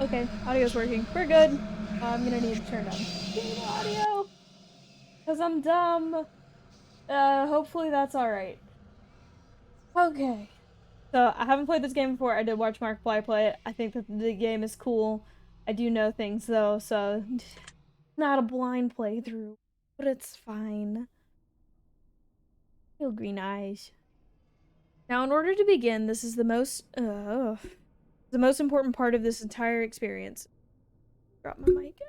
Okay, audio's working. We're good. I'm gonna need to turn down game audio because I'm dumb. Hopefully that's alright. Okay. So, I haven't played this game before. I did watch Markiplier play it. I think that the game is cool. I do know things though, so not a blind playthrough, but it's fine. Feel green eyes. Now, in order to begin, this is the most important part of this entire experience. Drop my mic.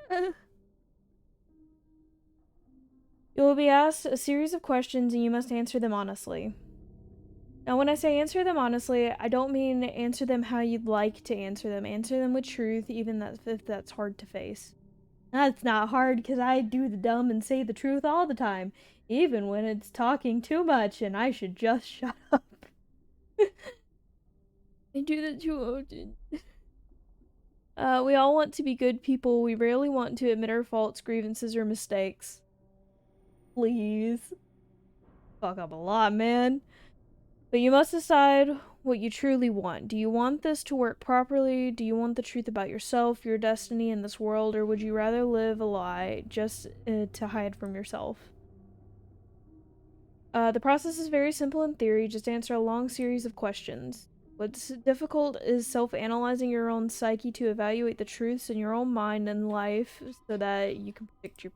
You will be asked a series of questions and you must answer them honestly. Now, when I say answer them honestly, I don't mean answer them how you'd like to answer them. Answer them with truth, even if that's hard to face. That's not hard because I do the dumb and say the truth all the time, even when it's talking too much and I should just shut up. I do that too often. We all want to be good people. We rarely want to admit our faults, grievances, or mistakes. Please. Fuck up a lot, man. But you must decide what you truly want. Do you want this to work properly? Do you want the truth about yourself, your destiny in this world, or would you rather live a lie just to hide from yourself? The process is very simple in theory. Just answer a long series of questions. What's difficult is self-analyzing your own psyche to evaluate the truths in your own mind and life so that you can predict your...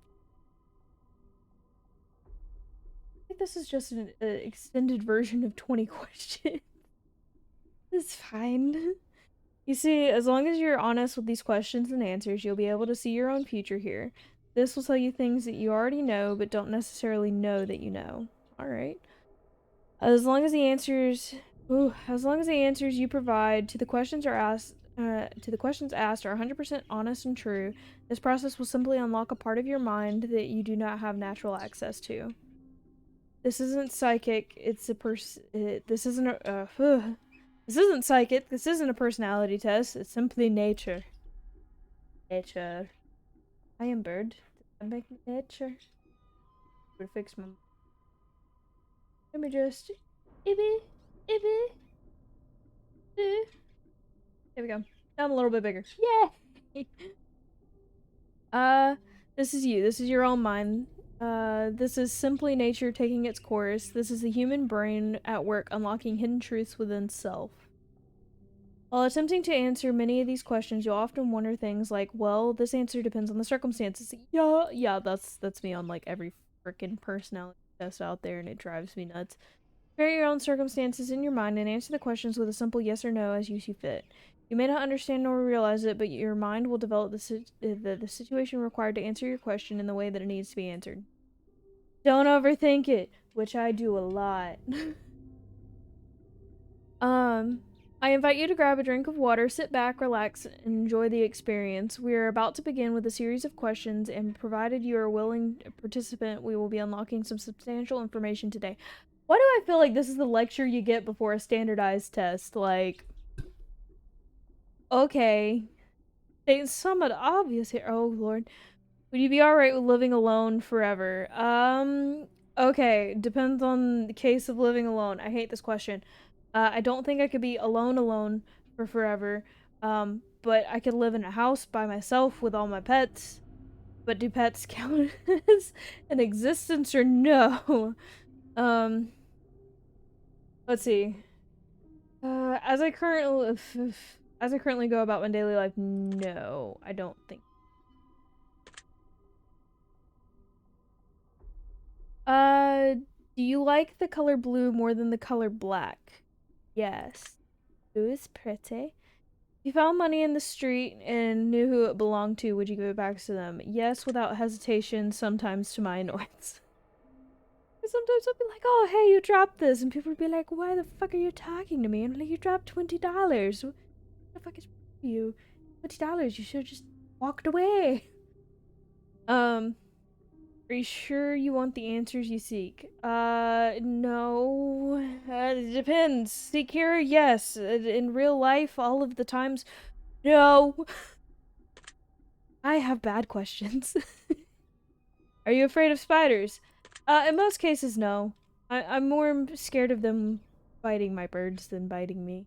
I think this is just an extended version of 20 questions. It's fine. You see, as long as you're honest with these questions and answers, you'll be able to see your own future here. This will tell you things that you already know, but don't necessarily know that you know. Alright. As long as the answers you provide to the questions asked are 100% honest and true, this process will simply unlock a part of your mind that you do not have natural access to. This isn't psychic, it's a this isn't a this isn't psychic, this isn't a personality test, it's simply nature. Nature. I am bird. Did I make nature? Would fix my... Let me just... Ibby. Ibby. There we go. Now I'm a little bit bigger. Yay! uh, this is you. This is your own mind. This is simply nature taking its course. This is the human brain at work unlocking hidden truths within self. While attempting to answer many of these questions, you'll often wonder things like, well, this answer depends on the circumstances. Yeah, that's me on like every freaking personality test out there, and it drives me nuts. Compare your own circumstances in your mind and answer the questions with a simple yes or no as you see fit. You may not understand nor realize it, but your mind will develop the situation required to answer your question in the way that it needs to be answered. Don't overthink it, which I do a lot. I invite you to grab a drink of water, sit back, relax, and enjoy the experience. We are about to begin with a series of questions, and provided you are a willing participant, we will be unlocking some substantial information today. Why do I feel like this is the lecture you get before a standardized test? Like, okay, it's somewhat obvious here. Oh, Lord. Would you be alright with living alone forever? Okay, depends on the case of living alone. I hate this question. I don't think I could be alone for forever. But I could live in a house by myself with all my pets. But do pets count as an existence or no? Let's see. As I currently go about my daily life, no, I don't think. Do you like the color blue more than the color black? Yes. Blue is pretty. If you found money in the street and knew who it belonged to, would you give it back to them? Yes, without hesitation, sometimes to my annoyance. Sometimes I'll be like, oh, hey, you dropped this. And people would be like, why the fuck are you talking to me? And I'm like, you dropped $20. What the fuck is you? $20. You should have just walked away. Are you sure you want the answers you seek? No. It depends. Secure, yes. In real life, all of the times, no. I have bad questions. Are you afraid of spiders? In most cases, no. I'm more scared of them biting my birds than biting me.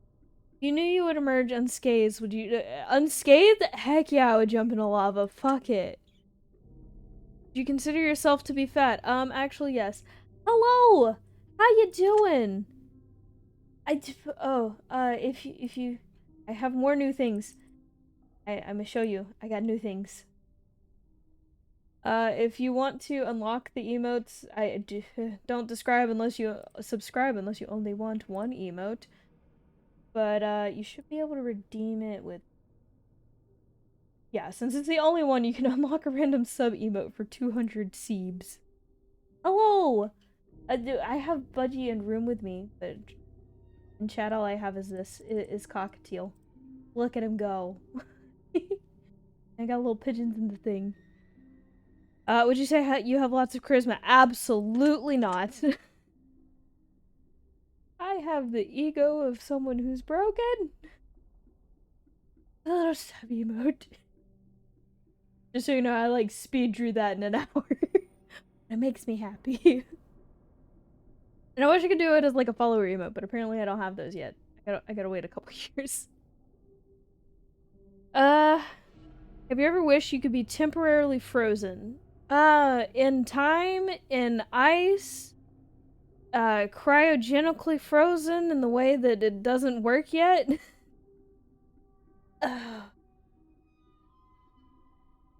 You knew you would emerge unscathed. Would you unscathed? Heck yeah, I would jump into lava. Fuck it. Do you consider yourself to be fat? Actually, yes. Hello. How you doing? I have more new things. I'm gonna show you. I got new things. If you want to unlock the emotes, don't describe unless you subscribe unless you only want one emote. But you should be able to redeem it with. Yeah, since it's the only one, you can unlock a random sub emote for 200 Seebs. Hello! I have Budgie and Room with me, but in chat all I have is is Cockatiel. Look at him go. I got little pigeons in the thing. Would you say you have lots of charisma? Absolutely not. I have the ego of someone who's broken. A little sub emote. Just so you know, I like speed drew that in an hour. It makes me happy. And I wish I could do it as like a follower emote, but apparently I don't have those yet. I gotta wait a couple years. Have you ever wished you could be temporarily frozen? In time, in ice, cryogenically frozen in the way that it doesn't work yet?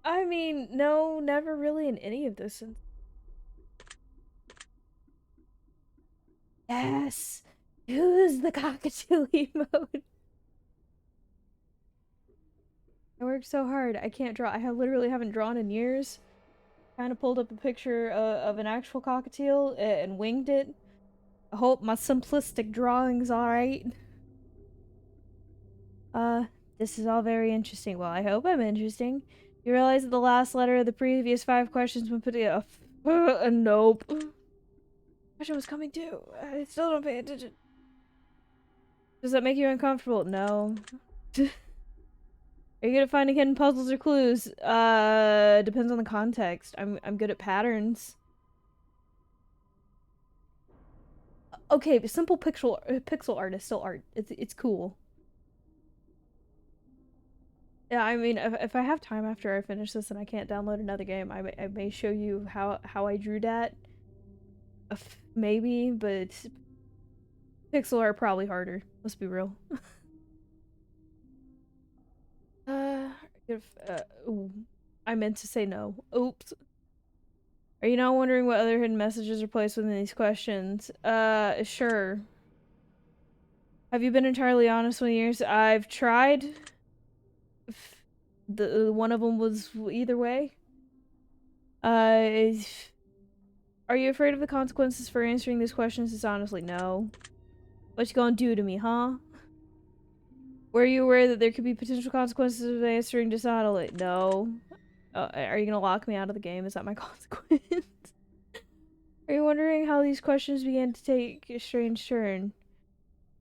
I mean, no, never really in any of those. Yes! Use the cockatoo emote! I worked so hard. I can't draw. Literally haven't drawn in years. Kind of pulled up a picture of an actual cockatiel and winged it. I hope my simplistic drawing's alright. This is all very interesting. Well, I hope I'm interesting. You realize that the last letter of the previous 5 questions when putting a nope. Question was coming too. I still don't pay attention. Does that make you uncomfortable? No. Are you good at finding hidden puzzles or clues? Depends on the context. I'm good at patterns. Okay, but simple pixel art is still art. It's cool. Yeah, I mean, if I have time after I finish this and I can't download another game, I may show you how I drew that. Maybe, but pixel art probably harder. Let's be real. Ooh. I meant to say no. Oops. Are you now wondering what other hidden messages are placed within these questions? Sure. Have you been entirely honest with yours? I've tried. One of them was either way. Are you afraid of the consequences for answering these questions dishonestly? No. What you gonna do to me, huh? Were you aware that there could be potential consequences of answering dishonestly? No. Are you gonna lock me out of the game? Is that my consequence? Are you wondering how these questions began to take a strange turn?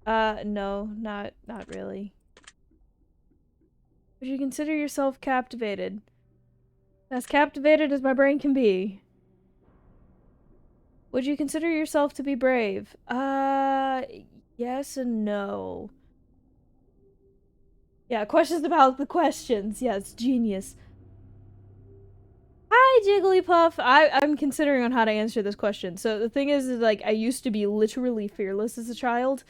No, not really. Would you consider yourself captivated? As captivated as my brain can be. Would you consider yourself to be brave? Yes and no. Yeah, questions about the questions. Yeah, it's genius. Hi, Jigglypuff. I'm considering on how to answer this question. So the thing is like, I used to be literally fearless as a child,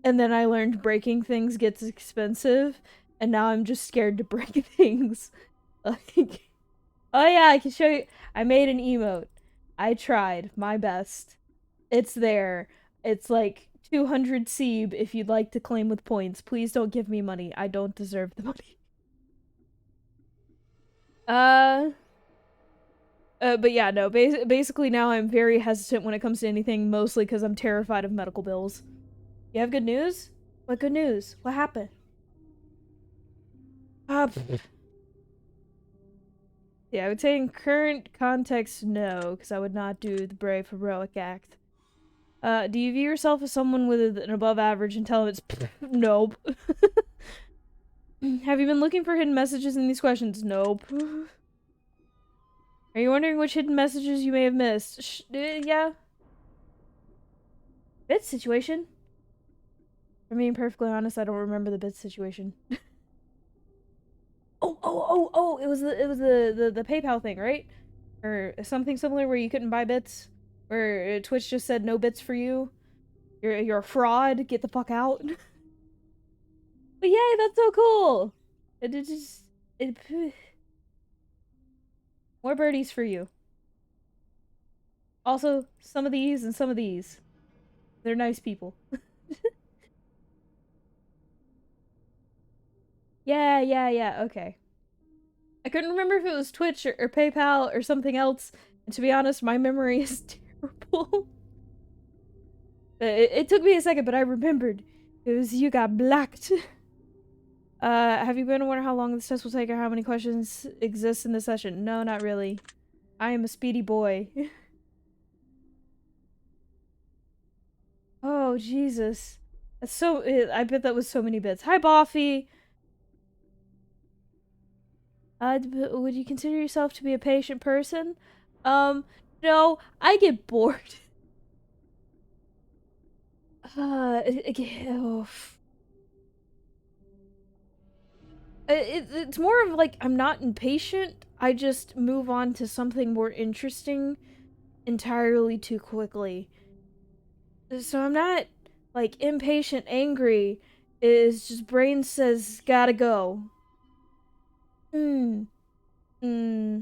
and then I learned breaking things gets expensive, and now I'm just scared to break things. Like, oh yeah, I can show you. I made an emote. I tried my best. It's there. It's like 200 Seeb if you'd like to claim with points. Please don't give me money. I don't deserve the money. But yeah, no. Basically, now I'm very hesitant when it comes to anything, mostly because I'm terrified of medical bills. You have good news? What good news? What happened? Yeah, I would say in current context, no, because I would not do the brave, heroic act. Do you view yourself as someone with an above average intelligence? Nope. Have you been looking for hidden messages in these questions? Nope. Are you wondering which hidden messages you may have missed? Yeah. Bit situation. For being perfectly honest, I don't remember the bits situation. Oh! It was the PayPal thing, right? Or something similar where you couldn't buy bits, where Twitch just said no bits for you. You're a fraud. Get the fuck out. But yay, that's so cool. It just it more birdies for you. Also, some of these and some of these. They're nice people. Yeah. Okay. I couldn't remember if it was Twitch or PayPal or something else. And to be honest, my memory is terrible. It took me a second, but I remembered. It was you got blacked. Have you been wondering how long this test will take or how many questions exist in this session? No, not really. I am a speedy boy. Oh, Jesus. That's so- I bet that was so many bits. Hi, Boffy! Would you consider yourself to be a patient person? No, I get bored. Oh. It's more of like, I'm not impatient, I just move on to something more interesting entirely too quickly. So I'm not, like, impatient, angry. It's just brain says, gotta go. Hmm. Hmm.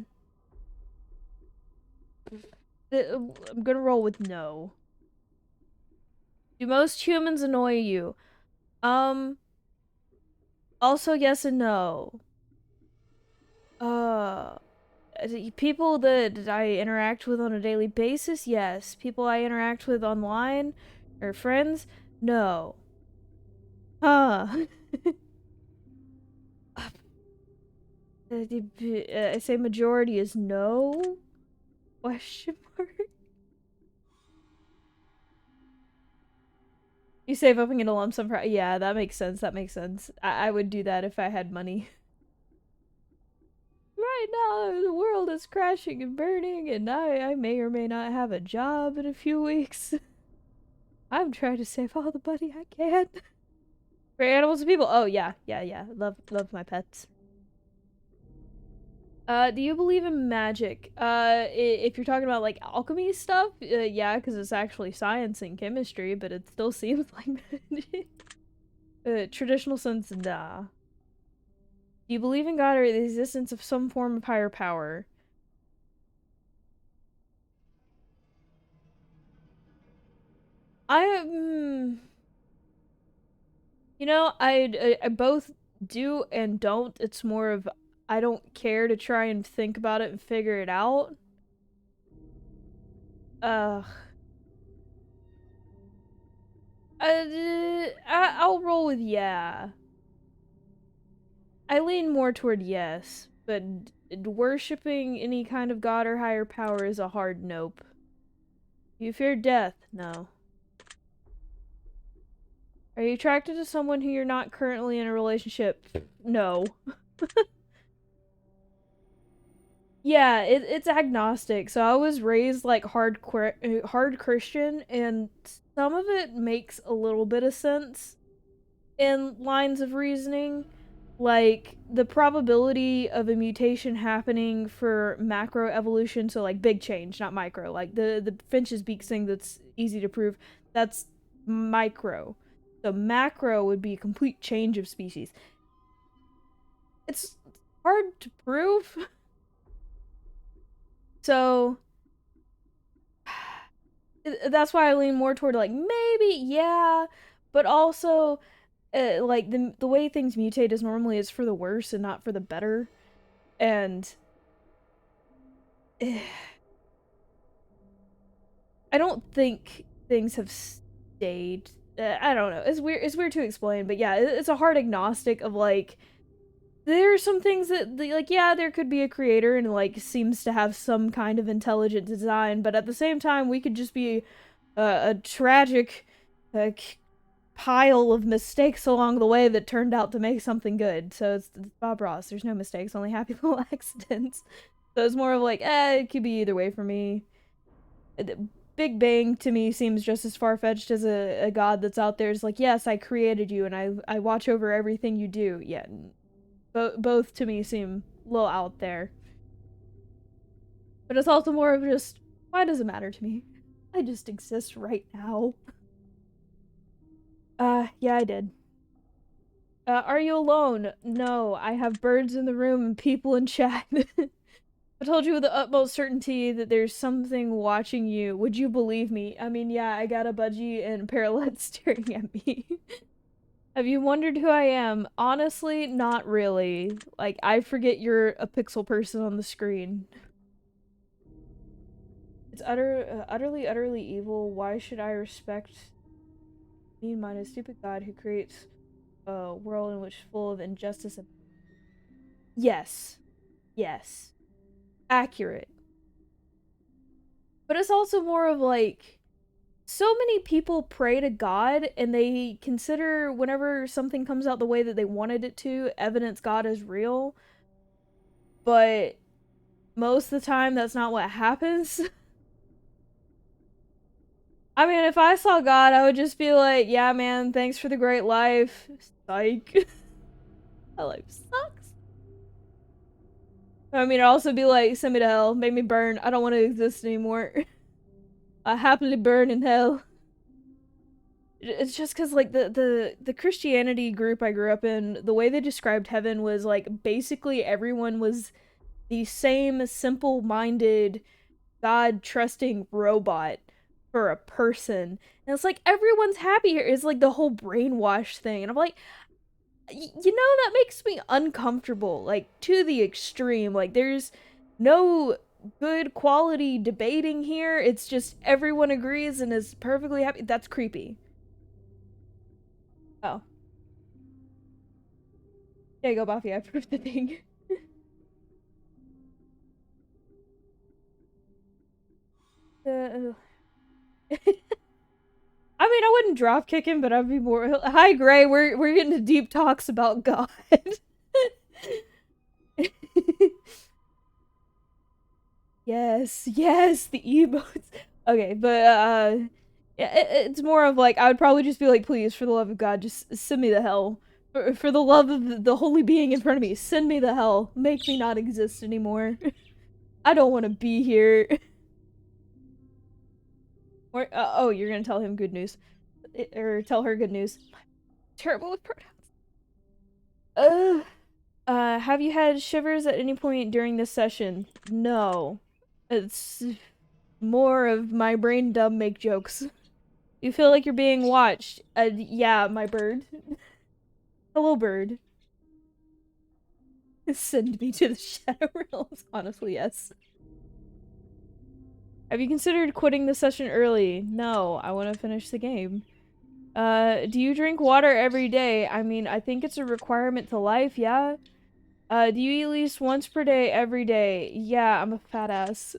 I'm gonna roll with no. Do most humans annoy you? Um, also yes and no. Uh, people that I interact with on a daily basis, yes. People I interact with online or friends, no. Huh. I say majority is no? Question mark? You save up and get a lump sum for- yeah, that makes sense, that makes sense. I would do that if I had money. Right now, the world is crashing and burning, and I may or may not have a job in a few weeks. I'm trying to save all the money I can. For animals and people, oh yeah. Love my pets. Do you believe in magic? If you're talking about like alchemy stuff, yeah, because it's actually science and chemistry, but it still seems like magic. Traditional sense, nah. Do you believe in God or the existence of some form of higher power? I you know, I both do and don't. It's more of I don't care to try and think about it and figure it out. Uh, I'll roll with yeah. I lean more toward yes, but worshipping any kind of god or higher power is a hard nope. You fear death? No. Are you attracted to someone who you're not currently in a relationship? No. Yeah, it's agnostic. So I was raised like hard Christian, and some of it makes a little bit of sense in lines of reasoning. Like the probability of a mutation happening for macro evolution, so like big change, not micro. Like the Finch's beak thing that's easy to prove, that's micro. So macro would be a complete change of species. It's hard to prove. So that's why I lean more toward like maybe yeah, but also like the way things mutate is normally is for the worse and not for the better, and I don't think things have stayed. I don't know. It's weird. It's weird to explain, but yeah, it's a hard agnostic of like there are some things that like yeah there could be a creator and like seems to have some kind of intelligent design, but at the same time we could just be a tragic uh, pile of mistakes along the way that turned out to make something good. So it's Bob Ross. There's no mistakes, only happy little accidents. So it's more of like, it could be either way for me. Big Bang to me seems just as far-fetched as a god that's out there is like, yes, I created you and I watch over everything you do. Yeah, both to me seem a little out there. But it's also more of just, why does it matter to me? I just exist right now. Yeah, I did. Are you alone? No, I have birds in the room and people in chat. I told you with the utmost certainty that there's something watching you. Would you believe me? I mean, yeah, I got a budgie and parallel staring at me. Have you wondered who I am? Honestly, not really. Like, I forget you're a pixel person on the screen. It's utterly evil. Why should I respect mean-minded, stupid God who creates a world in which full of injustice and... Yes. Yes. Accurate. But it's also more of like, so many people pray to God and they consider whenever something comes out the way that they wanted it to, evidence God is real. But most of the time, that's not what happens. I mean, if I saw God, I would just be like, yeah, man, thanks for the great life. Psych. My life sucks. I mean, I'd also be like, send me to hell, make me burn. I don't want to exist anymore. I happily burn in hell. It's just because like the Christianity group I grew up in, the way they described heaven was like basically everyone was the same simple-minded, God-trusting robot for a person. And it's like everyone's happy here. It's like the whole brainwash thing. And I'm like, you know, that makes me uncomfortable, like to the extreme. Like there's no good quality debating here. It's just everyone agrees and is perfectly happy. That's creepy. Oh. There you go, Buffy. I proved the thing. uh, I mean, I wouldn't drop kick him, but I'd be more. Hi, Gray. We're getting to deep talks about God. Yes, yes, the emotes. Okay, but yeah, it's more of like I would probably just be like, please, for the love of God, just send me the hell. For the love of the holy being in front of me, send me the hell. Make me not exist anymore. I don't want to be here. Or oh, you're gonna tell him good news, or tell her good news. I'm terrible with pronouns. Have you had shivers at any point during this session? No. It's more of my brain dumb make jokes. You feel like you're being watched. Yeah, my bird. Hello, bird. Send me to the Shadow Realms. Honestly, yes. Have you considered quitting the session early? No, I want to finish the game. Do you drink water every day? I mean, I think it's a requirement to life, yeah? Do you eat at least once per day every day? Yeah, I'm a fat ass.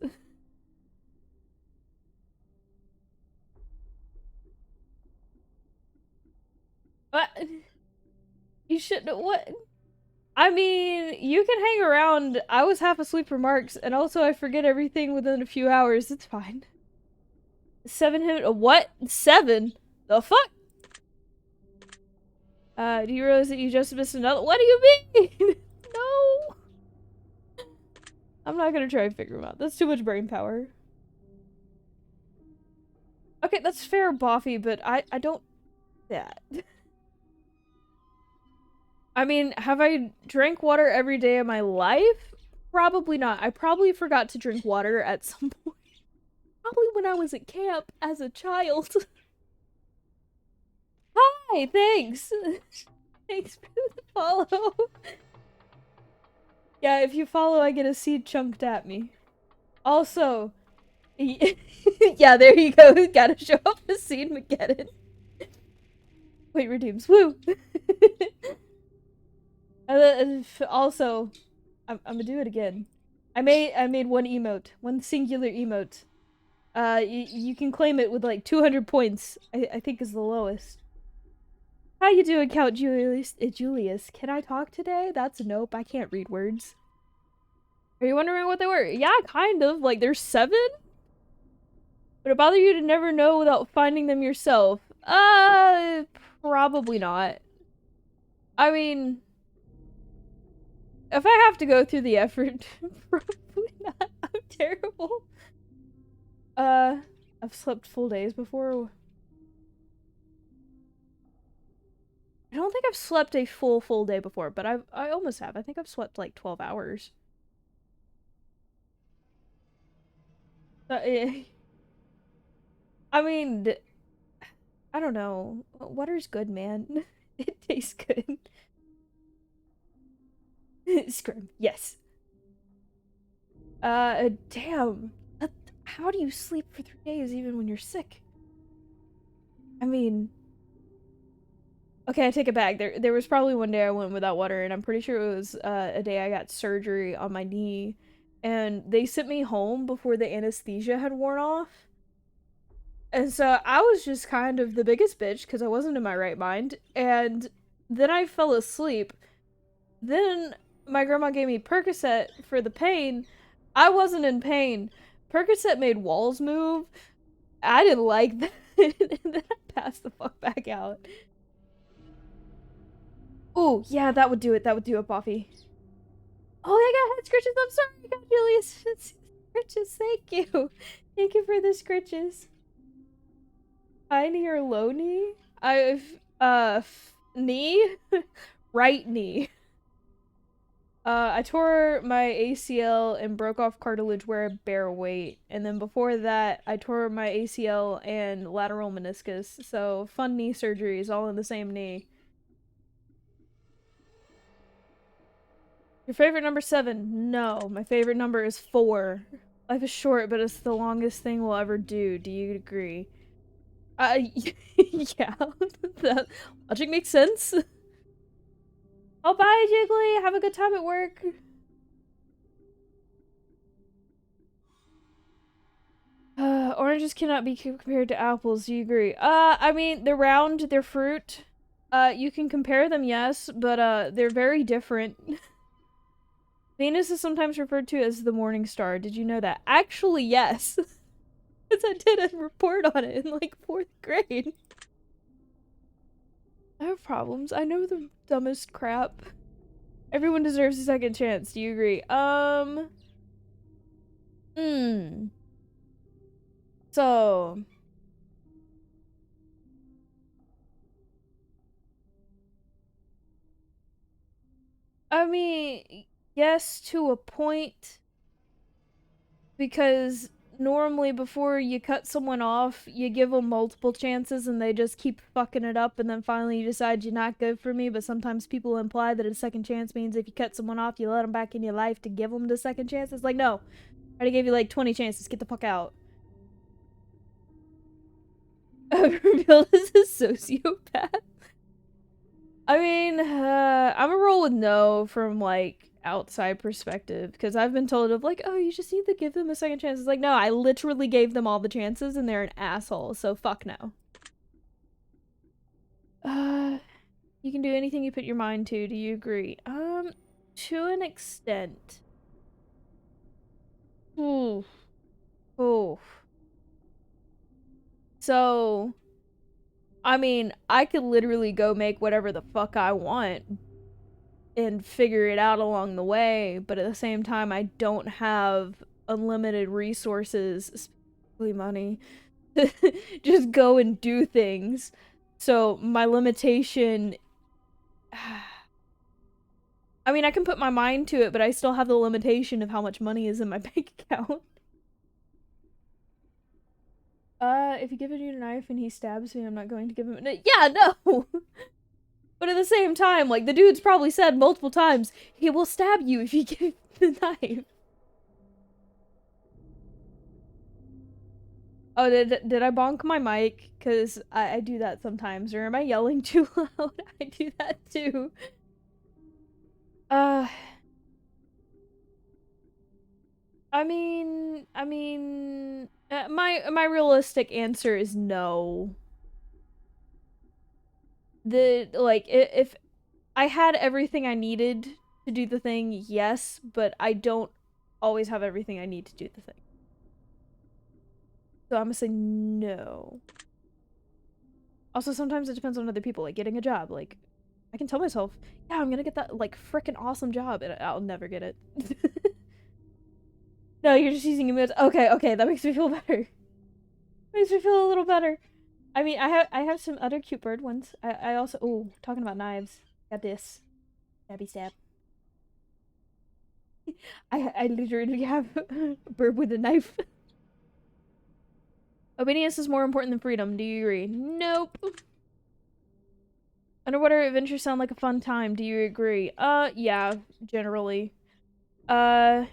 What? You shouldn't. What? I mean, you can hang around. I was half asleep for Marks, and also I forget everything within a few hours. It's fine. 7 hit. What? 7? The fuck? Do you realize that you just missed another? What do you mean? No. I'm not gonna try and figure them out. That's too much brain power. Okay, that's fair, Boffy, but I don't... that. I mean, have I drank water every day of my life? Probably not. I probably forgot to drink water at some point. Probably when I was at camp as a child. Hi, thanks. Thanks for the follow. Yeah, if you follow, I get a seed chunked at me. Also, yeah, there you go. Gotta show off the seed, Mageddon. Wait, redeems. Woo! Also, I'm gonna do it again. I made one emote, one singular emote. You can claim it with like 200 points. I think is the lowest. How you doing, Count Julius? Julius, can I talk today? That's a nope. I can't read words. Are you wondering what they were? Yeah, kind of. Like, there's 7? Would it bother you to never know without finding them yourself? Probably not. I mean, if I have to go through the effort, probably not. I'm terrible. Uh, I've slept full days before. I don't think I've slept a full day before, but I almost have. I think I've slept like 12 hours. Eh, I mean, I don't know. Water's good, man. It tastes good. Scrim, yes. Damn. How do you sleep for 3 days even when you're sick? I mean, okay, I take it back. There was probably one day I went without water, and I'm pretty sure it was a day I got surgery on my knee, and they sent me home before the anesthesia had worn off. And so I was just kind of the biggest bitch because I wasn't in my right mind, and then I fell asleep. Then my grandma gave me Percocet for the pain. I wasn't in pain. Percocet made walls move. I didn't like that. And then I passed the fuck back out. Oh, yeah, that would do it. That would do it, Buffy. Oh, I got head scratches. I'm sorry. I got Julius. Scritches. Thank you. Thank you for the scritches. High knee or low knee? Knee? Right knee. I tore my ACL and broke off cartilage where I bear weight. And then before that, I tore my ACL and lateral meniscus. So, fun knee surgeries all in the same knee. Your favorite number 7? No, my favorite number is 4. Life is short, but it's the longest thing we'll ever do. Do you agree? Yeah. That logic makes sense. Oh, bye, Jiggly. Have a good time at work. Oranges cannot be compared to apples. Do you agree? I mean, they're round, they're fruit. You can compare them, yes, but they're very different. Venus is sometimes referred to as the morning star. Did you know that? Actually, yes. Because I did a report on it in like 4th grade. I have problems. I know the dumbest crap. Everyone deserves a second chance. Do you agree? Hmm. So, I mean, yes, to a point, because normally before you cut someone off, you give them multiple chances and they just keep fucking it up, and then finally you decide you're not good for me. But sometimes people imply that a second chance means if you cut someone off, you let them back in your life to give them the second chance. It's like, no, I already gave you like 20 chances. Get the fuck out. Revealed as a sociopath. I mean, I'm a roll with no from like outside perspective because I've been told of like, oh, you just need to give them a second chance. It's like, no, I literally gave them all the chances and they're an asshole, so fuck no. Uh, you can do anything you put your mind to. Do you agree? To an extent. Ooh, ooh. So, I mean, I could literally go make whatever the fuck I want and figure it out along the way, but at the same time, I don't have unlimited resources, specifically money, to just go and do things. So my limitation. I mean, I can put my mind to it, but I still have the limitation of how much money is in my bank account. If you give a dude a knife and he stabs me, I'm not going to give him a. Yeah, no! But at the same time, like, the dude's probably said multiple times, he will stab you if you give him the knife. Oh, did I bonk my mic? Because I do that sometimes. Or am I yelling too loud? I do that too. Uh, my realistic answer is no. If I had everything I needed to do the thing, yes, but I don't always have everything I need to do the thing. So I'm gonna say no. Also, sometimes it depends on other people, like getting a job. Like, I can tell myself, yeah, I'm gonna get that, like, freaking awesome job, and I'll never get it. No, you're just using emojis. Okay, okay, that makes me feel better. Makes me feel a little better. I mean, I have some other cute bird ones. I also, oh, talking about knives. Got this. Stabby stab. I literally have a bird with a knife. Obedience is more important than freedom. Do you agree? Nope. Underwater adventures sound like a fun time. Do you agree? Yeah, generally. Uh,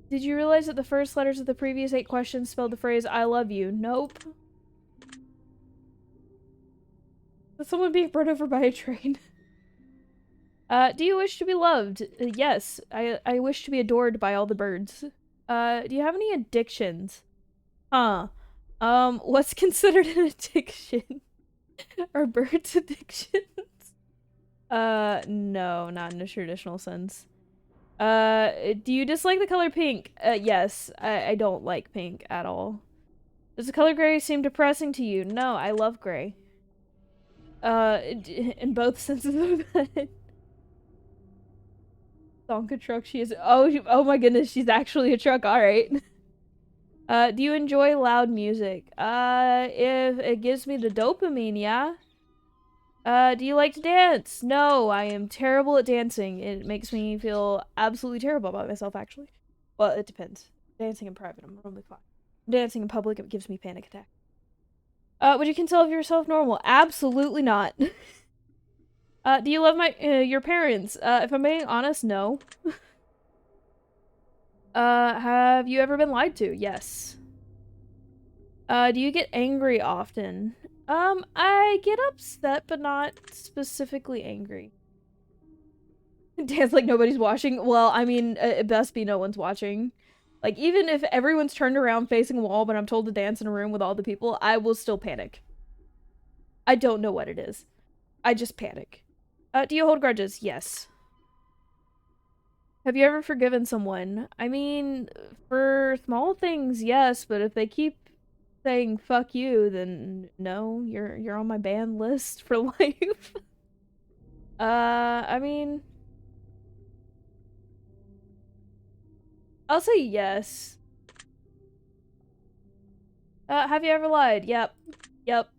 did you realize that the first letters of the previous 8 questions spelled the phrase I love you? Nope. Is someone being run over by a train? Do you wish to be loved? Yes. I wish to be adored by all the birds. Do you have any addictions? Huh. What's considered an addiction? Are birds addictions? No, not in a traditional sense. Do you dislike the color pink? Yes. I don't like pink at all. Does the color gray seem depressing to you? No, I love gray. In both senses of that. Donka truck, she is. Oh my goodness, she's actually a truck. All right. Do you enjoy loud music? If it gives me the dopamine, yeah. Do you like to dance? No, I am terrible at dancing. It makes me feel absolutely terrible about myself, actually. Well, it depends. Dancing in private, I'm normally fine. Dancing in public, it gives me panic attack. Would you consider yourself normal? Absolutely not. Do you love your parents? If I'm being honest, no. Have you ever been lied to? Yes. Do you get angry often? I get upset, but not specifically angry. Dance like nobody's watching. Well, I mean, it best be no one's watching. Like, even if everyone's turned around facing a wall, but I'm told to dance in a room with all the people, I will still panic. I don't know what it is. I just panic. Do you hold grudges? Yes. Have you ever forgiven someone? I mean, for small things, yes, but if they keep saying fuck you, then no, you're on my ban list for life. I mean, I'll say yes. Have you ever lied? Yep. Yep.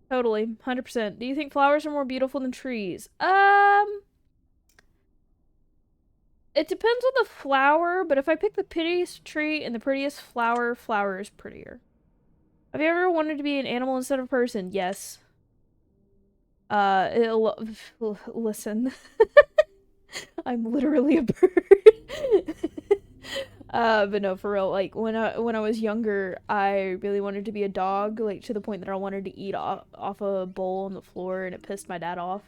Totally. 100%. Do you think flowers are more beautiful than trees? It depends on the flower, but if I pick the prettiest tree and the prettiest flower, flower is prettier. Have you ever wanted to be an animal instead of a person? Yes. Listen. I'm literally a bird. But no, for real, like when I was younger, I really wanted to be a dog, like to the point that I wanted to eat off a bowl on the floor, and it pissed my dad off.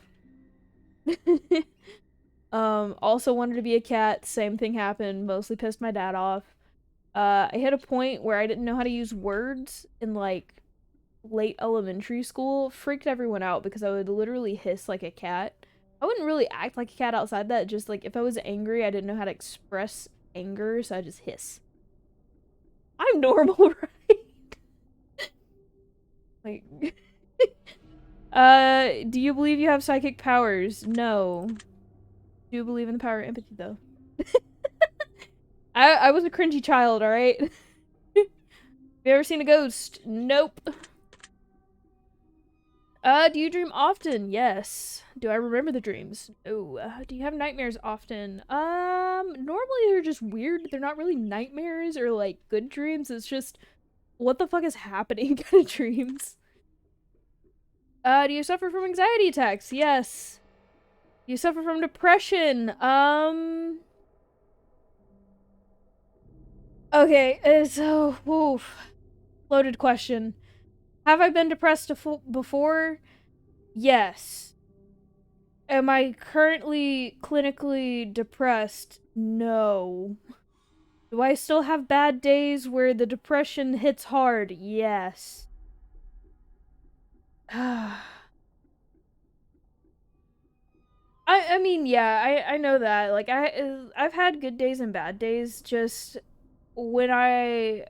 Also wanted to be a cat, same thing happened, mostly pissed my dad off. I hit a point where I didn't know how to use words in like late elementary school, freaked everyone out because I would literally hiss like a cat. I wouldn't really act like a cat outside that, just like if I was angry, I didn't know how to express anger, so I just hiss. I'm normal, right? Like, do you believe you have psychic powers? No. Do you believe in the power of empathy, though? I was a cringy child, alright? Have you ever seen a ghost? Nope. Do you dream often? Yes. Do I remember the dreams? No. Do you have nightmares often? Normally they're just weird. They're not really nightmares or, like, good dreams. It's just, what the fuck is happening kind of dreams. Do you suffer from anxiety attacks? Yes. Do you suffer from depression? Okay, so, oof. Loaded question. Have I been depressed before? Yes. Am I currently clinically depressed? No. Do I still have bad days where the depression hits hard? Yes. I mean, yeah, I know that. Like I've had good days and bad days. Just when I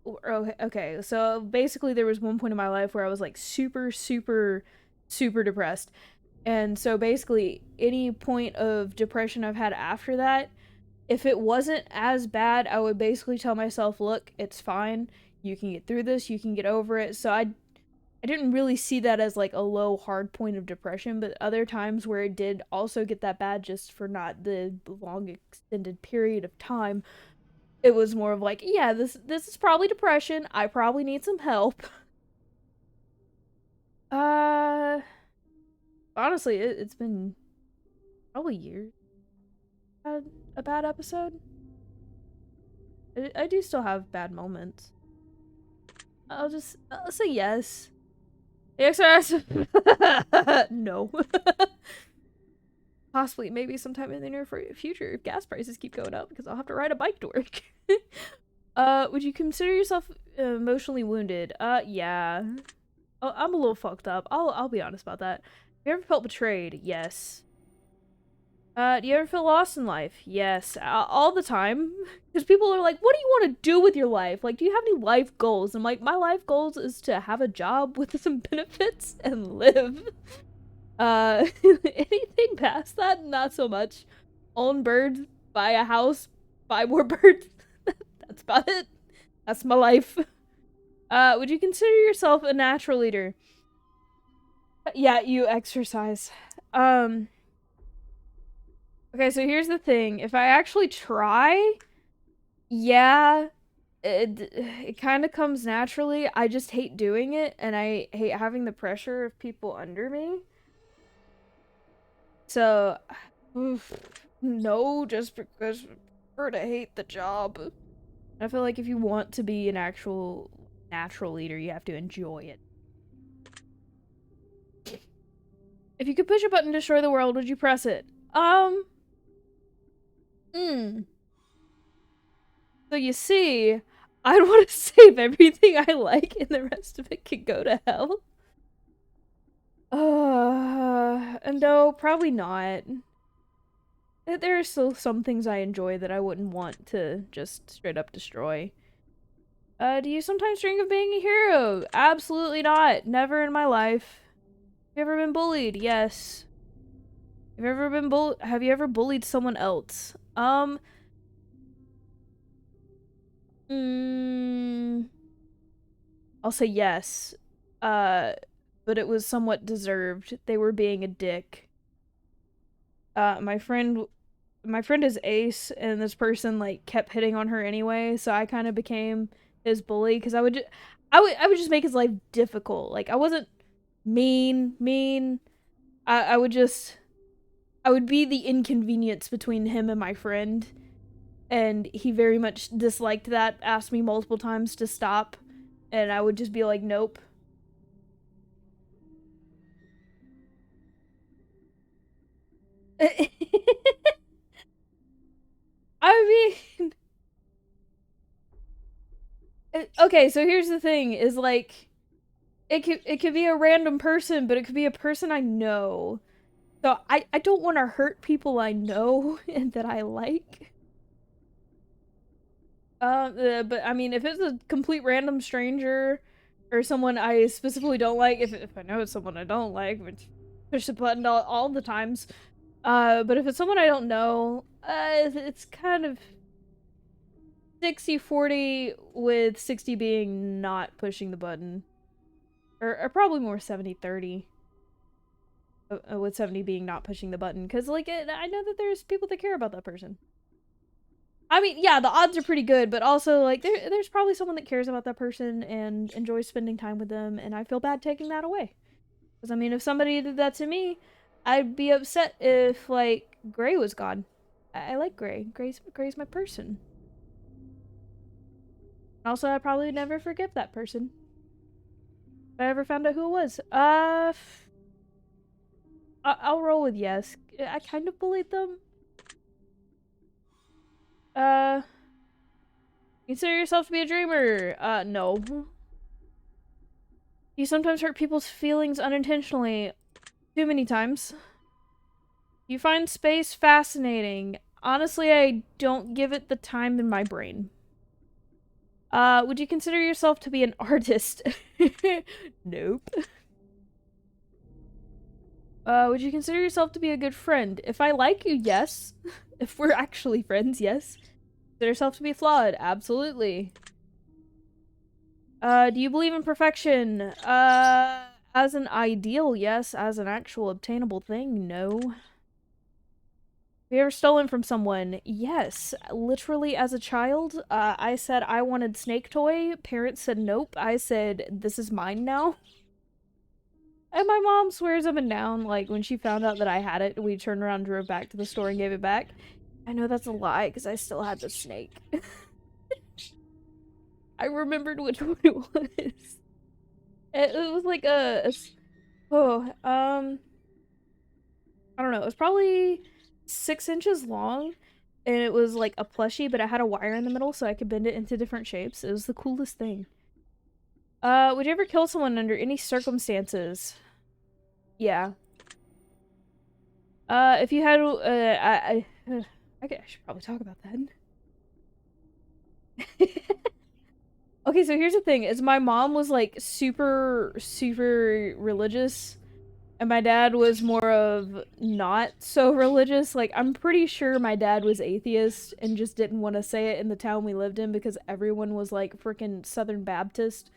Okay, so basically there was one point in my life where I was like super, super, super depressed. And so basically any point of depression I've had after that, if it wasn't as bad, I would basically tell myself, look, it's fine. You can get through this, you can get over it. So I didn't really see that as like a low hard point of depression, but other times where it did also get that bad just for not the long extended period of time, it was more of like, yeah, this is probably depression. I probably need some help. Uh Honestly, it's been probably years. Had a bad episode. I do still have bad moments. I'll say yes. The exercise. No. Possibly, maybe sometime in the near future if gas prices keep going up because I'll have to ride a bike to work. Would you consider yourself emotionally wounded? Yeah. Oh, I'm a little fucked up. I'll be honest about that. Have you ever felt betrayed? Yes. Do you ever feel lost in life? Yes, all the time. Because people are like, what do you want to do with your life? Like, do you have any life goals? I'm like, my life goals is to have a job with some benefits and live. Anything past that, not so much. Own birds, buy a house, buy more birds. That's about it. That's my life. Would you consider yourself a natural leader? Yeah, you exercise. Okay, so here's the thing. If I actually try, yeah, it kind of comes naturally. I just hate doing it, and I hate having the pressure of people under me. So, oof, no, just because I prefer to hate the job. I feel like if you want to be an actual natural leader, you have to enjoy it. If you could push a button to destroy the world, would you press it? Hmm. So you see, I'd want to save everything I like, and the rest of it could go to hell. No, probably not. There are still some things I enjoy that I wouldn't want to just straight up destroy. Do you sometimes dream of being a hero? Absolutely not. Never in my life. Have you ever been bullied? Yes. Have you ever bullied someone else? Mm, I'll say yes. Uh, but it was somewhat deserved. They were being a dick. My friend is Ace, and this person like kept hitting on her anyway, so I kind of became his bully because I would just make his life difficult. Like I wasn't mean. I would just I would be the inconvenience between him and my friend, and he very much disliked that. Asked me multiple times to stop, and I would just be like, nope. I mean, okay, so here's the thing: is like it could be a random person, but it could be a person I know. So I don't want to hurt people I know and that I like. But I mean, if it's a complete random stranger or someone I specifically don't like, if I know it's someone I don't like, which push the button all the times. But if it's someone I don't know, it's kind of 60-40 with 60 being not pushing the button. Or probably more 70-30. With 70 being not pushing the button. Because, like, I know that there's people that care about that person. I mean, yeah, the odds are pretty good, but also, like, there's probably someone that cares about that person and enjoys spending time with them, and I feel bad taking that away. Because, I mean, if somebody did that to me, I'd be upset if, like, Gray was gone. I like Gray. Gray's my person. Also, I'd probably never forgive that person if I ever found out who it was. I'll roll with yes. I kind of bullied them. Uh, Consider yourself to be a dreamer. No. You sometimes hurt people's feelings unintentionally. Too many times. You find space fascinating. Honestly, I don't give it the time in my brain. Would you consider yourself to be an artist? Nope. Would you consider yourself to be a good friend? If I like you, yes. If we're actually friends, yes. Consider yourself to be flawed? Absolutely. Do you believe in perfection? As an ideal, yes. As an actual obtainable thing, no. Have you ever stolen from someone? Yes. Literally as a child, I said I wanted snake toy. Parents said nope. I said, this is mine now. And my mom swears up and down, like, when she found out that I had it, we turned around, drove back to the store, and gave it back. I know that's a lie, because I still had the snake. I remembered which one it was. It was like I don't know, it was probably 6 inches long, and it was like a plushie, but it had a wire in the middle so I could bend it into different shapes. It was the coolest thing. Would you ever kill someone under any circumstances? Yeah. If you had, I should probably talk about that. Okay, so here's the thing, is my mom was, like, super, super religious, and my dad was more of not so religious. Like, I'm pretty sure my dad was atheist and just didn't want to say it in the town we lived in because everyone was, like, freaking Southern Baptist.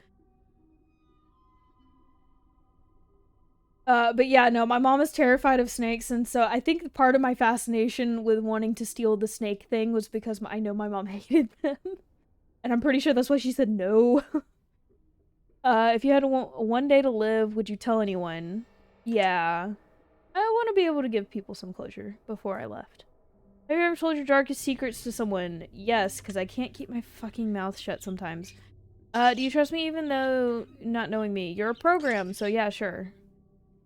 But yeah, no, my mom is terrified of snakes, and so I think part of my fascination with wanting to steal the snake thing was because I know my mom hated them. And I'm pretty sure that's why she said no. If you had one day to live, would you tell anyone? Yeah. I want to be able to give people some closure before I left. Have you ever told your darkest secrets to someone? Yes, because I can't keep my fucking mouth shut sometimes. Do you trust me even though not knowing me? You're a program, so yeah, sure.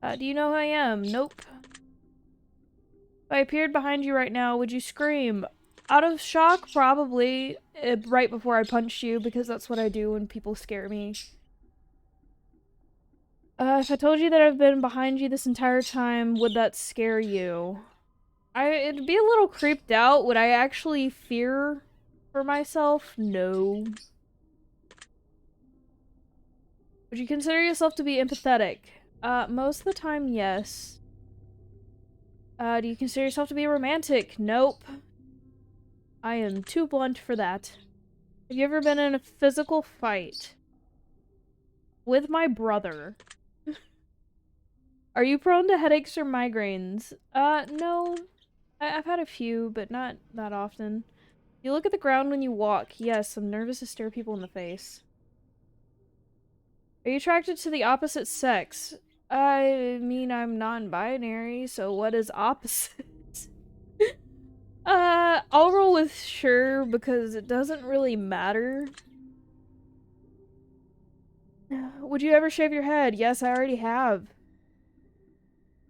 Do you know who I am? Nope. If I appeared behind you right now, would you scream? Out of shock, probably. Right before I punched you, because that's what I do when people scare me. If I told you that I've been behind you this entire time, would that scare you? It'd be a little creeped out. Would I actually fear for myself? No. Would you consider yourself to be empathetic? Most of the time, yes. Do you consider yourself to be romantic? Nope. I am too blunt for that. Have you ever been in a physical fight? With my brother. Are you prone to headaches or migraines? No. I've had a few, but not that often. You look at the ground when you walk. Yes, I'm nervous to stare people in the face. Are you attracted to the opposite sex? I mean, I'm non-binary, so what is opposite? I'll roll with sure, because it doesn't really matter. Would you ever shave your head? Yes, I already have.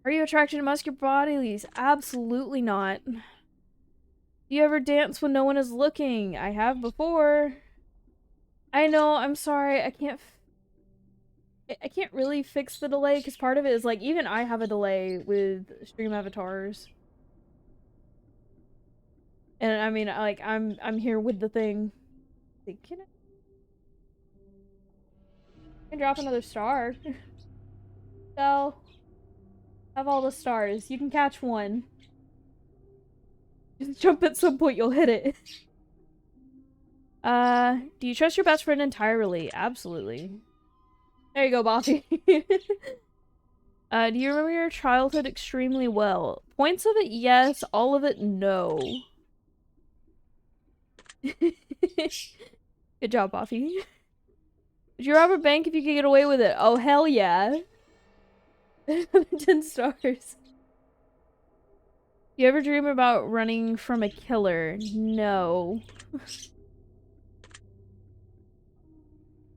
Are you attracted to muscular bodies? Absolutely not. Do you ever dance when no one is looking? I have before. I know, I'm sorry, I can't really fix the delay, because part of it is, like, even I have a delay with stream avatars. And I mean, like, I'm here with the thing. Can I drop another star? So, have all the stars. You can catch one. Just jump at some point, you'll hit it. Do you trust your best friend entirely? Absolutely. There you go, Bossy. Do you remember your childhood extremely well? Points of it, yes. All of it, no. Good job, Buffy. Would you rob a bank if you could get away with it? Oh, hell yeah. 10 stars. You ever dream about running from a killer? No.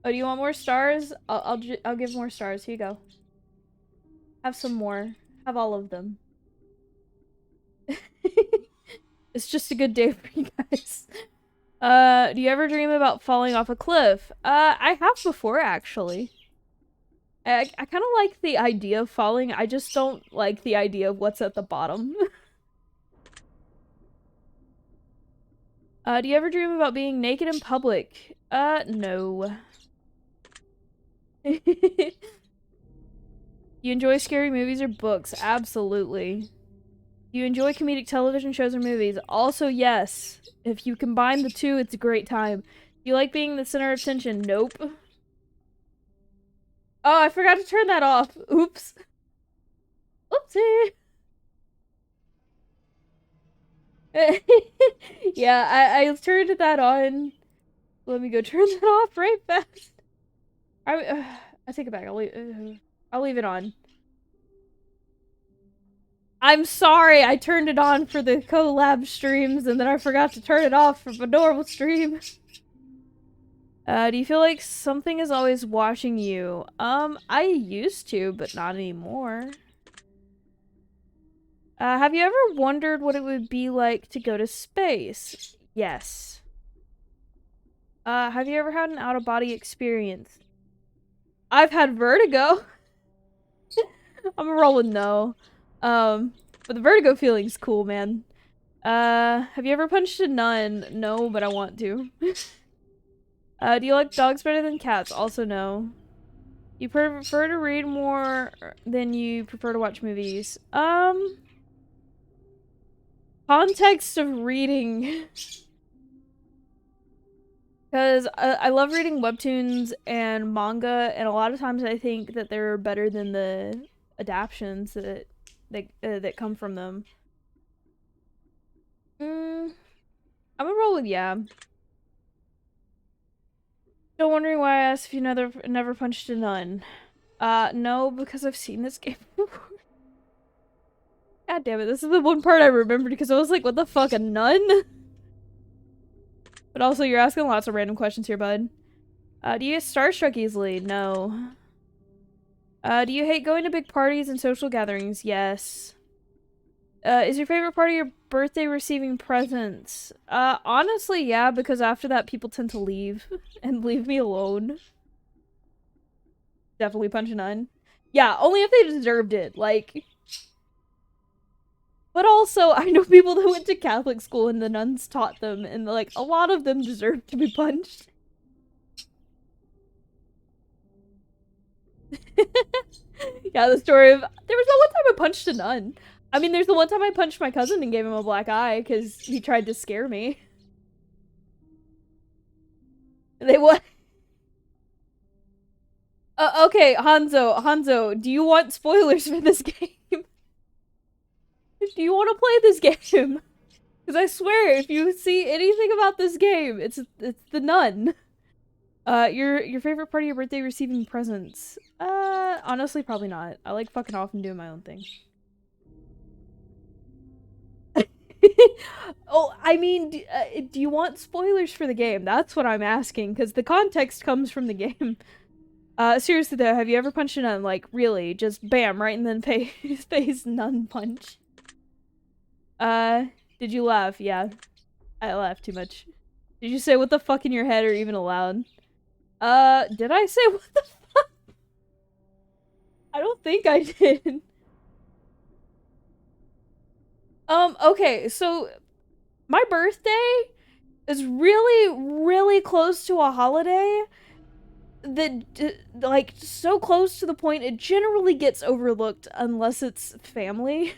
Oh, do you want more stars? I'll give more stars. Here you go. Have some more. Have all of them. It's just a good day for you guys. Do you ever dream about falling off a cliff? I have before, actually. I kind of like the idea of falling. I just don't like the idea of what's at the bottom. Do you ever dream about being naked in public? No. You enjoy scary movies or books? Absolutely. Do you enjoy comedic television shows or movies? Also, yes. If you combine the two, it's a great time. Do you like being the center of attention? Nope. Oh, I forgot to turn that off. Oops. Oopsie. Yeah, I turned that on. Let me go turn that off right fast. I take it back. I'll leave it on. I'm sorry, I turned it on for the collab streams and then I forgot to turn it off for the normal stream. Do you feel like something is always watching you? I used to, but not anymore. Have you ever wondered what it would be like to go to space? Yes. Have you ever had an out-of-body experience? I've had vertigo. I'm rolling no. But the vertigo feeling's cool, man. Have you ever punched a nun? No, but I want to. Do you like dogs better than cats? Also no. You prefer to read more than you prefer to watch movies? Context of reading. Because I love reading webtoons and manga, and a lot of times I think that they're better than the adaptions that come from them. I'm gonna roll with yeah. Still wondering why I asked if you never punched a nun. No, because I've seen this game before. God damn it, this is the one part I remembered because I was like, what the fuck, a nun? But also, you're asking lots of random questions here, bud. Do you get starstruck easily? No. Do you hate going to big parties and social gatherings? Yes. Is your favorite part of your birthday receiving presents? Honestly, yeah, because after that, people tend to leave and leave me alone. Definitely punch a nun. Yeah, only if they deserved it, like... But also, I know people that went to Catholic school and the nuns taught them, and like, a lot of them deserve to be punched. Yeah, the story of... There was the one time I punched a nun. I mean, there's the one time I punched my cousin and gave him a black eye because he tried to scare me. They what? Okay, Hanzo, do you want spoilers for this game? Do you want to play this game? Because I swear, if you see anything about this game, it's the nun. Your favorite part of your birthday receiving presents? Honestly, probably not. I like fucking off and doing my own thing. Oh, I mean, do you want spoilers for the game? That's what I'm asking, because the context comes from the game. Seriously though, have you ever punched a nun? Like, really? Just bam, right in the face nun punch. Did you laugh? Yeah. I laughed too much. Did you say what the fuck in your head or even aloud? Did I say what the fuck? I don't think I did. Okay, so my birthday is really close to a holiday that, like, so close to the point it generally gets overlooked unless it's family.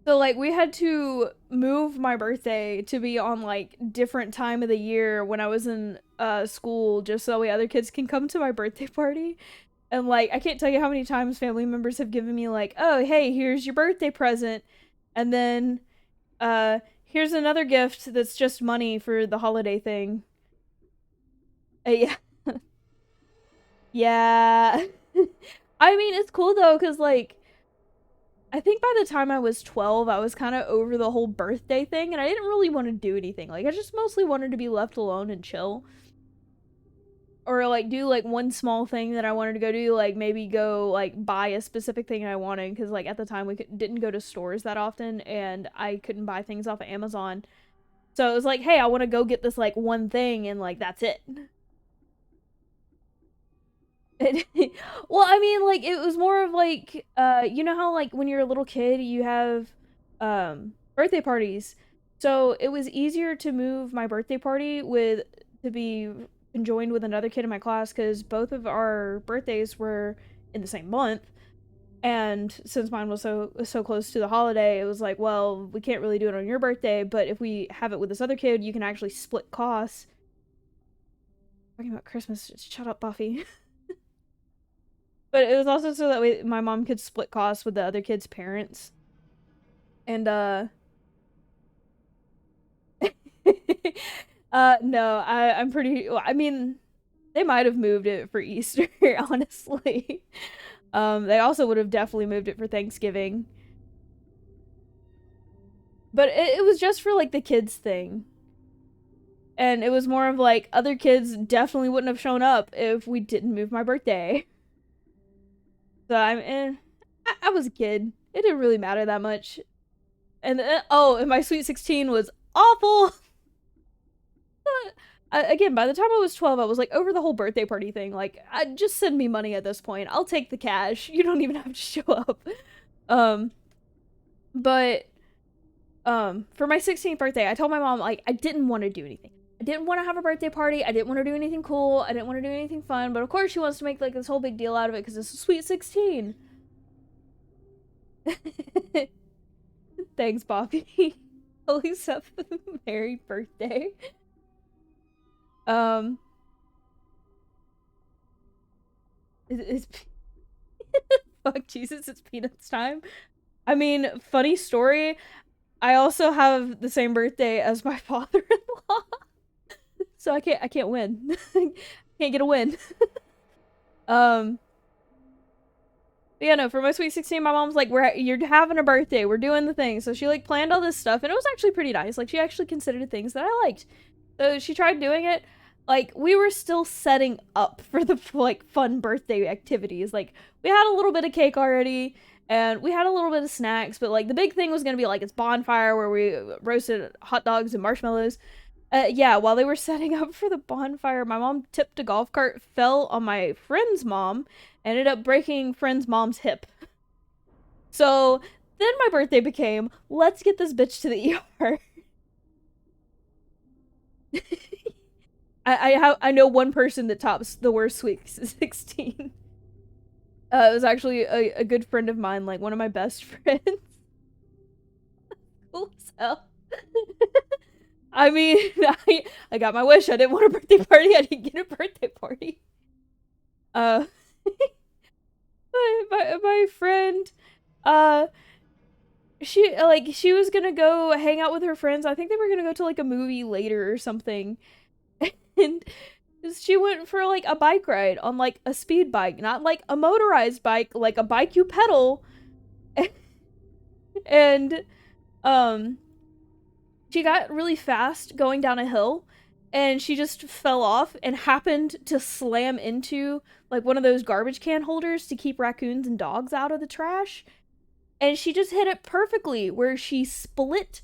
So, like, we had to move my birthday to be on, like, different time of the year when I was in, school just so that way other kids can come to my birthday party. And, like, I can't tell you how many times family members have given me, like, oh, hey, here's your birthday present. And then, here's another gift that's just money for the holiday thing. Yeah. Yeah. I mean, it's cool, though, because, like, I think by the time I was 12, I was kind of over the whole birthday thing, and I didn't really want to do anything. Like, I just mostly wanted to be left alone and chill. Or, like, do, like, one small thing that I wanted to go do, like, maybe go, like, buy a specific thing I wanted, because, like, at the time, we didn't go to stores that often, and I couldn't buy things off of Amazon. So it was like, hey, I want to go get this, like, one thing, and, like, that's it. Well, I mean, like, it was more of like, you know how, like, when you're a little kid, you have, birthday parties. So it was easier to move my birthday party to be conjoined with another kid in my class because both of our birthdays were in the same month. And since mine was so close to the holiday, it was like, well, we can't really do it on your birthday, but if we have it with this other kid, you can actually split costs. Talking about Christmas, just shut up, Buffy. But it was also so that my mom could split costs with the other kid's parents. And no, I'm pretty. I mean, they might have moved it for Easter, honestly. They also would have definitely moved it for Thanksgiving. But it was just for like the kids thing. And it was more of like other kids definitely wouldn't have shown up if we didn't move my birthday. So I was a kid. It didn't really matter that much. And and my Sweet 16 was awful. Again, by the time I was 12, I was like over the whole birthday party thing. Like, just send me money at this point. I'll take the cash. You don't even have to show up. But for my 16th birthday, I told my mom like I didn't want to do anything. I didn't want to have a birthday party. I didn't want to do anything cool. I didn't want to do anything fun. But of course, she wants to make like this whole big deal out of it because it's a Sweet 16. Thanks, Bobby. Lisa, merry birthday. It's fuck Jesus, it's Peanuts time. I mean, funny story. I also have the same birthday as my father-in-law, so I can't win. Can't get a win. But yeah, no, for my Sweet 16, my mom's like, you're having a birthday, we're doing the thing. So she like planned all this stuff, and it was actually pretty nice. Like she actually considered things that I liked. So she tried doing it. Like we were still setting up for the like fun birthday activities. Like we had a little bit of cake already, and we had a little bit of snacks, but like the big thing was gonna be like this bonfire where we roasted hot dogs and marshmallows. Yeah, while they were setting up for the bonfire, my mom tipped a golf cart, fell on my friend's mom, ended up breaking friend's mom's hip. So then my birthday became, let's get this bitch to the ER. I know one person that tops the worst Sweet 16. It was actually a good friend of mine, like one of my best friends. Cool as hell. I mean, I got my wish. I didn't want a birthday party. I didn't get a birthday party. Uh, my friend, uh, she was gonna go hang out with her friends. I think they were gonna go to like a movie later or something, and she went for like a bike ride on like a speed bike, not like a motorized bike, like a bike you pedal, and she got really fast going down a hill, and she just fell off and happened to slam into like one of those garbage can holders to keep raccoons and dogs out of the trash. And she just hit it perfectly where she split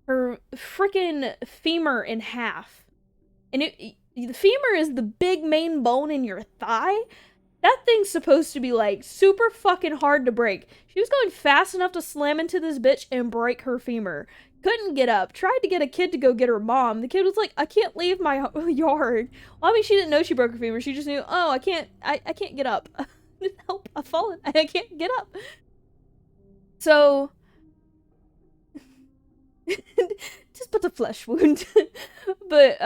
her freaking femur in half. And the femur is the big main bone in your thigh. That thing's supposed to be like super fucking hard to break. She was going fast enough to slam into this bitch and break her femur. Couldn't get up. Tried to get a kid to go get her mom. The kid was like, I can't leave my yard. Well, I mean, she didn't know she broke her femur. She just knew, oh, I can't get up. Help, I've fallen. I can't get up. So, just but a flesh wound. But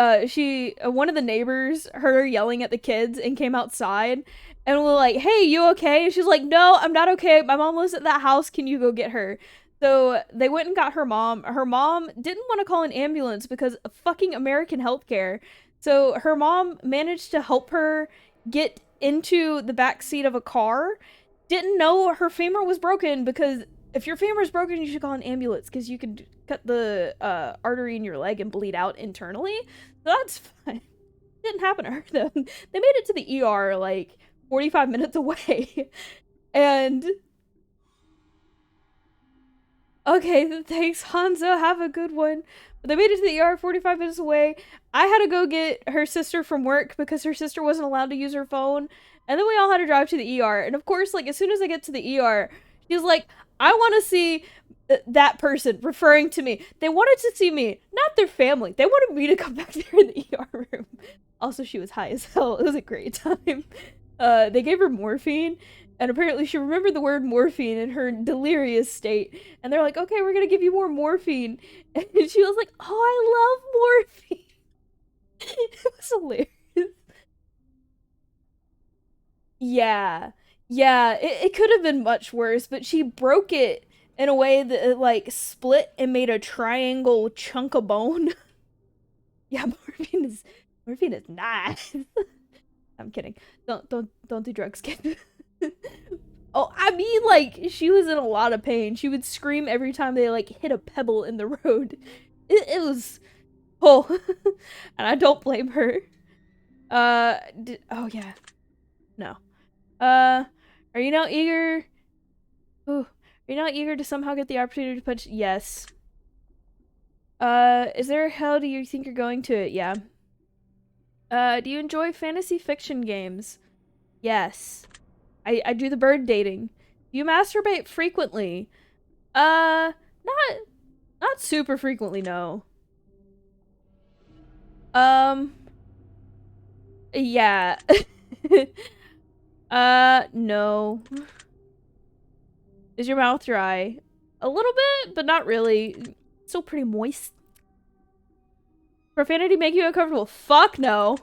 one of the neighbors heard her yelling at the kids and came outside and was like, hey, you okay? And she's like, no, I'm not okay. My mom lives at that house. Can you go get her? So they went and got her mom. Her mom didn't want to call an ambulance because of fucking American healthcare. So her mom managed to help her get into the back seat of a car. Didn't know her femur was broken because if your femur is broken, you should call an ambulance because you could cut the artery in your leg and bleed out internally. So that's fine. Didn't happen to her though. They made it to the ER like 45 minutes away. And okay, thanks, Hanzo. Have a good one. But they made it to the ER 45 minutes away. I had to go get her sister from work because her sister wasn't allowed to use her phone. And then we all had to drive to the ER. And of course, like, as soon as I get to the ER, she's like, I want to see That person referring to me. They wanted to see me, not their family. They wanted me to come back there in the ER room. Also, she was high as hell. It was a great time. They gave her morphine, and apparently she remembered the word morphine in her delirious state. And they're like, okay, we're gonna give you more morphine. And she was like, oh, I love morphine. It was hilarious. Yeah. Yeah, it could have been much worse, but she broke it in a way that it like split and made a triangle chunk of bone. Yeah, morphine is nice. I'm kidding. Don't do drugs, kid. Oh, I mean, like she was in a lot of pain. She would scream every time they like hit a pebble in the road. It was oh, and I don't blame her. Oh yeah, no. Are you now eager? Ooh, are you not eager to somehow get the opportunity to punch? Yes. Is there a hell do you think you're going to it? Yeah. Do you enjoy fantasy fiction games? Yes. I do the bird dating. Do you masturbate frequently? Not super frequently, no. Um, yeah. No. Is your mouth dry? A little bit, but not really. Still pretty moist. Profanity make you uncomfortable? Fuck no.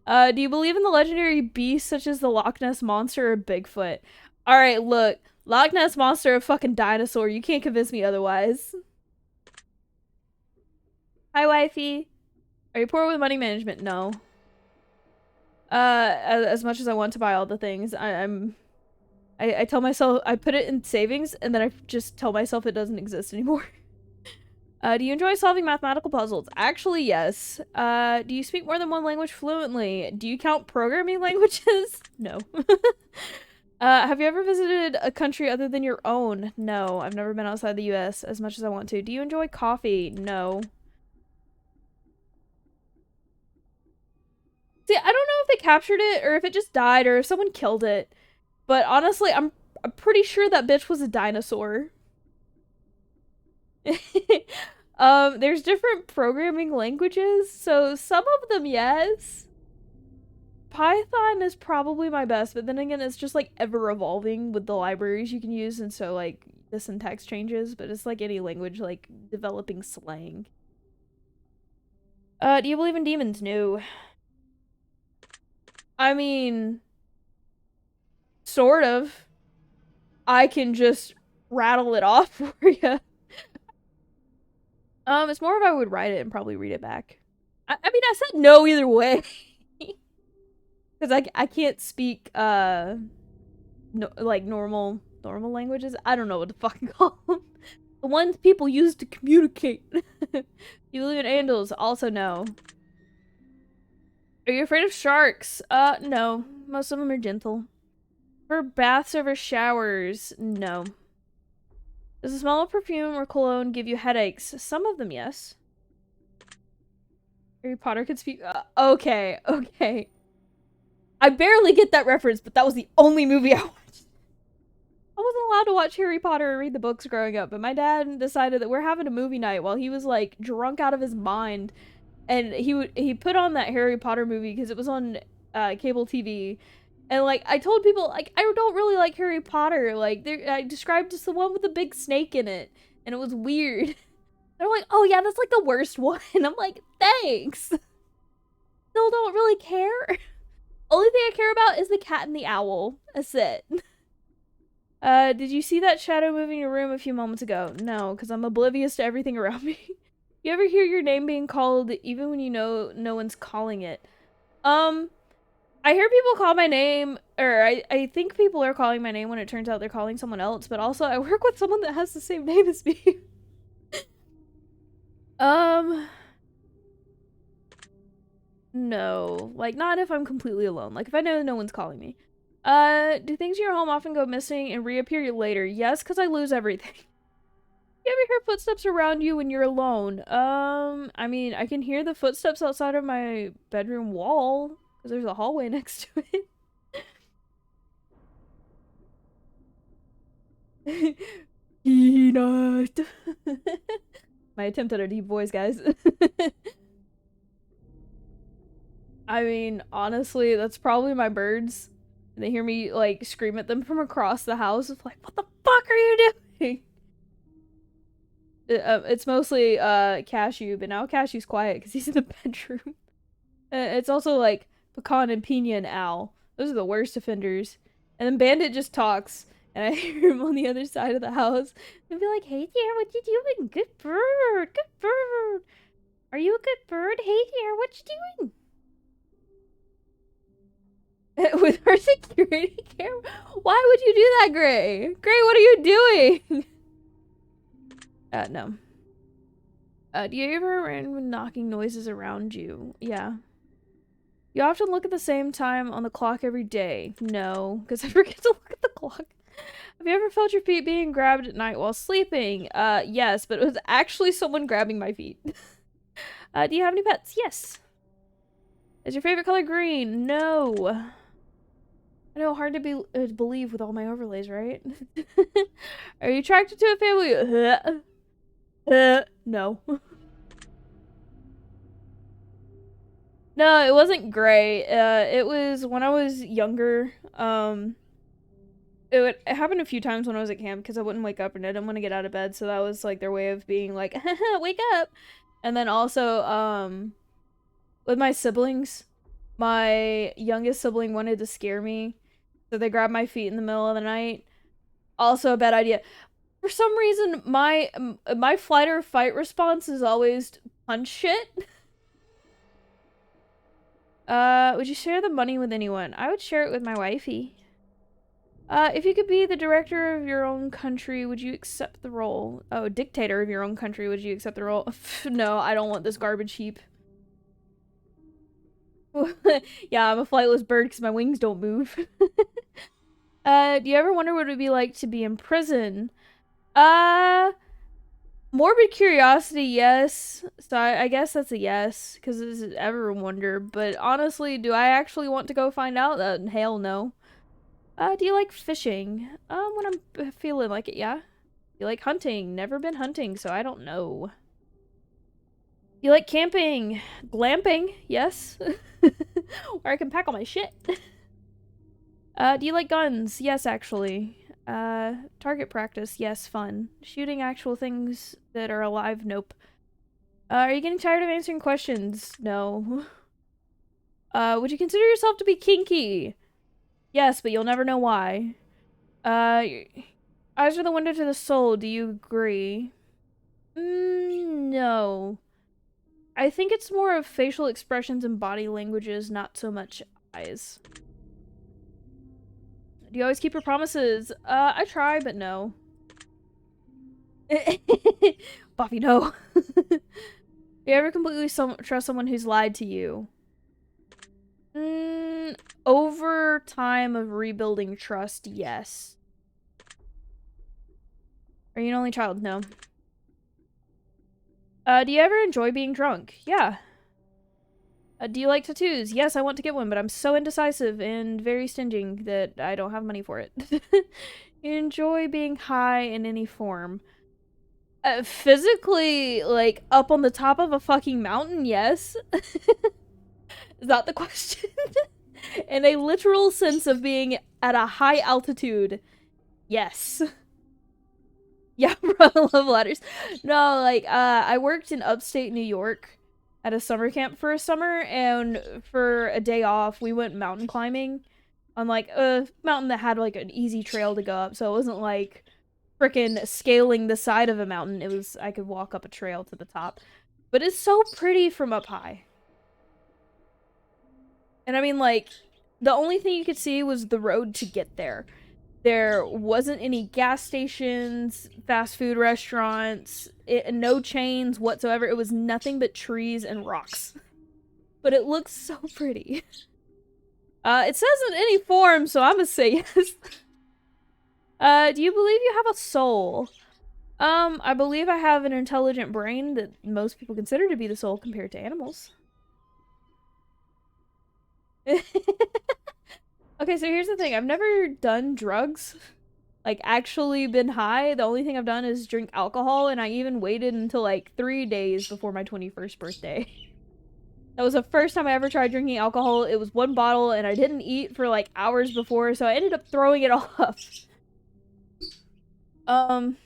Do you believe in the legendary beasts such as the Loch Ness Monster or Bigfoot? Alright, look. Loch Ness Monster, a fucking dinosaur. You can't convince me otherwise. Hi, wifey. Are you poor with money management? No. As much as I want to buy all the things, I tell myself, I put it in savings, and then I just tell myself it doesn't exist anymore. Do you enjoy solving mathematical puzzles? Actually, yes. Do you speak more than one language fluently? Do you count programming languages? No. Have you ever visited a country other than your own? No, I've never been outside the US as much as I want to. Do you enjoy coffee? No. See, I don't know if they captured it or if it just died or if someone killed it. But honestly, I'm pretty sure that bitch was a dinosaur. There's different programming languages, so some of them, yes. Python is probably my best, but then again, it's just like ever evolving with the libraries you can use, and so like the syntax changes, but it's like any language, like developing slang. Do you believe in demons? No. I mean, sort of. I can just rattle it off for you. It's more if I would write it and probably read it back. I mean, I said no either way. Because I can't speak, no, like normal languages. I don't know what to fucking call them. The ones people use to communicate. You believe in angels? Also no. Are you afraid of sharks? No. Most of them are gentle. For baths over showers? No. Does the smell of perfume or cologne give you headaches? Some of them, yes. Harry Potter could speak. Okay, okay. I barely get that reference, but that was the only movie I watched. I wasn't allowed to watch Harry Potter or read the books growing up, but my dad decided that we're having a movie night while he was like drunk out of his mind, and he put on that Harry Potter movie because it was on cable TV. And like I told people, like I don't really like Harry Potter. Like I described just the one with the big snake in it, and it was weird. They're like, oh yeah, that's like the worst one. I'm like, thanks. Still don't really care. Only thing I care about is the cat and the owl. That's it. Did you see that shadow moving your room a few moments ago? No, because I'm oblivious to everything around me. You ever hear your name being called even when you know no one's calling it? I hear people call my name, or I think people are calling my name when it turns out they're calling someone else, but also I work with someone that has the same name as me. No. Like, not if I'm completely alone. Like, if I know no one's calling me. Do things in your home often go missing and reappear later? Yes, because I lose everything. You ever hear footsteps around you when you're alone? I mean, I can hear the footsteps outside of my bedroom wall, because there's a hallway next to it. Peanut. My attempt at a deep voice, guys. I mean, honestly, that's probably my birds. They hear me like scream at them from across the house. It's like, what the fuck are you doing? It's mostly Cashew, but now Cashew's quiet because he's in the bedroom. It's also like Pecan and Pina and Owl. Those are the worst offenders. And then Bandit just talks, and I hear him on the other side of the house and be like, "Hey dear, what you doing? Good bird, good bird. Are you a good bird? Hey dear, what you doing?" With our security camera? Why would you do that, Gray? Gray, what are you doing? No. Do you ever random knocking noises around you? Yeah. You often look at the same time on the clock every day. No, because I forget to look at the clock. Have you ever felt your feet being grabbed at night while sleeping? Yes, but it was actually someone grabbing my feet. Do you have any pets? Yes. Is your favorite color green? No. I know, hard to be believe with all my overlays, right? Are you attracted to a family? No. No, it wasn't gray. It was when I was younger. It happened a few times when I was at camp because I wouldn't wake up and I didn't want to get out of bed, so that was like their way of being like, wake up. And then also, with my siblings, my youngest sibling wanted to scare me, so they grabbed my feet in the middle of the night. Also a bad idea. For some reason, my flight or fight response is always to punch shit. Would you share the money with anyone? I would share it with my wifey. If you could be the director of your own country, would you accept the role? Oh, dictator of your own country, would you accept the role? No, I don't want this garbage heap. Yeah, I'm a flightless bird because my wings don't move. Do you ever wonder what it would be like to be in prison? Morbid curiosity, yes. So I guess that's a yes, because this is ever wonder. But honestly, do I actually want to go find out? Hell no. Do you like fishing? When I'm feeling like it, yeah. Do you like hunting? Never been hunting, so I don't know. Do you like camping? Glamping, yes. Where I can pack all my shit. Do you like guns? Yes, actually. Target practice, yes, fun. Shooting actual things that are alive, nope. Are you getting tired of answering questions? No. Would you consider yourself to be kinky? Yes, but you'll never know why. Eyes are the window to the soul, do you agree? No. I think it's more of facial expressions and body languages, not so much eyes. Do you always keep your promises? I try, but no. Buffy, no. Do you ever completely trust someone who's lied to you? Over time of rebuilding trust, yes. Are you an only child? No. Do you ever enjoy being drunk? Yeah. Do you like tattoos? Yes, I want to get one, but I'm so indecisive and very stinging that I don't have money for it. You enjoy being high in any form. Physically, like, up on the top of a fucking mountain, yes. Is that the question? In a literal sense of being at a high altitude, yes. Yeah, bro, I love ladders. No, like, I worked in upstate New York at a summer camp for a summer, and for a day off, we went mountain climbing on, like, a mountain that had, like, an easy trail to go up, so it wasn't, like, frickin' scaling the side of a mountain. It was, I could walk up a trail to the top. But it's so pretty from up high. And I mean, like, the only thing you could see was the road to get there. There wasn't any gas stations, fast food restaurants, no chains whatsoever. It was nothing but trees and rocks. But it looks so pretty. It says in any form, so I'm gonna say yes. Do you believe you have a soul? I believe I have an intelligent brain that most people consider to be the soul compared to animals. Okay, so here's the thing. I've never done drugs. like actually been high. The only thing I've done is drink alcohol, and I even waited until like 3 days before my 21st birthday. That was the first time I ever tried drinking alcohol. It was one bottle, and I didn't eat for like hours before, so I ended up throwing it off. Um,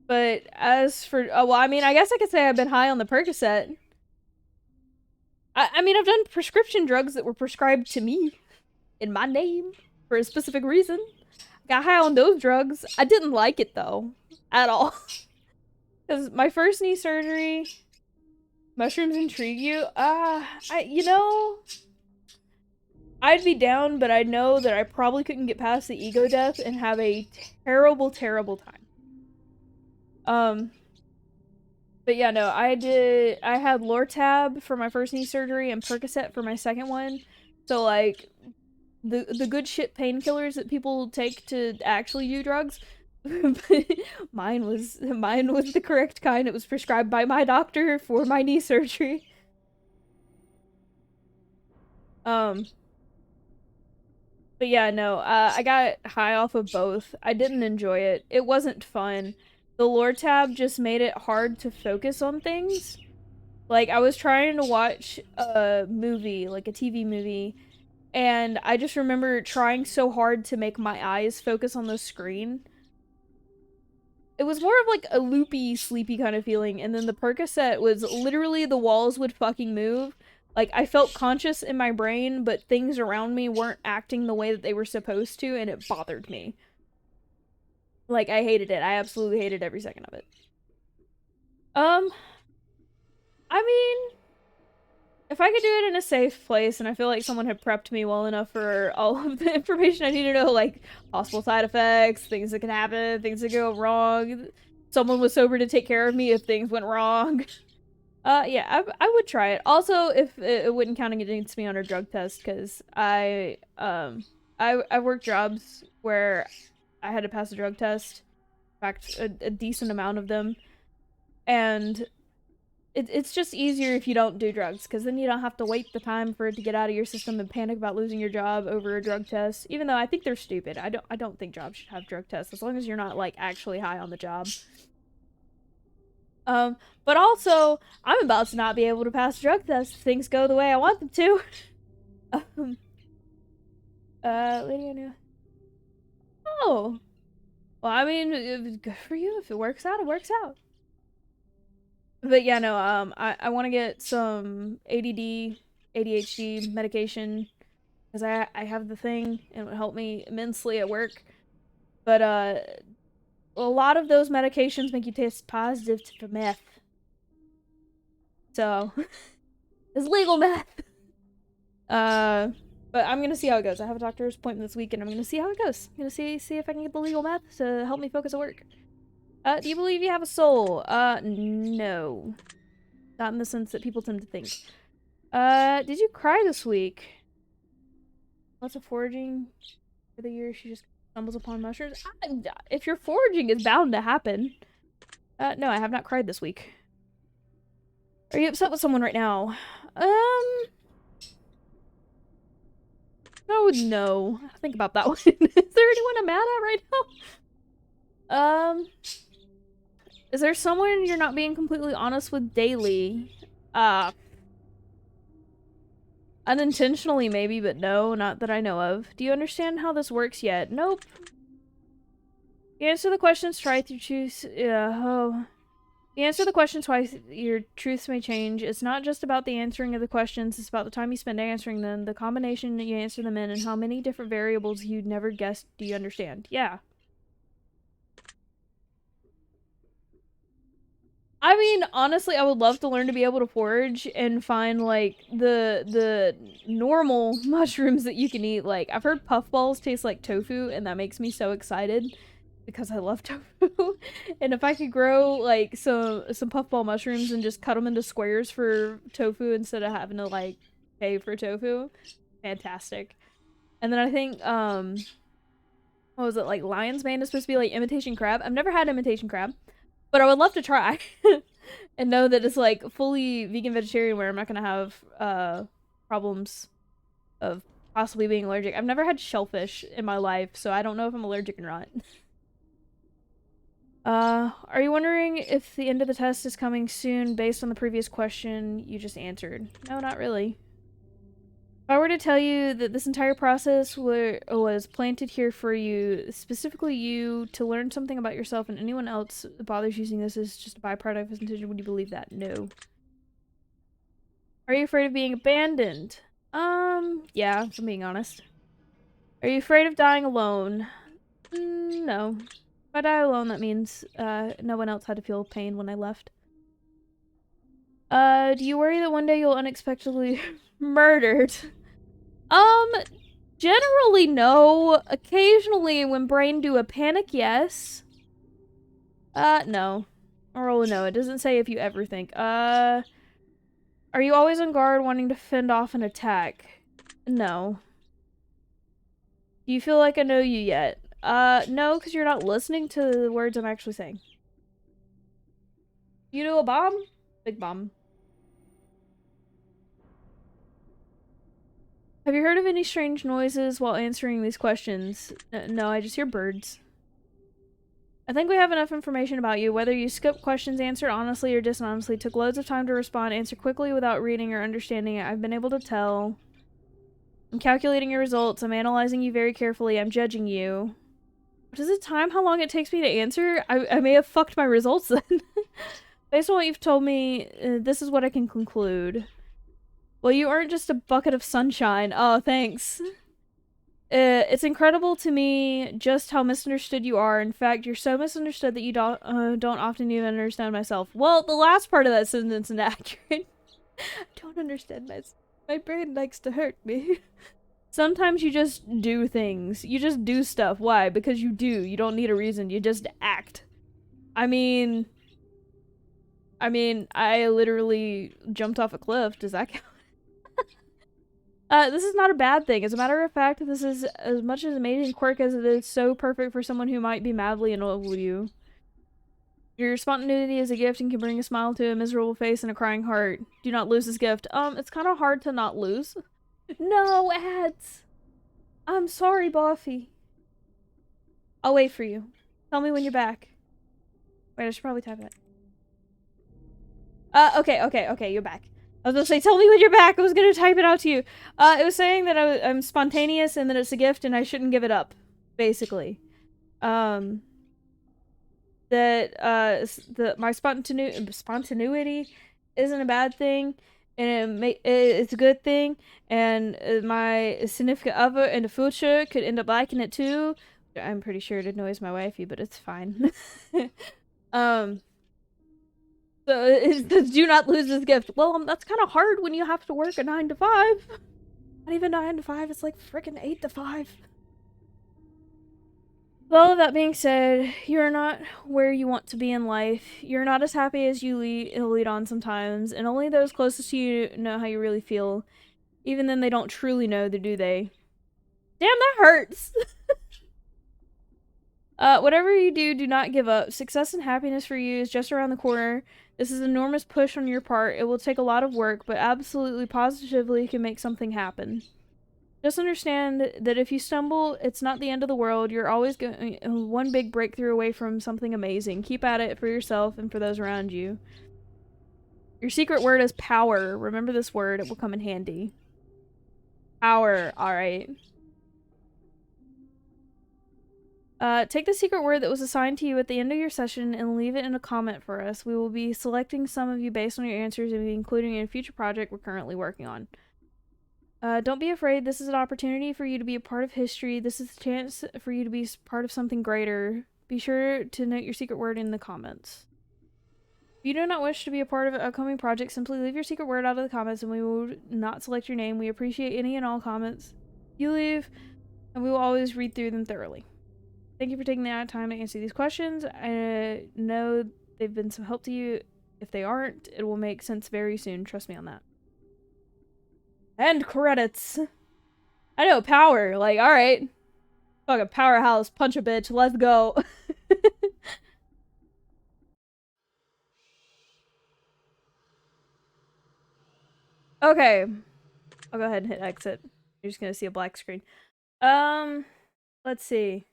but as for, well, I mean, I guess I could say I've been high on the Percocet. I mean, I've done prescription drugs that were prescribed to me in my name for a specific reason. Got high on those drugs. I didn't like it though, at all. Because my first knee surgery, mushrooms intrigue you. I'd be down, but I know that I probably couldn't get past the ego death and have a terrible, terrible time. But yeah, no, I had Lortab for my first knee surgery and Percocet for my second one. So like the good shit painkillers that people take to actually do drugs. mine was the correct kind. It was prescribed by my doctor for my knee surgery. Um but yeah, no, I got high off of both. I didn't enjoy it. It wasn't fun. The Lortab just made it hard to focus on things. Like, I was trying to watch a movie, like a TV movie, and I just remember trying so hard to make my eyes focus on the screen. It was more of like a loopy, sleepy kind of feeling, and then the Percocet was literally the walls would fucking move. Like, I felt conscious in my brain, but things around me weren't acting the way that they were supposed to, and it bothered me. Like, I hated it. I absolutely hated every second of it. Um, I mean, if I could do it in a safe place, and I feel like someone had prepped me well enough for all of the information I need to know, like possible side effects, things that can happen, things that go wrong, someone was sober to take care of me if things went wrong. Yeah, I would try it. Also, if it wouldn't count against me on a drug test, because I worked jobs where I had to pass a drug test. In fact, a decent amount of them, and it's just easier if you don't do drugs, because then you don't have to wait the time for it to get out of your system and panic about losing your job over a drug test. Even though I think they're stupid. I don't think jobs should have drug tests as long as you're not like actually high on the job. But also I'm about to not be able to pass drug tests if things go the way I want them to. Lady I knew. Oh, well, I mean, good for you. If it works out, it works out. But yeah, no, I want to get some ADD, ADHD medication because I have the thing and it would help me immensely at work. But a lot of those medications make you test positive to meth. So it's legal meth. But I'm gonna see how it goes. I have a doctor's appointment this week, and I'm gonna see how it goes. I'm gonna see if I can get the legal meth to help me focus at work. Do you believe you have a soul? No. Not in the sense that people tend to think. Did you cry this week? Lots of foraging for the year. She just stumbles upon mushrooms. If you're foraging, it's bound to happen. No, I have not cried this week. Are you upset with someone right now? Oh, no. Think about that one. Is there anyone I'm mad at right now? Is there someone you're not being completely honest with daily? Unintentionally, maybe, but no, not that I know of. Do you understand how this works yet? Nope. You answer the questions, try to choose. Oh. You answer the questions twice, your truths may change. It's not just about the answering of the questions, it's about the time you spend answering them, the combination that you answer them in, and how many different variables you'd never guessed. Do you understand? Yeah. I mean, honestly, I would love to learn to be able to forage and find like the normal mushrooms that you can eat. Like I've heard puffballs taste like tofu, and that makes me so excited because I love tofu. And if I could grow like some puffball mushrooms and just cut them into squares for tofu instead of having to like pay for tofu, fantastic. And then I think what was it, like lion's mane is supposed to be like imitation crab. I've never had imitation crab, but I would love to try. And know that it's like fully vegan vegetarian where I'm not gonna have problems of possibly being allergic. I've never had shellfish in my life, so I don't know if I'm allergic or not. Are you wondering if the end of the test is coming soon based on the previous question you just answered? No, not really. If I were to tell you that this entire process was planted here for you, specifically you, to learn something about yourself and anyone else that bothers using this as just a byproduct of his intention, would you believe that? No. Are you afraid of being abandoned? Yeah, if I'm being honest. Are you afraid of dying alone? No. If I die alone, that means, no one else had to feel pain when I left. Do you worry that one day you'll unexpectedly murdered? Um, Generally, no. Occasionally, when brain do a panic, yes. No. I'll roll a no. It doesn't say if you ever think. Are you always on guard wanting to fend off an attack? No. Do you feel like I know you yet? No, because you're not listening to the words I'm actually saying. You know a bomb? Big bomb. Have you heard of any strange noises while answering these questions? No, I just hear birds. I think we have enough information about you. Whether you skip questions answered honestly or dishonestly, took loads of time to respond, answer quickly without reading or understanding it, I've been able to tell. I'm calculating your results. I'm analyzing you very carefully. I'm judging you. Does it time how long it takes me to answer? I may have fucked my results then. Based on what you've told me, this is what I can conclude. Well, you aren't just a bucket of sunshine. Oh, thanks. It's incredible to me just how misunderstood you are. In fact, you're so misunderstood that you don't often even understand myself. Well, the last part of that sentence is inaccurate. I don't understand myself. My brain likes to hurt me. Sometimes you just do things. You just do stuff. Why? Because you do. You don't need a reason. You just act. I mean, I literally jumped off a cliff. Does that count? This is not a bad thing. As a matter of fact, this is as much as amazing quirk as it is so perfect for someone who might be madly in love with you. Your spontaneity is a gift and can bring a smile to a miserable face and a crying heart. Do not lose this gift. It's kind of hard to not lose. No ads. I'm sorry, Buffy. I'll wait for you. Tell me when you're back. Wait, I should probably type it. Okay, you're back. I was gonna say, tell me when you're back. I was gonna type it out to you. It was saying that I'm spontaneous and that it's a gift and I shouldn't give it up, basically. That my spontaneity isn't a bad thing, and it's a good thing, and my significant other in the future could end up liking it too. I'm pretty sure it annoys my wifey, but it's fine. um. So it says, do not lose this gift. Well, that's kind of hard when you have to work a 9 to 5. Not even 9 to 5, it's like freaking 8 to 5. Well, that being said, you're not where you want to be in life. You're not as happy as you lead on sometimes, and only those closest to you know how you really feel. Even then, they don't truly know, do they? Damn, that hurts! Whatever you do, do not give up. Success and happiness for you is just around the corner. This is an enormous push on your part. It will take a lot of work, but absolutely positively can make something happen. Just understand that if you stumble, it's not the end of the world. You're always going one big breakthrough away from something amazing. Keep at it for yourself and for those around you. Your secret word is power. Remember this word. It will come in handy. Power. Alright. Take the secret word that was assigned to you at the end of your session and leave it in a comment for us. We will be selecting some of you based on your answers and be including it in a future project we're currently working on. Don't be afraid. This is an opportunity for you to be a part of history. This is a chance for you to be part of something greater. Be sure to note your secret word in the comments. If you do not wish to be a part of an upcoming project, simply leave your secret word out of the comments and we will not select your name. We appreciate any and all comments you leave, and we will always read through them thoroughly. Thank you for taking the time to answer these questions. I know they've been some help to you. If they aren't, it will make sense very soon. Trust me on that. End credits. I know, power. Like, alright. Fucking powerhouse. Punch a bitch. Let's go. Okay. I'll go ahead and hit exit. You're just gonna see a black screen. Let's see.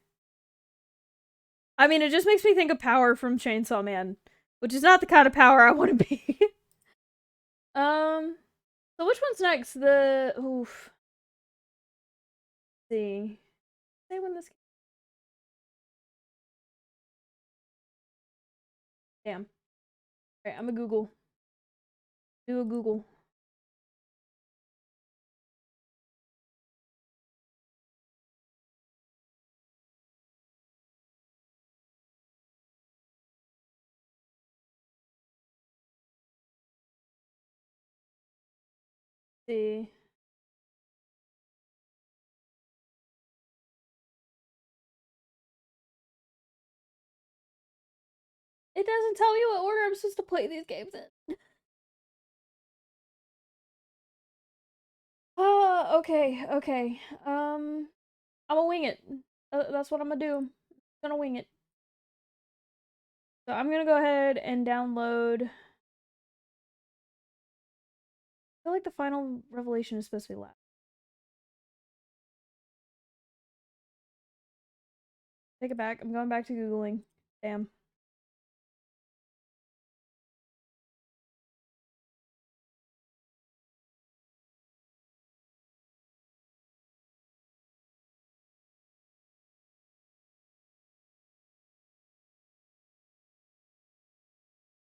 I mean, it just makes me think of Power from Chainsaw Man, which is not the kind of power I want to be. So which one's next? The oof. Let's see. Say when this. Damn. All right, I'm a Google. Do a Google. See. It doesn't tell me what order I'm supposed to play these games in. Okay, okay. I'm gonna wing it. That's what I'm gonna do. I'm gonna wing it. So I'm gonna go ahead and download. I feel like the final revelation is supposed to be last. Take it back. I'm going back to Googling. Damn.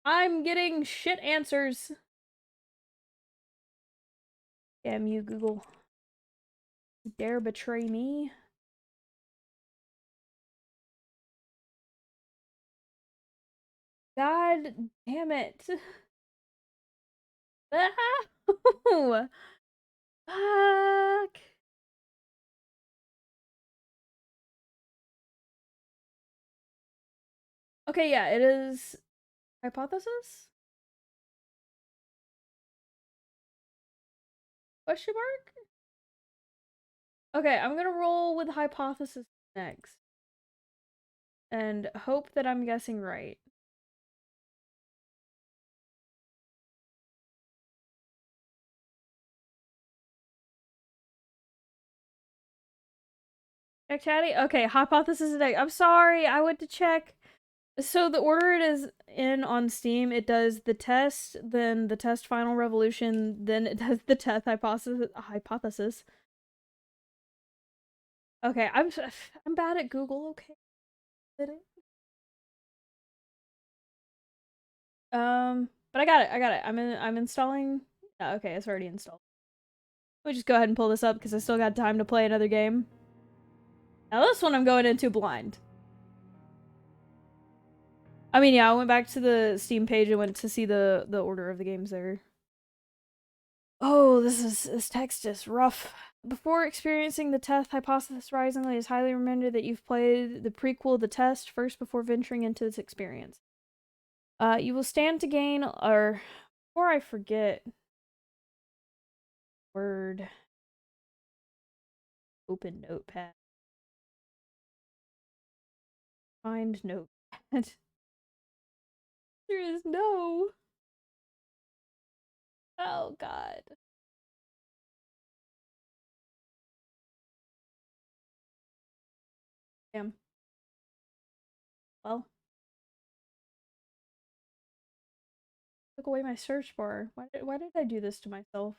I'm getting shit answers. Damn you, Google. You dare betray me? God damn it. Ah! Fuck. Okay, yeah, it is hypothesis? Question mark? Okay, I'm gonna roll with hypothesis next. And hope that I'm guessing right. Check chatty? Okay, hypothesis next. I'm sorry, I went to check. So the order it is in on Steam, it does the test, then the test final revolution, then it does the test hypothesis. Okay, I'm bad at Google, okay. Did it? But I got it. I'm installing. Yeah, okay, it's already installed. We'll just go ahead and pull this up because I still got time to play another game. Now this one I'm going into blind. I mean, yeah, I went back to the Steam page and went to see the order of the games there. Oh, this text is rough. Before experiencing the test, hypothesis rising, it is highly recommended that you've played the prequel, The Test, first before venturing into this experience. You will stand to gain, or before I forget, Word, open notepad, find notepad. There is no. Oh God. Damn. Well, took away my search bar. Why did I do this to myself?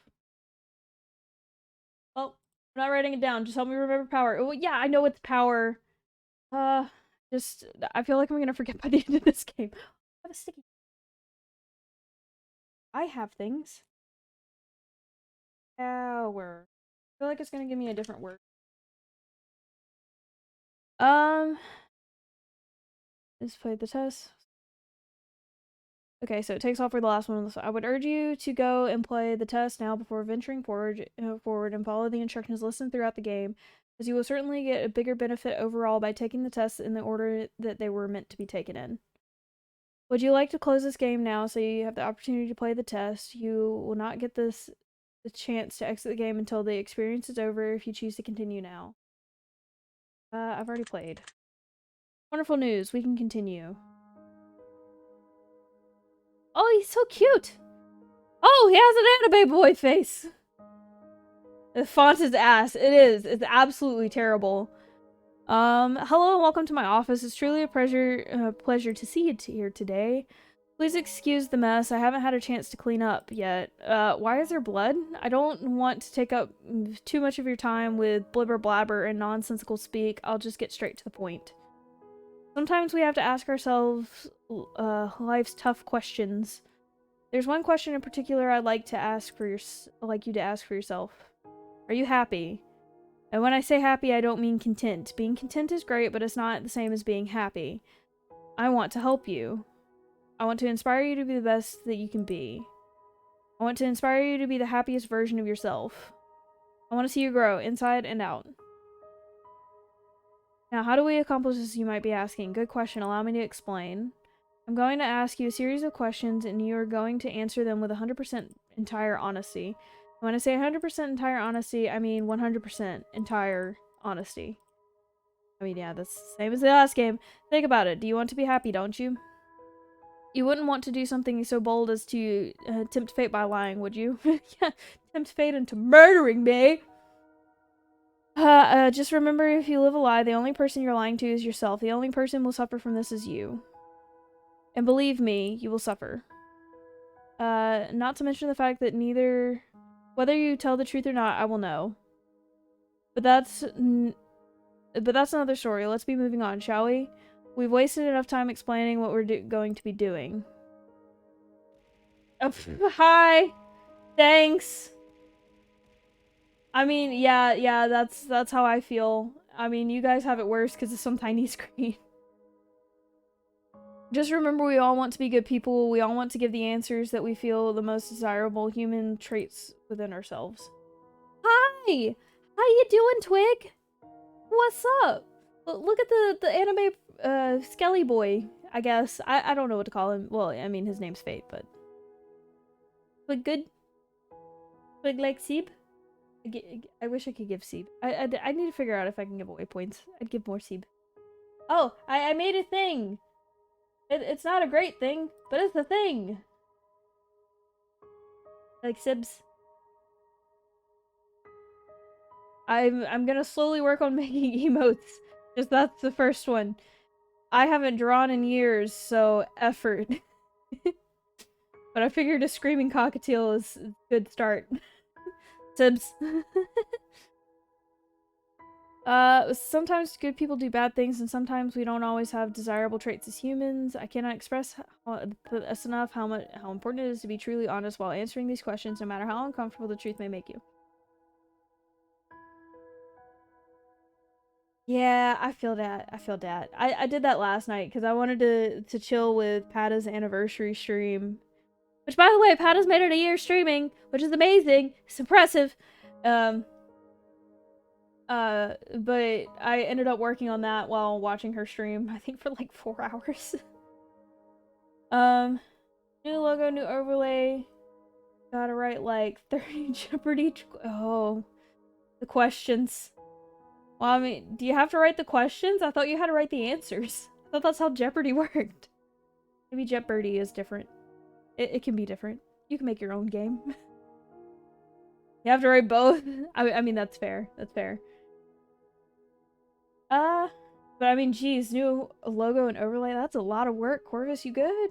Well, I'm not writing it down. Just help me remember power. Oh yeah, I know it's power. Just I feel like I'm gonna forget by the end of this game. I have a sticky. I have things. Power. I feel like it's gonna give me a different word. Let's play the test. Okay, so it takes off for the last one. So I would urge you to go and play the test now before venturing forward and follow the instructions listed throughout the game, as you will certainly get a bigger benefit overall by taking the tests in the order that they were meant to be taken in. Would you like to close this game now so you have the opportunity to play the test? You will not get the chance to exit the game until the experience is over if you choose to continue now. I've already played. Wonderful news, we can continue. Oh, he's so cute! Oh, he has an anime boy face! The font is ass. It is. It's absolutely terrible. Hello and welcome to my office. It's truly a pleasure to see you here today. Please excuse the mess. I haven't had a chance to clean up yet. Why is there blood? I don't want to take up too much of your time with blibber blabber and nonsensical speak. I'll just get straight to the point. Sometimes we have to ask ourselves, life's tough questions. There's one question in particular I'd like to ask for like you to ask for yourself. Are you happy? And when I say happy, I don't mean content. Being content is great, but it's not the same as being happy. I want to help you. I want to inspire you to be the best that you can be. I want to inspire you to be the happiest version of yourself. I want to see you grow inside and out. Now, how do we accomplish this, you might be asking? Good question. Allow me to explain. I'm going to ask you a series of questions, and you are going to answer them with 100% entire honesty. When I say 100% entire honesty, I mean 100% entire honesty. I mean, yeah, that's the same as the last game. Think about it. Do you want to be happy, don't you? You wouldn't want to do something so bold as to tempt fate by lying, would you? Yeah, tempt fate into murdering me. Just remember, if you live a lie, the only person you're lying to is yourself. The only person who will suffer from this is you. And believe me, you will suffer. Not to mention the fact that whether you tell the truth or not, I will know. But that's another story. Let's be moving on, shall we? We've wasted enough time explaining what we're going to be doing. Oh, hi! Thanks! I mean, yeah, that's how I feel. I mean, you guys have it worse because of some tiny screen. Just remember, we all want to be good people. We all want to give the answers that we feel the most desirable human traits within ourselves. Hi! How you doing, Twig? What's up? Look at the anime Skelly boy, I guess. I don't know what to call him. Well, I mean, his name's Fate, but... Twig good? Twig like Seeb? I wish I could give Seeb. I need to figure out if I can give away points. I'd give more Seeb. Oh, I made a thing! It's not a great thing, but it's a thing! Like Sibs. I'm gonna slowly work on making emotes. Just that's the first one. I haven't drawn in years, so effort. But I figured a screaming cockatiel is a good start. Sibs. Sometimes good people do bad things, and sometimes we don't always have desirable traits as humans. I cannot express enough how important it is to be truly honest while answering these questions, no matter how uncomfortable the truth may make you. Yeah, I feel that. I feel that. I did that last night because I wanted to chill with Pata's anniversary stream. Which, by the way, Pata's made it a year streaming, which is amazing. It's impressive. But I ended up working on that while watching her stream, I think for like 4 hours. New logo, new overlay. Gotta write like 30 Jeopardy. Oh, the questions. Well, I mean, do you have to write the questions? I thought you had to write the answers. I thought that's how Jeopardy worked. Maybe Jeopardy is different. It can be different. You can make your own game. You have to write both? I mean, that's fair. That's fair. But I mean, geez, new logo and overlay, that's a lot of work. Corvus, you good?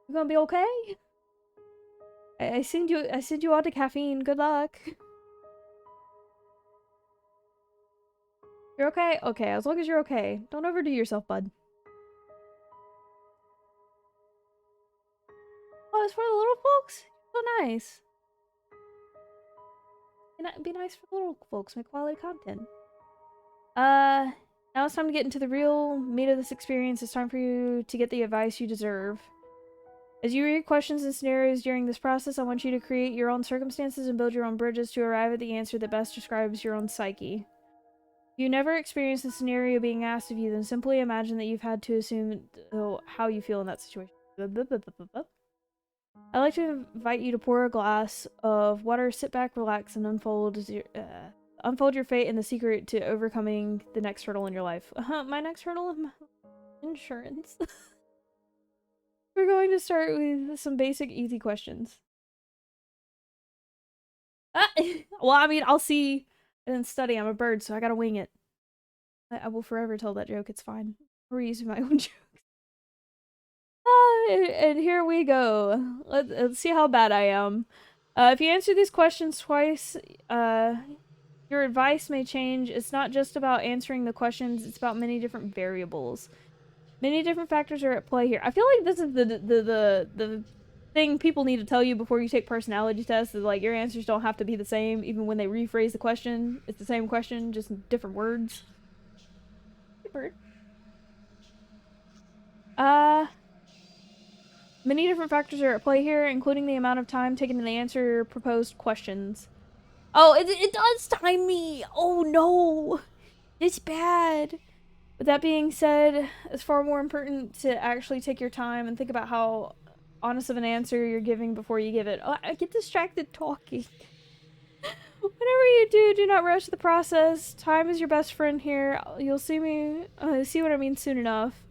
You gonna be okay? I send you all to caffeine. Good luck. You're okay? Okay, as long as you're okay. Don't overdo yourself, bud. Oh, it's for the little folks? So nice. Be nice for the little folks. Make quality content. Now it's time to get into the real meat of this experience. It's time for you to get the advice you deserve. As you read questions and scenarios during this process, I want you to create your own circumstances and build your own bridges to arrive at the answer that best describes your own psyche. If you never experienced a scenario being asked of you, then simply imagine that you've had to assume how you feel in that situation. I'd like to invite you to pour a glass of water, sit back, relax, and unfold your fate and the secret to overcoming the next hurdle in your life. My next hurdle? Insurance. We're going to start with some basic, easy questions. Well, I mean, I'll see and study. I'm a bird, so I gotta wing it. I will forever tell that joke. It's fine. We're using my own joke. And here we go. Let's see how bad I am. If you answer these questions twice, your advice may change. It's not just about answering the questions, it's about many different variables. Many different factors are at play here. I feel like this is the thing people need to tell you before you take personality tests is like your answers don't have to be the same even when they rephrase the question. It's the same question, just different words. Bird. Many different factors are at play here, including the amount of time taken to answer proposed questions. Oh, it does time me! Oh no! It's bad! With that being said, it's far more important to actually take your time and think about how honest of an answer you're giving before you give it. Oh, I get distracted talking. Whatever you do, do not rush the process. Time is your best friend here. You'll see what I mean soon enough.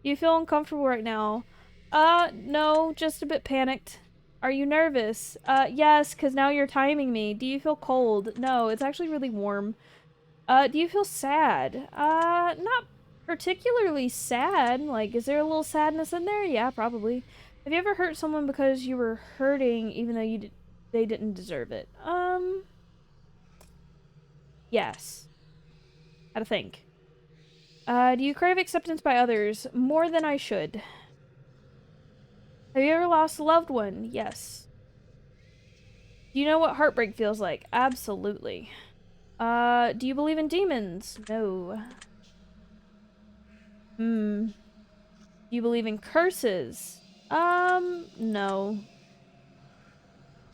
You feel uncomfortable right now? No, just a bit panicked. Are you nervous? Yes, because now you're timing me. Do you feel cold? No, it's actually really warm. Do you feel sad? Not particularly sad. Like, is there a little sadness in there? Yeah, probably. Have you ever hurt someone because you were hurting even though they didn't deserve it? Yes. How to think. Do you crave acceptance by others? More than I should. Have you ever lost a loved one? Yes. Do you know what heartbreak feels like? Absolutely. Do you believe in demons? No. Do you believe in curses? No.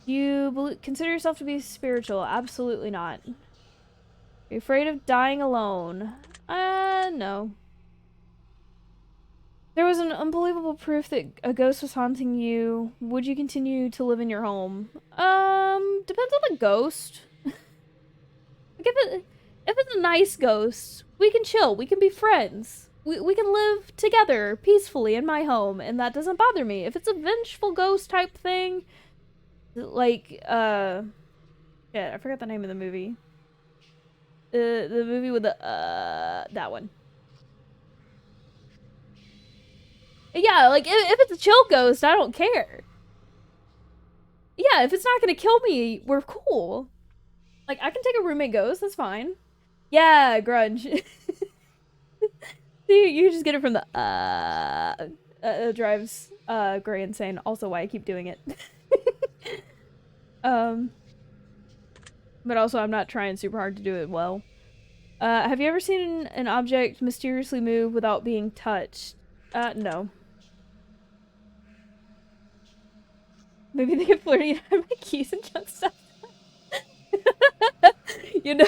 Do you consider yourself to be spiritual? Absolutely not. Are you afraid of dying alone? No. There was an unbelievable proof that a ghost was haunting you. Would you continue to live in your home? Depends on the ghost. Like if it's a nice ghost, we can chill. We can be friends. We can live together peacefully in my home, and that doesn't bother me. If it's a vengeful ghost type thing, like shit, I forgot the name of the movie. The movie with the that one. Yeah, like if it's a chill ghost, I don't care. Yeah, if it's not gonna kill me, we're cool. Like I can take a roommate ghost, that's fine. Yeah, grunge. You just get it from the drives Gray insane. Also why I keep doing it. um but also I'm not trying super hard to do it well. Have you ever seen an object mysteriously move without being touched? No. Maybe they get flirty and have my keys and junk stuff. You know,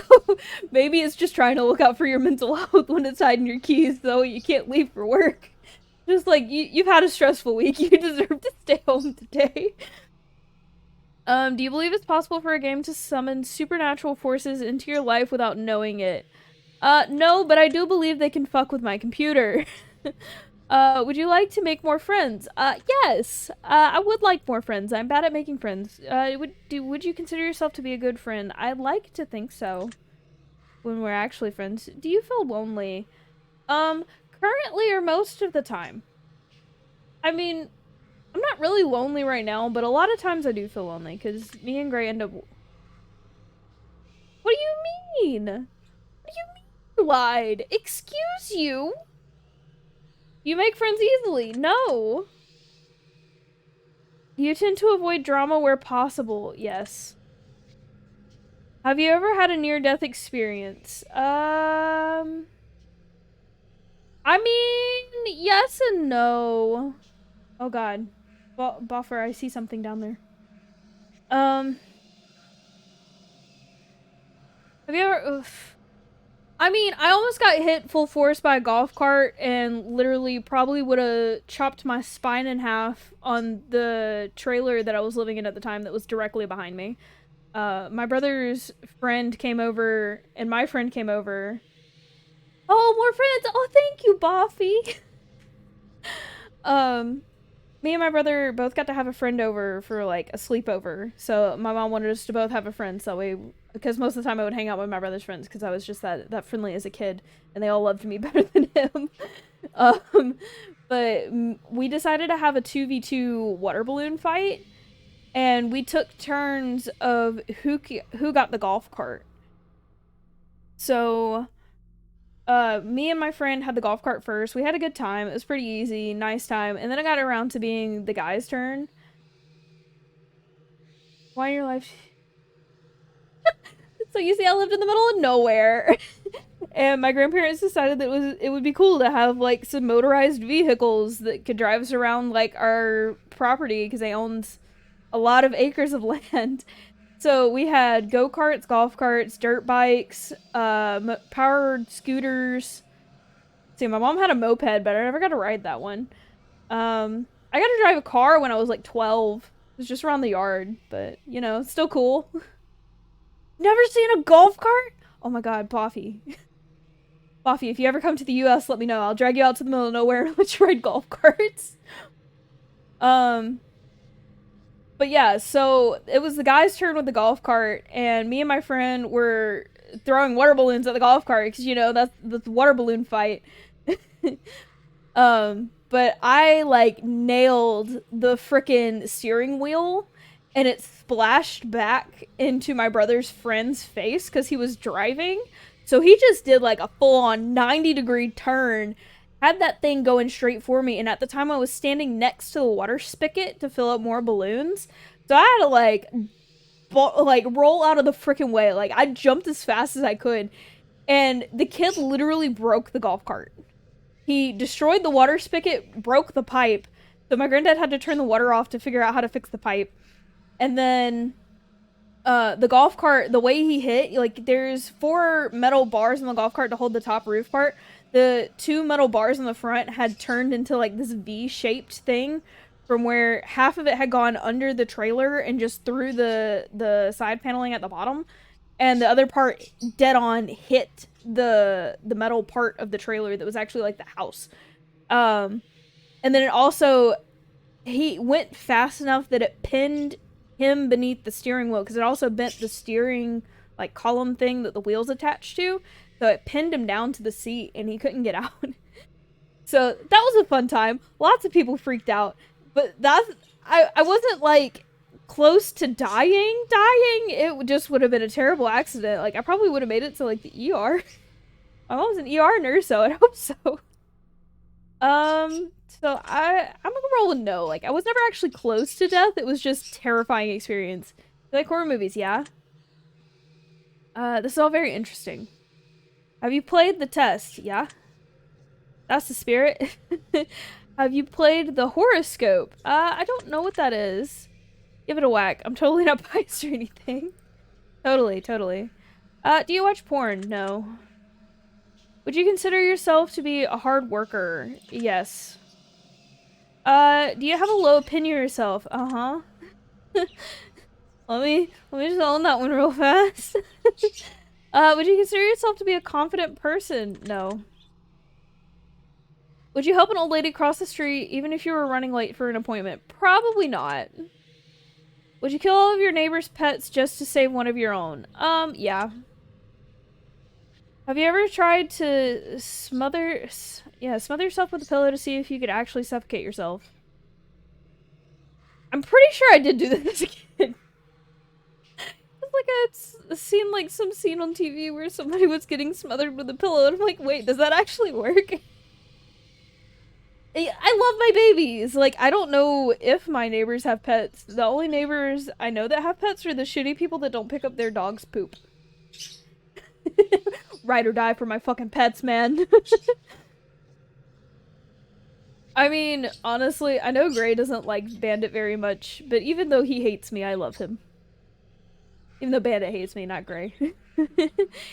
maybe it's just trying to look out for your mental health when it's hiding your keys, though you can't leave for work. Just like you've had a stressful week, you deserve to stay home today. Do you believe it's possible for a game to summon supernatural forces into your life without knowing it? No, but I do believe they can fuck with my computer. Would you like to make more friends? Yes. I would like more friends. I'm bad at making friends. Would you consider yourself to be a good friend? I'd like to think so. When we're actually friends. Do you feel lonely? Currently or most of the time? I mean, I'm not really lonely right now, but a lot of times I do feel lonely, because me and Gray end up... What do you mean? What do you mean you lied? Excuse you? You make friends easily. No. You tend to avoid drama where possible. Yes. Have you ever had a near-death experience? I mean, yes and no. Oh god. Buffer, I see something down there. Have you ever... Oof. I mean, I almost got hit full force by a golf cart and literally probably would have chopped my spine in half on the trailer that I was living in at the time that was directly behind me. My brother's friend came over and my friend came over. Oh, more friends! Oh, thank you, Boffy! Me and my brother both got to have a friend over for like a sleepover. So my mom wanted us to both have a friend. So we, because most of the time I would hang out with my brother's friends because I was just that friendly as a kid, and they all loved me better than him. um, but we decided to have a 2v2 water balloon fight, and we took turns of who got the golf cart. So me and my friend had the golf cart first. We had a good time. It was pretty easy, nice time. And then it got around to being the guy's turn. Why in your life? So you see, I lived in the middle of nowhere, and my grandparents decided that it would be cool to have like some motorized vehicles that could drive us around like our property because they owned a lot of acres of land. So we had go-karts, golf carts, dirt bikes, powered scooters. See, my mom had a moped, but I never got to ride that one. I got to drive a car when I was like 12. It was just around the yard, but you know, it's still cool. Never seen a golf cart? Oh my god, Boffy. Boffy, if you ever come to the US, let me know. I'll drag you out to the middle of nowhere and let you ride golf carts. Um, but yeah, so it was the guy's turn with the golf cart, and me and my friend were throwing water balloons at the golf cart because you know that's the water balloon fight. But I like nailed the frickin' steering wheel, and it splashed back into my brother's friend's face because he was driving. So he just did like a full on 90-degree turn, had that thing going straight for me, and at the time I was standing next to the water spigot to fill up more balloons. So I had to like roll out of the freaking way. Like I jumped as fast as I could, and the kid literally broke the golf cart. He destroyed the water spigot, broke the pipe. So my granddad had to turn the water off to figure out how to fix the pipe. And then the golf cart, the way he hit, like there's 4 metal bars in the golf cart to hold the top roof part. The 2 metal bars in the front had turned into like this V-shaped thing from where half of it had gone under the trailer and just through the side paneling at the bottom, and the other part dead on hit the metal part of the trailer that was actually like the house. And then it also, he went fast enough that it pinned him beneath the steering wheel because it also bent the steering like column thing that the wheels attached to. So it pinned him down to the seat and he couldn't get out. So that was a fun time. Lots of people freaked out, but I wasn't like close to dying. It just would have been a terrible accident. Like I probably would have made it to like the ER. My mom's an ER nurse, so I hope so. So I'm gonna roll a no. Like I was never actually close to death. It was just terrifying experience. You like horror movies, yeah? This is all very interesting. Have you played The Test? Yeah. That's the spirit. Have you played the horoscope? I don't know what that is. Give it a whack. I'm totally not biased or anything. Totally. Do you watch porn? No. Would you consider yourself to be a hard worker? Yes. Do you have a low opinion of yourself? Uh-huh. let me just own that one real fast. Would you consider yourself to be a confident person? No. Would you help an old lady cross the street even if you were running late for an appointment? Probably not. Would you kill all of your neighbor's pets just to save one of your own? Yeah. Have you ever tried to smother yourself with a pillow to see if you could actually suffocate yourself? I'm pretty sure I did do that as a kid. It's like I'd seen like some scene on TV where somebody was getting smothered with a pillow, and I'm like, wait, does that actually work? I love my babies. Like, I don't know if my neighbors have pets. The only neighbors I know that have pets are the shitty people that don't pick up their dog's poop. Ride or die for my fucking pets, man. I mean, honestly, I know Gray doesn't like Bandit very much, but even though he hates me, I love him. Even though Bandit hates me, not Gray.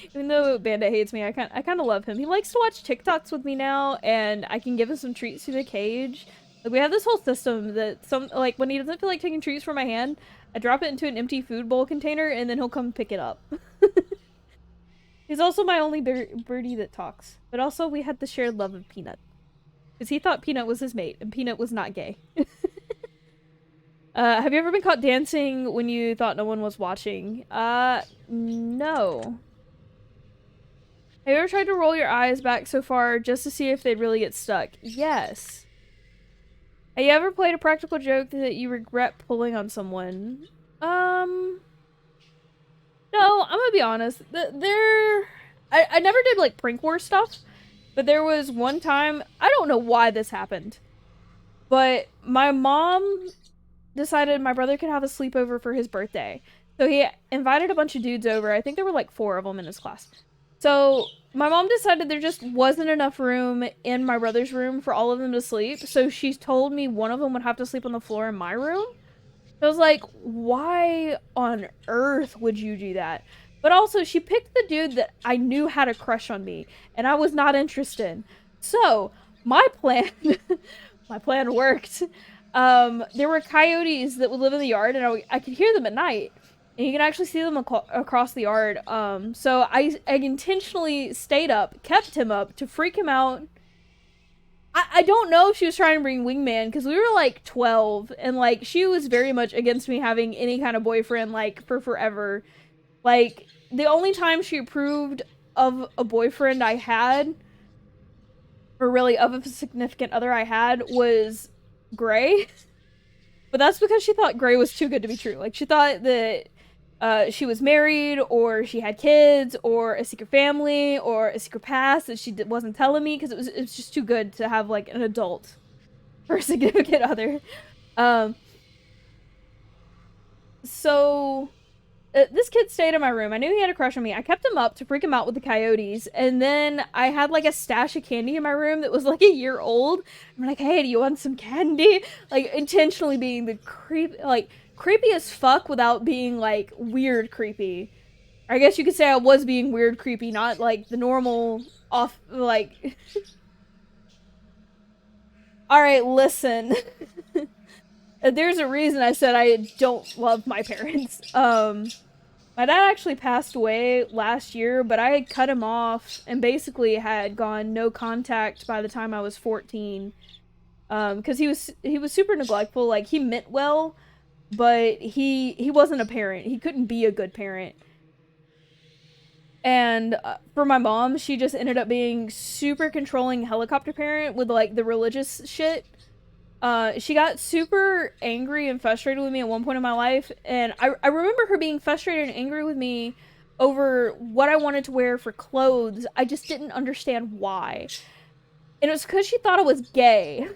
Even though Bandit hates me, I kind of love him. He likes to watch TikToks with me now, and I can give him some treats through the cage. Like, we have this whole system that like, when he doesn't feel like taking treats from my hand, I drop it into an empty food bowl container, and then he'll come pick it up. He's also my only birdie that talks. But also, we had the shared love of Peanut. Because he thought Peanut was his mate, and Peanut was not gay. Have you ever been caught dancing when you thought no one was watching? No. Have you ever tried to roll your eyes back so far just to see if they'd really get stuck? Yes. Have you ever played a practical joke that you regret pulling on someone? No, I'm gonna be honest. I never did like prank war stuff, but there was one time, I don't know why this happened, but my mom decided my brother could have a sleepover for his birthday. So he invited a bunch of dudes over. I think there were like 4 of them in his class. So my mom decided there just wasn't enough room in my brother's room for all of them to sleep. So she told me one of them would have to sleep on the floor in my room. So I was like, why on earth would you do that? But also, she picked the dude that I knew had a crush on me, and I was not interested. So my plan, my plan worked. There were coyotes that would live in the yard, and I could hear them at night. And you can actually see them across the yard. So I intentionally stayed up, kept him up to freak him out. I don't know if she was trying to bring wingman because we were like 12 and like she was very much against me having any kind of boyfriend like for forever. Like the only time she approved of a boyfriend I had, or really of a significant other I had, was Gray. But that's because she thought Gray was too good to be true. Like she thought that she was married, or she had kids, or a secret family, or a secret past that she wasn't telling me because it was just too good to have like an adult for a significant other. Um, so this kid stayed in my room. I knew he had a crush on me. I kept him up to freak him out with the coyotes, and then I had like a stash of candy in my room that was like a year old. I'm like, hey, do you want some candy? Like intentionally being the creepy as fuck without being like weird creepy. I guess you could say I was being weird creepy, not like the normal off like. All right, listen. There's a reason I said I don't love my parents. My dad actually passed away last year, but I had cut him off and basically had gone no contact by the time I was 14. Because he was super neglectful. Like he meant well, but he wasn't a parent. He couldn't be a good parent. And for my mom, she just ended up being super controlling helicopter parent with like the religious shit. She got super angry and frustrated with me at one point in my life, and I remember her being frustrated and angry with me over what I wanted to wear for clothes. I just didn't understand why. And it was because she thought I was gay.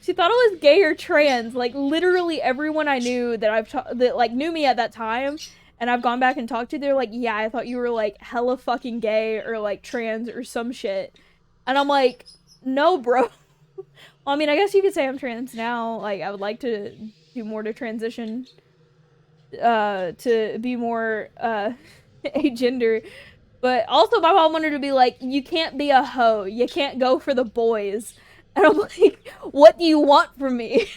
She thought I was gay or trans. Like literally everyone I knew that that like knew me at that time, and I've gone back and talked to, they're like, yeah, I thought you were like hella fucking gay or like trans or some shit. And I'm like, no, bro. Well, I mean, I guess you could say I'm trans now. Like, I would like to do more to transition, to be more, agender. But also, my mom wanted to be like, you can't be a hoe. You can't go for the boys. And I'm like, what do you want from me?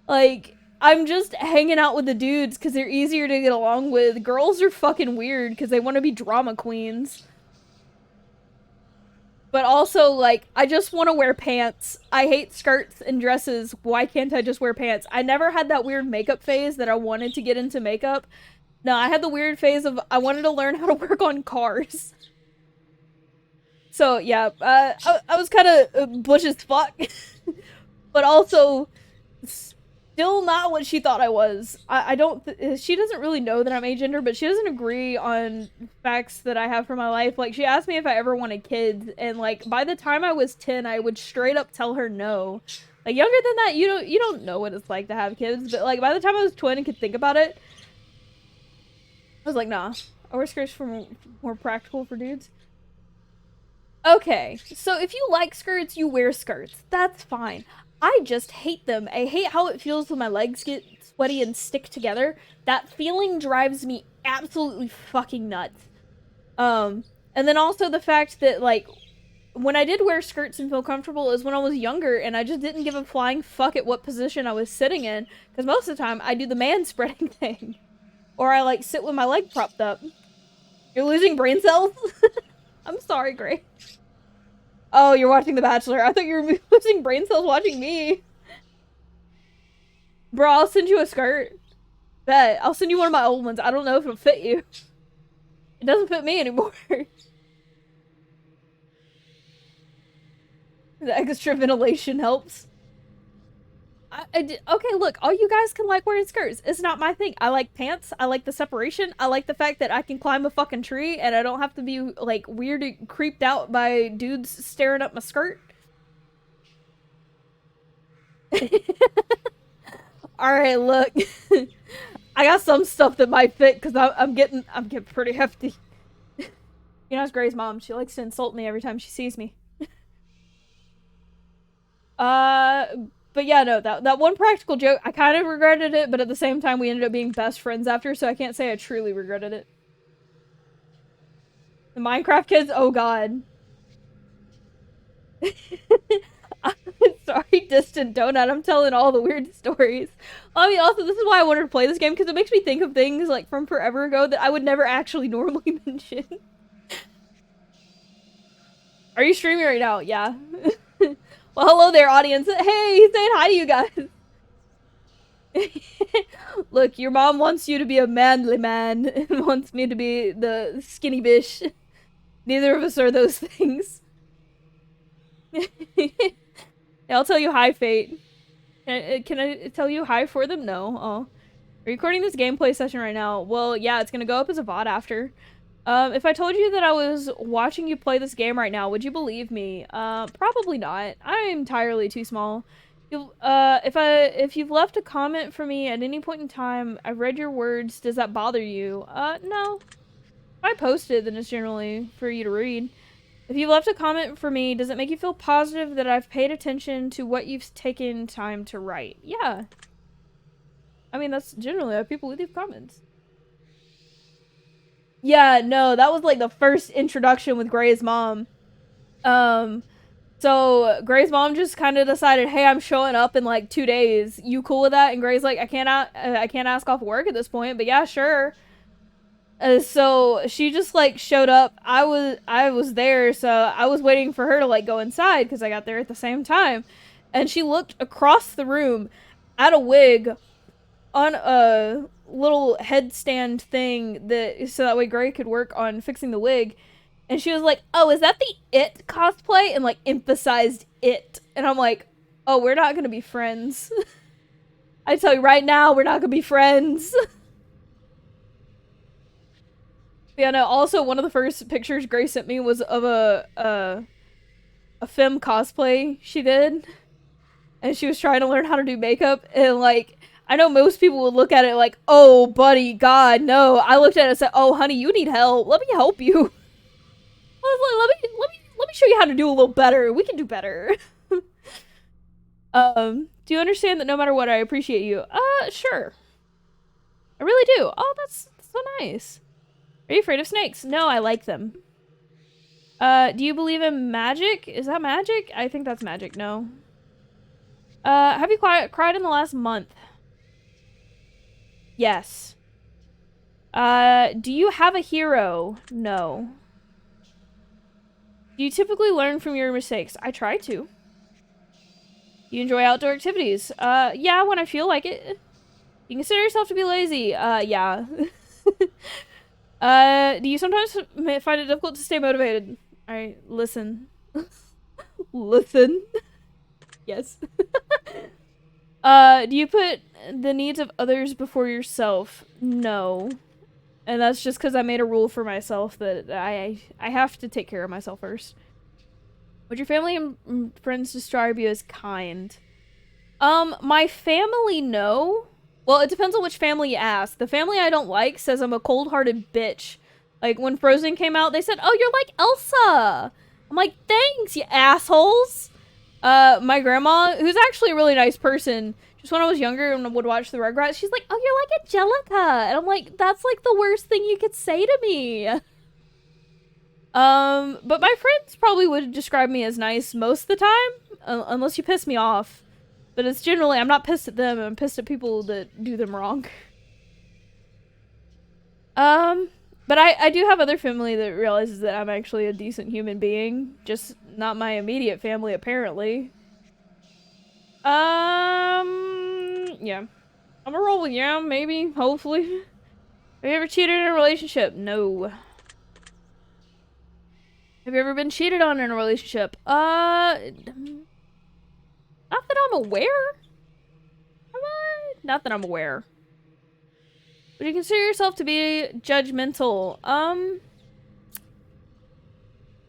Like, I'm just hanging out with the dudes because they're easier to get along with. Girls are fucking weird because they want to be drama queens. But also, like, I just want to wear pants. I hate skirts and dresses. Why can't I just wear pants? I never had that weird makeup phase that I wanted to get into makeup. No, I had the weird phase of I wanted to learn how to work on cars. So, yeah, I was kind of butch as fuck. But also, still not what she thought I was. I don't. She doesn't really know that I'm agender, but she doesn't agree on facts that I have for my life. Like she asked me if I ever wanted kids, and like by the time I was 10, I would straight up tell her no. Like younger than that, you don't know what it's like to have kids. But like by the time I was 20 and could think about it, I was like, nah. I wear skirts for more practical for dudes. Okay, so if you like skirts, you wear skirts. That's fine. I just hate them. I hate how it feels when my legs get sweaty and stick together. That feeling drives me absolutely fucking nuts. And then also the fact that, like, when I did wear skirts and feel comfortable is when I was younger and I just didn't give a flying fuck at what position I was sitting in. Because most of the time, I do the man spreading thing. Or I, like, sit with my leg propped up. You're losing brain cells? I'm sorry, Gray. Oh, you're watching The Bachelor. I thought you were losing brain cells watching me. Bro, I'll send you a skirt. Bet. I'll send you one of my old ones. I don't know if it'll fit you. It doesn't fit me anymore. The extra ventilation helps. Okay, look, all you guys can like wearing skirts. It's not my thing. I like pants. I like the separation. I like the fact that I can climb a fucking tree and I don't have to be like weird and creeped out by dudes staring up my skirt. All right, look. I got some stuff that might fit because I'm getting pretty hefty. You know, it's Gray's mom. She likes to insult me every time she sees me. Uh, but yeah, no, that one practical joke, I kind of regretted it, but at the same time, we ended up being best friends after, so I can't say I truly regretted it. The Minecraft kids, oh god. Sorry, Distant Donut, I'm telling all the weird stories. I mean, also, this is why I wanted to play this game, because it makes me think of things, like, from forever ago that I would never actually normally mention. Are you streaming right now? Yeah. Well, hello there, audience. Hey, he's saying hi to you guys. Look, your mom wants you to be a manly man and wants me to be the skinny bish. Neither of us are those things. Yeah, I'll tell you hi, Fate. Can I tell you hi for them? No. Oh. Are you recording this gameplay session right now? Well, yeah, it's gonna go up as a VOD after. If I told you that I was watching you play this game right now, would you believe me? Probably not. I'm entirely too small. If you've left a comment for me at any point in time, I've read your words. Does that bother you? No. If I posted, then it's generally for you to read. If you've left a comment for me, does it make you feel positive that I've paid attention to what you've taken time to write? Yeah. I mean, that's generally how people leave comments. Yeah, no, that was like the first introduction with Gray's mom. So Gray's mom just kind of decided, hey, I'm showing up in like 2 days. You cool with that? And Gray's like, I can't ask off work at this point, but yeah, sure. So she just like showed up. I was there, so I was waiting for her to like go inside because I got there at the same time. And she looked across the room at a wig on a little headstand thing so that way Gray could work on fixing the wig. And she was like, oh, is that the It cosplay? And like emphasized It. And I'm like, oh, we're not gonna be friends. I tell you right now, we're not gonna be friends. Yeah, no, also one of the first pictures Gray sent me was of a femme cosplay she did. And she was trying to learn how to do makeup, and like I know most people would look at it like, oh buddy, god, no. I looked at it and said, oh honey, you need help. Let me help you. I was like, let me show you how to do a little better. We can do better. Do you understand that no matter what, I appreciate you? Sure. I really do. Oh, that's so nice. Are you afraid of snakes? No, I like them. Do you believe in magic? Is that magic? I think that's magic, no. Have you cried in the last month? Yes. Do you have a hero? No. Do you typically learn from your mistakes? I try to. You enjoy outdoor activities? Yeah, when I feel like it. You consider yourself to be lazy? Yeah. Do you sometimes find it difficult to stay motivated? Alright, listen. Listen. Yes. Do you put the needs of others before yourself? No. And that's just because I made a rule for myself that I have to take care of myself first. Would your family and friends describe you as kind? My family, no. Well, it depends on which family you ask. The family I don't like says I'm a cold-hearted bitch. Like, when Frozen came out, they said, oh, you're like Elsa! I'm like, thanks, you assholes! My grandma, who's actually a really nice person, just when I was younger and would watch the Rugrats, she's like, oh, you're like Angelica! And I'm like, that's like the worst thing you could say to me! But my friends probably would describe me as nice most of the time, unless you piss me off. But it's generally, I'm not pissed at them, I'm pissed at people that do them wrong. But I do have other family that realizes that I'm actually a decent human being. Just not my immediate family, apparently. Yeah. I'm gonna roll with yeah, maybe, hopefully. Have you ever cheated in a relationship? No. Have you ever been cheated on in a relationship? Not that I'm aware. Have I? Not that I'm aware. Would you consider yourself to be judgmental?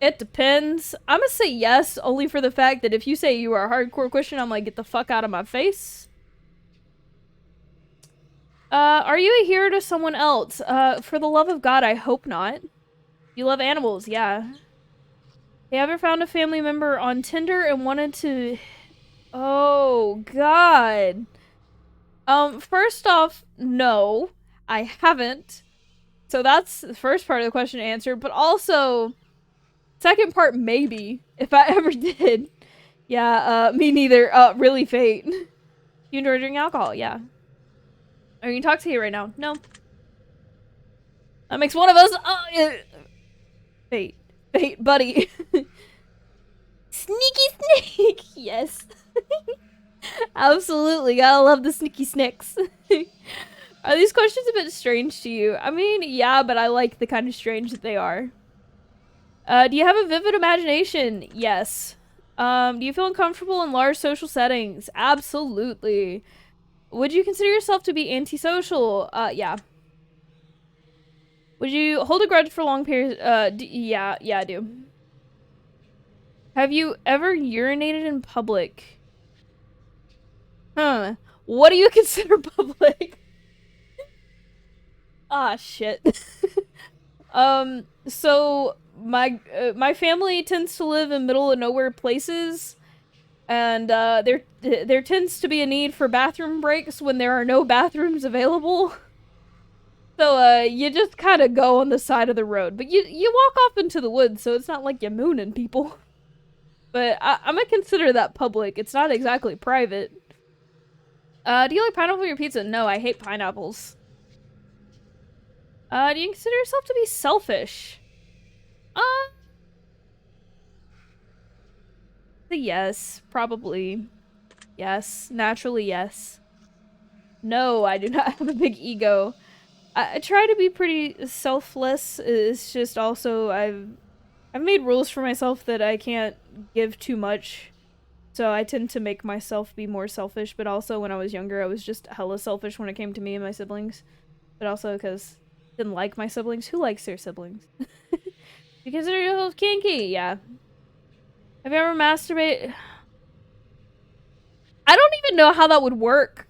It depends. I'm gonna say yes, only for the fact that if you say you are a hardcore Christian, I'm like, get the fuck out of my face. Are you a hero to someone else? For the love of God, I hope not. You love animals, yeah. Have you ever found a family member on Tinder and wanted to... Oh, God. First off, no. I haven't. So that's the first part of the question to answer, but also... Second part, maybe. If I ever did. Yeah, me neither. Really fate. You enjoy drinking alcohol? Yeah. Are you intoxicated right now? No. That makes one of us. Fate. Fate, buddy. Sneaky snake! Yes. Absolutely. Gotta love the sneaky snakes. Are these questions a bit strange to you? I mean, yeah, but I like the kind of strange that they are. Do you have a vivid imagination? Yes. Do you feel uncomfortable in large social settings? Absolutely. Would you consider yourself to be antisocial? Yeah. Would you hold a grudge for long periods? Yeah, I do. Have you ever urinated in public? Huh. What do you consider public? Ah, shit. So my family tends to live in middle of nowhere places, and there tends to be a need for bathroom breaks when there are no bathrooms available. So you just kind of go on the side of the road, but you walk off into the woods, so it's not like you're mooning people. But I'm gonna consider that public. It's not exactly private. Do you like pineapple on your pizza? No, I hate pineapples. Do you consider yourself to be selfish? Uh, yes, probably. Yes, naturally yes. No, I do not have a big ego. I try to be pretty selfless. It's just also I've made rules for myself that I can't give too much. So I tend to make myself be more selfish, but also when I was younger, I was just hella selfish when it came to me and my siblings. But also because I didn't like my siblings. Who likes their siblings? You consider yourself kinky? Yeah. Have you ever masturbated? I don't even know how that would work.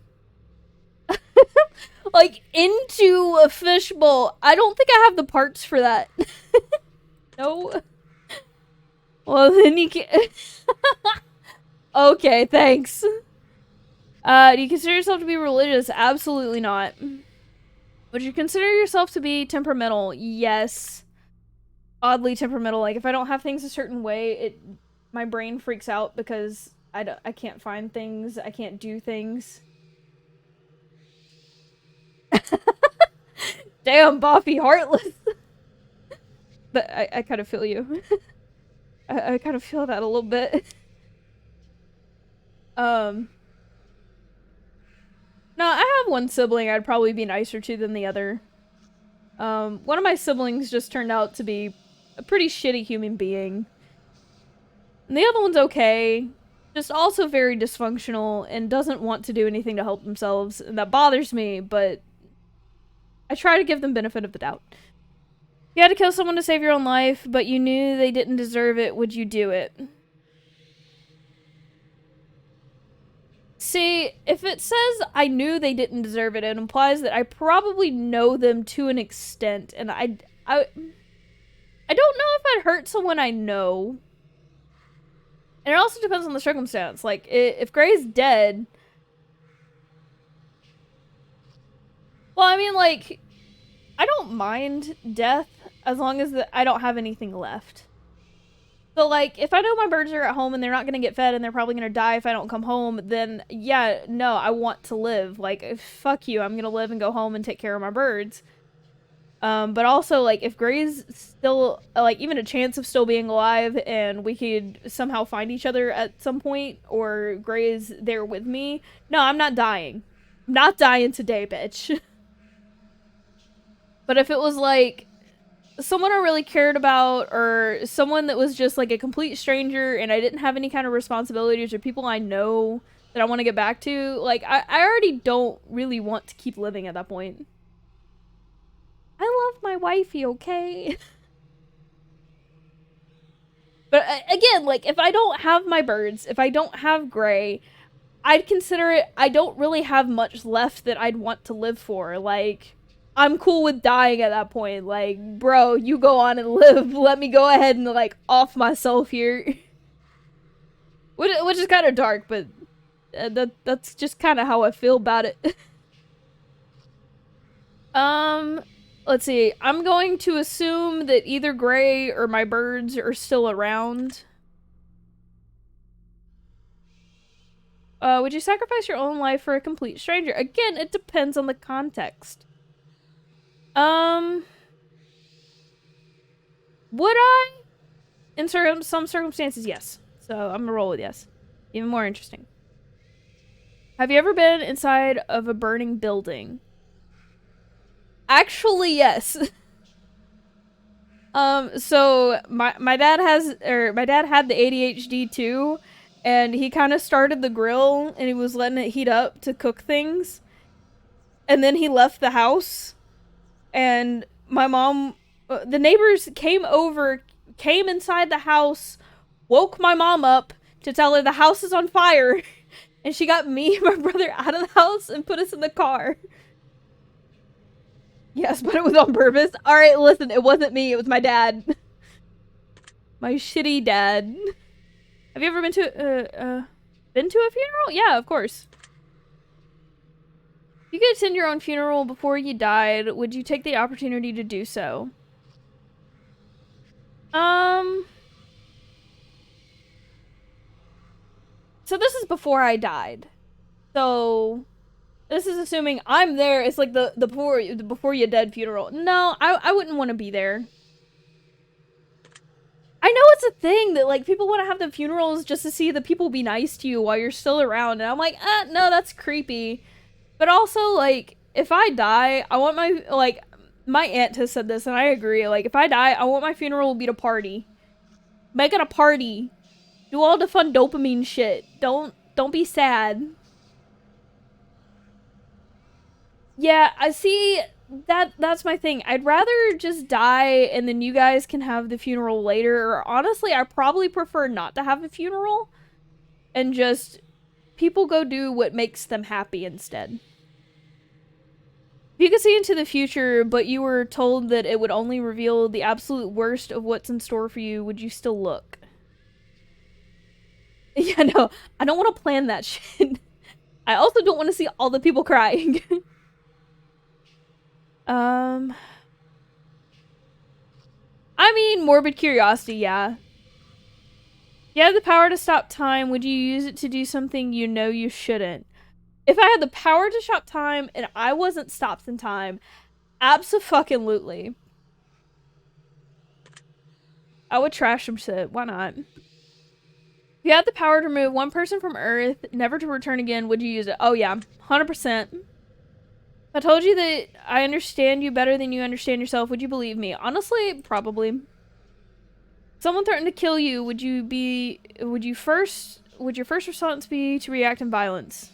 Like, into a fishbowl. I don't think I have the parts for that. No. Well, then you can... Okay, thanks. Do you consider yourself to be religious? Absolutely not. Would you consider yourself to be temperamental? Yes. Oddly temperamental. Like, if I don't have things a certain way, my brain freaks out because I can't find things. I can't do things. Damn, Boffy, heartless. But I kind of feel you. I kind of feel that a little bit. No, I have one sibling I'd probably be nicer to than the other. One of my siblings just turned out to be a pretty shitty human being. And the other one's okay. Just also very dysfunctional and doesn't want to do anything to help themselves. And that bothers me, but I try to give them benefit of the doubt. If you had to kill someone to save your own life, but you knew they didn't deserve it, would you do it? See, if it says I knew they didn't deserve it, it implies that I probably know them to an extent, and I don't know if I'd hurt someone I know. And it also depends on the circumstance. Like, if Gray's dead... Well, I mean, like, I don't mind death as long as I don't have anything left. So, like, if I know my birds are at home and they're not gonna get fed and they're probably gonna die if I don't come home, then, yeah, no, I want to live. Like, fuck you, I'm gonna live and go home and take care of my birds. But also, like, if Gray's still, like, even a chance of still being alive and we could somehow find each other at some point, or Gray's there with me, no, I'm not dying. I'm not dying today, bitch. But if it was like someone I really cared about, or someone that was just like a complete stranger and I didn't have any kind of responsibilities, or people I know that I want to get back to, like, I already don't really want to keep living at that point. I love my wifey, okay? But again, like, if I don't have my birds, if I don't have Gray, I'd consider it, I don't really have much left that I'd want to live for. Like, I'm cool with dying at that point. Like, bro, you go on and live. Let me go ahead and, like, off myself here. Which is kind of dark, but that's just kind of how I feel about it. um, let's see. I'm going to assume that either Gray or my birds are still around. Would you sacrifice your own life for a complete stranger? Again, it depends on the context. Um, would I? In some circumstances, yes. So I'm gonna roll with yes. Even more interesting. Have you ever been inside of a burning building? Actually, yes. So my dad my dad had the ADHD too, and he kind of started the grill and he was letting it heat up to cook things, and then he left the house, and my mom, the neighbors came inside the house, woke my mom up to tell her the house is on fire, and she got me and my brother out of the house and put us in the car. Yes, but it was on purpose. All right, listen, it wasn't me. It was my dad. My shitty dad. Have you ever been to a funeral? Yeah, of course. If you could attend your own funeral before you died, would you take the opportunity to do so? Um. So this is before I died. So this is assuming I'm there. It's like the before you dead funeral. No, I wouldn't want to be there. I know it's a thing that, like, people want to have the funerals just to see the people be nice to you while you're still around, and I'm like, no, that's creepy. But also, like, if I die, I want my, like, my aunt has said this, and I agree. Like, if I die, I want my funeral to be a party. Make it a party. Do all the fun dopamine shit. Don't be sad. Yeah, I see. That's my thing. I'd rather just die and then you guys can have the funeral later. Or honestly, I probably prefer not to have a funeral and just people go do what makes them happy instead. If you could see into the future, but you were told that it would only reveal the absolute worst of what's in store for you, would you still look? Yeah, no, I don't want to plan that shit. I also don't want to see all the people crying. um, I mean, morbid curiosity, yeah. If you had the power to stop time, would you use it to do something you know you shouldn't? If I had the power to stop time and I wasn't stopped in time, abso-fucking-lutely. I would trash some shit. Why not? If you had the power to remove one person from Earth, never to return again, would you use it? Oh yeah, 100%. If I told you that I understand you better than you understand yourself, would you believe me? Honestly, probably. If someone threatened to kill you, would your first response be to react in violence?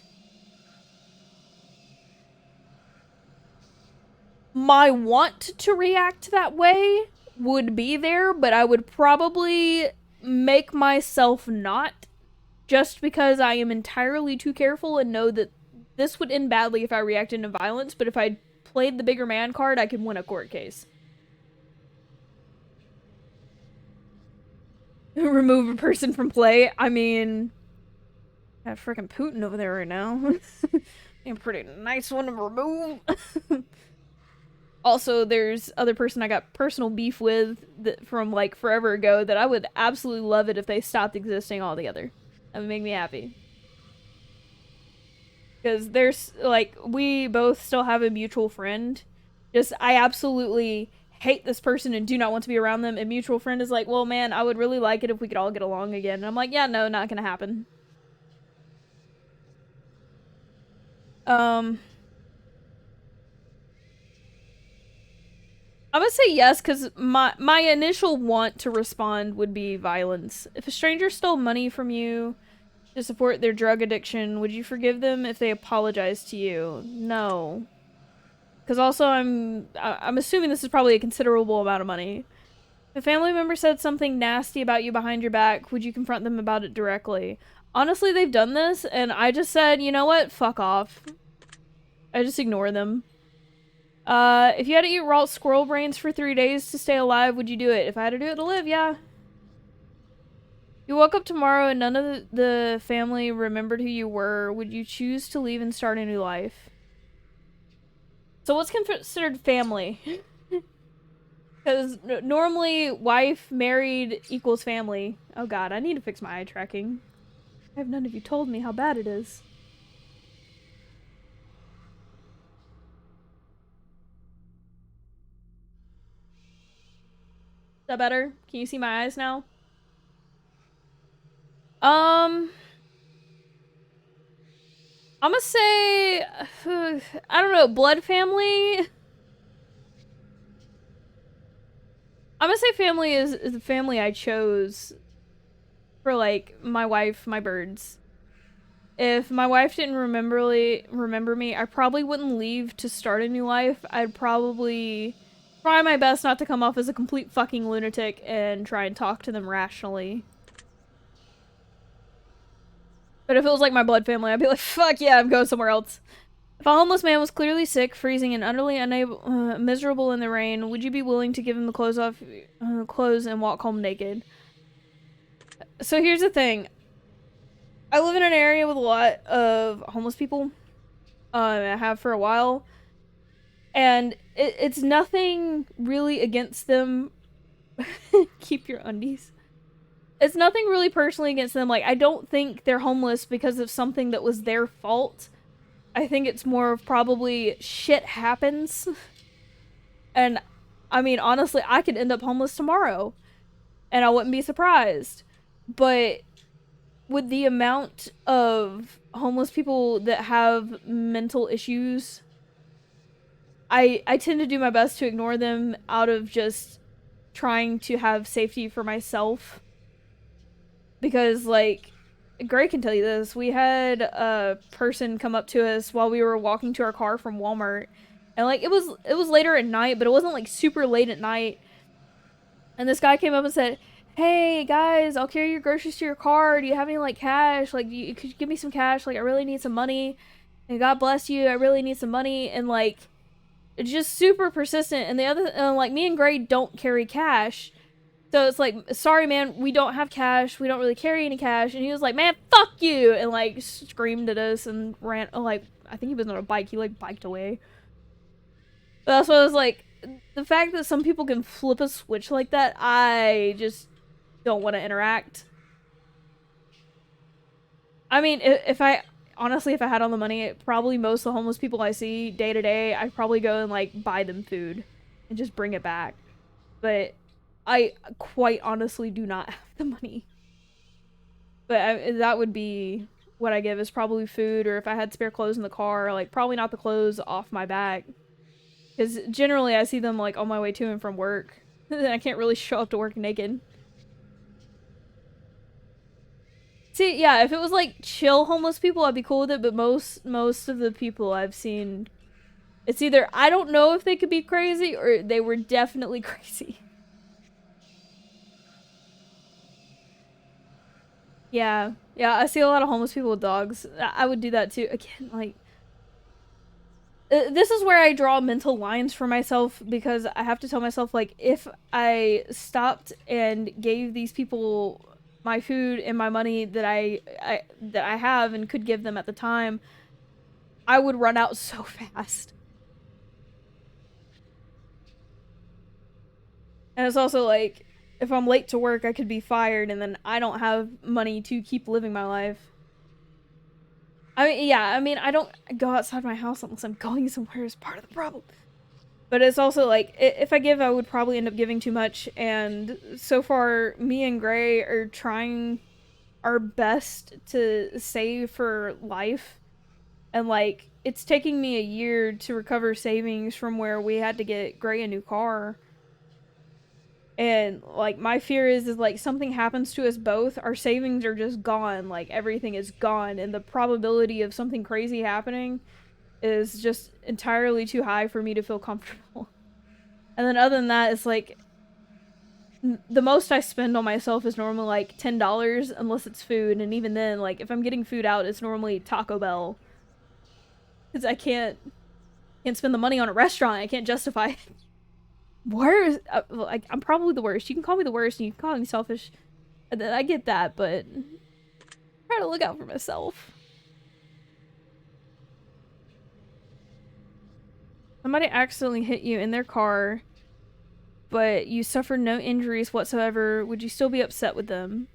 My want to react that way would be there, but I would probably make myself not, just because I am entirely too careful and know that this would end badly if I reacted in violence, but if I played the bigger man card, I could win a court case. Remove a person from play? I mean, got freaking Putin over there right now. A pretty nice one to remove. Also, there's other person I got personal beef with that from like forever ago that I would absolutely love it if they stopped existing altogether. That would make me happy. Because there's like we both still have a mutual friend. Just I absolutely hate this person and do not want to be around them. And mutual friend is like, well, man, I would really like it if we could all get along again. And I'm like, yeah, no, not gonna happen. Um, I'm gonna say yes because my initial want to respond would be violence. If a stranger stole money from you to support their drug addiction, would you forgive them if they apologized to you? No, because also I'm assuming this is probably a considerable amount of money. If a family member said something nasty about you behind your back, would you confront them about it directly? Honestly, they've done this, and I just said, you know what? Fuck off. I just ignore them. If you had to eat raw squirrel brains for 3 days to stay alive, would you do it? If I had to do it to live, yeah. You woke up tomorrow and none of the family remembered who you were. Would you choose to leave and start a new life? So what's considered family? Because normally wife, married equals family. Oh god, I need to fix my eye tracking. I have none of you told me how bad it is. Is that better? Can you see my eyes now? Um, I'm gonna say, I don't know, blood family? I'm gonna say family is the family I chose for, like, my wife, my birds. If my wife didn't remember me, I probably wouldn't leave to start a new life. I'd probably try my best not to come off as a complete fucking lunatic and try and talk to them rationally. But if it was like my blood family, I'd be like, fuck yeah, I'm going somewhere else. If a homeless man was clearly sick, freezing, and utterly unable, miserable in the rain, would you be willing to give him the clothes and walk home naked? So here's the thing. I live in an area with a lot of homeless people. I have for a while. And it's nothing really against them. Keep your undies. It's nothing really personally against them. Like, I don't think they're homeless because of something that was their fault. I think it's more of probably shit happens. And, I mean, honestly, I could end up homeless tomorrow. And I wouldn't be surprised. But with the amount of homeless people that have mental issues, I tend to do my best to ignore them out of just trying to have safety for myself. Because, like, Gray can tell you this. We had a person come up to us while we were walking to our car from Walmart. And, like, it was later at night, but it wasn't, like, super late at night. And this guy came up and said, hey, guys, I'll carry your groceries to your car. Do you have any, like, cash? Like, could you give me some cash? Like, I really need some money. And God bless you, I really need some money. And, like, just super persistent. And the other, like, me and Gray don't carry cash. So it's like, sorry, man, we don't have cash. We don't really carry any cash. And he was like, man, fuck you. And, like, screamed at us and ran, like, I think he was on a bike. He, like, biked away. But that's what I was like, the fact that some people can flip a switch like that, I just don't want to interact. I mean, if I, honestly, if I had all the money, probably most of the homeless people I see day to day, I'd probably go and, like, buy them food and just bring it back. But I quite honestly do not have the money. But that would be what I give, is probably food, or if I had spare clothes in the car, like, probably not the clothes off my back. Because generally I see them, like, on my way to and from work. I can't really show up to work naked. See, yeah, if it was, like, chill homeless people, I'd be cool with it, but most of the people I've seen, it's either I don't know if they could be crazy, or they were definitely crazy. Yeah. Yeah, I see a lot of homeless people with dogs. I would do that too. Again, like, this is where I draw mental lines for myself, because I have to tell myself, like, if I stopped and gave these people my food and my money that I have and could give them at the time, I would run out so fast. And it's also like, if I'm late to work, I could be fired, and then I don't have money to keep living my life. I mean, yeah, I mean, I don't go outside my house unless I'm going somewhere, is part of the problem. But it's also like, if I give, I would probably end up giving too much. And so far, me and Gray are trying our best to save for life. And, like, it's taking me a year to recover savings from where we had to get Gray a new car. And like my fear is like something happens to us both, our savings are just gone, like everything is gone, and the probability of something crazy happening is just entirely too high for me to feel comfortable. And then other than that, it's like the most I spend on myself is normally like $10 unless it's food, and even then, like if I'm getting food out, it's normally Taco Bell because I can't spend the money on a restaurant. I can't justify it. Worst, like I'm probably the worst. You can call me the worst, and you can call me selfish. I get that, but I try to look out for myself. Somebody accidentally hit you in their car, but you suffered no injuries whatsoever. Would you still be upset with them?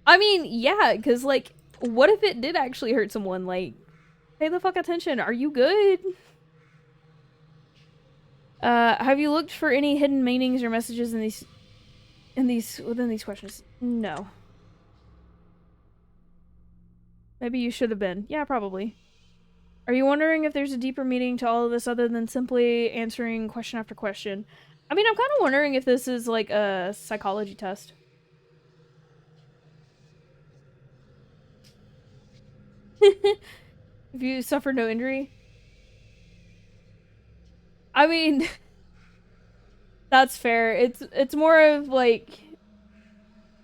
I mean, yeah, because like, what if it did actually hurt someone? Like, pay the fuck attention. Are you good? Have you looked for any hidden meanings or messages within these questions? No. Maybe you should have been. Yeah, probably. Are you wondering if there's a deeper meaning to all of this other than simply answering question after question? I mean, I'm kind of wondering if this is like a psychology test. If you suffer no injury. I mean, that's fair. It's more of like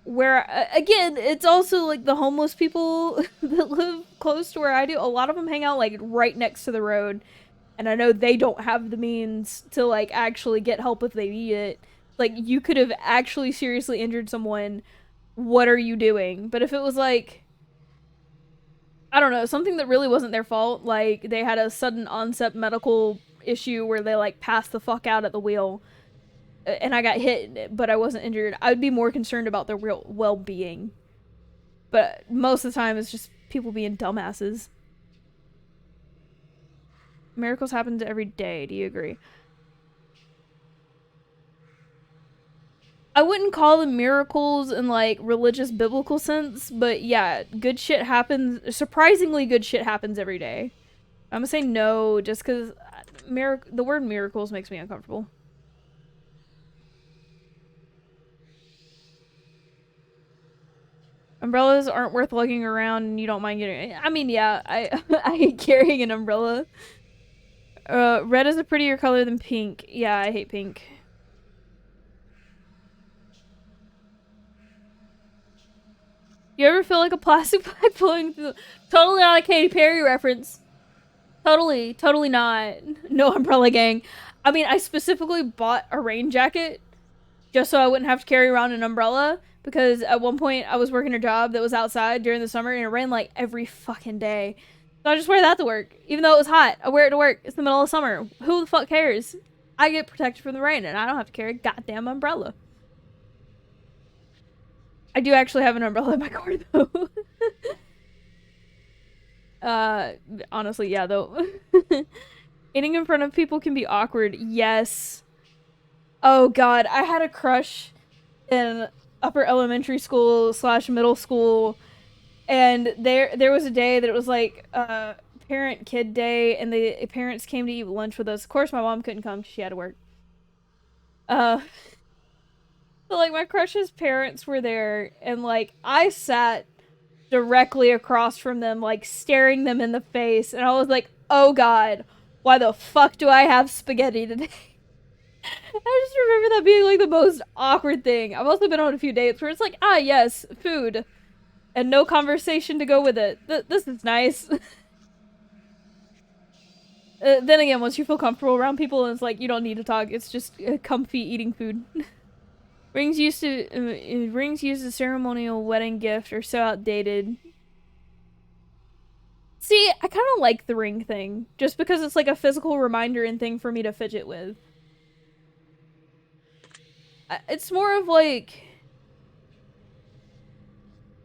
where again, it's also like the homeless people that live close to where I do. A lot of them hang out like right next to the road, and I know they don't have the means to like actually get help if they need it. Like you could have actually seriously injured someone. What are you doing? But if it was like, I don't know, something that really wasn't their fault, like they had a sudden onset medical issue where they like passed the fuck out at the wheel, and I got hit but I wasn't injured, I'd be more concerned about their real well-being. But most of the time it's just people being dumbasses. Miracles happen every day. Do you agree? I wouldn't call them miracles in like religious biblical sense, but yeah, good shit happens. Surprisingly good shit happens every day. I'm gonna say no just because the word miracles makes me uncomfortable. Umbrellas aren't worth lugging around and you don't mind getting. I mean, yeah, I hate carrying an umbrella. Red is a prettier color than pink. Yeah, I hate pink. You ever feel like a plastic bag flowing through? Totally not a Katy Perry reference. Totally not. No umbrella gang. I mean, I specifically bought a rain jacket just so I wouldn't have to carry around an umbrella because at one point I was working a job that was outside during the summer and it rained like every fucking day. So I just wear that to work. Even though it was hot, I wear it to work. It's the middle of summer. Who the fuck cares? I get protected from the rain and I don't have to carry a goddamn umbrella. I do actually have an umbrella in my car though. Honestly, yeah, though. Eating in front of people can be awkward. Yes. Oh god, I had a crush in upper elementary school / middle school, and there was a day that it was like parent kid day, and the parents came to eat lunch with us. Of course, my mom couldn't come because she had to work. Uh, so like my crush's parents were there, and like I sat directly across from them, like staring them in the face, and I was like, oh god, why the fuck do I have spaghetti today? I just remember that being like the most awkward thing. I've also been on a few dates where it's like, ah, yes, food, and no conversation to go with it. This is nice. Then again, once you feel comfortable around people, and it's like you don't need to talk. It's just comfy eating food. Rings used as ceremonial wedding gift are so outdated. See, I kind of like the ring thing, just because it's like a physical reminder and thing for me to fidget with. It's more of like,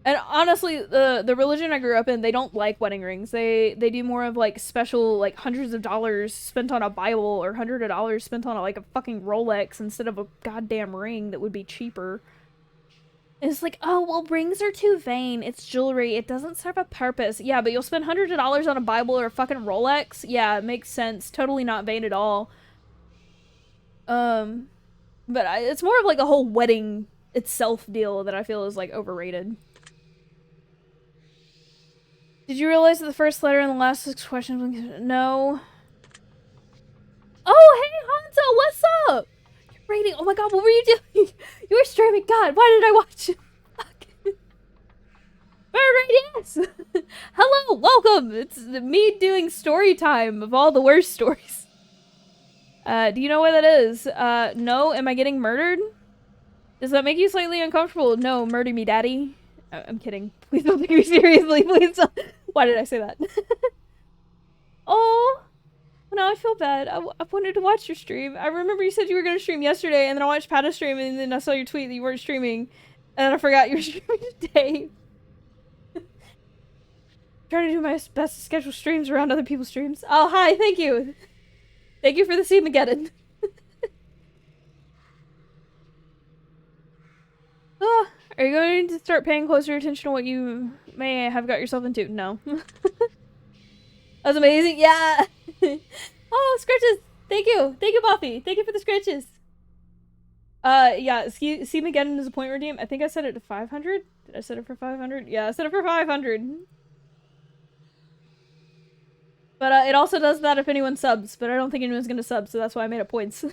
and honestly, the religion I grew up in, they don't like wedding rings. They do more of like special, like hundreds of dollars spent on a Bible or hundreds of dollars spent on like a fucking Rolex instead of a goddamn ring that would be cheaper. It's like, oh, well, rings are too vain. It's jewelry. It doesn't serve a purpose. Yeah, but you'll spend hundreds of dollars on a Bible or a fucking Rolex. Yeah, it makes sense. Totally not vain at all. Um, but it's more of like a whole wedding itself deal that I feel is like overrated. Did you realize that the first letter in the last 6 questions? No. Oh, hey, Hanzo, what's up? You're rating. Oh my god, what were you doing? You were streaming. God, why did I watch it? Yes. Hello, welcome. It's me doing story time of all the worst stories. Do you know what that is? No. Am I getting murdered? Does that make you slightly uncomfortable? No, murder me, daddy. I'm kidding. Please don't take me seriously. Please don't. Why did I say that? Oh, now I feel bad. I wanted to watch your stream. I remember you said you were going to stream yesterday, and then I watched Pata's stream, and then I saw your tweet that you weren't streaming, and then I forgot you were streaming today. Trying to do my best to schedule streams around other people's streams. Oh, hi, thank you. Thank you for the Seamageddon. Oh, are you going to start paying closer attention to what you may have got yourself into? No. That was amazing. Yeah. Oh, scratches. Thank you. Thank you, Buffy. Thank you for the scratches. Yeah, Seamageddon is a point redeem. I think I set it to 500. Did I set it for 500? Yeah, I set it for 500. But it also does that if anyone subs, but I don't think anyone's gonna sub, so that's why I made it points.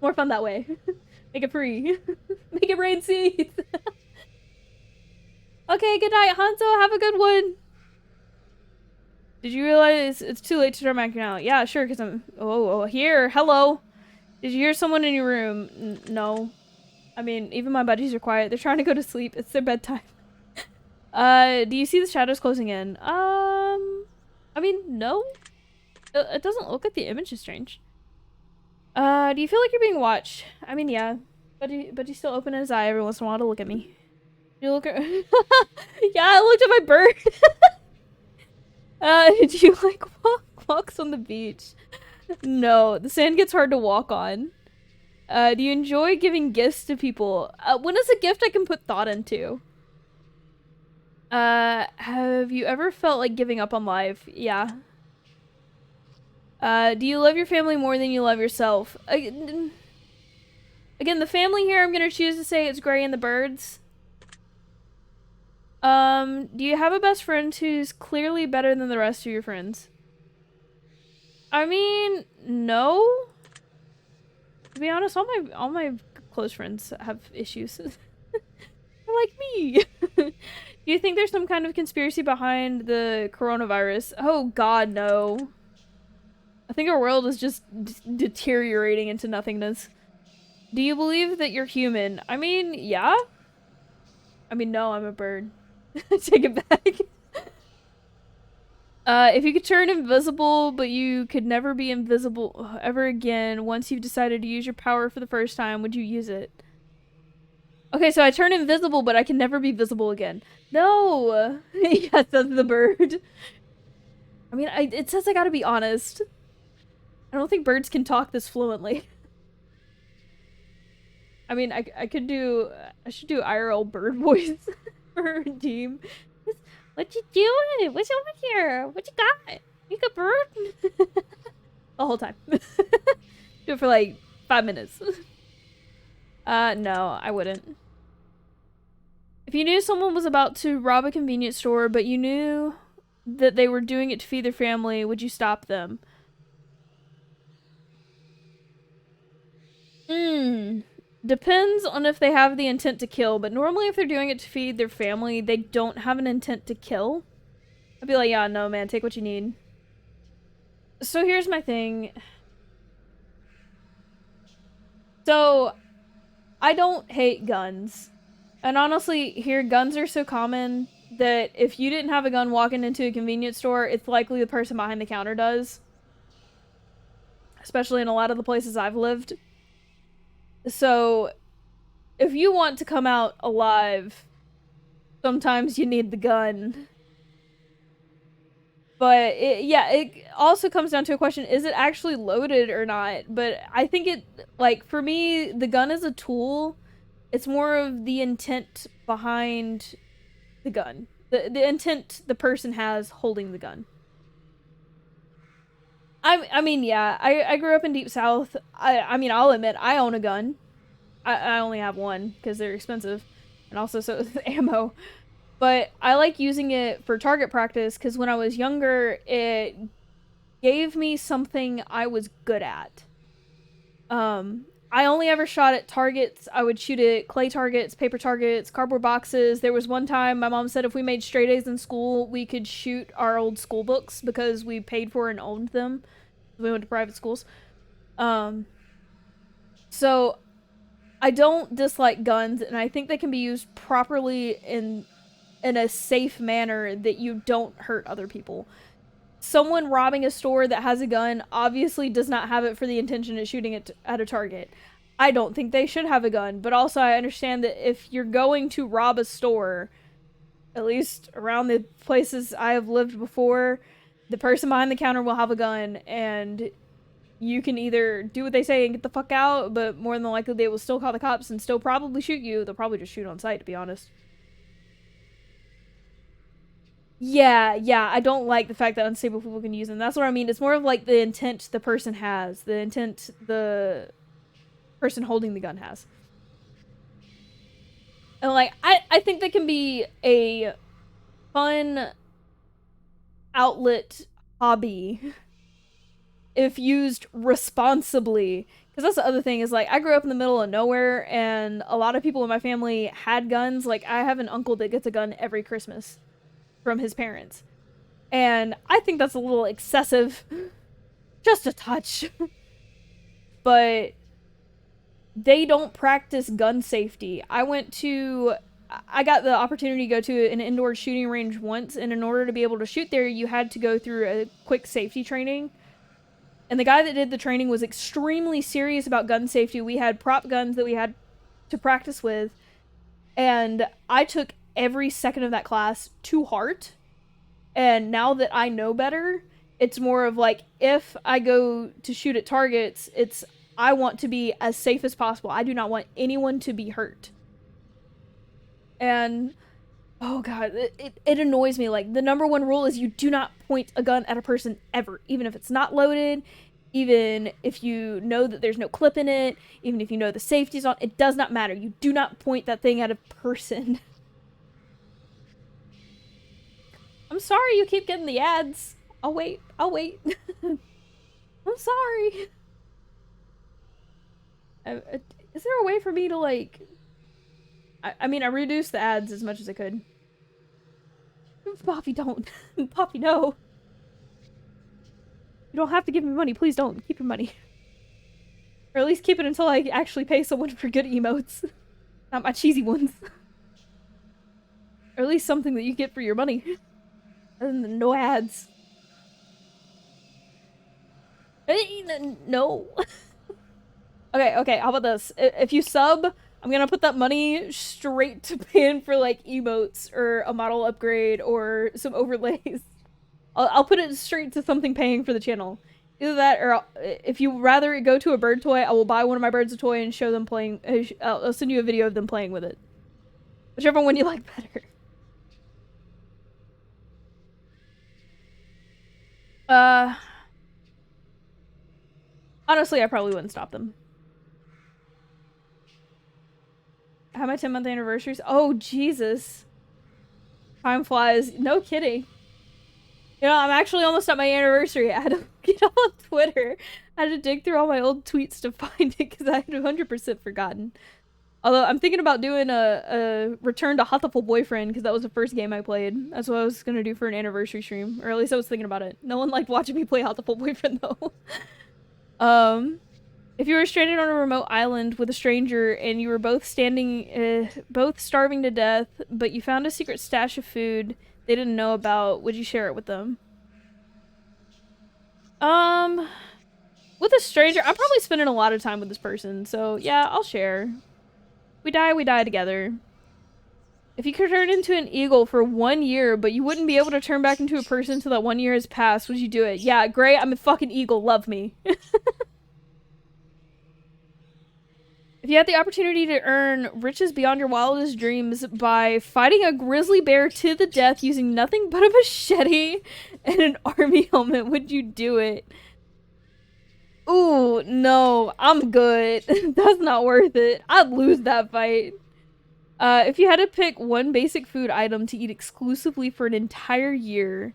More fun that way. Make it free. Make it rain seeds. Okay, good night, Hanzo. Have a good one. Did you realize it's too late to turn back now? Yeah, sure, because I'm... Oh, here. Hello. Did you hear someone in your room? No. I mean, even my buddies are quiet. They're trying to go to sleep. It's their bedtime. Do you see the shadows closing in? I mean, no. It doesn't look like the image is strange. Do you feel like you're being watched? I mean, yeah. But he still opened his eye every once in a while to look at me. You look at... Yeah, I looked at my bird. Do you like walks on the beach? No, the sand gets hard to walk on. Do you enjoy giving gifts to people? When is a gift I can put thought into? Have you ever felt like giving up on life? Yeah. Do you love your family more than you love yourself? Again, the family here, I'm gonna choose to say it's Gray and the birds. Do you have a best friend who's clearly better than the rest of your friends? I mean, no. To be honest, all my close friends have issues. They're like me. Do you think there's some kind of conspiracy behind the coronavirus? Oh god, no. I think our world is just deteriorating into nothingness. Do you believe that you're human? I mean, yeah. I mean, no, I'm a bird. Take it back. If you could turn invisible, but you could never be invisible ever again, once you've decided to use your power for the first time, would you use it? Okay, so I turn invisible, but I can never be visible again. No! Yes, that's the bird. I mean, it says I gotta be honest. I don't think birds can talk this fluently. I mean, I should do IRL bird voice for a team. What you doing? What's over here? What you got? You got bird? The whole time. Do it for like 5 minutes. No, I wouldn't. If you knew someone was about to rob a convenience store, but you knew that they were doing it to feed their family, would you stop them? Depends on if they have the intent to kill, but normally if they're doing it to feed their family, they don't have an intent to kill. I'd be like, yeah, no, man, take what you need. So here's my thing. So, I don't hate guns. And honestly, here, guns are so common that if you didn't have a gun walking into a convenience store, it's likely the person behind the counter does. Especially in a lot of the places I've lived. So, if you want to come out alive, sometimes you need the gun. But, it also comes down to a question, is it actually loaded or not? But I think for me, the gun is a tool It's more of the intent behind the gun. The intent the person has holding the gun. I mean, yeah, I grew up in Deep South. I mean, I'll admit, I own a gun. I only have one because they're expensive. And also, so is the ammo. But I like using it for target practice because when I was younger, it gave me something I was good at. I only ever shot at targets. I would shoot at clay targets, paper targets, cardboard boxes. There was one time my mom said if we made straight A's in school, we could shoot our old school books because we paid for and owned them. We went to private schools. So I don't dislike guns, and I think they can be used properly in a safe manner that you don't hurt other people. Someone robbing a store that has a gun obviously does not have it for the intention of shooting it at a target. I don't think they should have a gun, but also I understand that if you're going to rob a store, at least around the places I have lived before, the person behind the counter will have a gun, and you can either do what they say and get the fuck out, but more than likely they will still call the cops and still probably shoot you. They'll probably just shoot on sight, to be honest. Yeah, I don't like the fact that unstable people can use them. That's what I mean. It's more of like the intent the person has, the intent the person holding the gun has. And like, I think that can be a fun outlet hobby if used responsibly. Because that's the other thing is like, I grew up in the middle of nowhere and a lot of people in my family had guns. Like, I have an uncle that gets a gun every Christmas from his parents. And I think that's a little excessive. Just a touch. But they don't practice gun safety. I got the opportunity to go to an indoor shooting range once, and in order to be able to shoot there, you had to go through a quick safety training. And the guy that did the training was extremely serious about gun safety. We had prop guns that we had to practice with, and I took every second of that class to heart. And now that I know better, it's more of like, if I go to shoot at targets, I want to be as safe as possible. I do not want anyone to be hurt. And oh god, it annoys me. Like, the number one rule is you do not point a gun at a person ever, even if it's not loaded, even if you know that there's no clip in it, even if you know the safety's on. It does not matter. You do not point that thing at a person. I'm sorry you keep getting the ads. I'll wait. I'm sorry. Is there a way for me to, like... I mean, I reduced the ads as much as I could. Poppy, don't. Poppy, no. You don't have to give me money. Please don't. Keep your money. Or at least keep it until I actually pay someone for good emotes. Not my cheesy ones. Or at least something that you get for your money. Other than no ads. No. Okay, how about this? If you sub, I'm gonna put that money straight to paying for, like, emotes or a model upgrade or some overlays. I'll put it straight to something paying for the channel. Either that, or if you rather go to a bird toy, I will buy one of my birds a toy and show them playing. I'll send you a video of them playing with it. Whichever one you like better. Honestly, I probably wouldn't stop them. I have my 10-month anniversaries. Oh, Jesus. Time flies. No kidding. You know, I'm actually almost at my anniversary. I had to get on Twitter. I had to dig through all my old tweets to find it because I had 100% forgotten. Although, I'm thinking about doing a return to Hatoful Boyfriend because that was the first game I played. That's what I was going to do for an anniversary stream. Or at least I was thinking about it. No one liked watching me play Hatoful Boyfriend, though. If you were stranded on a remote island with a stranger and you were both starving to death, but you found a secret stash of food they didn't know about, would you share it with them? With a stranger, I'm probably spending a lot of time with this person, so yeah, I'll share. We die together. If you could turn into an eagle for 1 year, but you wouldn't be able to turn back into a person until that 1 year has passed, would you do it? Yeah, great, I'm a fucking eagle, love me. If you had the opportunity to earn riches beyond your wildest dreams by fighting a grizzly bear to the death using nothing but a machete and an army helmet, would you do it? Ooh, no, I'm good. That's not worth it. I'd lose that fight. If you had to pick one basic food item to eat exclusively for an entire year,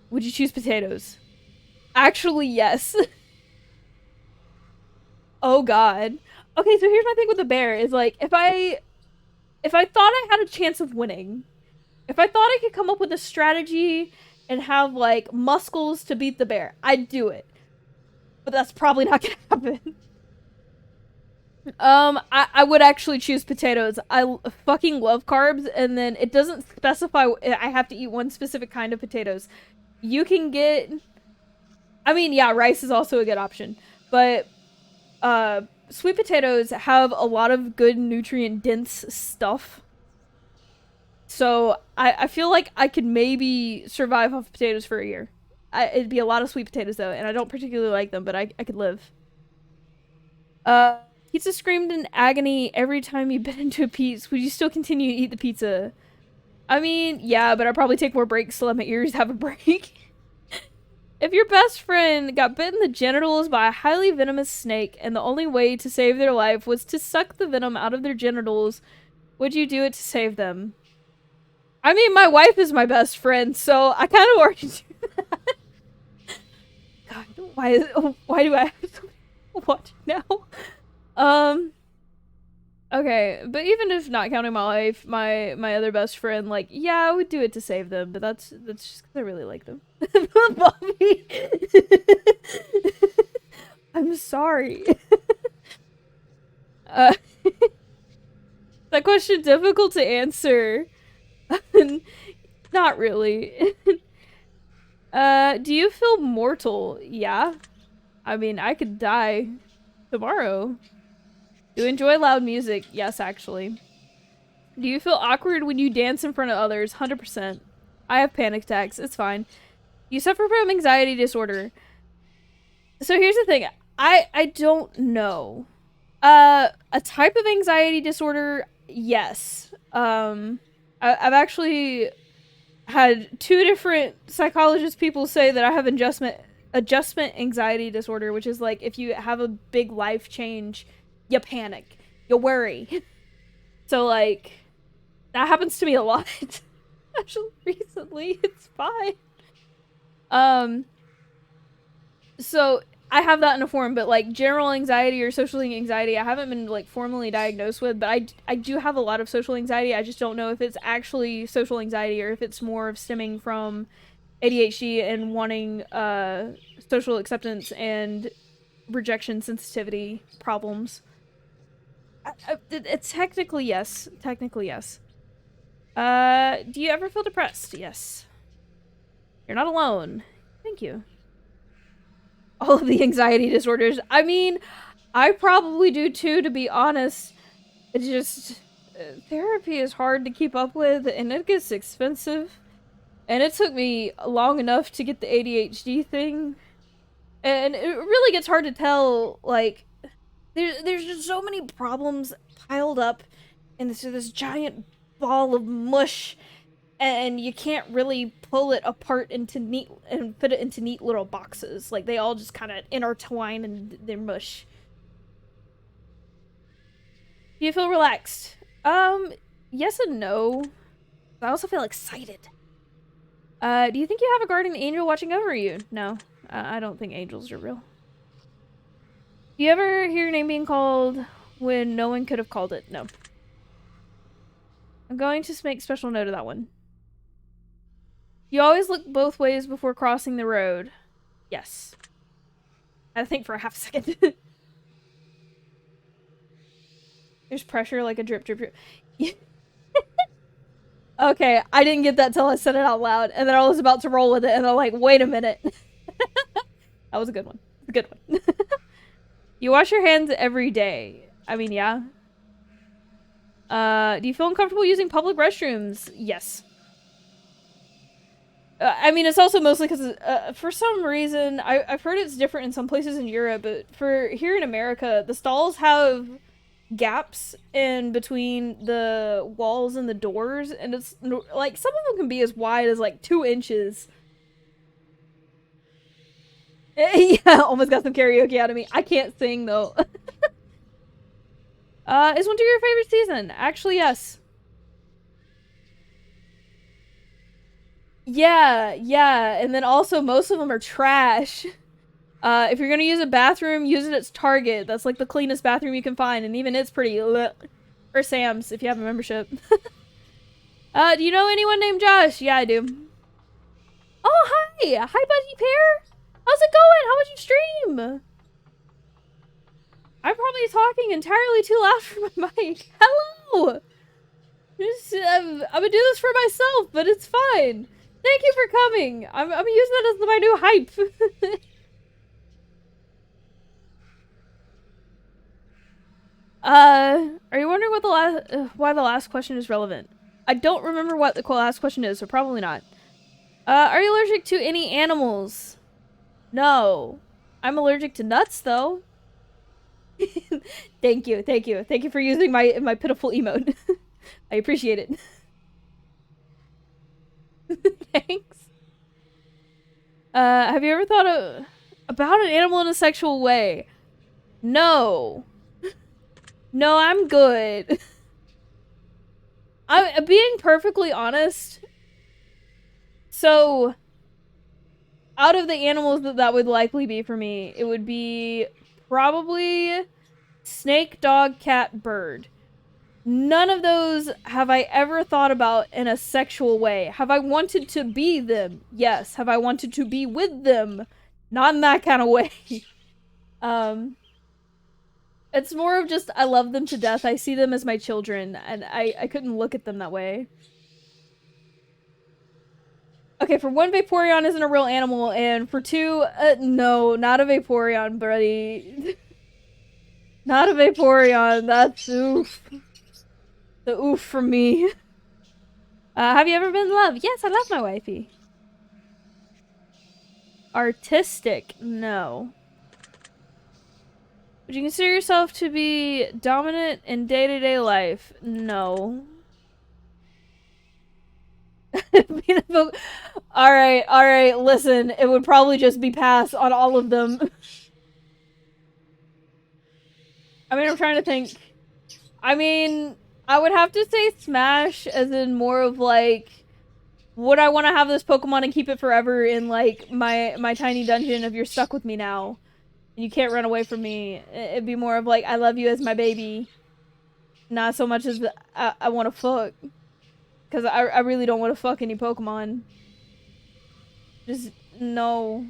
would you choose potatoes? Actually, yes. Oh god. Okay, so here's my thing with the bear is like if I thought I had a chance of winning, if I thought I could come up with a strategy and have like muscles to beat the bear, I'd do it. But that's probably not gonna happen. I would actually choose potatoes. I fucking love carbs, and then it doesn't specify I have to eat one specific kind of potatoes. You can get, I mean, yeah, rice is also a good option, but sweet potatoes have a lot of good nutrient dense stuff. So I feel like I could maybe survive off potatoes for a year. It'd be a lot of sweet potatoes though, and I don't particularly like them, but I could live. Uh, Pizza screamed in agony every time you bit into a piece. Would you still continue to eat the pizza? I mean, yeah, but I'd probably take more breaks to let my ears have a break. If your best friend got bit in the genitals by a highly venomous snake and the only way to save their life was to suck the venom out of their genitals, would you do it to save them? I mean, my wife is my best friend, so I kind of already do that. God, why do I have to watch now? Okay, but even if not counting my wife, my other best friend, like, yeah, I would do it to save them, but that's just because I really like them. Bobby, I'm sorry. uh, that question difficult to answer. Not really. Do you feel mortal? Yeah. I mean, I could die tomorrow. Do you enjoy loud music? Yes, actually. Do you feel awkward when you dance in front of others? 100%. I have panic attacks. It's fine. You suffer from anxiety disorder. So here's the thing. I don't know. A type of anxiety disorder, yes. I've actually had two different psychologist people say that I have adjustment anxiety disorder, which is like if you have a big life change, you panic, you worry. So like that happens to me a lot. Actually, recently, it's fine. So I have that in a form, but like general anxiety or social anxiety, I haven't been like formally diagnosed with, but I do have a lot of social anxiety. I just don't know if it's actually social anxiety or if it's more of stemming from ADHD and wanting social acceptance and rejection sensitivity problems. It's technically yes. Technically yes. Do you ever feel depressed? Yes. You're not alone. Thank you. All of the anxiety disorders. I mean, I probably do too, to be honest. It's just therapy is hard to keep up with, and it gets expensive. And it took me long enough to get the ADHD thing, and it really gets hard to tell. Like, there's just so many problems piled up into this giant ball of mush, and you can't really pull it apart into neat and put it into neat little boxes. Like they all just kind of intertwine and they're mush. Do you feel relaxed? Yes and no. I also feel excited. Do you think you have a guardian angel watching over you? No, I don't think angels are real. Do you ever hear your name being called when no one could have called it? No. I'm going to make special note of that one. You always look both ways before crossing the road. Yes. I think for a half a second. There's pressure like a drip, drip, drip. Okay, I didn't get that till I said it out loud, and then I was about to roll with it, and I'm like, wait a minute. That was a good one. A good one. You wash your hands every day. I mean, yeah. Do you feel uncomfortable using public restrooms? Yes. I mean, it's also mostly because for some reason I've heard it's different in some places in Europe, but for here in America, the stalls have gaps in between the walls and the doors, and it's like some of them can be as wide as like 2 inches. Yeah, almost got some karaoke out of me. I can't sing though. Is winter your favorite season? Actually, yes. Yeah, yeah, and then also most of them are trash. If you're gonna use a bathroom, use it at Target. That's like the cleanest bathroom you can find, and even it's pretty lit. Or Sam's if you have a membership. Do you know anyone named Josh? Yeah, I do. Oh, hi! Hi, Buddy Pear! How's it going? How was your stream? I'm probably talking entirely too loud for my mic. Hello! I'm gonna do this for myself, but it's fine. Thank you for coming. I'm using that as my new hype. Are you wondering what why the last question is relevant? I don't remember what the last question is, so probably not. Are you allergic to any animals? No. I'm allergic to nuts, though. Thank you, thank you. Thank you for using my pitiful emote. I appreciate it. Thanks. Have you ever thought about an animal in a sexual way? No. No, I'm good. I'm being perfectly honest. So, out of the animals that would likely be for me, it would be probably snake, dog, cat, bird. None of those have I ever thought about in a sexual way. Have I wanted to be them? Yes. Have I wanted to be with them? Not in that kind of way. It's more of just I love them to death. I see them as my children, and I couldn't look at them that way. Okay, for one, Vaporeon isn't a real animal, and for two, no, not a Vaporeon, buddy. Not a Vaporeon. That's oof. The oof from me. Have you ever been in love? Yes, I love my wifey. Artistic? No. Would you consider yourself to be dominant in day-to-day life? No. Alright, listen. It would probably just be pass on all of them. I mean, I'm trying to think. I mean, I would have to say Smash as in more of like, would I want to have this Pokemon and keep it forever in like my tiny dungeon if you're stuck with me now and you can't run away from me? It'd be more of like, I love you as my baby. Not so much as I want to fuck. Because I really don't want to fuck any Pokemon. Just, no.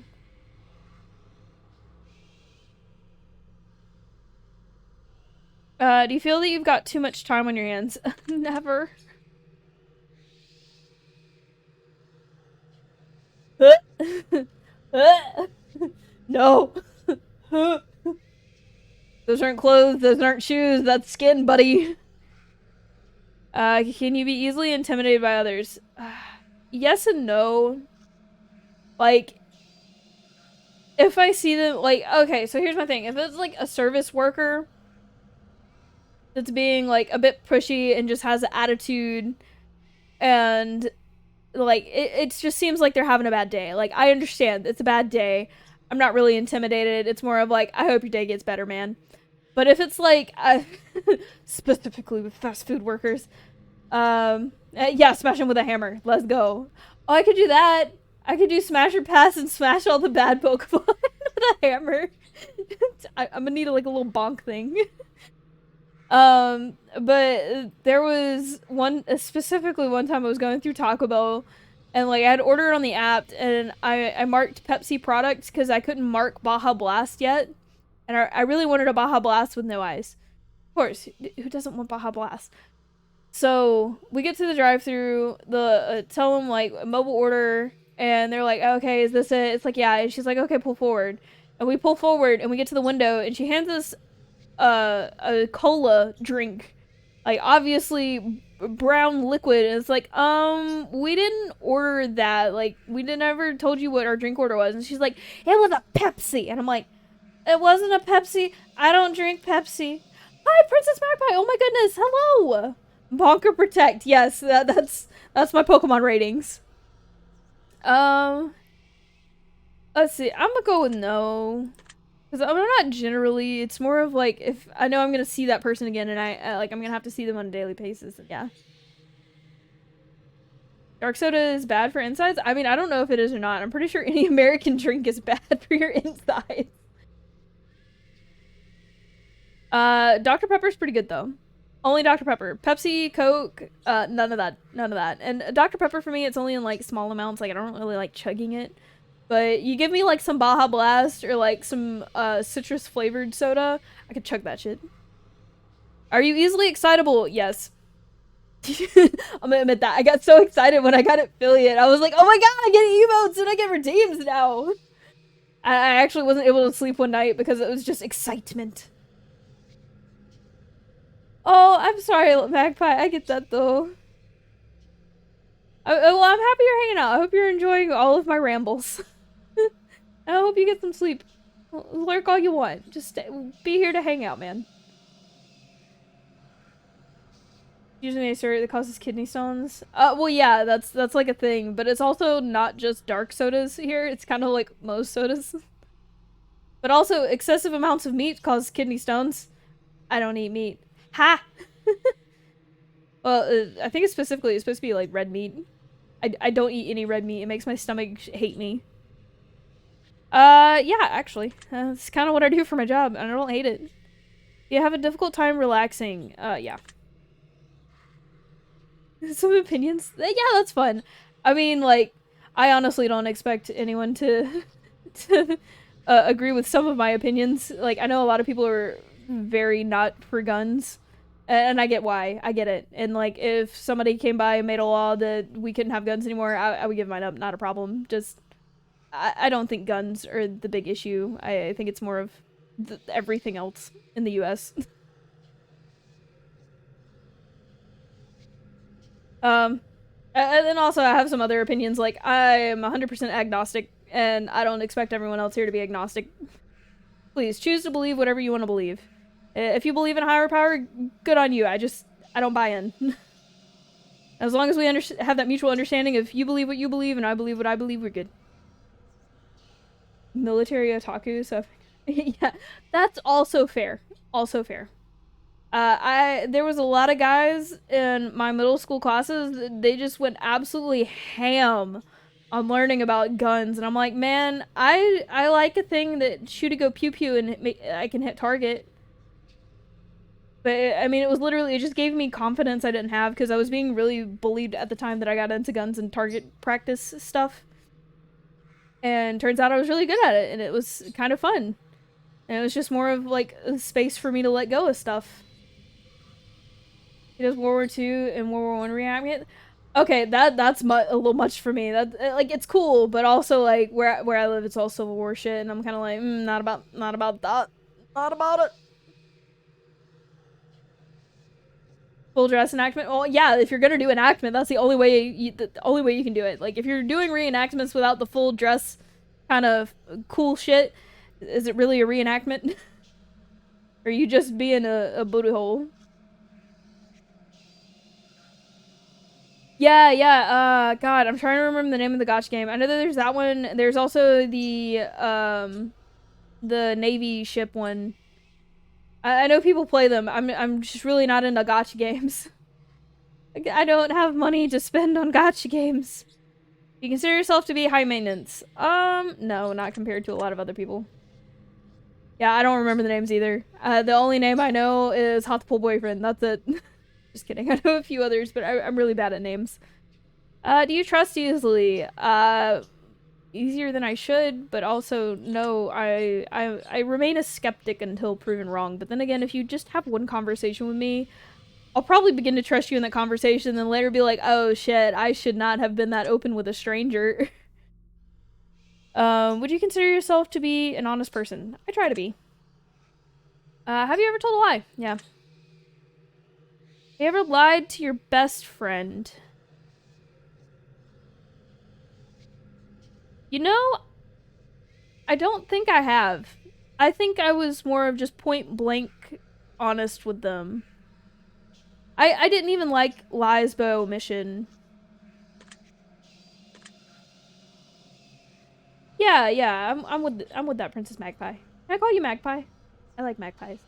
Do you feel that you've got too much time on your hands? Never. No. Those aren't clothes, those aren't shoes, that's skin, buddy. Can you be easily intimidated by others? Yes and no. Like, if I see them, like, okay, so here's my thing. If it's like a service worker that's being like a bit pushy and just has an attitude and like it just seems like they're having a bad day. Like, I understand it's a bad day. I'm not really intimidated. It's more of like, I hope your day gets better, man. But if it's like, specifically with fast food workers, yeah, smash them with a hammer. Let's go. Oh, I could do that. I could do smash or pass and smash all the bad Pokemon with a hammer. I'm gonna need like a little bonk thing. But there was specifically one time I was going through Taco Bell and like I had ordered on the app and I marked Pepsi products because I couldn't mark Baja Blast yet. And I really wanted a Baja Blast with no ice. Of course, who doesn't want Baja Blast? So we get to the drive-thru, tell them like mobile order, and they're like, okay, is this it? It's like, yeah. And she's like, okay, pull forward. And we pull forward and we get to the window and she hands us a cola drink. Like, obviously brown liquid. And it's like, we didn't order that. Like, we never told you what our drink order was. And she's like, it was a Pepsi. And I'm like, it wasn't a Pepsi. I don't drink Pepsi. Hi, Princess Magpie. Oh my goodness. Hello. Bonker Protect. Yes, that's my Pokemon ratings. Um, let's see. I'm gonna go with no. Because I'm not generally, it's more of like, if I know I'm gonna see that person again and like, I'm gonna have to see them on a daily basis, yeah. Dark soda is bad for insides? I mean, I don't know if it is or not. I'm pretty sure any American drink is bad for your insides. Dr. Pepper's pretty good though. Only Dr. Pepper. Pepsi, Coke, none of that. None of that. And Dr. Pepper for me, it's only in like small amounts. Like, I don't really like chugging it. But you give me like some Baja Blast or like some citrus flavored soda, I could chug that shit. Are you easily excitable? Yes. I'm gonna admit that. I got so excited when I got affiliate. I was like, oh my god, I get emotes and I get redeems now. I actually wasn't able to sleep one night because it was just excitement. Oh, I'm sorry, Magpie. I get that though. Well, I'm happy you're hanging out. I hope you're enjoying all of my rambles. I hope you get some sleep. Lurk all you want. Just be here to hang out, man. Using a syrup that causes kidney stones. Well, yeah, that's like a thing, but it's also not just dark sodas here. It's kind of like most sodas. But also, excessive amounts of meat cause kidney stones. I don't eat meat. Ha! Well, I think it's supposed to be like red meat. I don't eat any red meat. It makes my stomach hate me. Yeah, actually. It's kind of what I do for my job, and I don't hate it. You have a difficult time relaxing. Yeah. Some opinions? Yeah, that's fun. I mean, like, I honestly don't expect anyone to to agree with some of my opinions. Like, I know a lot of people are very not for guns, and I get why. I get it. And like, if somebody came by and made a law that we couldn't have guns anymore, I would give mine up. Not a problem. Just, I don't think guns are the big issue. I think it's more of everything else in the U.S. Um, and then also I have some other opinions. Like, I'm 100% agnostic, and I don't expect everyone else here to be agnostic. Please choose to believe whatever you want to believe. If you believe in a higher power, good on you. I don't buy in. As long as we have that mutual understanding of you believe what you believe and I believe what I believe, we're good. Military otaku, so yeah, that's also fair. Also fair. There was a lot of guys in my middle school classes. They just went absolutely ham on learning about guns, and I'm like, man, I like a thing that shoot a go pew pew and I can hit target. But I mean, it was literally, it just gave me confidence I didn't have because I was being really bullied at the time that I got into guns and target practice stuff. And turns out I was really good at it, and it was kind of fun. And it was just more of like a space for me to let go of stuff. He does World War II and World War One reenactment. Okay, that's a little much for me. That, like, it's cool, but also like where I live, it's all Civil War shit, and I'm kind of like, not about that, not about it. Full dress enactment. Well, yeah, if you're gonna do enactment, that's the only way the only way you can do it. Like, if you're doing reenactments without the full dress, kind of cool shit, is it really a reenactment? Or are you just being a booty hole? Yeah, yeah. God, I'm trying to remember the name of the gotcha game. I know that there's that one. There's also the Navy ship one. I know people play them. I'm just really not into gotcha games. I don't have money to spend on gotcha games. You consider yourself to be high maintenance? No, not compared to a lot of other people. Yeah, I don't remember the names either. The only name I know is Hot to Pull Boyfriend. That's it. Just kidding. I know a few others, but I'm really bad at names. Do you trust easily? Easier than I should, but also no, I remain a skeptic until proven wrong. But then again, if you just have one conversation with me, I'll probably begin to trust you in that conversation, then later be like, oh shit, I should not have been that open with a stranger. Would you consider yourself to be an honest person? I try to be. Have you ever told a lie? Yeah. You ever lied to your best friend? You know, I don't think I have. I think I was more of just point blank honest with them. I didn't even like lies by omission. Yeah, yeah, I'm with that Princess Magpie. Can I call you Magpie? I like magpies.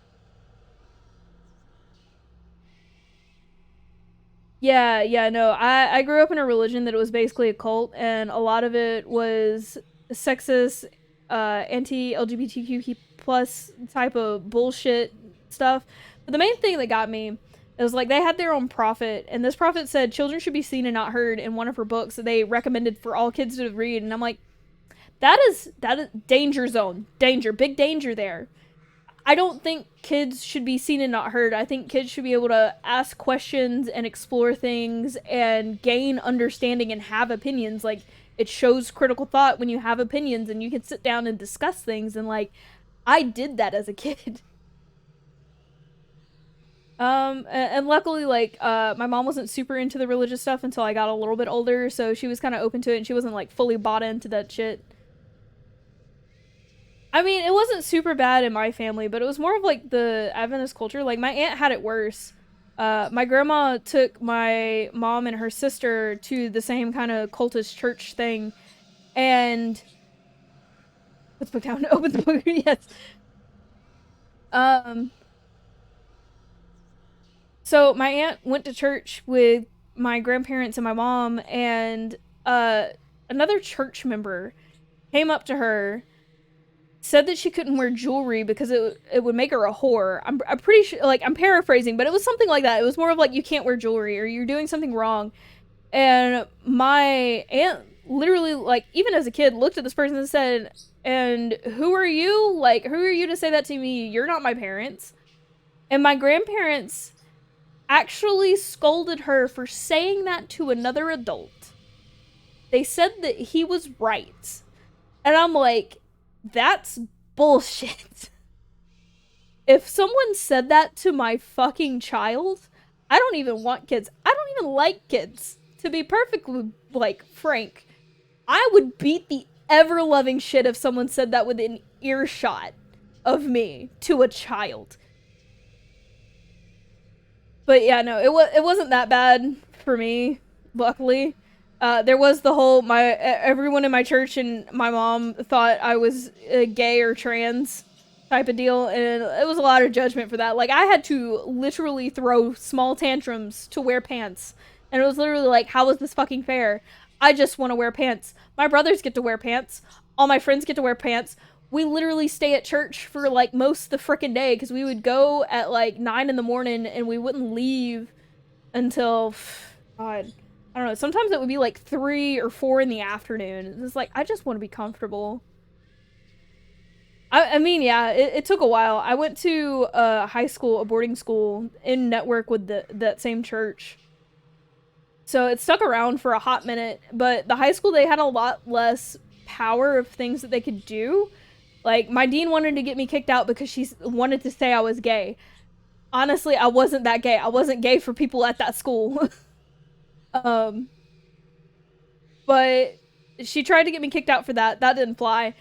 Yeah, yeah, no. I grew up in a religion that it was basically a cult, and a lot of it was sexist, anti LGBTQ plus type of bullshit stuff. But the main thing that got me is like they had their own prophet, and this prophet said children should be seen and not heard in one of her books that they recommended for all kids to read, and I'm like, that is danger zone, danger, big danger there. I don't think kids should be seen and not heard. I think kids should be able to ask questions and explore things and gain understanding and have opinions. Like, it shows critical thought when you have opinions and you can sit down and discuss things. And, like, I did that as a kid. And luckily, like, my mom wasn't super into the religious stuff until I got a little bit older. So she was kind of open to it and she wasn't, like, fully bought into that shit. I mean, it wasn't super bad in my family, but it was more of like the Adventist culture. Like my aunt had it worse. My grandma took my mom and her sister to the same kind of cultist church thing, and put the book down. Open the book. Yes. Um. So my aunt went to church with my grandparents and my mom, and uh, another church member came up to her, said that she couldn't wear jewelry because it would make her a whore. I'm pretty sure, like, I'm paraphrasing, but it was something like that. It was more of like you can't wear jewelry or you're doing something wrong. And my aunt literally, like, even as a kid, looked at this person and said, "And who are you? Like, who are you to say that to me? You're not my parents." And my grandparents actually scolded her for saying that to another adult. They said that he was right. And I'm like, that's bullshit. If someone said that to my fucking child, I don't even want kids. I don't even like kids. To be perfectly, like, frank, I would beat the ever loving shit if someone said that within earshot of me to a child. But yeah, no, it wasn't that bad for me, luckily. There was the whole everyone in my church and my mom thought I was gay or trans type of deal, and it was a lot of judgment for that. Like I had to literally throw small tantrums to wear pants, and it was literally like, how is this fucking fair? I just want to wear pants. My brothers get to wear pants. All my friends get to wear pants. We literally stay at church for like most of the freaking day because we would go at like 9 in the morning and we wouldn't leave until God, I don't know. Sometimes it would be like 3 or 4 in the afternoon. It's like I just want to be comfortable. I mean, yeah, it took a while. I went to a high school, a boarding school in network with that same church. So it stuck around for a hot minute, but the high school they had a lot less power of things that they could do. Like my dean wanted to get me kicked out because she wanted to say I was gay. Honestly, I wasn't that gay. I wasn't gay for people at that school. um, but she tried to get me kicked out for that. That didn't fly.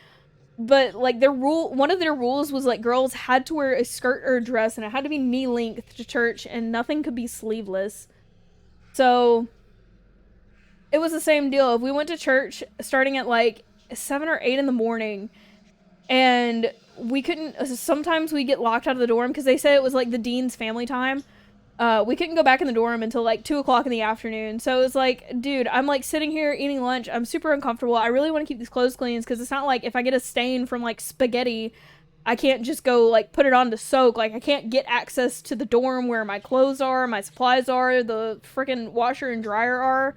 But like one of their rules was like girls had to wear a skirt or a dress, and it had to be knee length to church, and nothing could be sleeveless. So it was the same deal. If we went to church starting at like 7 or 8 in the morning, and we couldn't. Sometimes we get locked out of the dorm because they said it was like the dean's family time. We couldn't go back in the dorm until like 2 o'clock in the afternoon. So it was like, dude, I'm like sitting here eating lunch. I'm super uncomfortable. I really want to keep these clothes clean because it's not like if I get a stain from like spaghetti, I can't just go like put it on to soak. Like I can't get access to the dorm where my clothes are, my supplies are, the freaking washer and dryer are.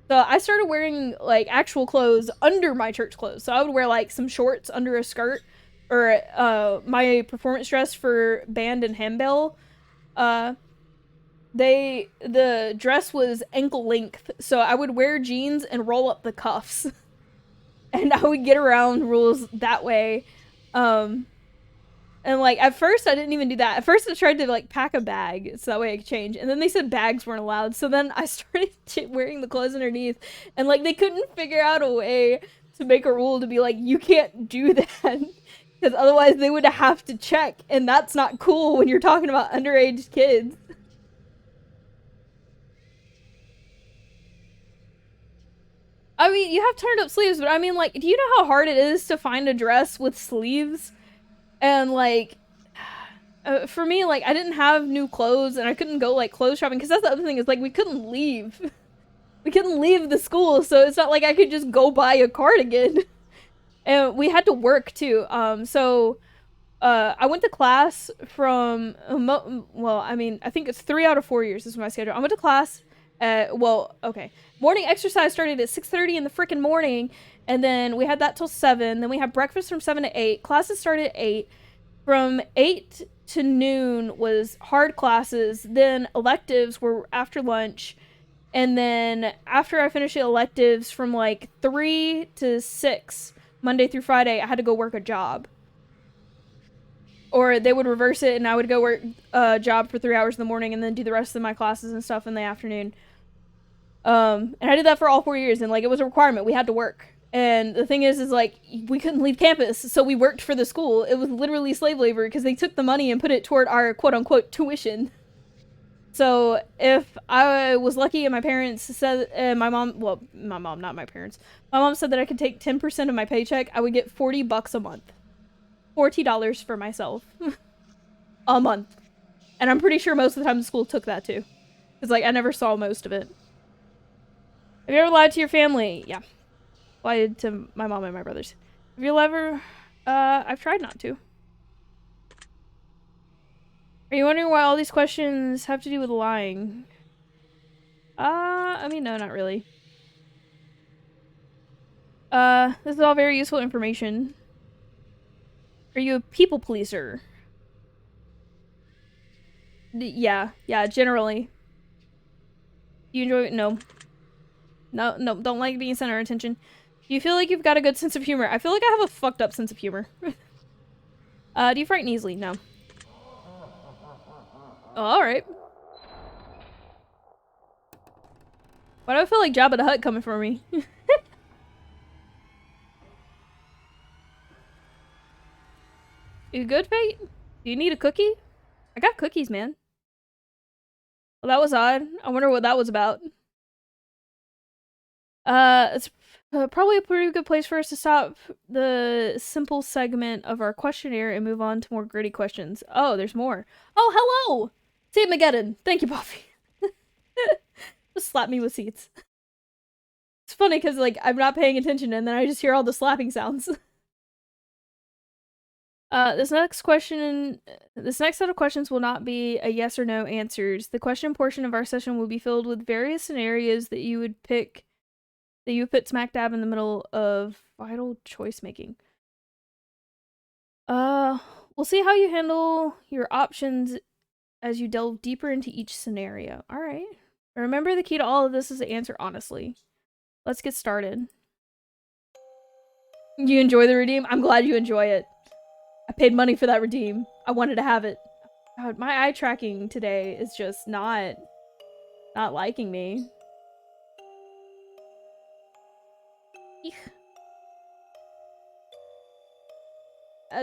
So I started wearing like actual clothes under my church clothes. So I would wear like some shorts under a skirt, or my performance dress for band and handbell. Uh, the dress was ankle length, so I would wear jeans and roll up the cuffs, and I would get around rules that way. Um, And, like, at first I didn't even do that. At first I tried to, like, pack a bag so that way I could change. And then they said bags weren't allowed. So then I started wearing the clothes underneath. And, like, they couldn't figure out a way to make a rule to be like, you can't do that. Because otherwise they would have to check. And that's not cool when you're talking about underage kids. I mean, you have turned up sleeves, but I mean, like, do you know how hard it is to find a dress with sleeves? And, like, for me, like, I didn't have new clothes and I couldn't go, like, clothes shopping because that's the other thing is, like, we couldn't leave. We couldn't leave the school, so it's not like I could just go buy a cardigan. And we had to work too. I went to class from, well, I mean, I think it's 3 out of 4 years is my schedule. I went to class okay. Morning exercise started at 6:30 in the freaking morning, and then we had that till 7. Then we had breakfast from 7 to 8. Classes started at 8. From 8 to noon was hard classes. Then electives were after lunch. And then after I finished the electives from like 3 to 6, Monday through Friday, I had to go work a job. Or they would reverse it and I would go work a job for 3 hours in the morning and then do the rest of my classes and stuff in the afternoon. And I did that for all 4 years, and like it was a requirement. We had to work. And the thing is like we couldn't leave campus, so we worked for the school. It was literally slave labor because they took the money and put it toward our quote unquote tuition. So if I was lucky and my parents said, my mom, not my parents, my mom said that I could take 10% of my paycheck, I would get $40 a month. $40 for myself. A month. And I'm pretty sure most of the time the school took that too. Because like I never saw most of it. Have you ever lied to your family? Yeah. Lied to my mom and my brothers. Have you ever, I've tried not to. Are you wondering why all these questions have to do with lying? I mean, no, not really. This is all very useful information. Are you a people pleaser? Yeah, generally. Do you enjoy it? No. No, don't like being center of attention. Do you feel like you've got a good sense of humor? I feel like I have a fucked up sense of humor. Do you frighten easily? No. Oh, alright. Why do I feel like Jabba the Hutt coming for me? You good, Fate? Do you need a cookie? I got cookies, man. Well, that was odd. I wonder what that was about. It's probably a pretty good place for us to stop the simple segment of our questionnaire and move on to more gritty questions. Oh, there's more. Oh, hello! St. Mageddon. Thank you, Buffy. Just slap me with seats. It's funny because, like, I'm not paying attention and then I just hear all the slapping sounds. This next set of questions will not be a yes or no answers. The question portion of our session will be filled with various scenarios that you would pick, that you put smack dab in the middle of vital choice making. We'll see how you handle your options as you delve deeper into each scenario. All right. Remember, the key to all of this is to answer honestly. Let's get started. You enjoy the redeem? I'm glad you enjoy it. I paid money for that redeem. I wanted to have it. God, my eye tracking today is just not liking me. Eek.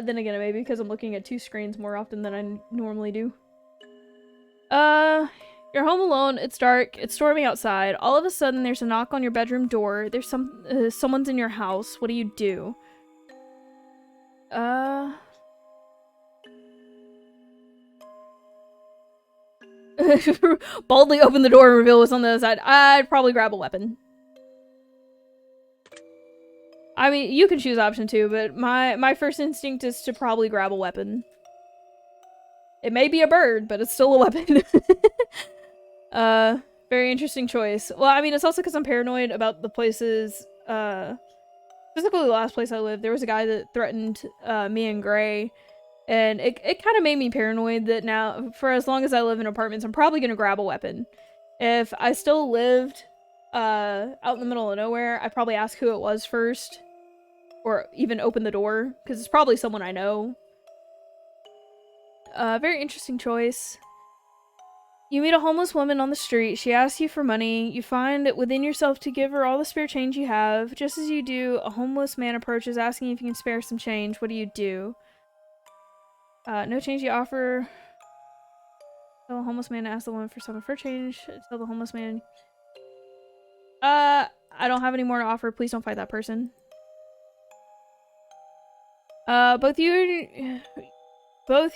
Then again, maybe because I'm looking at 2 screens more often than I normally do. You're home alone. It's dark. It's stormy outside. All of a sudden, there's a knock on your bedroom door. There's someone's in your house. What do you do? Boldly open the door and reveal what's on the other side. I'd probably grab a weapon. I mean, you can choose option 2, but my first instinct is to probably grab a weapon. It may be a bird, but it's still a weapon. Very interesting choice. Well, I mean, it's also because I'm paranoid about the places, specifically the last place I lived. There was a guy that threatened, me and Gray, and it kind of made me paranoid that now, for as long as I live in apartments, I'm probably gonna grab a weapon. If I still lived, out in the middle of nowhere, I'd probably ask who it was first. Or even open the door, because it's probably someone I know. Very interesting choice. You meet a homeless woman on the street. She asks you for money. You find it within yourself to give her all the spare change you have. Just as you do, a homeless man approaches asking if you can spare some change. What do you do? No change you offer. Tell the homeless man to ask the woman for some of her change. Tell the homeless man, I don't have any more to offer. Please don't fight that person. Both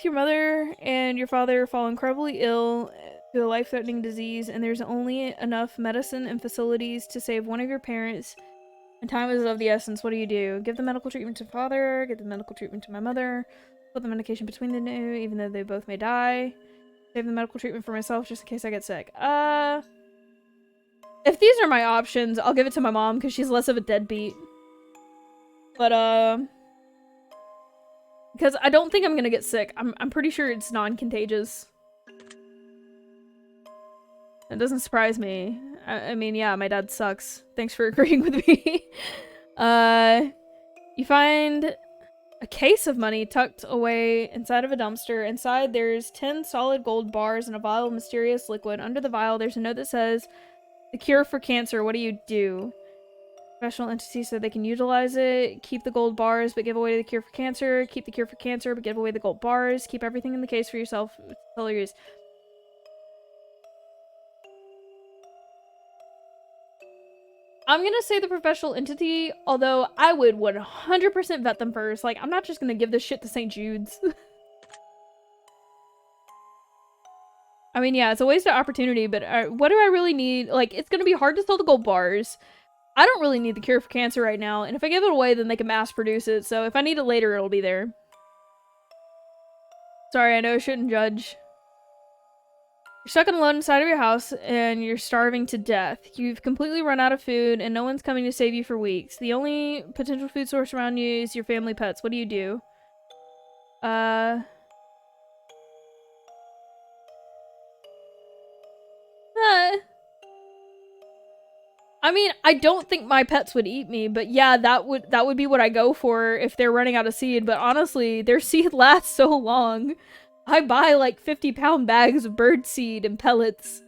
your mother and your father fall incredibly ill to a life-threatening disease, and there's only enough medicine and facilities to save one of your parents, and time is of the essence. What do you do? Give the medical treatment to father, give the medical treatment to my mother, put the medication between the two, even though they both may die. Save the medical treatment for myself just in case I get sick. If these are my options, I'll give it to my mom because she's less of a deadbeat. But, because I don't think I'm gonna get sick. I'm pretty sure it's non-contagious. It doesn't surprise me. I mean, yeah, my dad sucks. Thanks for agreeing with me. You find a case of money tucked away inside of a dumpster. Inside, there's 10 solid gold bars and a vial of mysterious liquid. Under the vial, there's a note that says, "The cure for cancer. What do you do?" Professional entity said they can utilize it. Keep the gold bars, but give away the cure for cancer. Keep the cure for cancer, but give away the gold bars. Keep everything in the case for yourself. Tell your use. I'm gonna say the professional entity, although I would 100% vet them first. Like, I'm not just gonna give this shit to St. Jude's. I mean, yeah, it's a wasted opportunity, but what do I really need? Like, it's gonna be hard to sell the gold bars. I don't really need the cure for cancer right now, and if I give it away, then they can mass produce it, so if I need it later, it'll be there. Sorry, I know I shouldn't judge. You're stuck and alone inside of your house, and you're starving to death. You've completely run out of food, and no one's coming to save you for weeks. The only potential food source around you is your family pets. What do you do? Uh... I mean, I don't think my pets would eat me, but yeah, that would be what I go for if they're running out of seed, but honestly, their seed lasts so long. I buy like 50-pound bags of bird seed and pellets.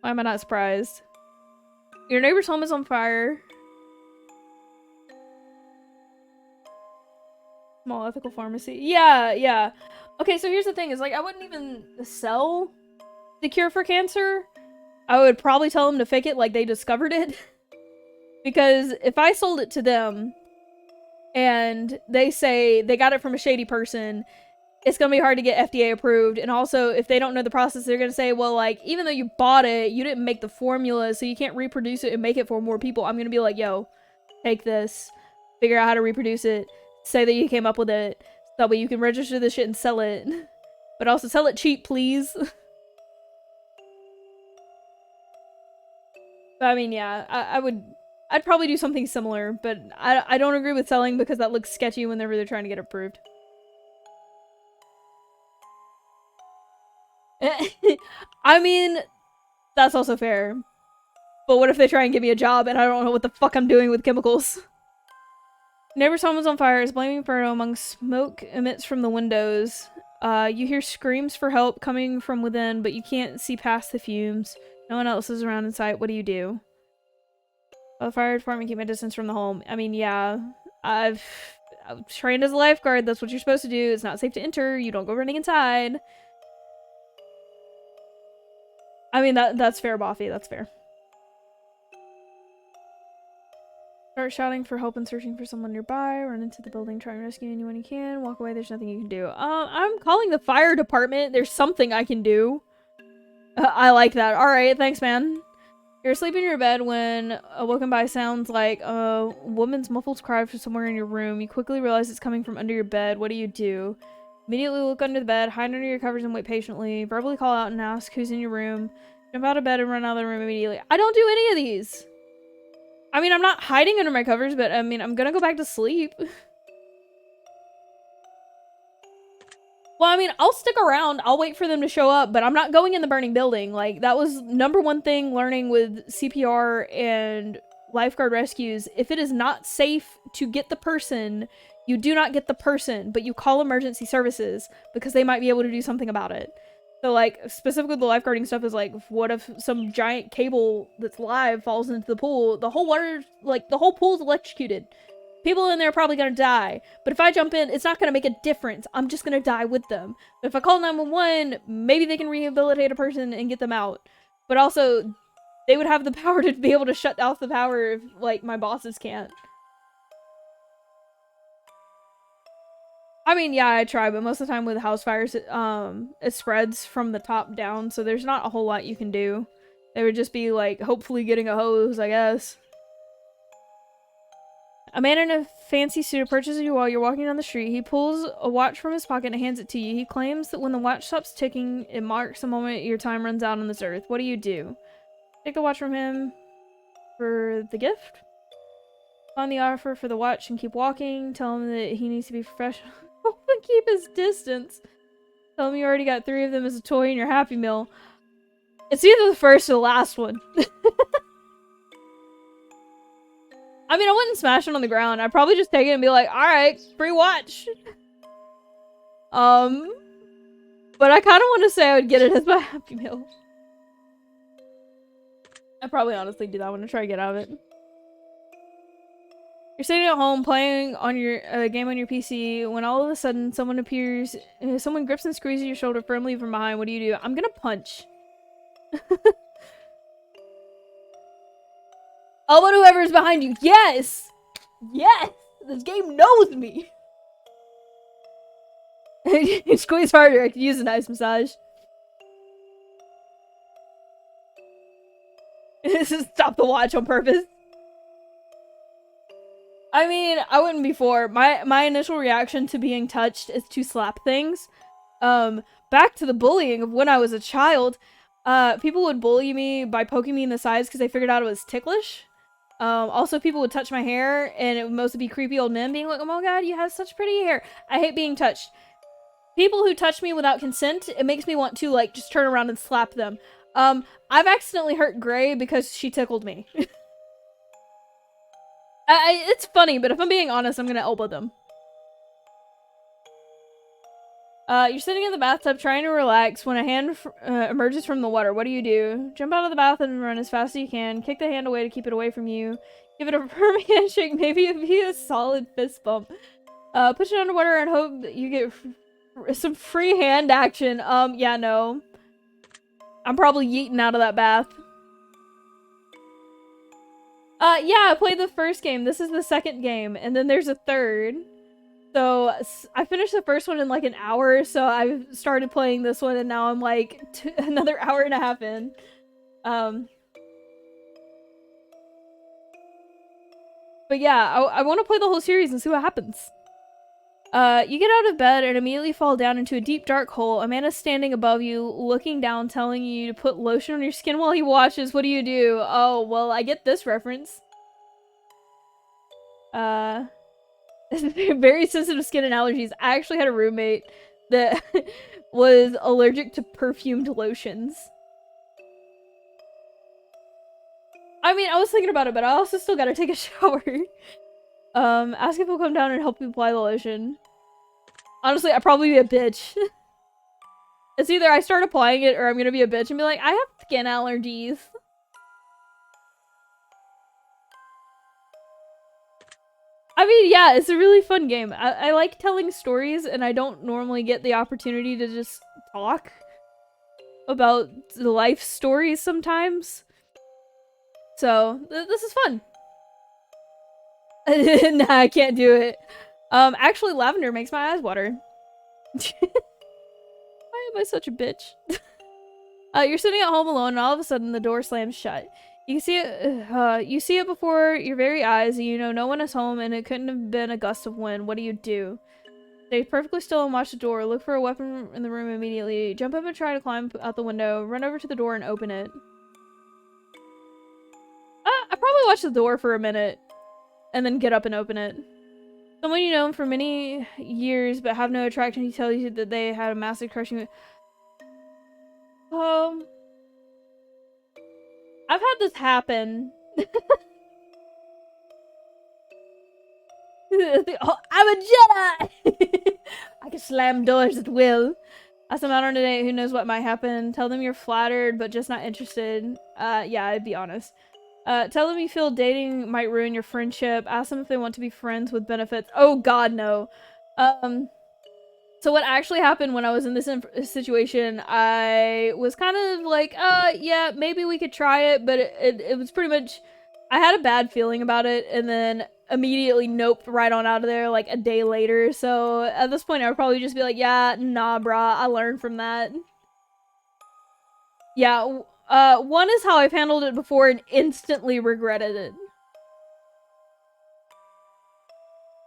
Why am I not surprised? Your neighbor's home is on fire. Small ethical pharmacy. Yeah. Okay, so here's the thing, is like, I wouldn't even sell the cure for cancer. I would probably tell them to fake it like they discovered it. Because if I sold it to them and they say they got it from a shady person, it's gonna be hard to get FDA approved. And also, if they don't know the process, they're gonna say, well, like, even though you bought it, you didn't make the formula, so you can't reproduce it and make it for more people. I'm gonna be like, yo, take this, figure out how to reproduce it, say that you came up with it, so that way you can register this shit and sell it. But also sell it cheap, please. But I mean, yeah, I'd probably do something similar, but I don't agree with selling because that looks sketchy whenever they're trying to get approved. I mean, that's also fair. But what if they try and give me a job and I don't know what the fuck I'm doing with chemicals? Neighbor's home is on fire. Is blaming Inferno among smoke emits from the windows. You hear screams for help coming from within, but you can't see past the fumes. No one else is around in sight. What do you do? Well, the fire department, keep my distance from the home. I mean, yeah. I'm trained as a lifeguard. That's what you're supposed to do. It's not safe to enter. You don't go running inside. I mean, that's fair, Boffy. That's fair. Start shouting for help and searching for someone nearby. Run into the building, try and rescue anyone you can. Walk away, there's nothing you can do. I'm calling the fire department. There's something I can do. I like that. Alright, thanks, man. You're asleep in your bed when awoken by sounds like a woman's muffled cry from somewhere in your room. You quickly realize it's coming from under your bed. What do you do? Immediately look under the bed, hide under your covers and wait patiently. Verbally call out and ask who's in your room. Jump out of bed and run out of the room immediately. I don't do any of these! I mean, I'm not hiding under my covers, but I mean, I'm gonna go back to sleep. Well, I mean, I'll stick around. I'll wait for them to show up, but I'm not going in the burning building. Like, that was #1 thing learning with CPR and lifeguard rescues. If it is not safe to get the person, You do not get the person, but you call emergency services because they might be able to do something about it. So, like, specifically the lifeguarding stuff is like, what if some giant cable that's live falls into the pool? The whole water, like, the whole pool's electrocuted. People in there are probably gonna die. But if I jump in, it's not gonna make a difference. I'm just gonna die with them. But if I call 911, maybe they can rehabilitate a person and get them out. But also, they would have the power to be able to shut off the power if, like, my bosses can't. I mean, yeah, I try, but most of the time with house fires, it spreads from the top down, so there's not a whole lot you can do. They would just be, like, hopefully getting a hose, I guess. A man in a fancy suit approaches you while you're walking down the street. He pulls a watch from his pocket and hands it to you. He claims that when the watch stops ticking, it marks the moment your time runs out on this earth. What do you do? Take the watch from him for the gift? On the offer for the watch and keep walking. Tell him that he needs to be professional and keep his distance. Tell him you already got 3 of them as a toy in your Happy Meal. It's either the first or the last one. I mean, I wouldn't smash it on the ground. I'd probably just take it and be like, alright, free watch. But I kind of want to say I would get it as my Happy Meal. I'd probably honestly do that one to try to get out of it. You're sitting at home playing on your game on your PC when all of a sudden someone appears. Someone grips and squeezes your shoulder firmly from behind. What do? I'm gonna punch. Elbow whoever's behind you. Yes! Yes! This game knows me! Squeeze harder. I could use a nice massage. Stop the watch on purpose. I mean, I wouldn't before. My initial reaction to being touched is to slap things. Back to the bullying of when I was a child. People would bully me by poking me in the sides because they figured out it was ticklish. Also, people would touch my hair, and it would mostly be creepy old men being like, oh my god, you have such pretty hair. I hate being touched. People who touch me without consent, it makes me want to, like, just turn around and slap them. I've accidentally hurt Gray because she tickled me. It's funny, but if I'm being honest, I'm gonna elbow them. You're sitting in the bathtub trying to relax when a hand emerges from the water. What do? Jump out of the bath and run as fast as you can. Kick the hand away to keep it away from you. Give it a firm handshake, maybe it'd be a solid fist bump. Push it underwater and hope that you get some free hand action. Yeah, no. I'm probably yeeting out of that bath. Yeah, I played the first game. This is the second game, and then there's a third. So, I finished the first one in like an hour, so I started playing this one, and now I'm like another hour and a half in. But yeah, I want to play the whole series and see what happens. You get out of bed and immediately fall down into a deep dark hole. A man is standing above you, looking down, telling you to put lotion on your skin while he watches. What do? Oh, well, I get this reference. Very sensitive skin and allergies. I actually had a roommate that was allergic to perfumed lotions. I mean, I was thinking about it, but I also still gotta take a shower. Ask if he'll come down and help you apply the lotion. Honestly, I'd probably be a bitch. It's either I start applying it or I'm gonna be a bitch and be like, I have skin allergies. I mean, yeah, it's a really fun game. I like telling stories, and I don't normally get the opportunity to just talk about the life stories sometimes. So, this is fun. Nah, I can't do it. Actually, lavender makes my eyes water. Why am I such a bitch? You're sitting at home alone, and all of a sudden the door slams shut. You see it before your very eyes, and you know no one is home, and it couldn't have been a gust of wind. What do? Stay perfectly still and watch the door. Look for a weapon in the room immediately. Jump up and try to climb out the window. Run over to the door and open it. I probably watch the door for a minute, and then get up and open it. Someone you know for many years but have no attraction, he tells you that they had a massive crushing... I've had this happen. I'm a Jedi! I can slam doors at will. Ask them out on a date, who knows what might happen. Tell them you're flattered, but just not interested. Yeah, I'd be honest. Tell them you feel dating might ruin your friendship. Ask them if they want to be friends with benefits. Oh god, no. So what actually happened when I was in this situation, I was kind of like, yeah, maybe we could try it, but it was pretty much, I had a bad feeling about it, and then immediately noped right on out of there, like, a day later. So at this point, I would probably just be like, yeah, nah, brah, I learned from that. Yeah, one is how I've handled it before and instantly regretted it.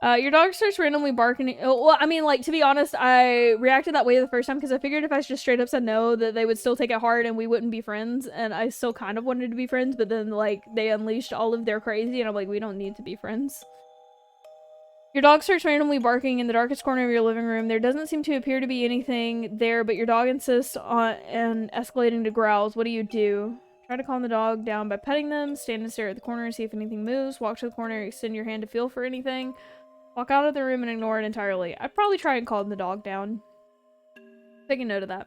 Your dog starts randomly barking. Well, I mean, like, to be honest, I reacted that way the first time because I figured if I just straight up said no, that they would still take it hard and we wouldn't be friends. And I still kind of wanted to be friends, but then, like, they unleashed all of their crazy, and I'm like, we don't need to be friends. Your dog starts randomly barking in the darkest corner of your living room. There doesn't seem to appear to be anything there, but your dog insists on and escalating to growls. What do? Try to calm the dog down by petting them. Stand and stare at the corner and see if anything moves. Walk to the corner, extend your hand to feel for anything. Walk out of the room and ignore it entirely. I'd probably try and calm the dog down. Taking note of that.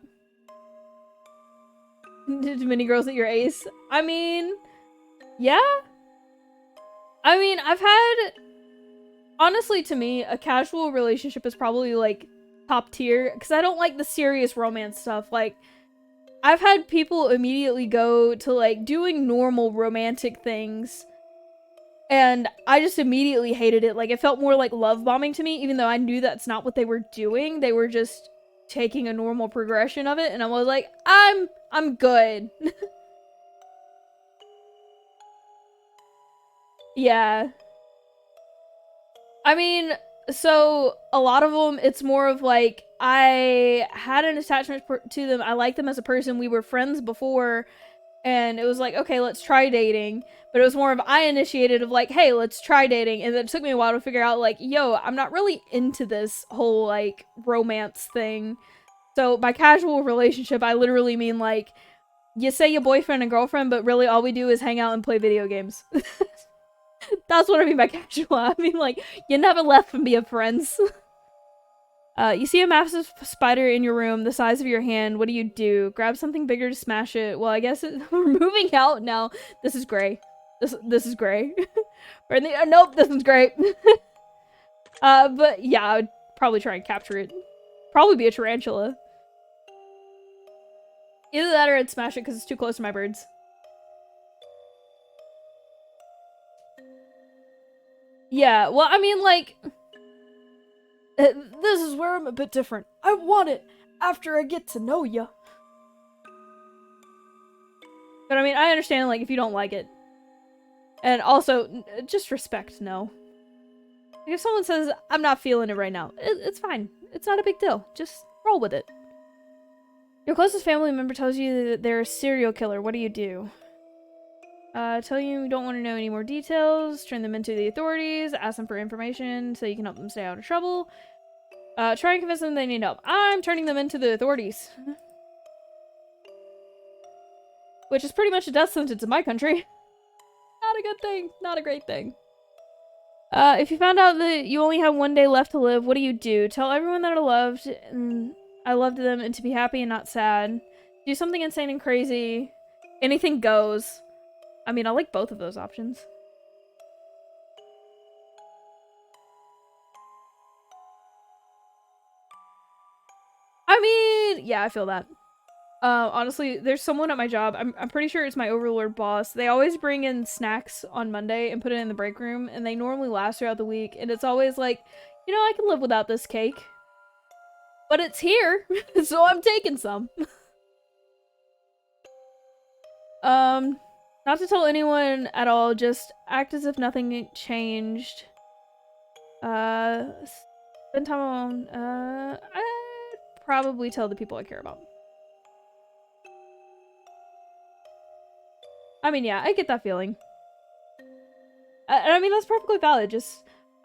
Did many girls at your ace? I mean, yeah. I mean, I've had... Honestly, to me, a casual relationship is probably, like, top tier. Because I don't like the serious romance stuff. Like, I've had people immediately go to, like, doing normal romantic things. And I just immediately hated it. Like, it felt more like love bombing to me, even though I knew that's not what they were doing. They were just taking a normal progression of it, and I was like, I'm good. Yeah. I mean, so a lot of them, it's more of like, I had an attachment to them. I liked them as a person. We were friends before. And it was like, okay, let's try dating. But it was more of I initiated of like, hey, let's try dating. And it took me a while to figure out like, yo, I'm not really into this whole like romance thing. So by casual relationship, I literally mean like, you say you're boyfriend and girlfriend, but really all we do is hang out and play video games. That's what I mean by casual. I mean like, you never left from being friends. You see a massive spider in your room, the size of your hand. What do? Grab something bigger to smash it. Well, I guess we're moving out now. This is gray. This is gray. Nope, this is great. But yeah, I would probably try and capture it. Probably be a tarantula. Either that or I'd smash it because it's too close to my birds. Yeah, well, I mean, like... This is where I'm a bit different. I want it after I get to know ya. But I mean, I understand, like, if you don't like it. And also, just respect, no. If someone says, I'm not feeling it right now, it's fine. It's not a big deal. Just roll with it. Your closest family member tells you that they're a serial killer. What do? Tell you don't want to know any more details. Turn them into the authorities. Ask them for information so you can help them stay out of trouble. Try and convince them they need help. I'm turning them into the authorities. Which is pretty much a death sentence in my country. Not a good thing. Not a great thing. If you found out that you only have one day left to live, what do? Tell everyone that I loved them and to be happy and not sad. Do something insane and crazy. Anything goes. I mean, I like both of those options. I mean, yeah, I feel that. Honestly, there's someone at my job, I'm pretty sure it's my overlord boss. They always bring in snacks on Monday and put it in the break room, and they normally last throughout the week, and it's always like, you know, I can live without this cake. But it's here, so I'm taking some. Not to tell anyone at all, just act as if nothing changed. Spend time alone. I'd probably tell the people I care about. I mean, yeah, I get that feeling. I mean, that's perfectly valid.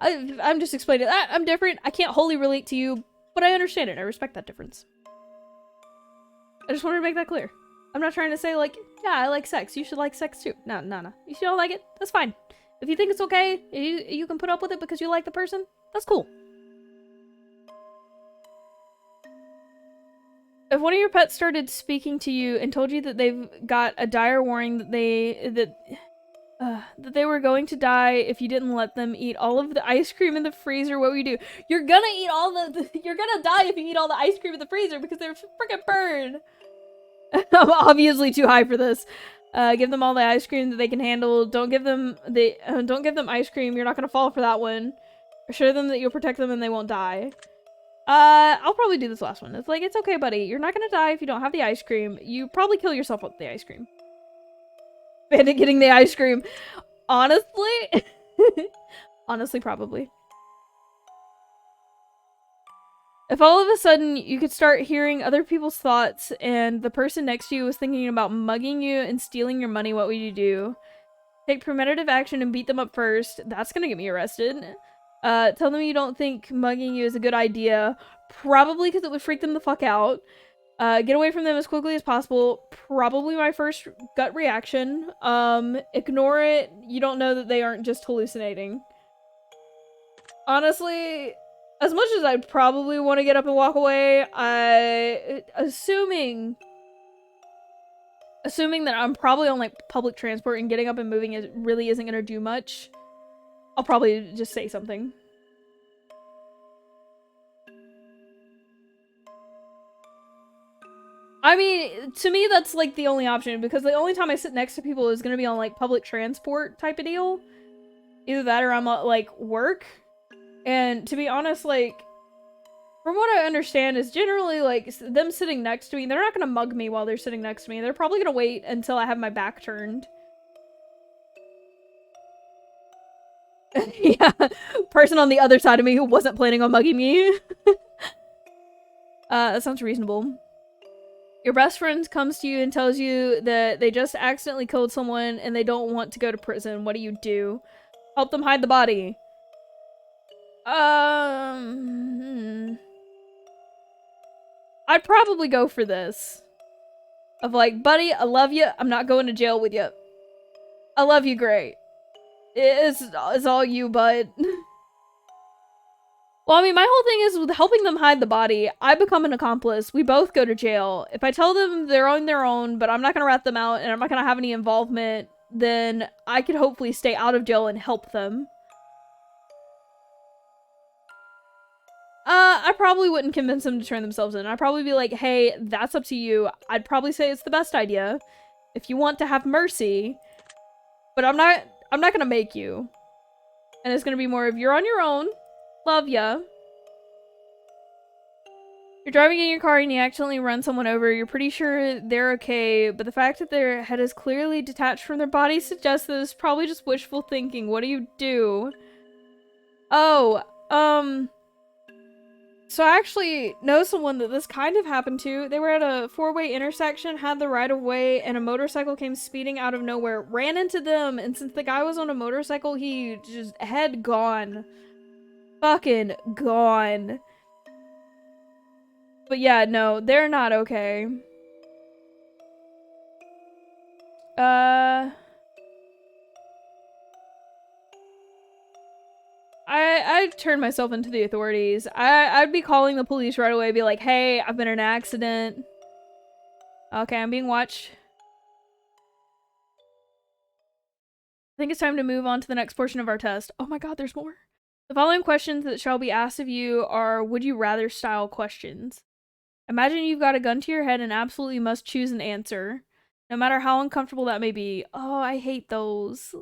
I'm just explaining. I'm different. I can't wholly relate to you, but I understand it. I respect that difference. I just wanted to make that clear. I'm not trying to say, like, yeah, I like sex. You should like sex too. No. If you don't like it, that's fine. If you think it's okay, you can put up with it because you like the person, that's cool. If one of your pets started speaking to you and told you that they've got a dire warning that they were going to die if you didn't let them eat all of the ice cream in the freezer, what would you do? You're gonna eat all you're gonna die if you eat all the ice cream in the freezer because they're freaking burned. I'm obviously too high for this. Give them all the ice cream that they can handle. Don't give them ice cream. You're not gonna fall for that one. Assure them that you'll protect them and they won't die. I'll probably do this last one. It's like, it's okay, buddy. You're not gonna die if you don't have the ice cream. You probably kill yourself with the ice cream. Bandit getting the ice cream. Honestly? Honestly, probably. If all of a sudden you could start hearing other people's thoughts and the person next to you was thinking about mugging you and stealing your money, what would you do? Take preventative action and beat them up first. That's gonna get me arrested. Tell them you don't think mugging you is a good idea. Probably because it would freak them the fuck out. Get away from them as quickly as possible. Probably my first gut reaction. Ignore it. You don't know that they aren't just hallucinating. Honestly, as much as I'd probably want to get up and walk away, assuming that I'm probably on like public transport and getting up and moving really isn't gonna do much, I'll probably just say something. I mean, to me, that's like the only option because the only time I sit next to people is gonna be on like public transport type of deal. Either that or I'm at like work. And to be honest, like, from what I understand is generally like them sitting next to me, they're not gonna mug me while they're sitting next to me. They're probably gonna wait until I have my back turned. Yeah, person on the other side of me who wasn't planning on mugging me. That sounds reasonable. Your best friend comes to you and tells you that they just accidentally killed someone and they don't want to go to prison. What do? Help them hide the body. I'd probably go for this. Of like, buddy, I love you. I'm not going to jail with you. I love you, great. It's all you, bud. Well, I mean, my whole thing is with helping them hide the body. I become an accomplice. We both go to jail. If I tell them they're on their own, but I'm not gonna rat them out and I'm not gonna have any involvement, then I could hopefully stay out of jail and help them. I probably wouldn't convince them to turn themselves in. I'd probably be like, hey, that's up to you. I'd probably say it's the best idea if you want to have mercy, but I'm not gonna make you. And it's gonna be more of, you're on your own. Love ya. You're driving in your car and you accidentally run someone over. You're pretty sure they're okay, but the fact that their head is clearly detached from their body suggests that it's probably just wishful thinking. What do? Oh, so I actually know someone that this kind of happened to. They were at a four-way intersection, had the right-of-way, and a motorcycle came speeding out of nowhere, ran into them, and since the guy was on a motorcycle, he just head gone. Fucking gone. But yeah, no, they're not okay. I'd turn myself into the authorities. I'd be calling the police right away, be like, hey, I've been in an accident. Okay, I'm being watched. I think it's time to move on to the next portion of our test. Oh my god, there's more. The following questions that shall be asked of you are would you rather style questions. Imagine you've got a gun to your head and absolutely must choose an answer, no matter how uncomfortable that may be. Oh, I hate those.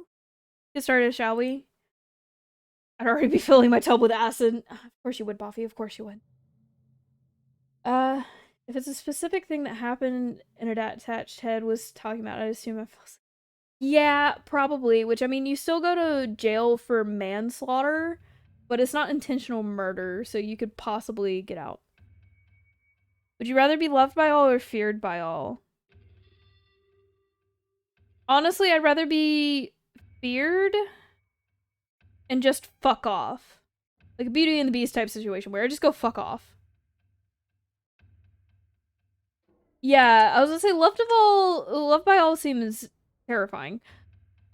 Get started, shall we? I'd already be filling my tub with acid. Of course you would, Buffy. Of course you would. If it's a specific thing that happened in a attached head was talking about, I'd assume I fell asleep. Yeah, probably. Which, I mean, you still go to jail for manslaughter, but it's not intentional murder, so you could possibly get out. Would you rather be loved by all or feared by all? Honestly, I'd rather be feared and just fuck off. Like a Beauty and the Beast type situation where I just go fuck off. Yeah, I was gonna say loved by all seems terrifying.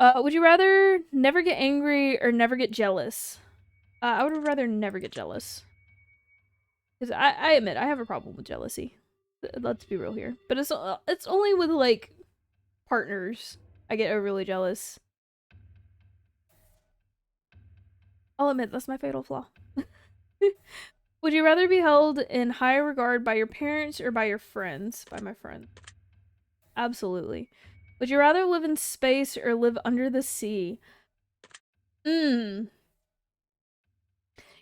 Would you rather never get angry or never get jealous? I would rather never get jealous. Because I admit, I have a problem with jealousy. Let's be real here. But it's only with, like, partners I get overly jealous. I'll admit, that's my fatal flaw. Would you rather be held in high regard by your parents or by your friends? By my friend. Absolutely. Would you rather live in space or live under the sea? Hmm.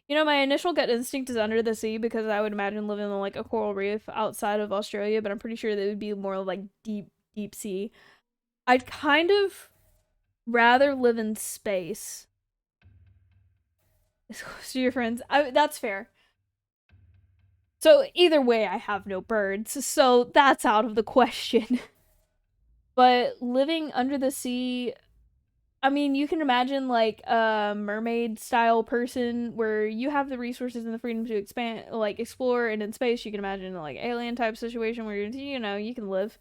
You know, my initial gut instinct is under the sea because I would imagine living on, like, a coral reef outside of Australia, but I'm pretty sure that would be more like deep, deep sea. I'd kind of rather live in space. As close to your friends. That's fair. So either way, I have no birds, so that's out of the question. But living under the sea, I mean, you can imagine like a mermaid style person where you have the resources and the freedom to expand, like explore, and in space you can imagine like alien type situation where you can live.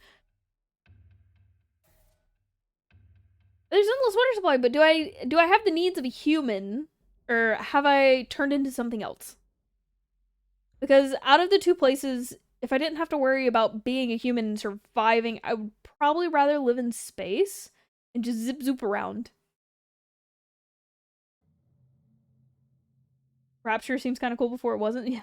There's endless water supply, but do I have the needs of a human, or have I turned into something else? Because out of the two places, if I didn't have to worry about being a human and surviving, I would probably rather live in space and just zip zoop around. Rapture seems kind of cool before it wasn't. Yeah.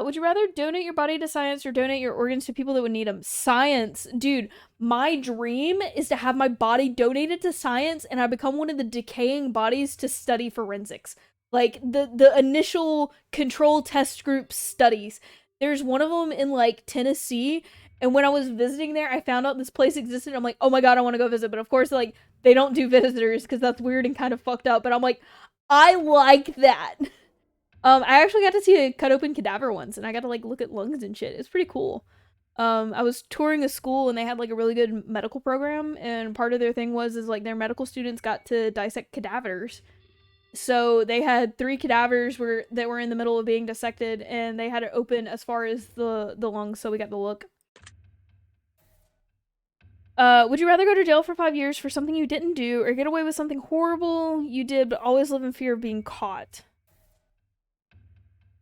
Would you rather donate your body to science or donate your organs to people that would need them? Science. Dude, my dream is to have my body donated to science and I become one of the decaying bodies to study forensics. Like the initial control test group studies. There's one of them in like Tennessee, and when I was visiting there, I found out this place existed. I'm like, "Oh my god, I want to go visit." But of course, like they don't do visitors because that's weird and kind of fucked up, but I'm like, "I like that." I actually got to see a cut open cadaver once, and I got to like look at lungs and shit. It's pretty cool. I was touring a school, and they had like a really good medical program, and part of their thing was is like their medical students got to dissect cadavers. So they had three cadavers that were in the middle of being dissected, and they had it open as far as the lungs, so we got to look. Would you rather go to jail for 5 years for something you didn't do, or get away with something horrible you did, but always live in fear of being caught?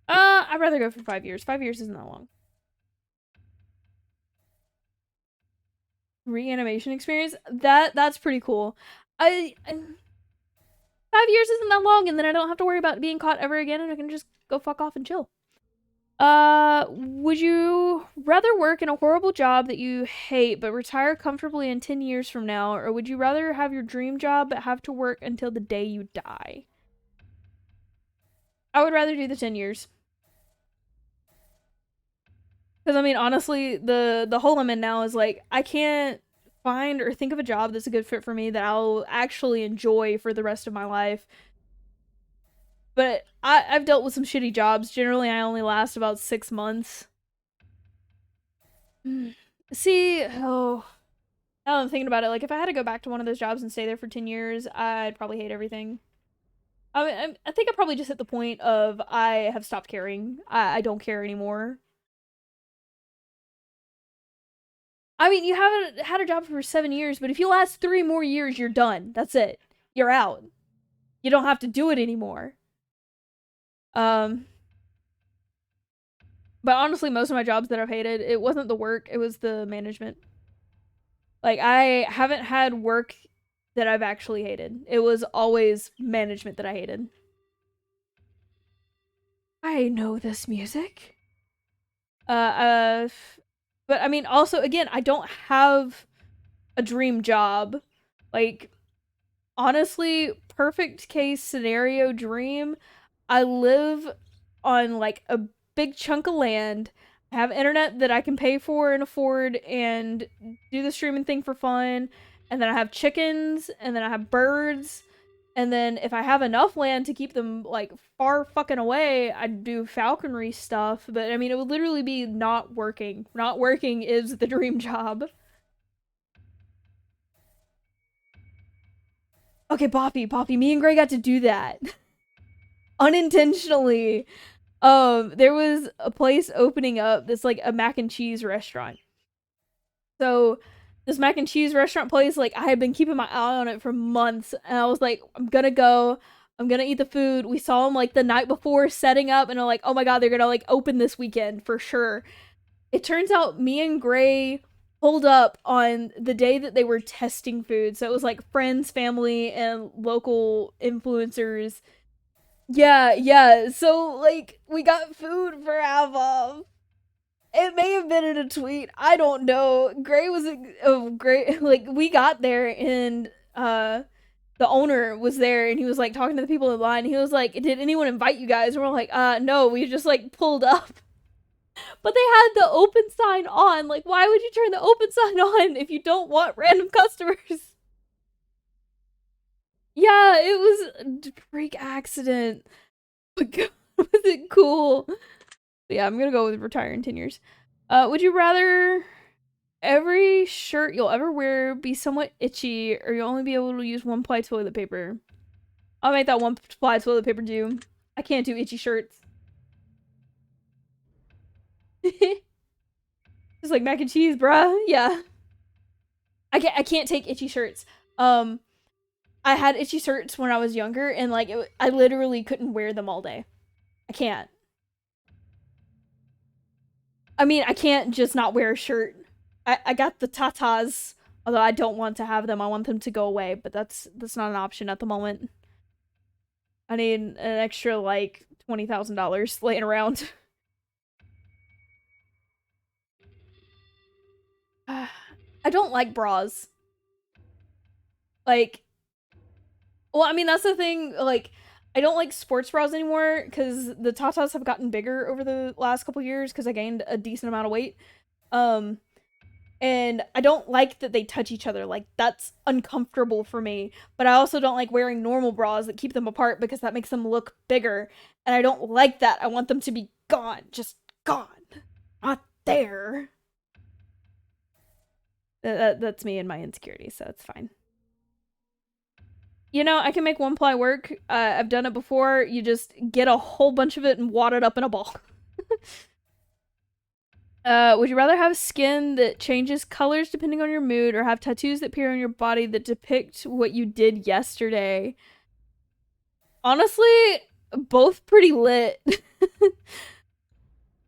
I'd rather go for 5 years. 5 years isn't that long. Reanimation experience. That's pretty cool. I 5 years isn't that long, and then I don't have to worry about being caught ever again, and I can just go fuck off and chill. Would you rather work in a horrible job that you hate but retire comfortably in 10 years from now, or would you rather have your dream job but have to work until the day you die? I would rather do the 10 years. Because I mean, honestly, the hole I'm in now is like I can't find or think of a job that's a good fit for me that I'll actually enjoy for the rest of my life. But I've dealt with some shitty jobs. Generally, I only last about 6 months. See, oh, now I'm thinking about it. Like, if I had to go back to one of those jobs and stay there for 10 years, I'd probably hate everything. I mean, I think I probably just hit the point of I have stopped caring. I don't care anymore. I mean, you haven't had a job for 7 years, but if you last 3 more years, you're done. That's it. You're out. You don't have to do it anymore. Um, but honestly, most of my jobs that I've hated, it wasn't the work, it was the management. Like, I haven't had work that I've actually hated. It was always management that I hated. I know this music. Uh, uh, but I mean, also, again, I don't have a dream job. Like, honestly, perfect case scenario dream, I live on like a big chunk of land, have internet that I can pay for and afford, and do the streaming thing for fun. And then I have chickens, and then I have birds. And then if I have enough land to keep them like far fucking away, I'd do falconry stuff. But I mean, it would literally be not working. Not working is the dream job. Okay, Boppy, me and Gray got to do that. Unintentionally. There was a place opening up that's like a mac and cheese restaurant. So this mac and cheese restaurant place, like, I had been keeping my eye on it for months, and I was like, I'm gonna go, I'm gonna eat the food. We saw them like the night before setting up, and I'm like, oh my god, they're gonna like open this weekend for sure. It turns out me and Gray pulled up on the day that they were testing food. So it was like friends, family, and local influencers. Yeah, yeah. So like we got food for half off. It may have been in a tweet. I don't know. Gray was great. Like we got there and the owner was there and he was like talking to the people in line. He was like, "Did anyone invite you guys?" And we're like, no, we just like pulled up." But they had the open sign on. Like, why would you turn the open sign on if you don't want random customers? Yeah, it was a freak accident. But God, was it cool? But yeah, I'm gonna go with retire in 10 years. Would you rather every shirt you'll ever wear be somewhat itchy, or you'll only be able to use one ply toilet paper? I'll make that one ply toilet paper do. I can't do itchy shirts. Just like mac and cheese, bruh. Yeah. I can't take itchy shirts. I had itchy shirts when I was younger, and like I literally couldn't wear them all day. I can't. I mean, I can't just not wear a shirt. I got the tatas, although I don't want to have them. I want them to go away, but that's not an option at the moment. I need an extra like $20,000 laying around. I don't like bras. Like, well, I mean, that's the thing. Like, I don't like sports bras anymore because the tatas have gotten bigger over the last couple years because I gained a decent amount of weight. Um, and I don't like that they touch each other. Like, that's uncomfortable for me. But I also don't like wearing normal bras that keep them apart because that makes them look bigger. And I don't like that. I want them to be gone. Just gone. Not there. That's me and my insecurity, so it's fine. You know, I can make one ply work. I've done it before. You just get a whole bunch of it and wad it up in a ball. Would you rather have skin that changes colors depending on your mood, or have tattoos that appear on your body that depict what you did yesterday? Honestly, both pretty lit.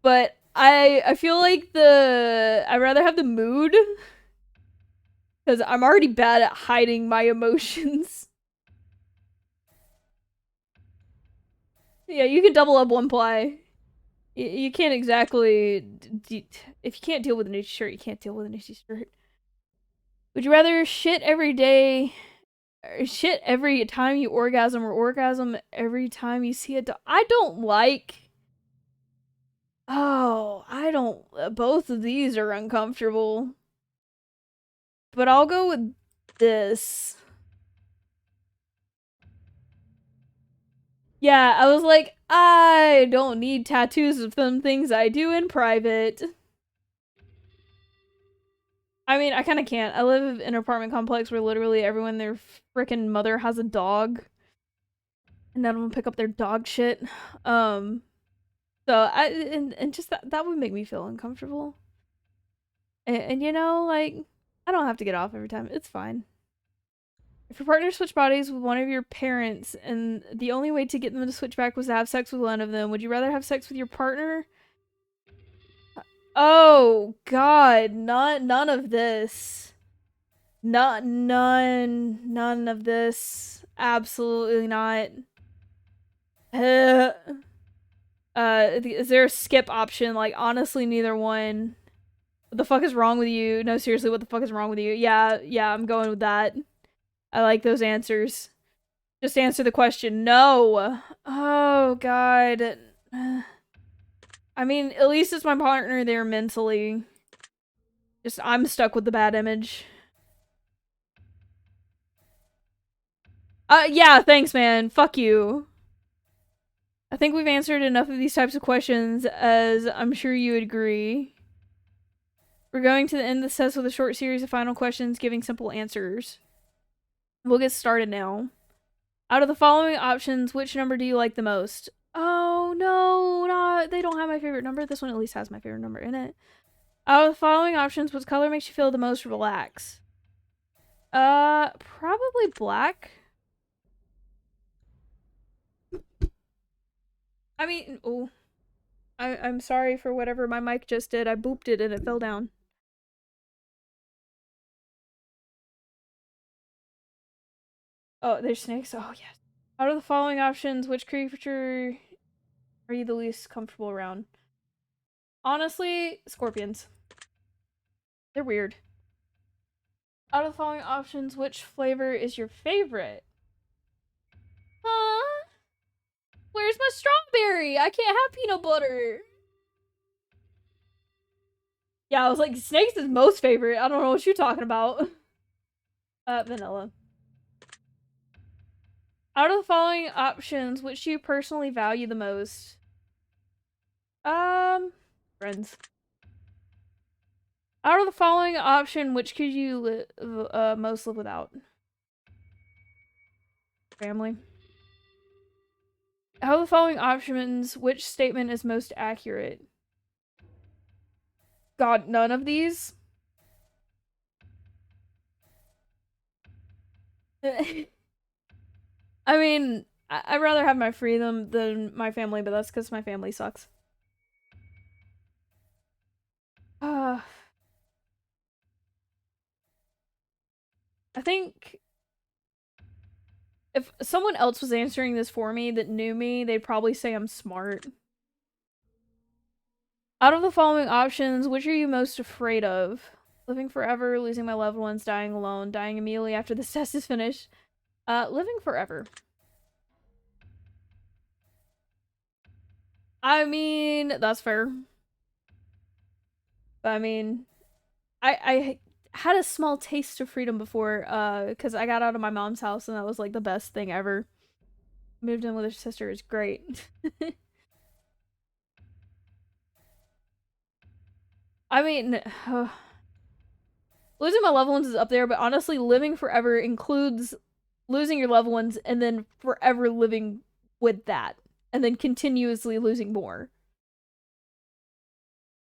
But I feel like I'd rather have the mood, because I'm already bad at hiding my emotions. Yeah, you can double up one ply. You can't exactly... If you can't deal with an itchy shirt, you can't deal with an itchy shirt. Would you rather shit every day... Shit every time you orgasm, or orgasm every time you see a dog? I don't like... Oh, I don't... Both of these are uncomfortable. But I'll go with this. Yeah, I was like, I don't need tattoos of some things I do in private. I mean, I kind of can't. I live in an apartment complex where literally everyone, their freaking mother has a dog. And none of them pick up their dog shit. So and just that would make me feel uncomfortable. And you know, like, I don't have to get off every time. It's fine. If your partner switched bodies with one of your parents and the only way to get them to switch back was to have sex with one of them, would you rather have sex with your partner? Oh god, none of this. None of this. Absolutely not. Is there a skip option? Like, honestly, neither one. What the fuck is wrong with you? No, seriously, what the fuck is wrong with you? Yeah, I'm going with that. I like those answers. Just answer the question. No. Oh, God. I mean, at least it's my partner there mentally. Just, I'm stuck with the bad image. Yeah, thanks, man. Fuck you. I think we've answered enough of these types of questions, as I'm sure you would agree. We're going to the end of the test with a short series of final questions giving simple answers. We'll get started now. Out of the following options, which number do you like the most? Oh, no, they don't have my favorite number. This one at least has my favorite number in it. Out of the following options, what color makes you feel the most relaxed? Probably black. I mean, oh, I'm sorry for whatever my mic just did. I booped it and it fell down. Oh, there's snakes. Oh, yes. Out of the following options, which creature are you the least comfortable around? Honestly, scorpions. They're weird. Out of the following options, which flavor is your favorite? Huh? Where's my strawberry? I can't have peanut butter. Yeah, I was like, snakes is most favorite. I don't know what you're talking about. Vanilla. Out of the following options, which do you personally value the most? Friends. Out of the following option, which could you most live without? Family. Out of the following options, which statement is most accurate? God, none of these? I mean, I'd rather have my freedom than my family, but that's because my family sucks. I think if someone else was answering this for me that knew me, they'd probably say I'm smart. Out of the following options, which are you most afraid of? Living forever, losing my loved ones, dying alone, dying immediately after this test is finished. Living forever. I mean, that's fair. But I mean, I had a small taste of freedom before, because I got out of my mom's house and that was like the best thing ever. Moved in with her sister is great. I mean, losing my loved ones is up there, but honestly, living forever includes losing your loved ones and then forever living with that, and then continuously losing more.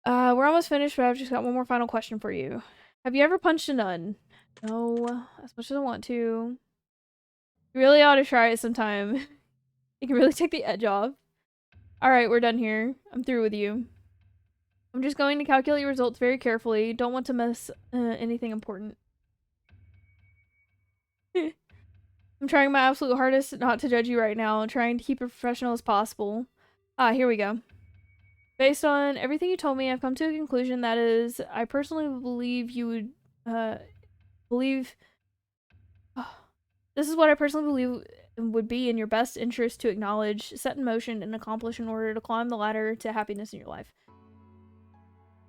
We're almost finished, but I've just got one more final question for you. Have you ever punched a nun? No, as much as I want to. You really ought to try it sometime. It can really take the edge off. Alright, we're done here. I'm through with you. I'm just going to calculate your results very carefully. Don't want to miss anything important. I'm trying my absolute hardest not to judge you right now. I'm trying to keep it professional as possible. Here we go. Based on everything you told me, I've come to a conclusion that is, I personally believe you would, believe... Oh, this is what I personally believe would be in your best interest to acknowledge, set in motion, and accomplish in order to climb the ladder to happiness in your life.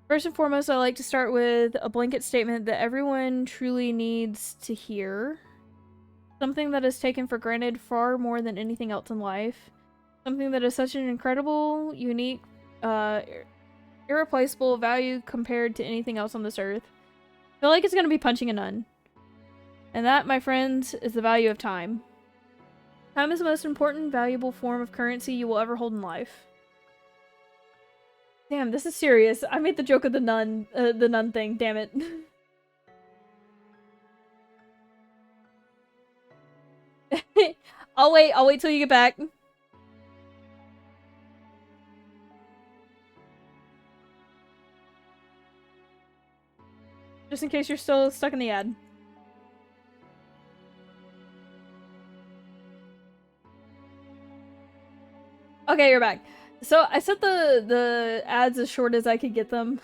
First and foremost, I like to start with a blanket statement that everyone truly needs to hear. Something that is taken for granted far more than anything else in life. Something that is such an incredible, unique, irreplaceable value compared to anything else on this earth. I feel like it's gonna be punching a nun. And that, my friends, is the value of time. Time is the most important, valuable form of currency you will ever hold in life. Damn, this is serious. I made the joke of the nun thing, damn it. I'll wait till you get back. Just in case you're still stuck in the ad. Okay, you're back. So I set the ads as short as I could get them.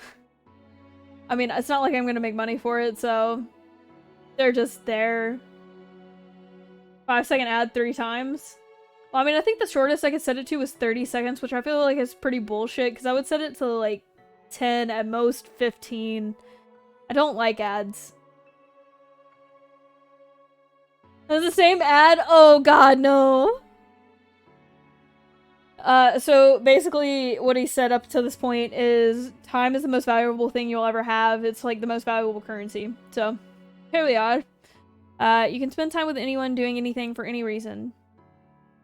I mean, it's not like I'm gonna make money for it, so they're just there. 5-second ad 3 times. Well, I mean, I think the shortest I could set it to was 30 seconds, which I feel like is pretty bullshit, because I would set it to like 10, at most 15. I don't like ads. It's the same ad? Oh god, no. So basically what he said up to this point is time is the most valuable thing you'll ever have. It's like the most valuable currency. So, here we are. You can spend time with anyone doing anything for any reason.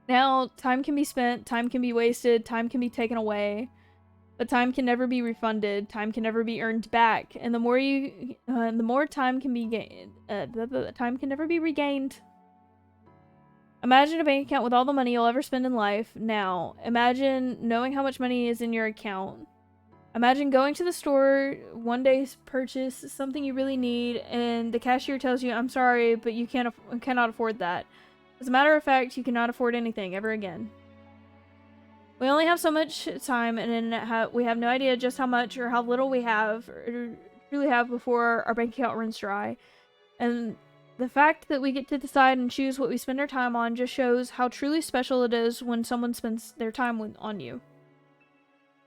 Now, time can be spent, time can be wasted, time can be taken away. But time can never be refunded. Time can never be earned back. And the more time can be gained, time can never be regained. Imagine a bank account with all the money you'll ever spend in life. Now, imagine knowing how much money is in your account. Imagine going to the store one day, purchase something you really need, and the cashier tells you, "I'm sorry, but you cannot afford that." As a matter of fact, you cannot afford anything ever again. We only have so much time, and we have no idea just how much or how little we have or truly have before our bank account runs dry. And the fact that we get to decide and choose what we spend our time on just shows how truly special it is when someone spends their time on you.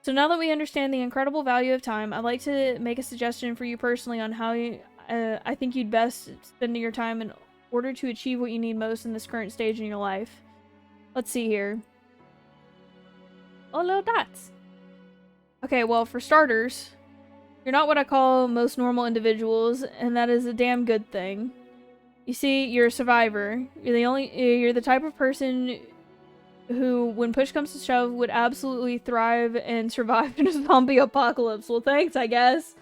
So now that we understand the incredible value of time, I'd like to make a suggestion for you personally on how I think you'd best spend your time in order to achieve what you need most in this current stage in your life. Let's see here. Oh, little dots. Okay, well, for starters, you're not what I call most normal individuals, and that is a damn good thing. You see, you're a survivor. You're the type of person who, when push comes to shove, would absolutely thrive and survive in a zombie apocalypse. Well, thanks, I guess.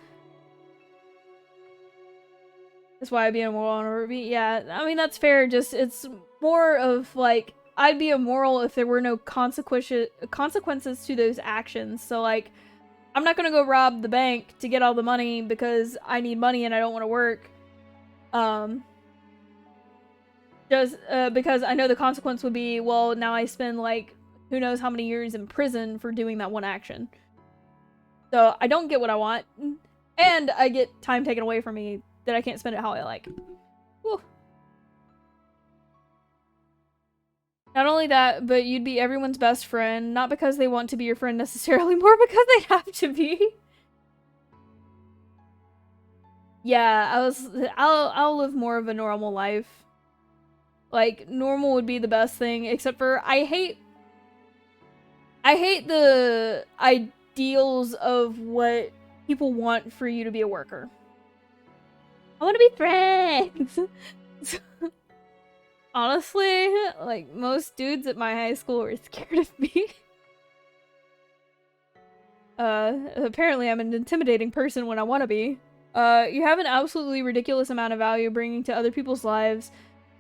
That's why I'd be immoral on a repeat. Yeah, I mean, that's fair. Just, it's more of, like, I'd be immoral if there were no consequences to those actions. So, like, I'm not gonna go rob the bank to get all the money because I need money and I don't want to work. Just because I know the consequence would be, well, now I spend, like, who knows how many years in prison for doing that one action. So I don't get what I want, and I get time taken away from me that I can't spend it how I like. Whew. Not only that, but you'd be everyone's best friend, not because they want to be your friend necessarily, more because they have to be. Yeah, I'll live more of a normal life. Like, normal would be the best thing, except for I hate the ideals of what people want for you to be a worker. I want to be friends. Honestly, like, most dudes at my high school were scared of me. Apparently I'm an intimidating person when I want to be. You have an absolutely ridiculous amount of value bringing to other people's lives.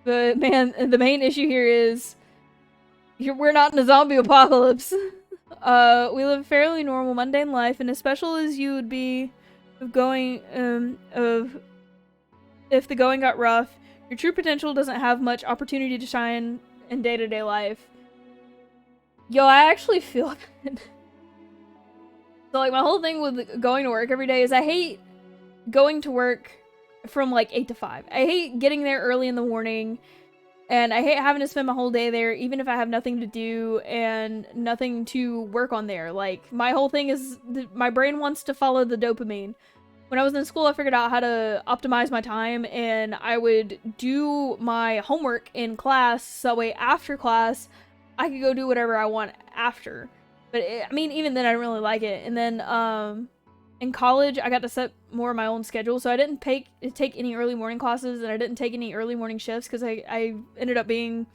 But man, the main issue here is we're not in a zombie apocalypse. We live a fairly normal, mundane life, and as special as you would be if the going got rough, your true potential doesn't have much opportunity to shine in day-to-day life. Yo, I actually feel that. So, like, my whole thing with going to work every day is I hate going to work from, like, 8 to 5. I hate getting there early in the morning, and I hate having to spend my whole day there, even if I have nothing to do and nothing to work on there. Like, my whole thing is my brain wants to follow the dopamine. When I was in school, I figured out how to optimize my time, and I would do my homework in class, so that way after class, I could go do whatever I want after. But, I mean, even then, I didn't really like it. And then, in college, I got to set more of my own schedule, so I didn't take any early morning classes, and I didn't take any early morning shifts, because I ended up being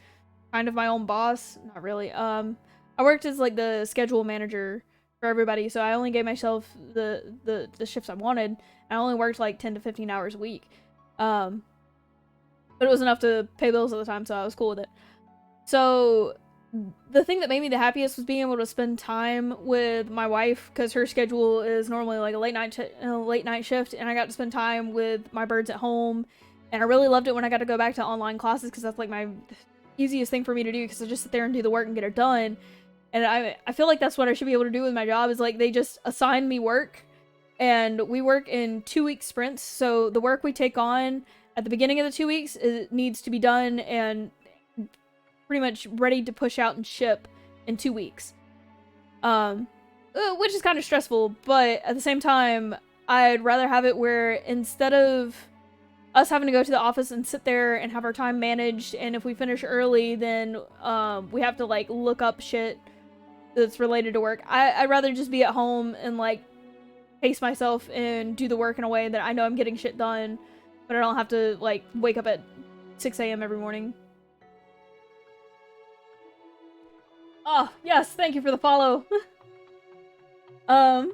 kind of my own boss. Not really. I worked as, like, the schedule manager for everybody, so I only gave myself the shifts I wanted. I only worked, like, 10 to 15 hours a week. But it was enough to pay bills at the time, so I was cool with it. So the thing that made me the happiest was being able to spend time with my wife, because her schedule is normally like a late night shift, and I got to spend time with my birds at home, and I really loved it when I got to go back to online classes, because that's like my easiest thing for me to do, because I just sit there and do the work and get it done. And I feel like that's what I should be able to do with my job, is like they just assign me work, and we work in 2-week sprints, so the work we take on at the beginning of the 2 weeks needs to be done and pretty much ready to push out and ship in 2 weeks. Which is kind of stressful, but at the same time, I'd rather have it where instead of us having to go to the office and sit there and have our time managed, and if we finish early, then we have to, like, look up shit that's related to work. I'd rather just be at home and, like, pace myself and do the work in a way that I know I'm getting shit done, but I don't have to, like, wake up at 6 a.m. every morning. Oh, yes, thank you for the follow. But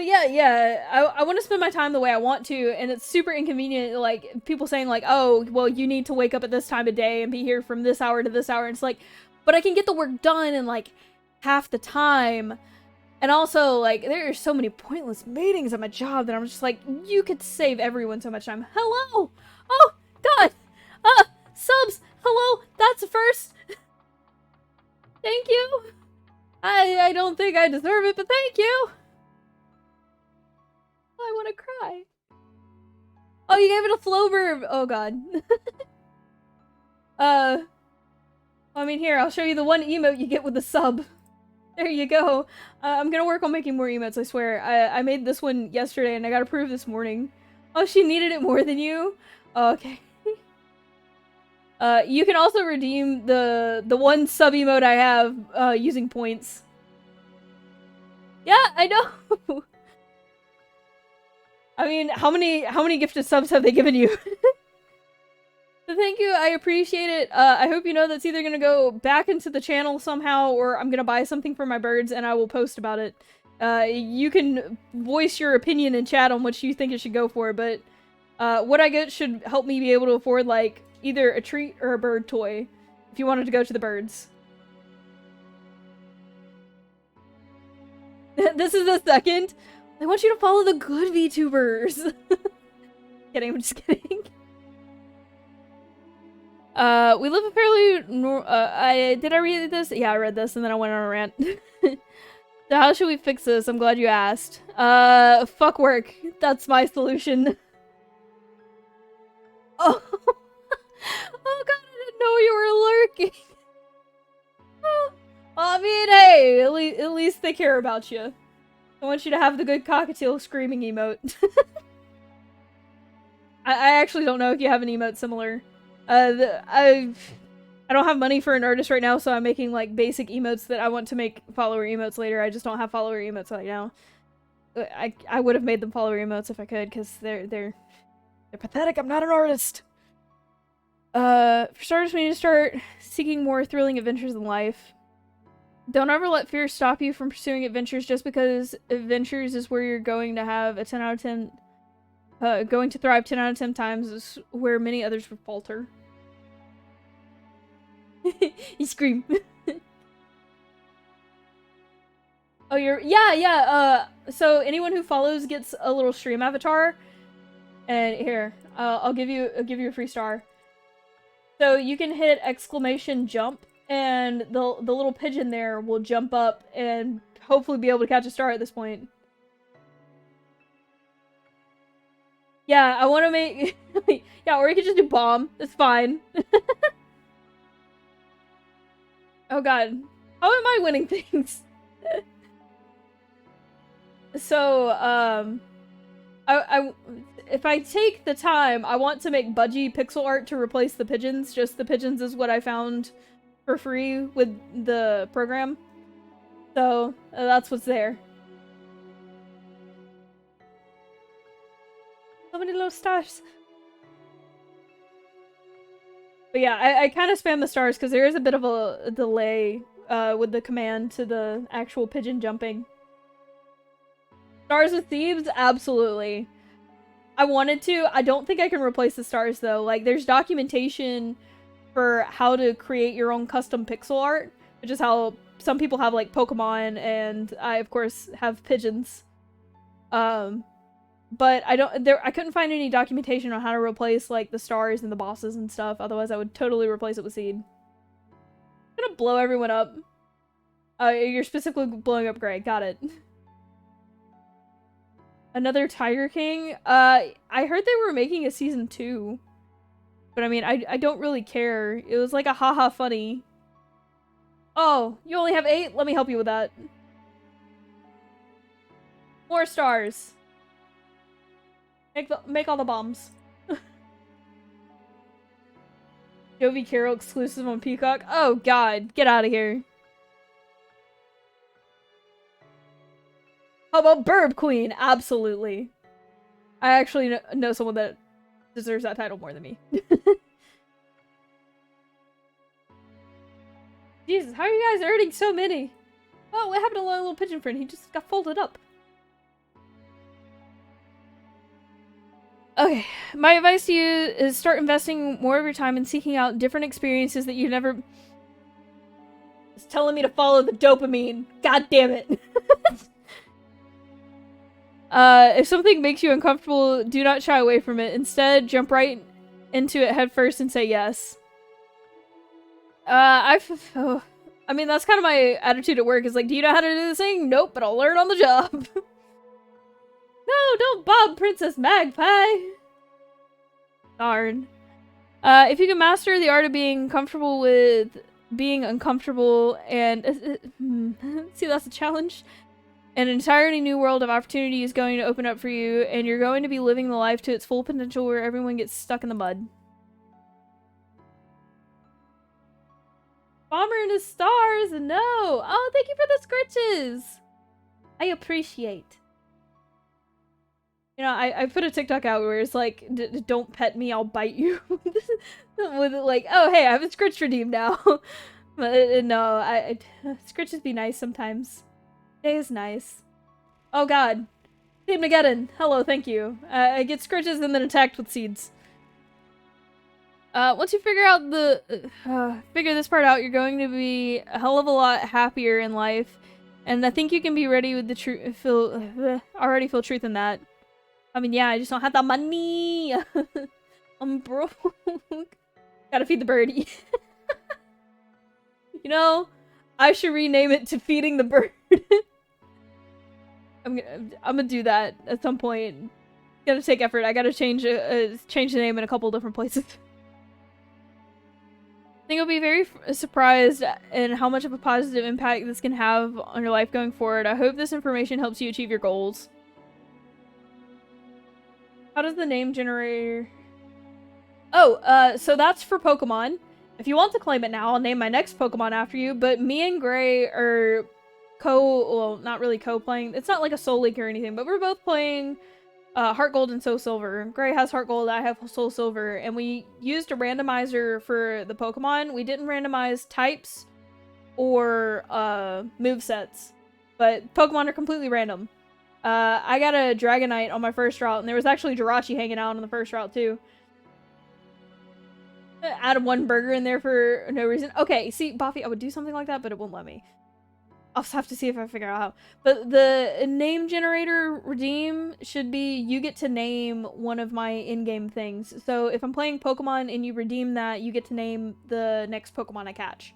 yeah, I want to spend my time the way I want to, and it's super inconvenient, like, people saying, like, oh, well, you need to wake up at this time of day and be here from this hour to this hour, and it's like, but I can get the work done in, like, half the time, and also, like, there are so many pointless meetings at my job that I'm just like, you could save everyone so much time. Hello! Oh, God! Subs! Hello! That's a first! Thank you! I don't think I deserve it, but thank you! I want to cry. Oh, you gave it a flow verb. Oh god. I mean, here, I'll show you the one emote you get with the sub. There you go. I'm gonna work on making more emotes, I swear. I made this one yesterday and I got approved this morning. Oh, she needed it more than you? Oh, okay. You can also redeem the one sub emote I have, using points. Yeah, I know! I mean, how many gifted subs have they given you? So thank you, I appreciate it. I hope you know that's either gonna go back into the channel somehow, or I'm gonna buy something for my birds and I will post about it. You can voice your opinion in chat on what you think it should go for, but what I get should help me be able to afford, like, either a treat or a bird toy, if you wanted to go to the birds. This is the second. I want you to follow the good VTubers. Kidding, I'm just kidding. We live a fairly did I read this? Yeah, I read this and then I went on a rant. So how should we fix this? I'm glad you asked. Fuck work. That's my solution. Oh. Oh god, I didn't know you were lurking. Well, I mean, hey, at least they care about you. I want you to have the good cockatiel screaming emote. I actually don't know if you have an emote similar. I don't have money for an artist right now, so I'm making, like, basic emotes that I want to make follower emotes later. I just don't have follower emotes right now. I would have made them follower emotes if I could, because they're pathetic. I'm not an artist. For starters, we need to start seeking more thrilling adventures in life. Don't ever let fear stop you from pursuing adventures just because adventures is where you're going to have a 10 out of 10, going to thrive 10 out of 10 times is where many others would falter. You scream. Oh, yeah, so anyone who follows gets a little stream avatar. And here, I'll give you a free star. So you can hit exclamation jump, and the little pigeon there will jump up and hopefully be able to catch a star at this point. Yeah, I want to make... yeah, or you could just do bomb. It's fine. Oh god. How am I winning things? So, if I take the time, I want to make budgie pixel art to replace the pigeons. Just the pigeons is what I found for free with the program. So, that's what's there. So many little stars. But yeah, I kind of spam the stars because there is a bit of a delay with the command to the actual pigeon jumping. Stars with Thebes? Absolutely. I wanted to. I don't think I can replace the stars though. Like, there's documentation for how to create your own custom pixel art, which is how some people have, like, Pokemon, and I, of course, have pigeons. But I couldn't find any documentation on how to replace, like, the stars and the bosses and stuff. Otherwise, I would totally replace it with Seed. I'm gonna blow everyone up. You're specifically blowing up Greg. Got it. Another Tiger King? I heard they were making a season 2. But I mean, I don't really care. It was like a haha funny. Oh, you only have 8? Let me help you with that. More stars. Make all the bombs. Jovi Carroll exclusive on Peacock? Oh god, get out of here. How about Burb Queen? Absolutely. I actually know someone that deserves that title more than me. Jesus, how are you guys earning so many? Oh, what happened to my little pigeon friend? He just got folded up. Okay, my advice to you is start investing more of your time in seeking out different experiences that you never... It's telling me to follow the dopamine. God damn it. If something makes you uncomfortable, do not shy away from it. Instead, jump right into it head first and say yes. I mean, that's kind of my attitude at work, is like, do you know how to do this thing? Nope, but I'll learn on the job. No, don't bob Princess Magpie. Darn. If you can master the art of being comfortable with being uncomfortable and... see, that's a challenge. An entirely new world of opportunity is going to open up for you, and you're going to be living the life to its full potential where everyone gets stuck in the mud. Bomber and his stars! No! Oh, thank you for the scritches! I appreciate. You know, I put a TikTok out where it's like, don't pet me, I'll bite you. With like, oh hey, I have a scritch redeemed now. But no, scritches be nice sometimes. Day is nice. Oh god. Team Nageddon. Hello, thank you. I get scritches and then attacked with seeds. Once you figure out figure this part out, you're going to be a hell of a lot happier in life. And I think you can be ready with the truth, already feel truth in that. I mean, yeah, I just don't have the money. I'm broke. Gotta feed the birdie. You know, I should rename it to Feeding the Bird. I'm gonna do that at some point. It's gonna take effort. I gotta change the name in a couple different places. I think you'll be very surprised in how much of a positive impact this can have on your life going forward. I hope this information helps you achieve your goals. How does the name generator... Oh, so that's for Pokemon. If you want to claim it now, I'll name my next Pokemon after you, but me and Gray are well, not really co-playing. It's not like a Soul Link or anything, but we're both playing Heart Gold and Soul Silver. Gray has Heart Gold, I have Soul Silver, and we used a randomizer for the Pokemon. We didn't randomize types or movesets, but Pokemon are completely random. I got a Dragonite on my first route, and there was actually Jirachi hanging out on the first route, too. Add one burger in there for no reason. Okay, see, Buffy, I would do something like that, but it won't let me. I'll have to see if I figure out how. But the name generator redeem should be, you get to name one of my in-game things. So if I'm playing Pokemon and you redeem that, you get to name the next Pokemon I catch.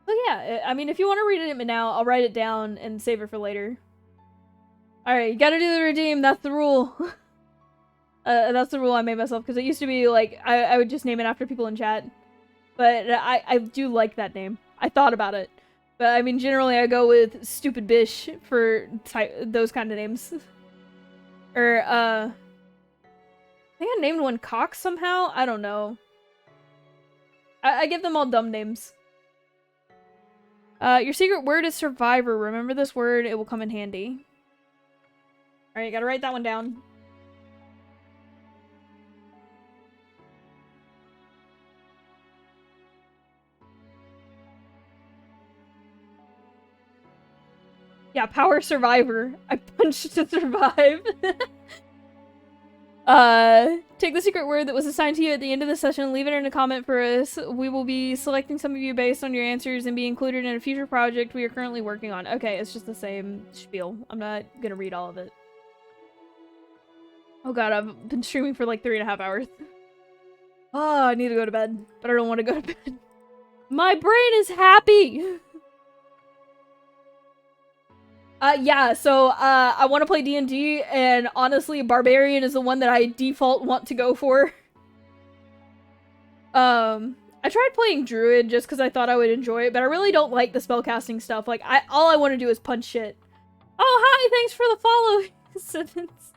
So yeah, I mean, if you want to read it now, I'll write it down and save it for later. Alright, you gotta do the redeem, that's the rule. That's the rule I made myself, because it used to be like, I would just name it after people in chat. But I do like that name. I thought about it. But I mean, generally I go with Stupid Bish for those kind of names. Or, I think I named one Cox somehow? I don't know. I give them all dumb names. Your secret word is survivor. Remember this word, it will come in handy. Alright, gotta write that one down. Yeah, power survivor. I punched to survive. Take the secret word that was assigned to you at the end of the session, leave it in a comment for us. We will be selecting some of you based on your answers and be included in a future project we are currently working on. Okay, it's just the same spiel. I'm not gonna read all of it. Oh god, I've been streaming for like 3.5 hours. Oh, I need to go to bed, but I don't want to go to bed. My brain is happy! Yeah, so, I want to play D&D, and honestly, Barbarian is the one that I default want to go for. I tried playing Druid just because I thought I would enjoy it, but I really don't like the spellcasting stuff. Like, all I want to do is punch shit. Oh, hi, thanks for the follow, sentence.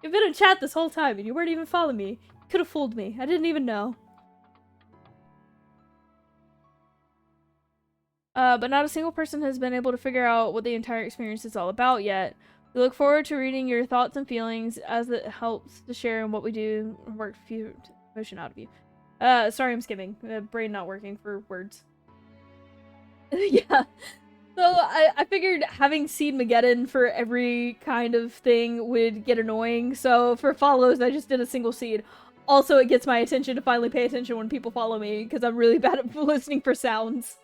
You've been in chat this whole time, and you weren't even following me. You could have fooled me. I didn't even know. But not a single person has been able to figure out what the entire experience is all about yet. We look forward to reading your thoughts and feelings as it helps to share in what we do and work emotion out of you. Sorry I'm skipping. Brain not working for words. Yeah. So I figured having seen Mageddon for every kind of thing would get annoying. So for follows, I just did a single seed. Also, it gets my attention to finally pay attention when people follow me because I'm really bad at listening for sounds.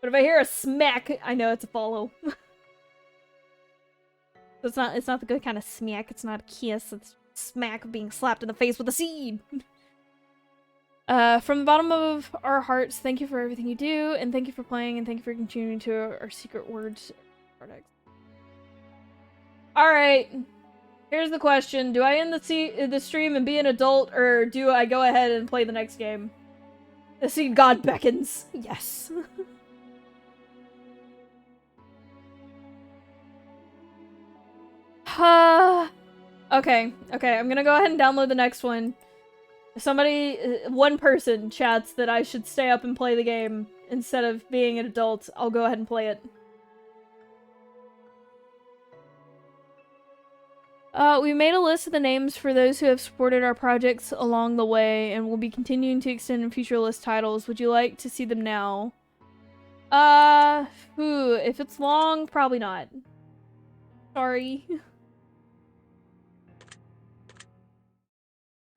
But if I hear a smack, I know it's a follow. So it's not the good kind of smack. It's not a kiss. It's smack of being slapped in the face with a seed. From the bottom of our hearts, thank you for everything you do, and thank you for playing, and thank you for contributing to our secret words products. All right, here's the question: do I end the stream and be an adult, or do I go ahead and play the next game? The seed god beckons. Yes. Okay. I'm gonna go ahead and download the next one. If somebody, one person chats that I should stay up and play the game instead of being an adult, I'll go ahead and play it. We made a list of the names for those who have supported our projects along the way, and we'll be continuing to extend in future list titles. Would you like to see them now? If it's long, probably not. Sorry.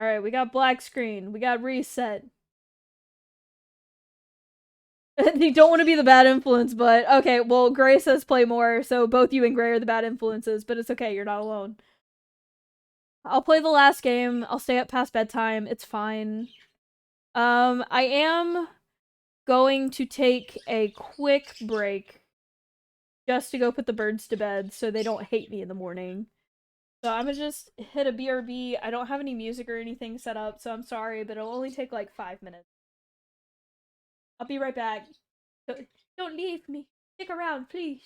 Alright, we got black screen. We got reset. You don't want to be the bad influence, but okay, well, Gray says play more, so both you and Gray are the bad influences, but it's okay, you're not alone. I'll play the last game. I'll stay up past bedtime. It's fine. I am going to take a quick break just to go put the birds to bed so they don't hate me in the morning. So I'm gonna just hit a BRB. I don't have any music or anything set up, so I'm sorry, but it'll only take like 5 minutes. I'll be right back. Don't leave me. Stick around, please.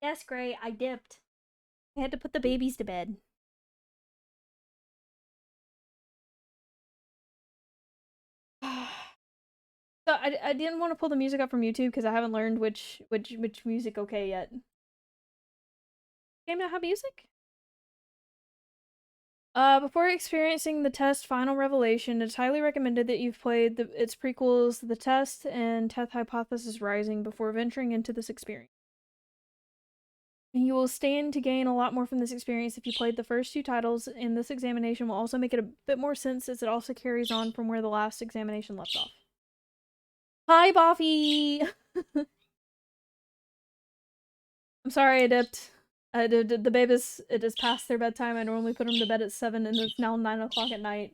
Yes, Gray, I dipped. I had to put the babies to bed. So I didn't want to pull the music up from YouTube because I haven't learned which music okay yet. Game not have music? Before experiencing the test final revelation, it's highly recommended that you've played its prequels, The Test and Teth Hypothesis Rising, before venturing into this experience. And you will stand to gain a lot more from this experience if you played the first two titles, and this examination will also make it a bit more sense as it also carries on from where the last examination left off. Hi, Buffy! I'm sorry I dipped. The babies, it is past their bedtime. I normally put them to bed at 7 and it's now 9 o'clock at night.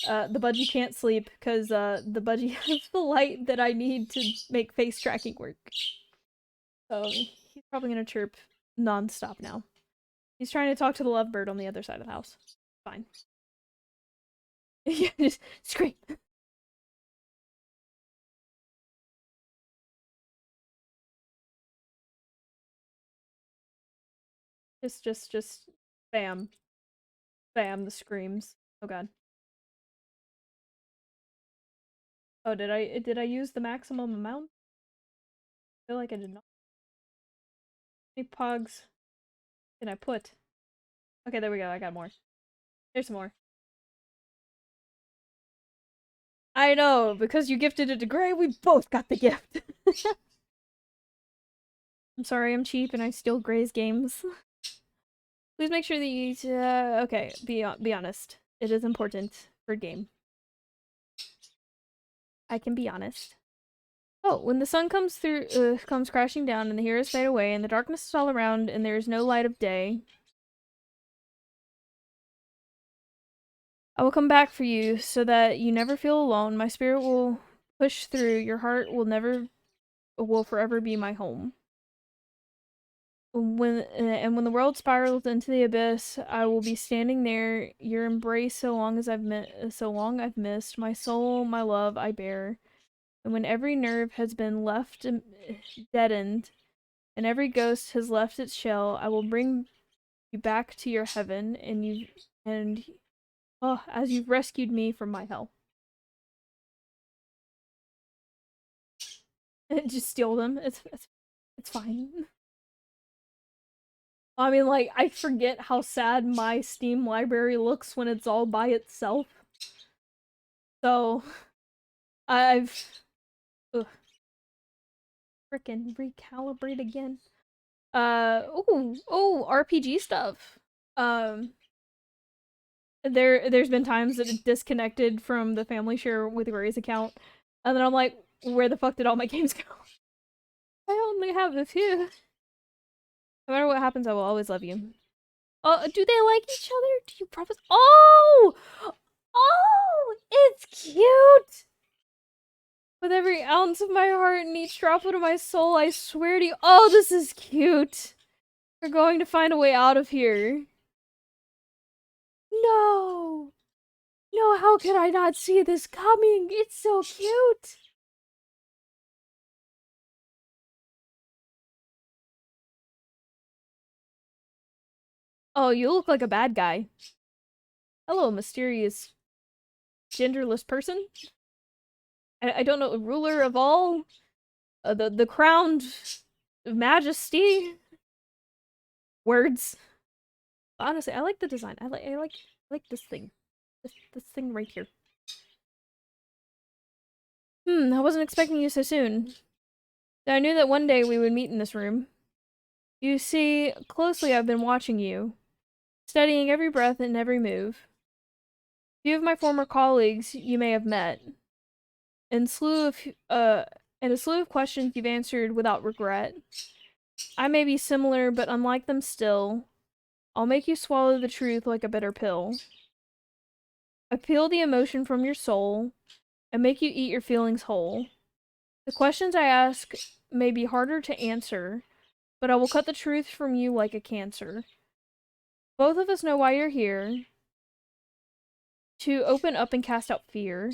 The budgie can't sleep because the budgie has the light that I need to make face tracking work. So he's probably gonna chirp non-stop now. He's trying to talk to the lovebird on the other side of the house. Fine. Yeah, just scream. Just bam. Bam, the screams. Oh god. Oh, did I use the maximum amount? I feel like I did not. How many pogs can I put? Okay, there we go. I got more. There's some more. I know, because you gifted it to Gray, we both got the gift. I'm sorry, I'm cheap and I steal Gray's games. Please make sure that you okay, be honest. It is important for game. I can be honest. Oh, when the sun comes comes crashing down and the heroes fade away and the darkness is all around and there is no light of day, I will come back for you so that you never feel alone. My spirit will push through. Your heart will forever be my home. When the world spirals into the abyss, I will be standing there. Your embrace, so long I've missed. My soul, my love, I bear. And when every nerve has been left deadened, and every ghost has left its shell, I will bring you back to your heaven, and oh, as you've rescued me from my hell. Just steal them. It's fine. I mean, like, I forget how sad my Steam library looks when it's all by itself. So, I've... Ugh. Frickin' recalibrate again. Oh, RPG stuff. There's been times that it disconnected from the family share with Ray's account, and then I'm like, where the fuck did all my games go? I only have a few. No matter what happens, I will always love you. Oh, do they like each other? Do you promise? Oh! Oh! It's cute! With every ounce of my heart and each drop of my soul, I swear to you. Oh, this is cute! We're going to find a way out of here. No! No, how could I not see this coming? It's so cute! Oh, you look like a bad guy. Hello, mysterious, genderless person. I don't know, ruler of all? The crowned majesty? Words. Honestly, I like the design. I like this thing. This thing right here. I wasn't expecting you so soon. I knew that one day we would meet in this room. You see, closely I've been watching you, studying every breath and every move. Few of my former colleagues you may have met, and a slew of questions you've answered without regret. I may be similar, but unlike them still. I'll make you swallow the truth like a bitter pill. I peel the emotion from your soul, and make you eat your feelings whole. The questions I ask may be harder to answer, but I will cut the truth from you like a cancer. Both of us know why you're here. To open up and cast out fear.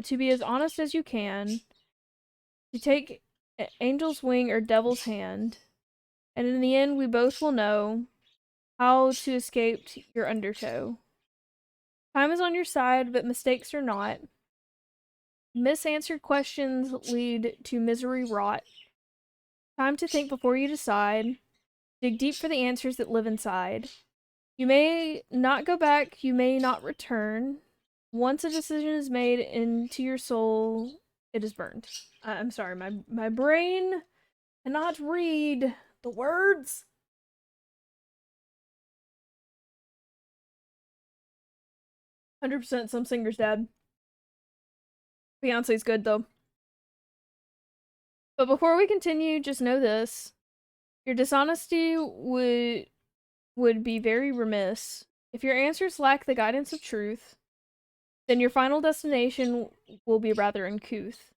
To be as honest as you can. To take angel's wing or devil's hand. And in the end, we both will know how to escape your undertow. Time is on your side, but mistakes are not. Misanswered questions lead to misery wrought. Time to think before you decide. Dig deep for the answers that live inside. You may not go back, you may not return. Once a decision is made into your soul, it is burned. I'm sorry, my brain cannot read the words. 100% Some Singer's Dad. Beyonce's good though. But before we continue, just know this. Your dishonesty would be very remiss. If your answers lack the guidance of truth, then your final destination will be rather uncouth.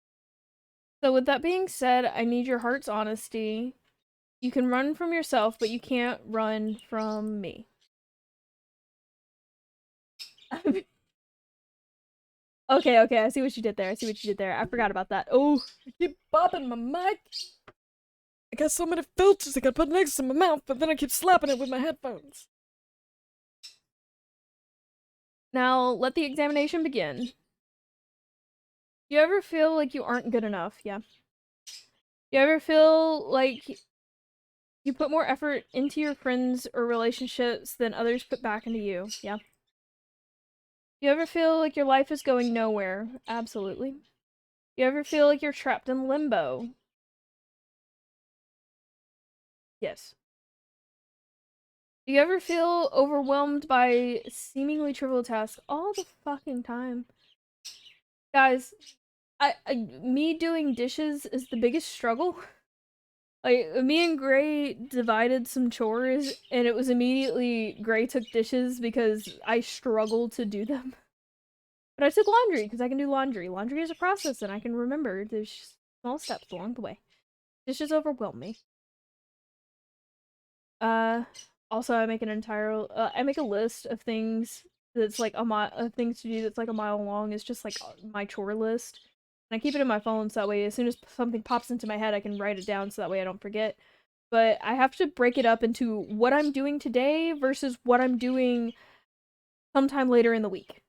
So with that being said, I need your heart's honesty. You can run from yourself, but you can't run from me. Okay, I see what you did there. I forgot about that. Oh, I keep bopping my mic. I got so many filters I gotta put next to my mouth, but then I keep slapping it with my headphones. Now, let the examination begin. You ever feel like you aren't good enough? Yeah. You ever feel like you put more effort into your friends or relationships than others put back into you? Yeah. You ever feel like your life is going nowhere? Absolutely. You ever feel like you're trapped in limbo? Yes. Do you ever feel overwhelmed by seemingly trivial tasks all the fucking time? Guys, me doing dishes is the biggest struggle. Like, me and Gray divided some chores, and it was immediately Gray took dishes because I struggled to do them. But I took laundry because I can do laundry. Laundry is a process, and I can remember there's small steps along the way. Dishes overwhelm me. Uh, Also, I make an entire I make a list of things that's like a mile of things to do that's like a mile long. It's just like my chore list, and I keep it in my phone so that way as soon as something pops into my head, I can write it down so that way I don't forget. But I have to break it up into what I'm doing today versus what I'm doing sometime later in the week.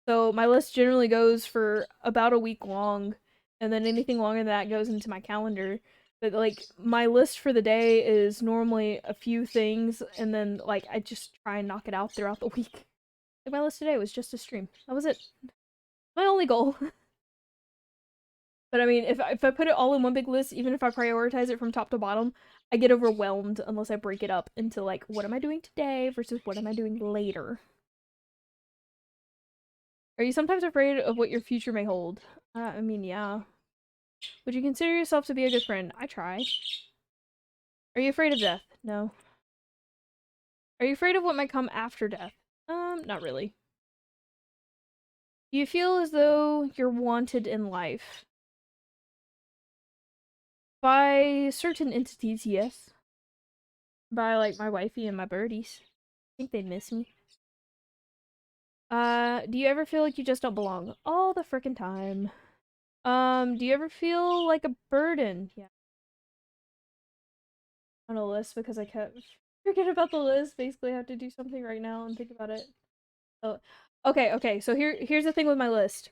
So my list generally goes for about a week long, and then anything longer than that goes into my calendar. But like my list for the day is normally a few things, and then like I just try and knock it out throughout the week. Like my list today was just a stream. That was it. My only goal. But I mean, if I put it all in one big list, even if I prioritize it from top to bottom, I get overwhelmed unless I break it up into like what am I doing today versus what am I doing later. Are you sometimes afraid of what your future may hold? I mean, yeah. Would you consider yourself to be a good friend? I try. Are you afraid of death? No. Are you afraid of what might come after death? Not really. Do you feel as though you're wanted in life? By certain entities, yes. By, like, my wifey and my birdies. I think they miss me. Do you ever feel like you just don't belong? All the frickin' time. Do you ever feel like a burden? Yeah. On a list because I kept forget about the list. Basically, I have to do something right now and think about it. Oh, okay. So here's the thing with my list.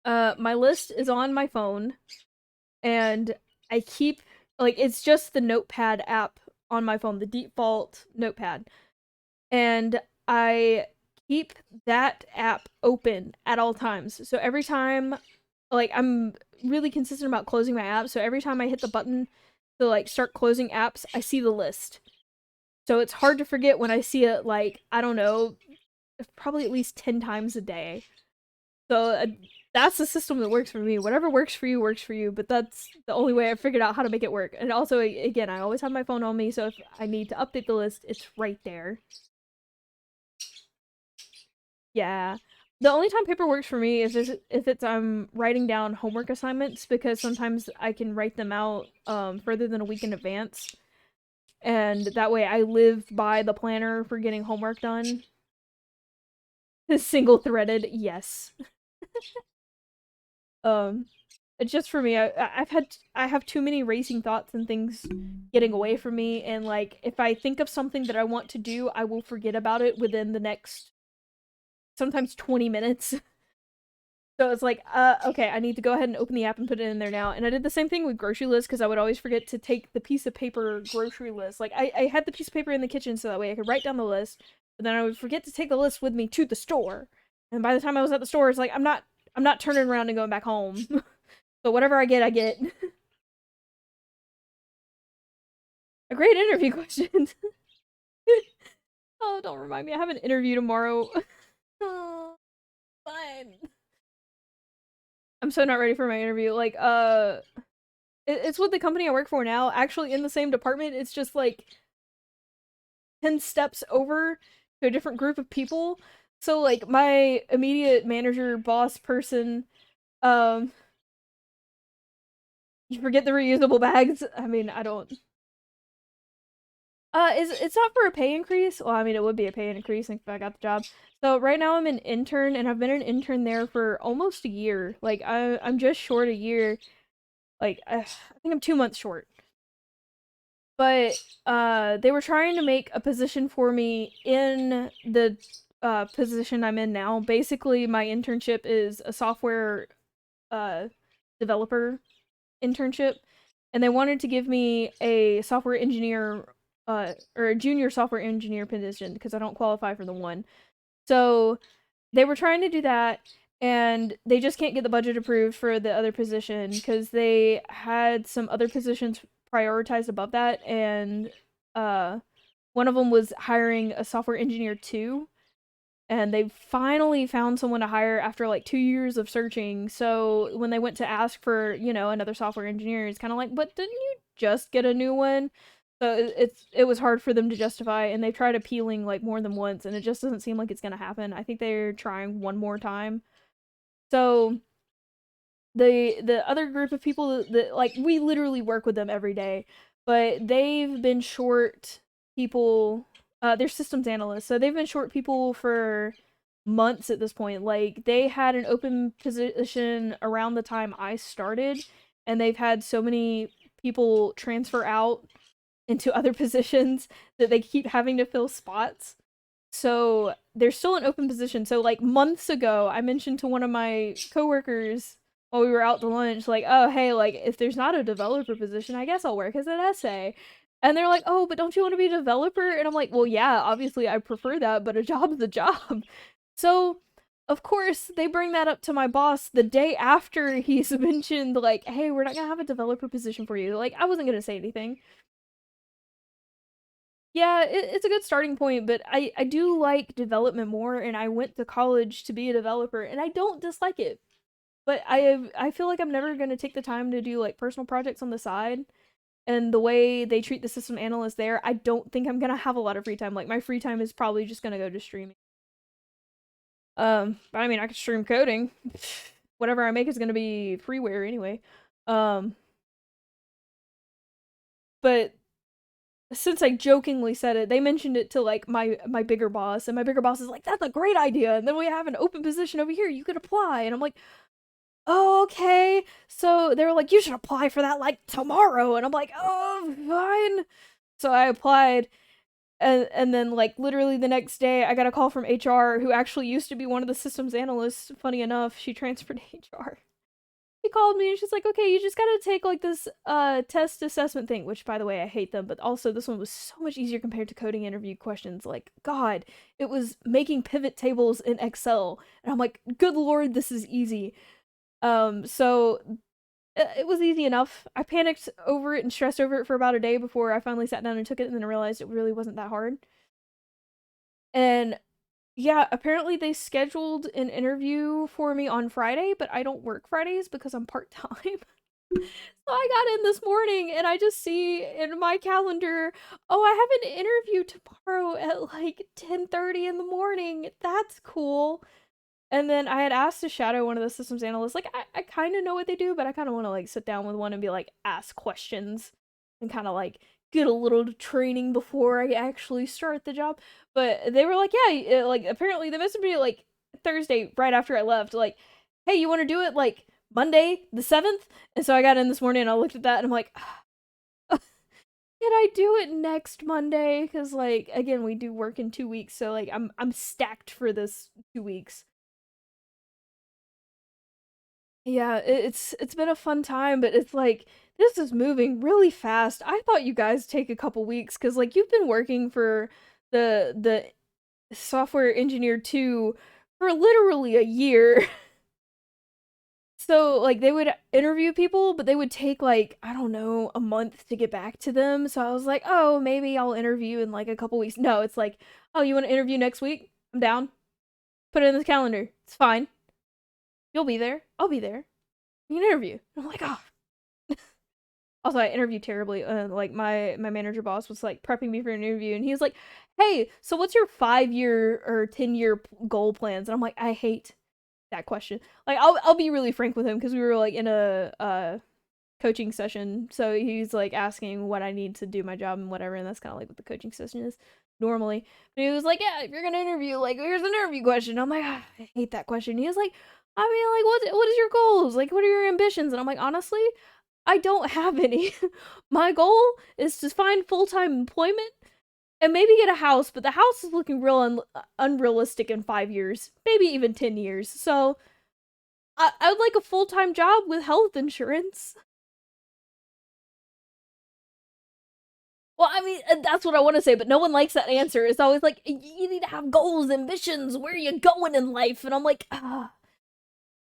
My list is on my phone, and I keep like it's just the Notepad app on my phone, the default Notepad, and I keep that app open at all times. So every time, like I'm really consistent about closing my app. So every time I hit the button to like start closing apps, I see the list. So it's hard to forget when I see it, like, I don't know, probably at least 10 times a day. So that's the system that works for me. Whatever works for you, but that's the only way I figured out how to make it work. And also, again, I always have my phone on me, so if I need to update the list, it's right there. Yeah. The only time paper works for me is if it's I'm writing down homework assignments, because sometimes I can write them out further than a week in advance. And that way I live by the planner for getting homework done. Single threaded, yes. um It's just for me. I have too many racing thoughts and things getting away from me, and like if I think of something that I want to do, I will forget about it within the next sometimes 20 minutes. So it's like, okay, I need to go ahead and open the app and put it in there now. And I did the same thing with grocery lists because I would always forget to take the piece of paper grocery list. Like I had the piece of paper in the kitchen so that way I could write down the list, but then I would forget to take the list with me to the store. And by the time I was at the store, it's like I'm not turning around and going back home. So whatever I get, I get. A great interview question. Oh, don't remind me. I have an interview tomorrow. Oh, fine. I'm so not ready for my interview. Like, it's with the company I work for now. Actually, in the same department. It's just like 10 steps over to a different group of people. So, like, my immediate manager, boss person, um, you forget the reusable bags. I mean, I don't. It's not for a pay increase. Well, I mean, it would be a pay increase if I got the job. So right now I'm an intern, and I've been an intern there for almost a year. Like I'm just short a year. Like I think I'm 2 months short. But they were trying to make a position for me in the position I'm in now. Basically, my internship is a software uh developer internship, and they wanted to give me a software engineer or a junior software engineer position because I don't qualify for the one. So they were trying to do that, and they just can't get the budget approved for the other position because they had some other positions prioritized above that, and uh one of them was hiring a software engineer too, and they finally found someone to hire after like 2 years of searching. So when they went to ask for, another software engineer, it's kind of like, but didn't you just get a new one? So it was hard for them to justify, and they've tried appealing like more than once, and it just doesn't seem like it's gonna happen. I think they're trying one more time. So the other group of people that like we literally work with them every day, but they've been short people. They're systems analysts, so they've been short people for months at this point. Like they had an open position around the time I started, and they've had so many people transfer out into other positions that they keep having to fill spots. So there's still an open position. So like months ago, I mentioned to one of my coworkers while we were out to lunch, like, oh hey, like if there's not a developer position, I guess I'll work as an essay. And they're like, oh, but don't you want to be a developer? And I'm like, well, yeah, obviously I prefer that, but a job's a job. So of course they bring that up to my boss the day after he's mentioned, like, hey, we're not gonna have a developer position for you. Like I wasn't gonna say anything. Yeah, it's a good starting point, but I do like development more, and I went to college to be a developer, and I don't dislike it. But I feel like I'm never gonna take the time to do like personal projects on the side, and the way they treat the system analyst there, I don't think I'm gonna have a lot of free time. Like my free time is probably just gonna go to streaming. But I mean, I could stream coding. Whatever I make is gonna be freeware anyway. Um, but since I jokingly said it, they mentioned it to like my bigger boss, and my bigger boss is like, "That's a great idea." And then we have an open position over here. You could apply, and I'm like, "Oh, okay." So they were like, "You should apply for that like tomorrow," and I'm like, "Oh, fine." So I applied, and then like literally the next day, I got a call from HR, who actually used to be one of the systems analysts. Funny enough, she transferred to HR. She called me and she's like, okay, you just gotta take like this test assessment thing, which by the way I hate them, but also this one was so much easier compared to coding interview questions. Like, God, it was making pivot tables in Excel. And I'm like, good lord, this is easy. So it was easy enough. I panicked over it and stressed over it for about a day before I finally sat down and took it, and then I realized it really wasn't that hard. And yeah, apparently they scheduled an interview for me on Friday, but I don't work Fridays because I'm part-time. So I got in this morning and I just see in my calendar, oh, I have an interview tomorrow at like 10:30 in the morning. That's cool. And then I had asked to shadow one of the systems analysts. Like I kind of know what they do, but I kind of want to like sit down with one and be like ask questions and kind of like get a little training before I actually start the job. But they were like, yeah, like apparently they messaged me like Thursday right after I left, like, hey, you want to do it like Monday the 7th. And so I got in this morning and I looked at that and I'm like, can I do it next Monday? Because like again, we do work in 2 weeks, so like I'm stacked for this 2 weeks. Yeah, it's been a fun time, but it's like this is moving really fast. I thought you guys take a couple weeks because like you've been working for the software engineer 2 for literally a year. So like they would interview people, but they would take like, I don't know, a month to get back to them. So I was like, "Oh, maybe I'll interview in like a couple weeks." No, it's like, "Oh, you want to interview next week? I'm down. Put it in the calendar. It's fine. You'll be there. I'll be there. You can interview." I'm like, "Oh." Also, I interviewed terribly. Like my manager boss was like prepping me for an interview, and he was like, "Hey, so what's your 5 year or 10 year goal plans?" And I'm like, "I hate that question." Like, I'll be really frank with him because we were like in a coaching session, so he's like asking what I need to do my job and whatever, and that's kind of like what the coaching session is normally. But he was like, "Yeah, if you're gonna interview, like, here's an interview question." I'm like, ah, I hate that question. He was like, "I mean, like, what is your goals? Like, what are your ambitions?" And I'm like, honestly, I don't have any. My goal is to find full-time employment and maybe get a house, but the house is looking real unrealistic in 5 years, maybe even 10 years. So I would like a full-time job with health insurance. Well, I mean, that's what I want to say, but no one likes that answer. It's always like, you need to have goals, ambitions, where are you going in life? And I'm like,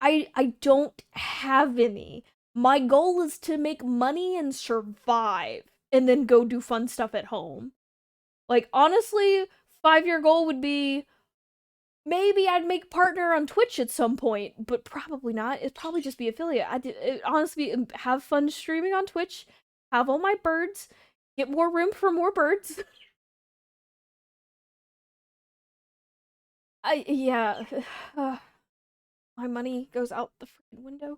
I don't have any. My goal is to make money and survive, and then go do fun stuff at home. Like, honestly, 5 year goal would be maybe I'd make partner on Twitch at some point, but probably not. It'd probably just be affiliate. Honestly have fun streaming on Twitch, have all my birds, get more room for more birds. Yeah, my money goes out the freaking window.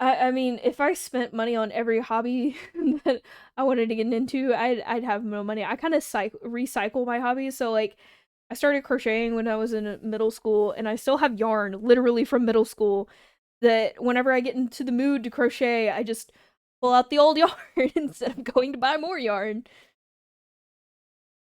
I mean, if I spent money on every hobby that I wanted to get into, I'd have no money. I kind of recycle my hobbies, so like I started crocheting when I was in middle school, and I still have yarn literally from middle school that whenever I get into the mood to crochet, I just pull out the old yarn instead of going to buy more yarn.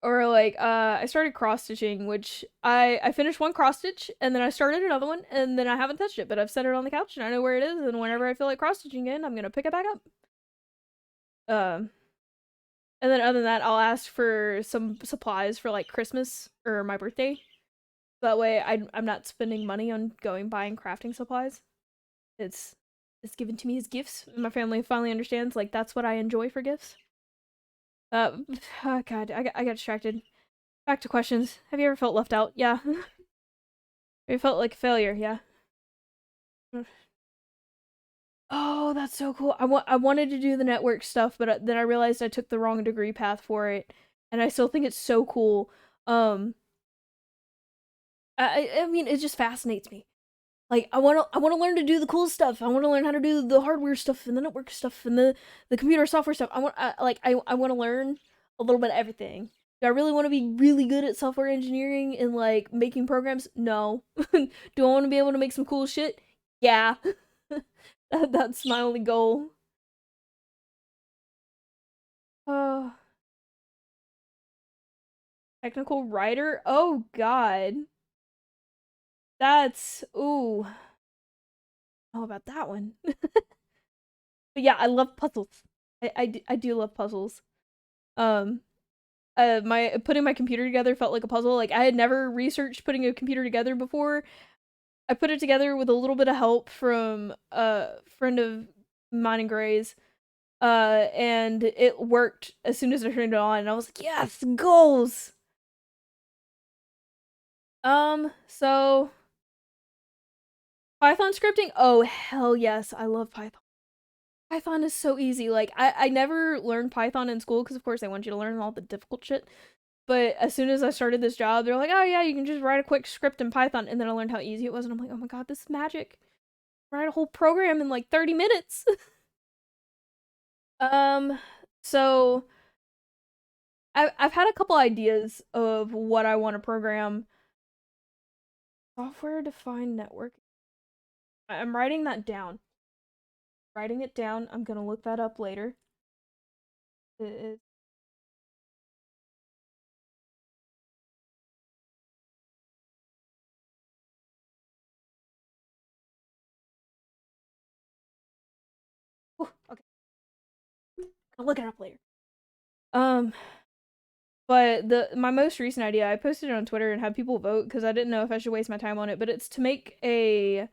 Or like I started cross stitching, which I finished one cross stitch and then I started another one and then I haven't touched it, but I've set it on the couch and I know where it is, and whenever I feel like cross stitching again, I'm gonna pick it back up. Um and then other than that, I'll ask for some supplies for like Christmas or my birthday. That way I'm not spending money on going buying crafting supplies. It's it's given to me as gifts. My family finally understands like that's what I enjoy for gifts. Uh oh God, I got distracted. Back to questions. Have you ever felt left out? Yeah. Have you felt like a failure? Yeah. Oh, that's so cool. I wanted to do the network stuff, but then I realized I took the wrong degree path for it, and I still think it's so cool. Um, I mean, it just fascinates me. Like I want to learn to do the cool stuff. I want to learn how to do the hardware stuff and the network stuff and the computer software stuff. I want to learn a little bit of everything. Do I really want to be really good at software engineering and like making programs? No. Do I want to be able to make some cool shit? Yeah. That's my only goal. Uh, technical writer? Oh god. That's ooh. How about that one? But yeah, I love puzzles. I do love puzzles. Um, my putting my computer together felt like a puzzle. Like I had never researched putting a computer together before. I put it together with a little bit of help from a friend of mine and Gray's. And it worked as soon as I turned it on, and I was like, yes, goals. So Python scripting? Oh hell yes, I love Python. Python is so easy. Like I never learned Python in school because of course they want you to learn all the difficult shit. But as soon as I started this job, they're like, "Oh yeah, you can just write a quick script in Python." And then I learned how easy it was, and I'm like, "Oh my god, this is magic! Write a whole program in like 30 minutes." um, so I've had a couple ideas of what I want to program. Software defined network. I'm writing that down. Writing it down. I'm gonna look that up later. It, okay, I'll look it up later. Um, but my most recent idea, I posted it on Twitter and had people vote because I didn't know if I should waste my time on it. But it's to make a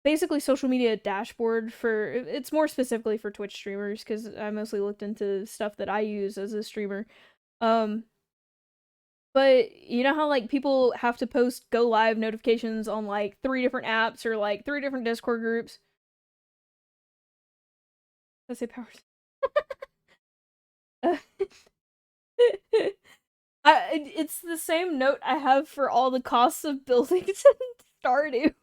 basically social media dashboard for, it's more specifically for Twitch streamers because I mostly looked into stuff that I use as a streamer. Um, but you know how like people have to post go live notifications on like 3 different apps or like 3 different Discord groups. Let's say powers. It's the same note I have for all the costs of buildings in Stardew.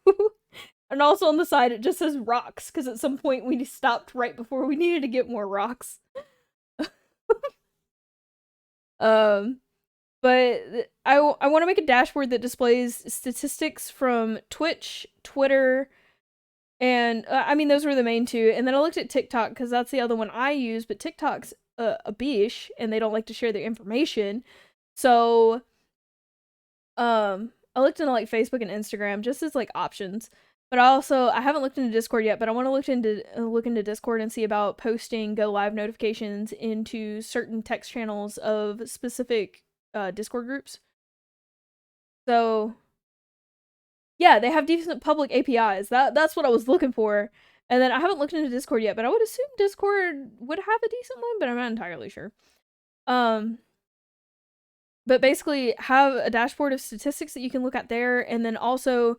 And also on the side it just says rocks, because at some point we stopped right before we needed to get more rocks. um, but I want to make a dashboard that displays statistics from Twitch, Twitter, and I mean those were the main two. And then I looked at TikTok because that's the other one I use, but TikTok's a bish and they don't like to share their information. So I looked into like Facebook and Instagram just as like options. But I haven't looked into Discord yet, but I want to look into Discord and see about posting go live notifications into certain text channels of specific Discord groups. So yeah, they have decent public APIs. That's what I was looking for. And then I haven't looked into Discord yet, but I would assume Discord would have a decent one, but I'm not entirely sure. Um but basically have a dashboard of statistics that you can look at there, and then also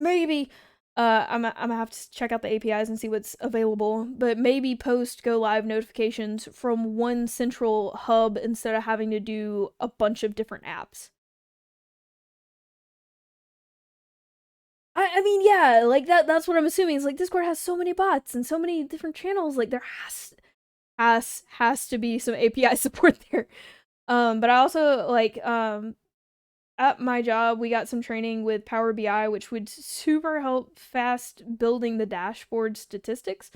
maybe I'm gonna have to check out the APIs and see what's available, but maybe post go live notifications from one central hub instead of having to do a bunch of different apps. I mean, yeah, like that's what I'm assuming. Is like Discord has so many bots and so many different channels, like there has to be some API support there. But I also like at my job, we got some training with Power BI, which would super help fast building the dashboard statistics.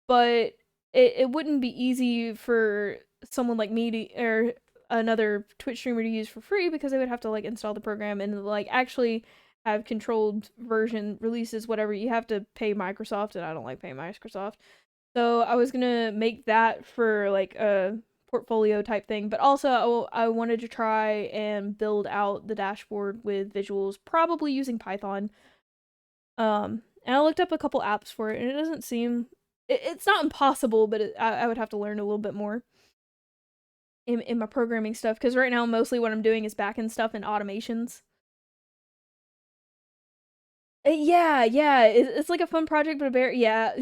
But it wouldn't be easy for someone like me to, or another Twitch streamer to use for free, because they would have to like install the program and like actually have controlled version releases, whatever. You have to pay Microsoft, and I don't like paying Microsoft. So I was gonna make that for like a portfolio type thing, but also I wanted to try and build out the dashboard with visuals, probably using Python. And I looked up a couple apps for it, and it doesn't seem it's not impossible, but I would have to learn a little bit more in my programming stuff, because right now mostly what I'm doing is backend stuff and automations. Yeah, it's like a fun project, but a very yeah.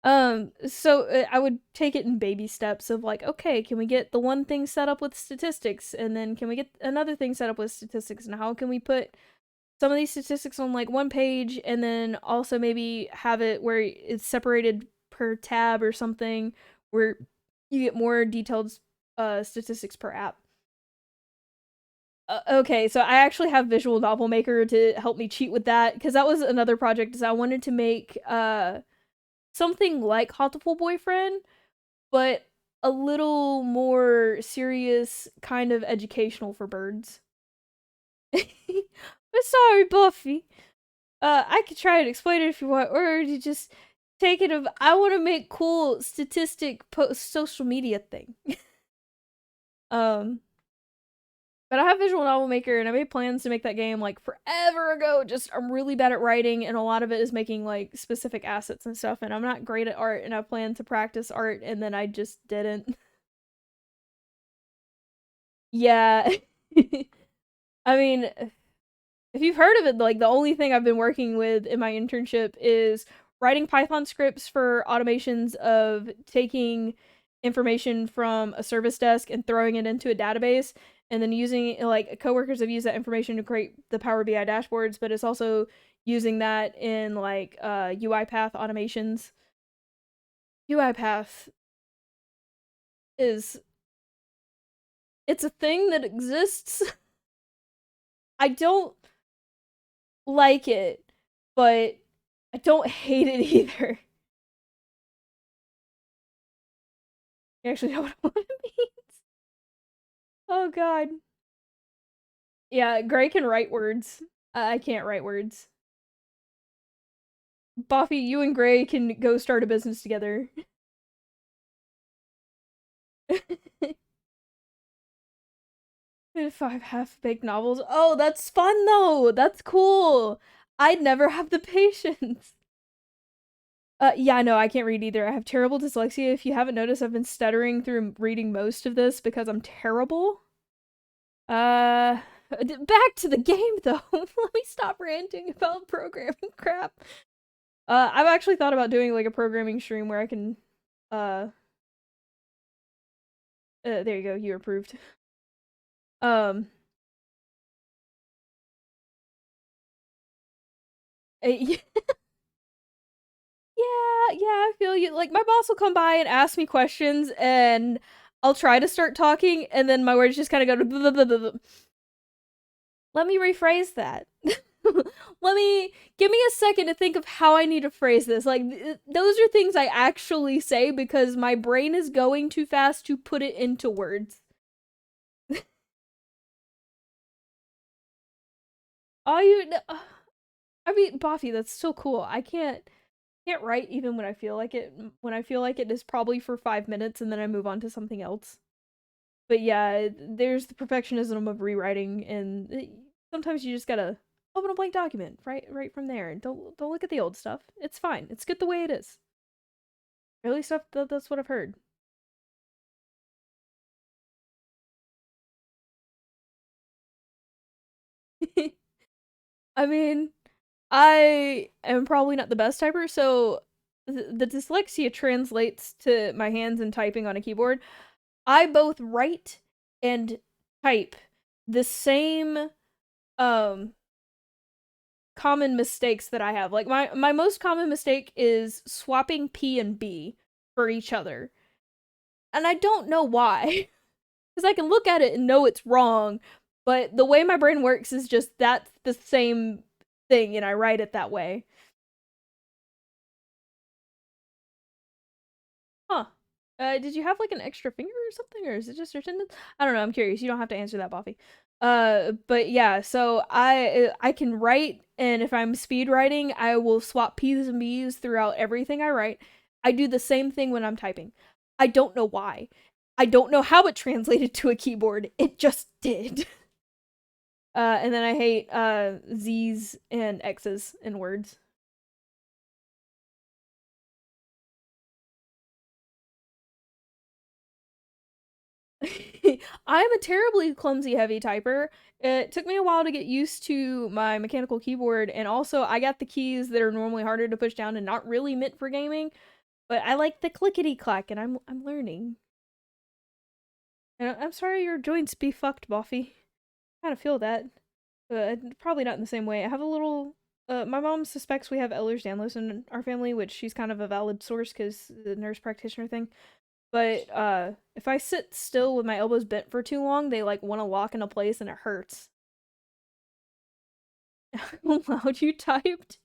So I would take it in baby steps of like, okay, can we get the one thing set up with statistics, and then can we get another thing set up with statistics, and how can we put some of these statistics on like one page, and then also maybe have it where it's separated per tab or something, where you get more detailed statistics per app. Okay, so I actually have Visual Novel Maker to help me cheat with that, because that was another project. Is I wanted to make something like Hatoful Boyfriend, but a little more serious, kind of educational for birds. I'm sorry, Buffy. I could try and explain it if you want, or you just take it of I want to make cool statistic post social media thing. um, but I have Visual Novel Maker, and I made plans to make that game like forever ago. Just I'm really bad at writing, and a lot of it is making like specific assets and stuff, and I'm not great at art, and I planned to practice art, and then I just didn't. Yeah. I mean, if you've heard of it, like the only thing I've been working with in my internship is writing Python scripts for automations of taking information from a service desk and throwing it into a database, and then using like coworkers have used that information to create the Power BI dashboards, but it's also using that in like UiPath automations. UiPath is it's a thing that exists. I don't like it, but I don't hate it either. You actually know what it means. Oh god. Yeah, Gray can write words. I can't write words. Buffy, you and Gray can go start a business together. 5 half-baked novels. Oh, that's fun though. That's cool. I'd never have the patience. Yeah, no, I can't read either. I have terrible dyslexia. If you haven't noticed, I've been stuttering through reading most of this because I'm terrible. Back to the game though. Let me stop ranting about programming crap. I've actually thought about doing like a programming stream where I can, there you go, you're approved. Um, yeah, I feel you. Like my boss will come by and ask me questions, and I'll try to start talking, and then my words just kind of go to blah, blah, blah, blah. Let me rephrase that. Give me a second to think of how I need to phrase this. Like those are things I actually say because my brain is going too fast to put it into words. All you, I mean, Buffy, that's so cool. I can't write even when I feel like it. When I feel like it is probably for 5 minutes, and then I move on to something else. But yeah, there's the perfectionism of rewriting, and sometimes you just gotta open a blank document right from there. Don't look at the old stuff. It's fine. It's good the way it is. Or at least that's what I've heard. I mean, I am probably not the best typer, so the dyslexia translates to my hands and typing on a keyboard. I both write and type the same um common mistakes that I have. Like my most common mistake is swapping P and B for each other. And I don't know why. Cuz I can look at it and know it's wrong, but the way my brain works is just that's the same thing and I write it that way. Huh. Did you have like an extra finger or something, or is it just your tendons? I don't know. I'm curious. You don't have to answer that, Buffy. But yeah. So I can write, and if I'm speed writing, I will swap P's and B's throughout everything I write. I do the same thing when I'm typing. I don't know why. I don't know how it translated to a keyboard. It just did. And then I hate Z's and X's in words. I'm a terribly clumsy heavy typer. It took me a while to get used to my mechanical keyboard, and also I got the keys that are normally harder to push down and not really meant for gaming, but I like the clickety clack, and I'm learning. And I'm sorry your joints be fucked, Buffy. I kind of feel that, but probably not in the same way. I have a little. My mom suspects we have Ehlers-Danlos in our family, which she's kind of a valid source because the nurse practitioner thing. But if I sit still with my elbows bent for too long, they like want to lock into place and it hurts. How loud you typed?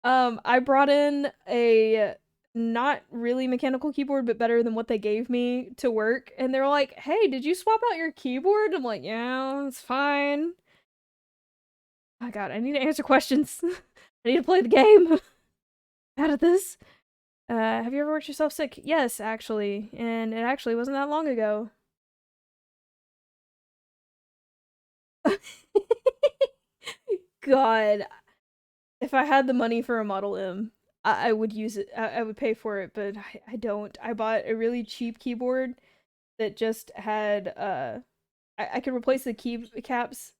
I brought in a not really mechanical keyboard, but better than what they gave me to work, and they're like, "Hey, did you swap out your keyboard?" I'm like, "Yeah, it's fine." Oh god, I need to answer questions. I need to play the game. Out of this. Have you ever worked yourself sick? Yes, actually, and it actually wasn't that long ago. God, if I had the money for a Model M, I would use it. I would pay for it, but I don't. I bought a really cheap keyboard that just had I could replace the keycaps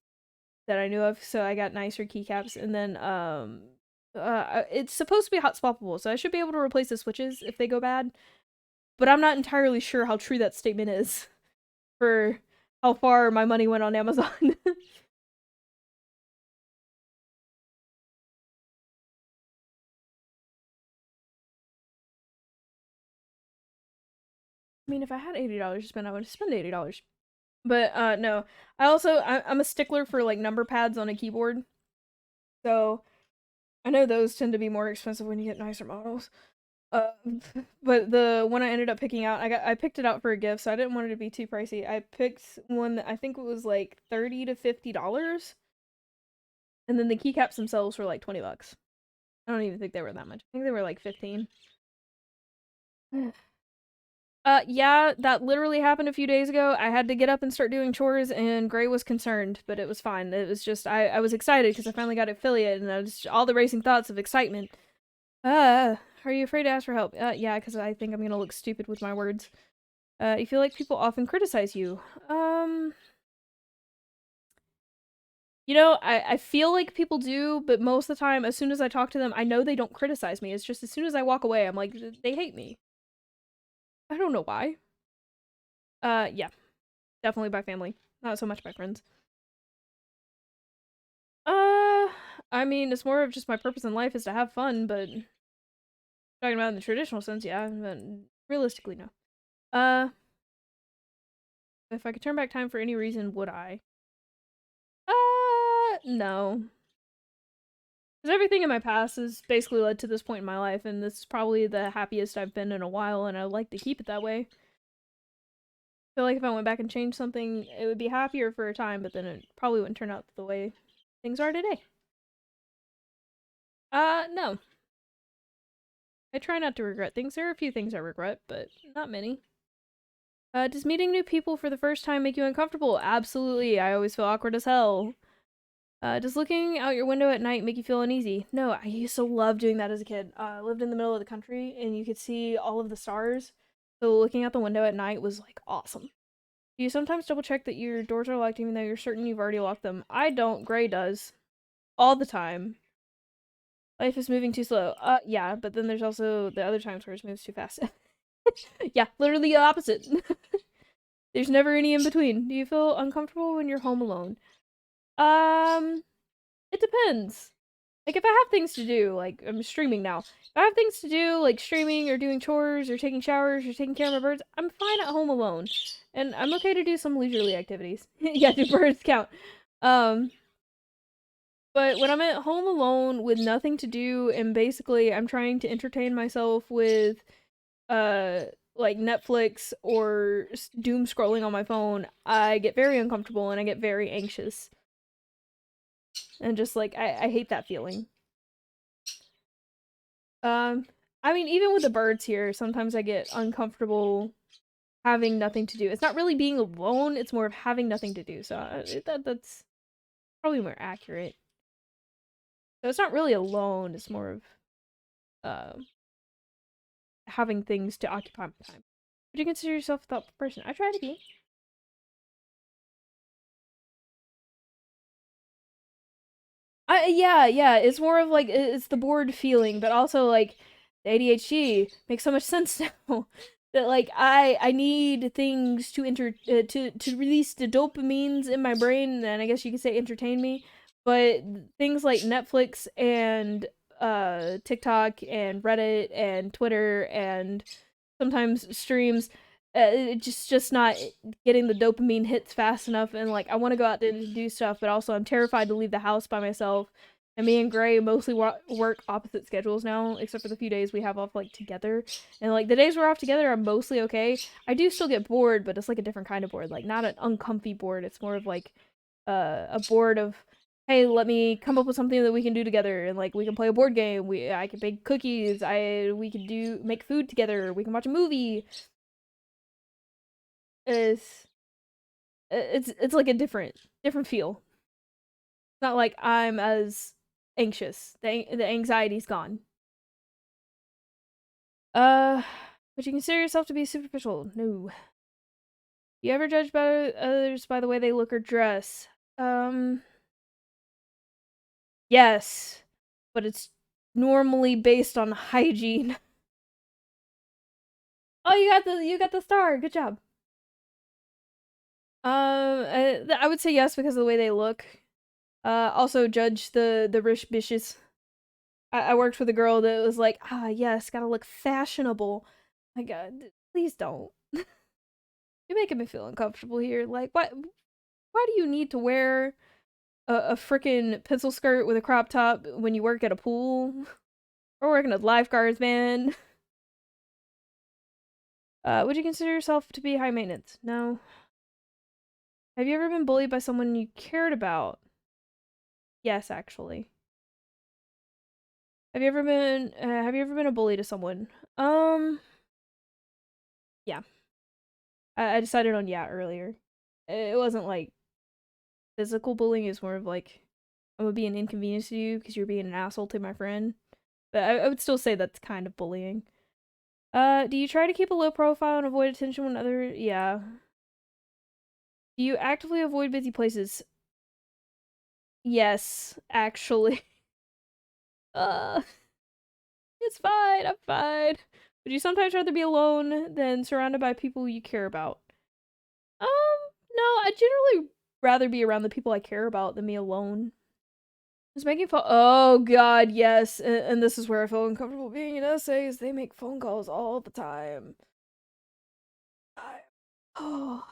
that I knew of, so I got nicer keycaps, and then it's supposed to be hot swappable, so I should be able to replace the switches if they go bad. But I'm not entirely sure how true that statement is for how far my money went on Amazon. I mean, if I had $80 to spend, I would spend $80. But no. I'm a stickler for like number pads on a keyboard. So I know those tend to be more expensive when you get nicer models. Uh, but the one I ended up picking out, I picked it out for a gift, so I didn't want it to be too pricey. I picked one that I think it was like $30 to $50, and then the keycaps themselves were like $20. I don't even think they were that much. I think they were like 15. Yeah, that literally happened a few days ago. I had to get up and start doing chores, and Gray was concerned, but it was fine. It was just I was excited because I finally got affiliate, and I was all the racing thoughts of excitement. Are you afraid to ask for help? Yeah, because I think I'm gonna look stupid with my words. You feel like people often criticize you. I feel like people do, but most of the time, as soon as I talk to them, I know they don't criticize me. It's just as soon as I walk away, I'm like, they hate me. I don't know why. Yeah, definitely by family, not so much by friends. Uh, I mean, it's more of just my purpose in life is to have fun, but talking about in the traditional sense, yeah, but realistically, no. Uh, if I could turn back time for any reason, would I? No. Because everything in my past has basically led to this point in my life, and this is probably the happiest I've been in a while, and I'd like to keep it that way. I feel like if I went back and changed something, it would be happier for a time, but then it probably wouldn't turn out the way things are today. No. I try not to regret things. There are a few things I regret, but not many. Does meeting new people for the first time make you uncomfortable? Absolutely. I always feel awkward as hell. Does looking out your window at night make you feel uneasy? No, I used to love doing that as a kid. I lived in the middle of the country and you could see all of the stars. So looking out the window at night was like awesome. Do you sometimes double check that your doors are locked even though you're certain you've already locked them? I don't. Gray does. All the time. Life is moving too slow. Yeah, but then there's also the other times where it moves too fast. Yeah, literally the opposite. There's never any in between. Do you feel uncomfortable when you're home alone? Um, it depends. Like, if I have things to do, like, I'm streaming now. If I have things to do, like streaming or doing chores or taking showers or taking care of my birds, I'm fine at home alone. And I'm okay to do some leisurely activities. Yeah, do birds count? Um, but when I'm at home alone with nothing to do and basically I'm trying to entertain myself with, uh, like Netflix or doom scrolling on my phone, I get very uncomfortable and I get very anxious. And just like, I hate that feeling. Um, I mean, even with the birds here, sometimes I get uncomfortable having nothing to do. It's not really being alone, it's more of having nothing to do. So that's probably more accurate. So it's not really alone, it's more of uh, having things to occupy my time. Would you consider yourself a thoughtful person? I try to be. Yeah, it's more of like it's the bored feeling, but also like the ADHD makes so much sense now that like I need things to to release the dopamines in my brain, and I guess you could say entertain me. But things like Netflix and TikTok and Reddit and Twitter and sometimes streams, it's just not getting the dopamine hits fast enough, and like I want to go out there and do stuff, but also I'm terrified to leave the house by myself. And me and Gray mostly work opposite schedules now, except for the few days we have off like together. And like the days we're off together, I'm mostly okay. I do still get bored, but it's like a different kind of bored, like not an uncomfy bored. It's more of like a bored of, hey, let me come up with something that we can do together, and like we can play a board game. I can bake cookies. We can do make food together. We can watch a movie. It's it's like a different feel. It's not like I'm as anxious. The anxiety's gone. Uh, would you consider yourself to be superficial? No. You ever judge by others by the way they look or dress? Um, yes, but it's normally based on hygiene. Oh, you got the star. Good job. I would say yes because of the way they look. Also judge the rich bitches. I worked with a girl that was like, yes, gotta look fashionable. My God, please don't. You're making me feel uncomfortable here. Like, why do you need to wear a freaking pencil skirt with a crop top when you work at a pool or working at lifeguards, man. Would you consider yourself to be high maintenance? No. Have you ever been bullied by someone you cared about? Yes, actually. Have you ever been a bully to someone? Yeah. I decided on yeah earlier. It wasn't like physical bullying, it's more of like I'm gonna be an inconvenience to you because you're being an asshole to my friend. But I would still say that's kind of bullying. Do you try to keep a low profile and avoid attention when other yeah. Do you actively avoid busy places? Yes, actually. Uh it's fine, I'm fine. Would you sometimes rather be alone than surrounded by people you care about? Um, no, I generally rather be around the people I care about than me alone. Is making phone. Oh God, yes, and this is where I feel uncomfortable being in essays. They make phone calls all the time. Oh,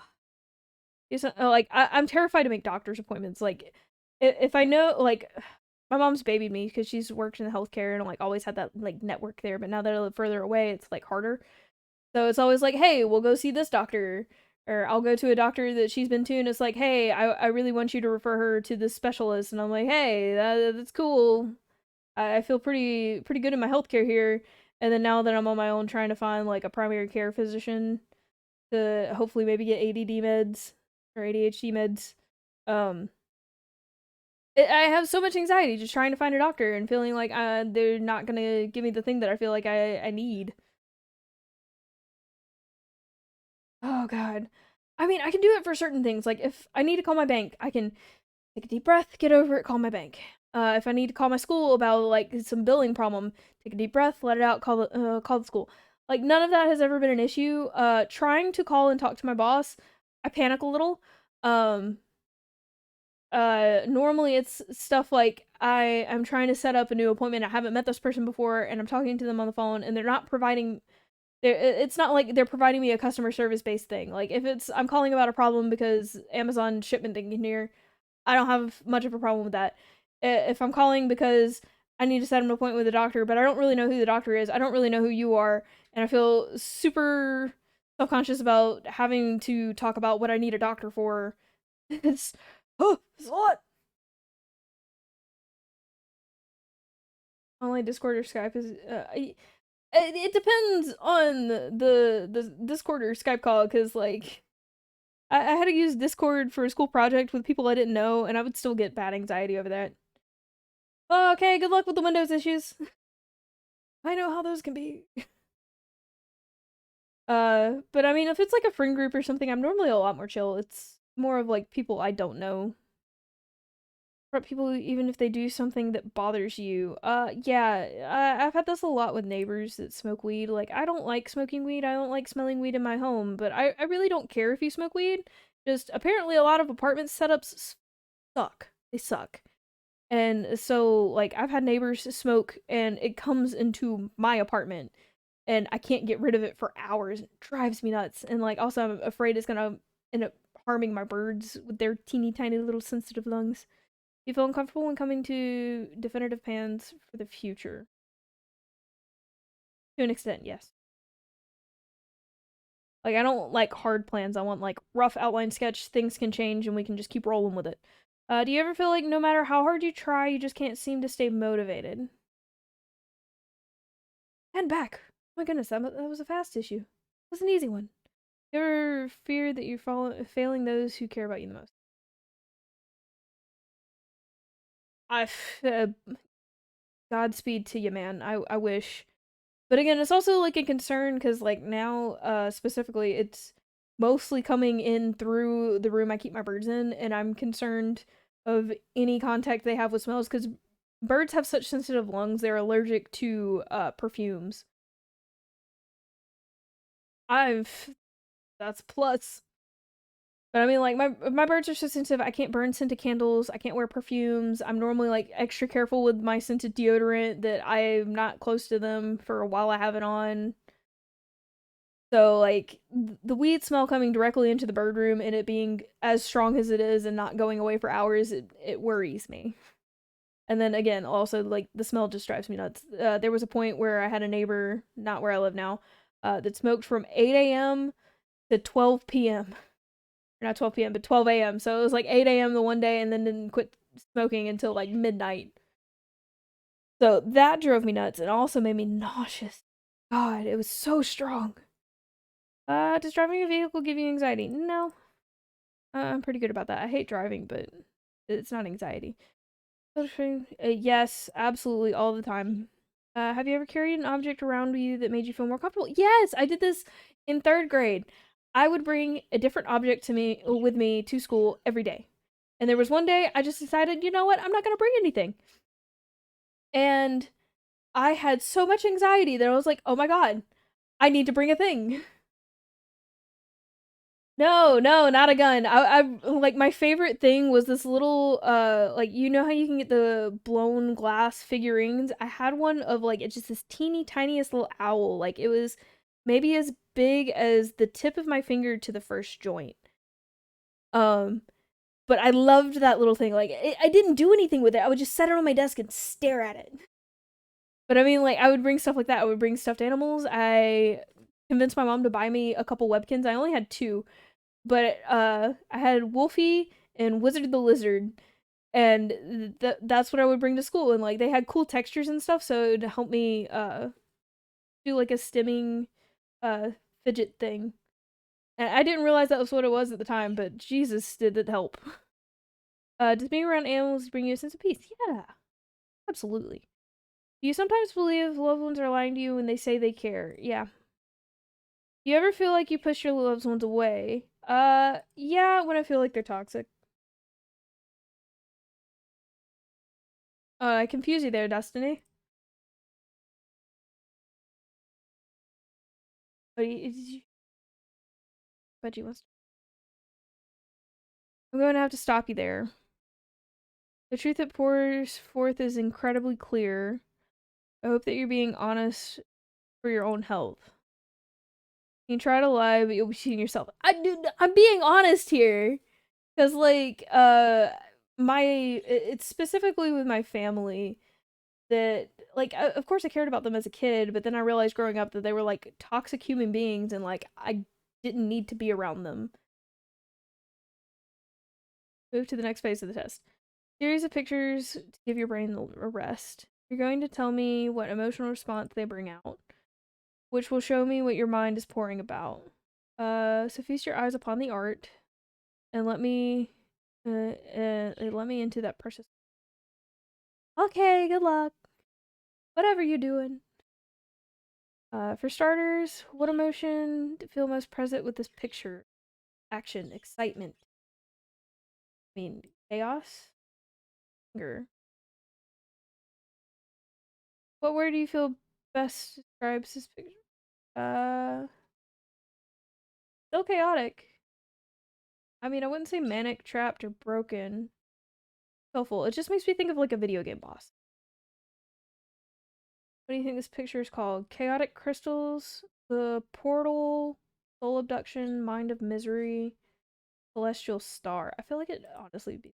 like I'm terrified to make doctor's appointments. Like, if I know, like, my mom's babied me because she's worked in healthcare and like always had that like network there. But now that I live further away, it's like harder. So it's always like, hey, we'll go see this doctor. Or I'll go to a doctor that she's been to, and it's like, hey, I really want you to refer her to this specialist. And I'm like, hey, that's cool. I feel pretty good in my healthcare here. And then now that I'm on my own trying to find like a primary care physician to hopefully maybe get ADD meds or ADHD meds, um, I have so much anxiety just trying to find a doctor and feeling like they're not gonna give me the thing that I feel like I need. Oh God. I mean, I can do it for certain things. Like if I need to call my bank, I can take a deep breath, get over it, call my bank. If I need to call my school about like some billing problem, take a deep breath, let it out, call the school. Like none of that has ever been an issue. Trying to call and talk to my boss, I panic a little. Um, Normally it's stuff like I'm trying to set up a new appointment. I haven't met this person before, and I'm talking to them on the phone, and they're not providing it's not like they're providing me a customer service based thing. Like if it's I'm calling about a problem because Amazon shipment thing in here, I don't have much of a problem with that. If I'm calling because I need to set an appointment with a doctor, but I don't really know who the doctor is, I don't really know who you are, and I feel super self-conscious about having to talk about what I need a doctor for. It's it's a lot. Only Discord or Skype is it depends on the Discord or Skype call because like I had to use Discord for a school project with people I didn't know, and I would still get bad anxiety over that. Oh, okay, good luck with the Windows issues. I know how those can be. But I mean, if it's like a friend group or something, I'm normally a lot more chill. It's more of like people I don't know. But people, even if they do something that bothers you. Yeah, I've had this a lot with neighbors that smoke weed. Like, I don't like smoking weed. I don't like smelling weed in my home, but I really don't care if you smoke weed. Just apparently a lot of apartment setups suck. They suck. And so, like, I've had neighbors smoke and it comes into my apartment and I can't get rid of it for hours. It drives me nuts. And, like, also, I'm afraid it's gonna end up harming my birds with their teeny tiny little sensitive lungs. You feel uncomfortable when coming to definitive plans for the future? To an extent, yes. Like, I don't like hard plans. I want, like, rough outline sketch. Things can change and we can just keep rolling with it. Do you ever feel like no matter how hard you try, you just can't seem to stay motivated? And back. Oh my goodness, that was a fast issue. That was an easy one. You ever fear that you're failing those who care about you the most? I, Godspeed to you, man. I wish. But again, it's also like a concern because like now, specifically, it's mostly coming in through the room I keep my birds in, and I'm concerned of any contact they have with smells because birds have such sensitive lungs; they're allergic to perfumes. I've that's plus. But I mean, like my birds are so sensitive. I can't burn scented candles. I can't wear perfumes. I'm normally like extra careful with my scented deodorant that I'm not close to them for a while I have it on. So like the weed smell coming directly into the bird room and it being as strong as it is and not going away for hours, it worries me. And then again, also like the smell just drives me nuts. There was a point where I had a neighbor, not where I live now, that smoked from 8 a.m. to 12 p.m. Or not 12 p.m. but 12 a.m. So it was like 8 a.m. the one day and then didn't quit smoking until like midnight. So that drove me nuts and also made me nauseous. God, it was so strong. Does driving a vehicle give you anxiety? No. I'm pretty good about that. I hate driving, but it's not anxiety. Yes, absolutely, all the time. Have you ever carried an object around you that made you feel more comfortable? Yes, I did this in third grade. I would bring a different object to me with me to school every day. And there was one day I just decided, you know what? I'm not going to bring anything. And I had so much anxiety that I was like, "Oh my god, I need to bring a thing." No, no, not a gun. I like my favorite thing was this little like you know how you can get the blown glass figurines? I had one of like it's just this teeny tiniest little owl. Like it was maybe as big as the tip of my finger to the first joint. Um but I loved that little thing. Like I didn't do anything with it. I would just set it on my desk and stare at it. But I mean like I would bring stuff like that. I would bring stuffed animals. I convinced my mom to buy me a couple Webkins. I only had two but I had Wolfie and Wizard the Lizard, and that's what I would bring to school. And like they had cool textures and stuff, so it would help me do like a stimming uh fidget thing. And I didn't realize that was what it was at the time, but Jesus, did it help? Does being around animals bring you a sense of peace? Yeah, absolutely. Do you sometimes believe loved ones are lying to you when they say they care? Yeah. Do you ever feel like you push your loved ones away? Yeah, when I feel like they're toxic. I confuse you there, Destiny. But but you must. I'm going to have to stop you there. The truth that pours forth is incredibly clear. I hope that you're being honest for your own health. You can try to lie, but you'll be cheating yourself. I'm being honest here, because like it's specifically with my family that like of course I cared about them as a kid, but then I realized growing up that they were like toxic human beings and like I didn't need to be around them. Move to the next phase of the test. Series of pictures to give your brain a rest. You're going to tell me what emotional response they bring out, which will show me what your mind is pouring about. So feast your eyes upon the art and let me into that precious. Okay, good luck. Whatever you're doing. For starters, what emotion feel most present with this picture? Action, excitement. I mean, chaos, anger. What word do you feel best describes this picture? Still chaotic. I mean, I wouldn't say manic, trapped, or broken. Helpful. It just makes me think of like a video game boss. What do you think this picture is called? Chaotic crystals, the portal, soul abduction, mind of misery, celestial star. I feel like it honestly would be.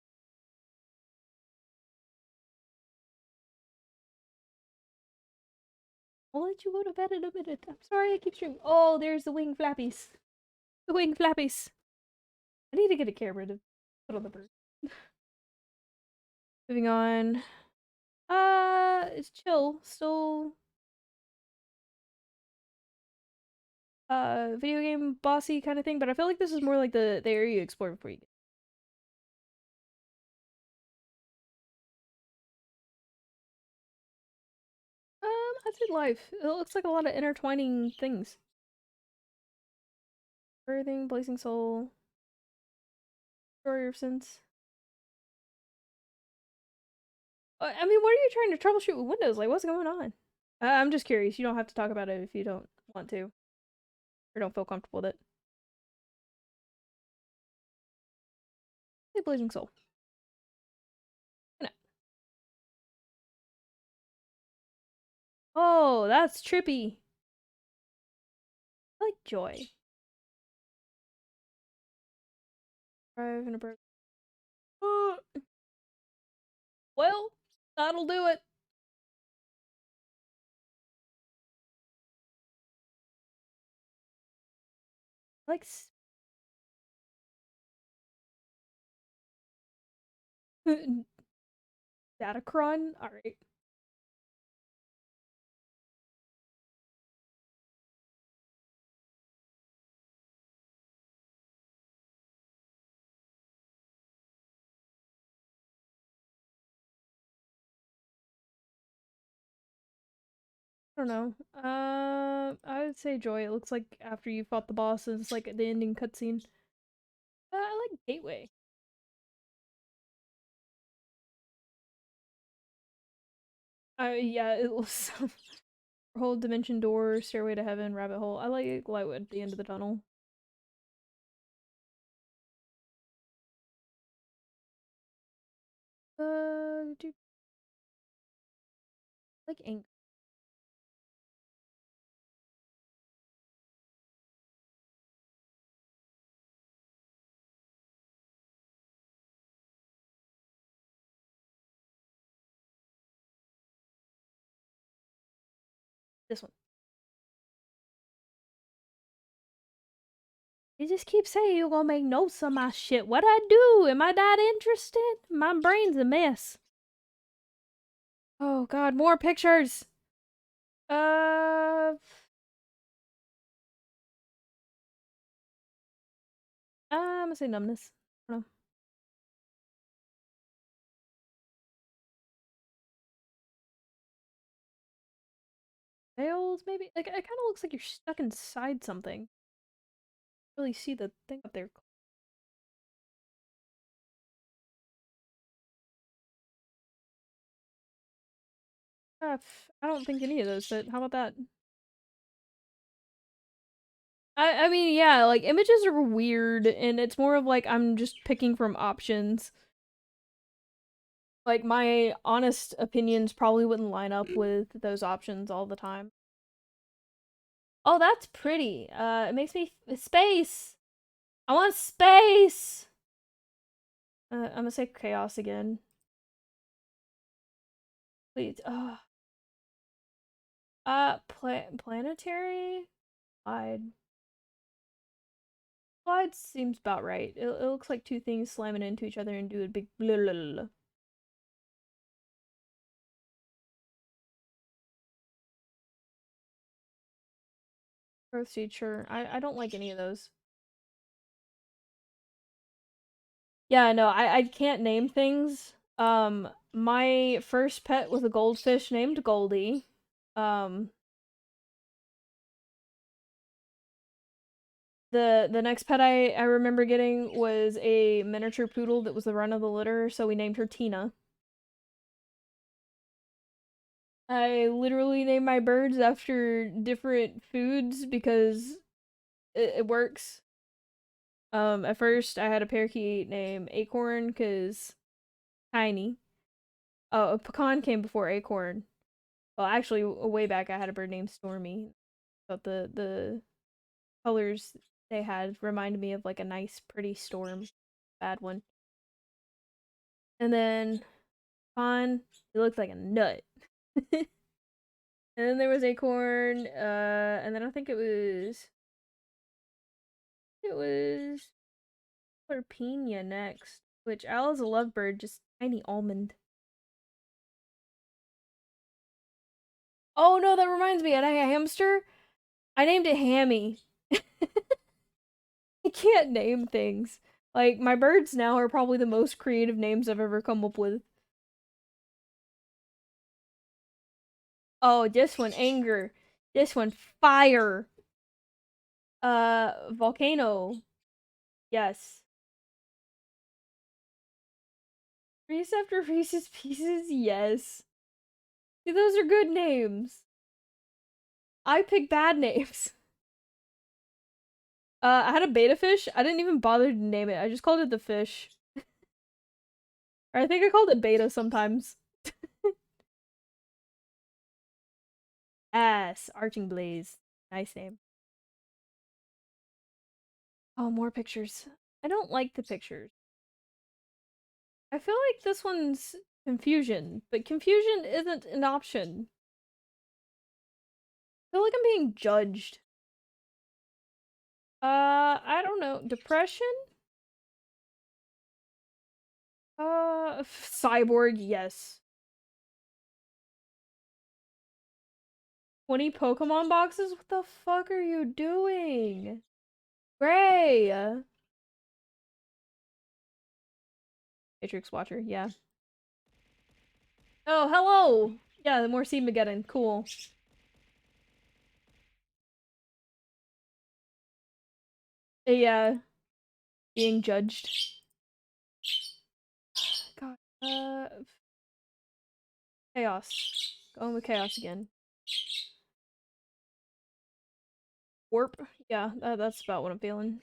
I'll let you go to bed in a minute. I'm sorry I keep streaming. Oh, there's the wing flappies. The wing flappies. I need to get a camera to put on the bird. Moving on. It's chill. Still video game bossy kind of thing, but I feel like this is more like the area you explore before you get. I'd say life. It looks like a lot of intertwining things. Birthing, Blazing Soul, Story of Sense. I mean, what are you trying to troubleshoot with Windows? Like, what's going on? I'm just curious. You don't have to talk about it if you don't want to or don't feel comfortable with it. Say Blazing Soul. You know. Oh, that's trippy. I like Joy. Drive in a bird. Well, that'll do it. Like Datacron? Alright. I don't know. I would say Joy. It looks like after you fought the boss, it's like the ending cutscene. I like Gateway. Yeah, it was whole dimension door, stairway to heaven, rabbit hole. I like Lightwood at the end of the tunnel. Dude, like ink. This one. You just keep saying you're gonna make notes of my shit. What I do? Am I that interested? My brain's a mess. Oh god, more pictures. Uh, I'm gonna say numbness. I don't know. Veils, maybe? Like, it kind of looks like you're stuck inside something. Really see the thing up there. I don't think any of those fit. How about that? I mean, yeah, like, images are weird, and it's more of like I'm just picking from options. Like, my honest opinions probably wouldn't line up with those options all the time. Oh, that's pretty. It makes me space. I want space. I'm gonna say chaos again. Please. Planetary. Slide. Slide seems about right. It looks like two things slamming into each other and do a big blah, blah, blah. Earthseed, sure. I don't like any of those. Yeah, no, I can't name things. My first pet was a goldfish named Goldie. Um, the next pet I remember getting was a miniature poodle that was the run of the litter, so we named her Tina. I literally name my birds after different foods because it works. At first I had a parakeet named Acorn because tiny. Oh, a pecan came before acorn. Well, actually, way back I had a bird named Stormy. But the colors they had reminded me of like a nice, pretty storm. Bad one. And then pecan, it looked like a nut. And then there was acorn. And then I think it was Pina next. Which Al is a lovebird, just tiny almond. Oh no, that reminds me. I had a hamster. I named it Hammy. I can't name things. Like, my birds now are probably the most creative names I've ever come up with. Oh, this one, anger. This one, fire. Volcano. Yes. Reese after Reese's Pieces, yes. See, those are good names. I pick bad names. I had a beta fish. I didn't even bother to name it. I just called it the fish. Or I think I called it beta sometimes. Arching Blaze. Nice name. Oh, more pictures. I don't like the pictures. I feel like this one's confusion, but confusion isn't an option. I feel like I'm being judged. I don't know. Depression? Cyborg, yes. 20 Pokemon boxes? What the fuck are you doing? Gray! Matrix Watcher, yeah. Oh, hello! Yeah, the more Seamageddon. Cool. Yeah. Being judged. God. Chaos. Going with chaos again. Warp. Yeah, that's about what I'm feeling.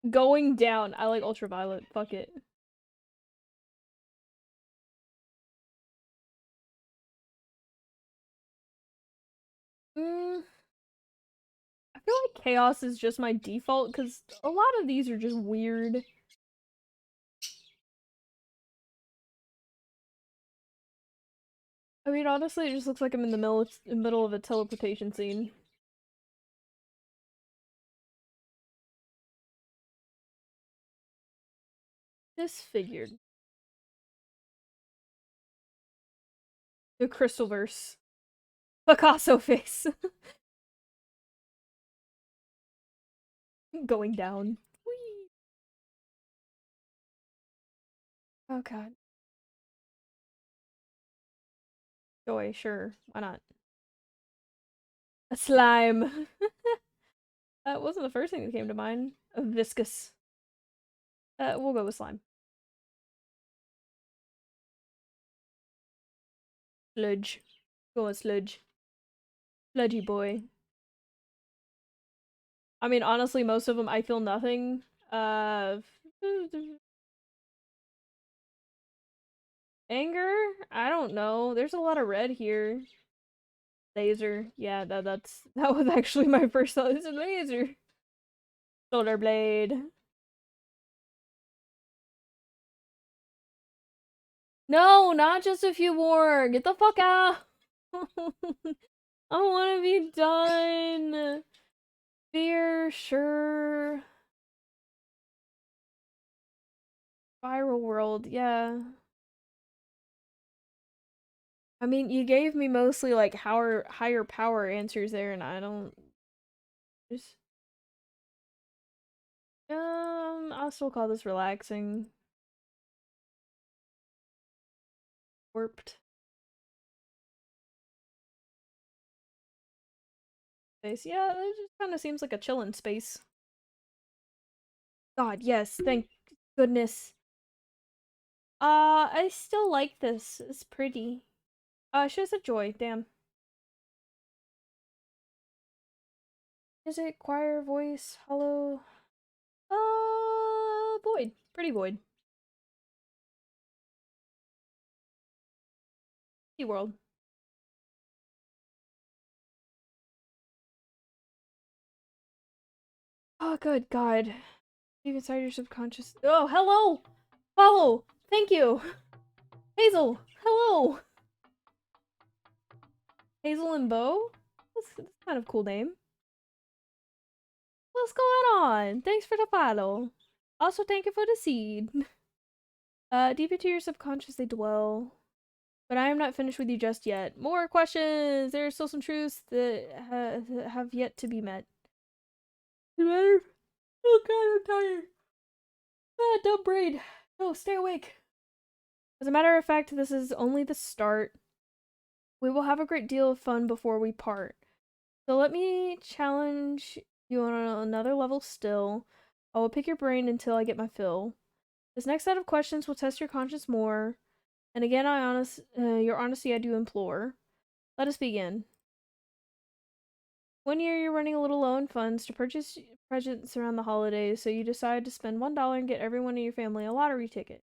Going down. I like ultraviolet. Fuck it. Mm, I feel like chaos is just my default because a lot of these are just weird. I mean, honestly, it just looks like I'm in the middle of a teleportation scene. Disfigured. The Crystalverse. Picasso face. Going down. Whee! Oh god. Joy, sure. Why not? A slime. That wasn't the first thing that came to mind. A viscous. We'll go with slime. Sludge. Go on, sludge. Sludgy boy. I mean, honestly, most of them I feel nothing. Anger? I don't know. There's a lot of red here. Laser. Yeah, that was actually my first thought. It's a laser. Shoulder blade. No, not just if you war. Get the fuck out. I want to be done. Fear, sure. Viral world, yeah. I mean, you gave me mostly like higher power answers there, and I don't just I'll still call this relaxing. Warped space. Yeah, it just kind of seems like a chillin' space. God, yes, thank goodness. I still like this. It's pretty. She's a joy, damn. Is it choir voice? Hello? Void. Pretty void. SeaWorld. Oh, good God. Deep inside your subconscious. Oh, hello! Follow! Thank you! Hazel! Hello! Hazel and Bo? That's kind of a cool name. What's going on? Thanks for the follow. Also, thank you for the seed. Deep into your subconscious they dwell. But I am not finished with you just yet. More questions! There are still some truths that have yet to be met. No matter. Oh god, I'm tired. Ah, dumb brain. No, stay awake. As a matter of fact, this is only the start. We will have a great deal of fun before we part. So let me challenge you on another level still. I will pick your brain until I get my fill. This next set of questions will test your conscience more. And again, your honesty I do implore. Let us begin. One year you're running a little low on funds to purchase presents around the holidays, so you decide to spend $1 and get everyone in your family a lottery ticket.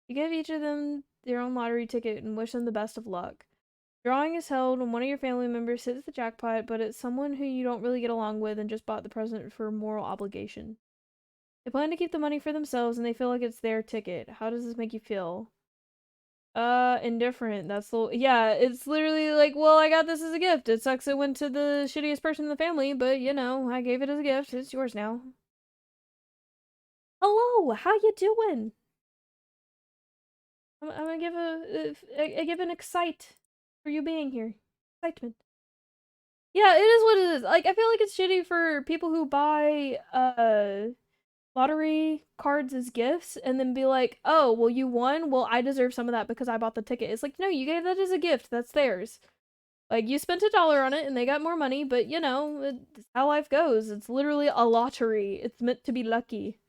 You give each of them their own lottery ticket and wish them the best of luck. Drawing is held when one of your family members hits the jackpot, but it's someone who you don't really get along with and just bought the present for moral obligation. They plan to keep the money for themselves and they feel like it's their ticket. How does this make you feel? Indifferent. That's the yeah, it's literally like, well, I got this as a gift. It sucks it went to the shittiest person in the family, but you know, I gave it as a gift. It's yours now. Hello, how you doing? I'm gonna give a give an excite for you being here. Excitement. Yeah, it is what it is. Like I feel like it's shitty for people who buy lottery cards as gifts and then be like, "Oh, well you won. Well, I deserve some of that because I bought the ticket." It's like, "No, you gave that as a gift. That's theirs." Like you spent $1 on it and they got more money, but you know, it's how life goes. It's literally a lottery. It's meant to be lucky.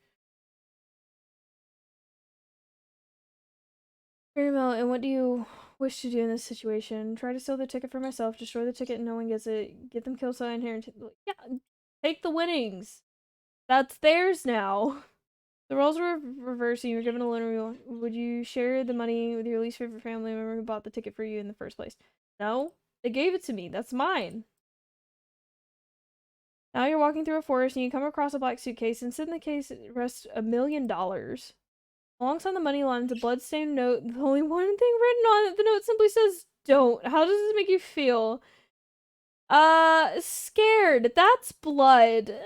Very well, and what do you wish to do in this situation? Try to steal the ticket for myself, destroy the ticket and no one gets it, get them killed so I inherit it. Yeah, take the winnings. That's theirs now. The roles were reversed and you were given a loan. Would you share the money with your least favorite family member who bought the ticket for you in the first place? No. They gave it to me. That's mine. Now you're walking through a forest and you come across a black suitcase. Inside the case rests $1,000,000. Alongside the money line is a bloodstained note. The only one thing written on it, the note simply says, "Don't." How does this make you feel? Scared. That's blood.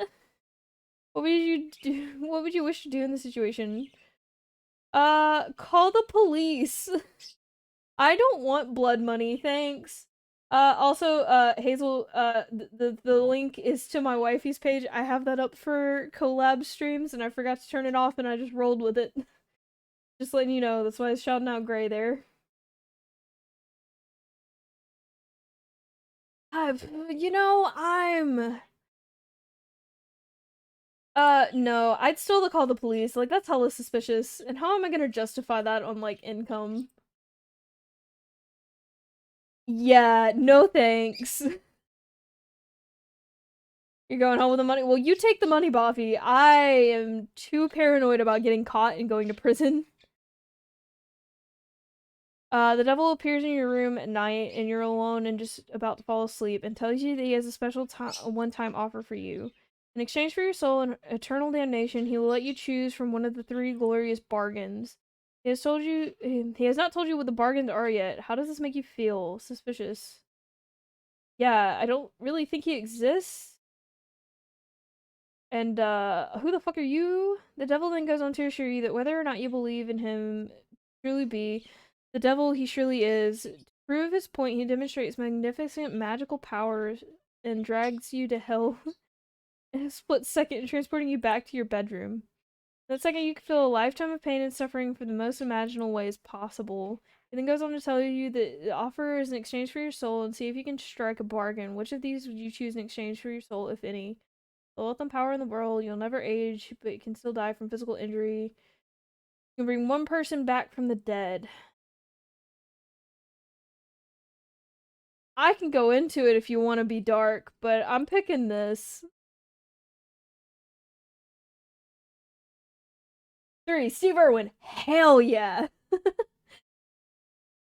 What would you do? What would you wish to do in this situation? Call the police. I don't want blood money, thanks. Also, Hazel, the link is to my wifey's page. I have that up for collab streams, and I forgot to turn it off, and I just rolled with it. Just letting you know, that's why I was shouting out Gray there. You know, no, I'd still call the police. Like, that's hella suspicious. And how am I gonna justify that on, like, income? Yeah, no thanks. You're going home with the money? Well, you take the money, Boffy. I am too paranoid about getting caught and going to prison. The devil appears in your room at night and you're alone and just about to fall asleep and tells you that he has a special one-time offer for you. In exchange for your soul and eternal damnation, he will let you choose from one of the three glorious bargains. He has not told you what the bargains are yet. How does this make you feel? Suspicious. Yeah, I don't really think he exists. And who the fuck are you? The devil then goes on to assure you that whether or not you believe in him truly be the devil he surely is, to prove his point, he demonstrates magnificent magical powers and drags you to hell in a split second, transporting you back to your bedroom. In that second, you can feel a lifetime of pain and suffering for the most imaginable ways possible. He then goes on to tell you that the offer is in exchange for your soul and see if you can strike a bargain. Which of these would you choose in exchange for your soul, if any? The wealth and power in the world, you'll never age, but you can still die from physical injury. You can bring one person back from the dead. I can go into it if you want to be dark, but I'm picking this. 3, Steve Irwin. Hell yeah.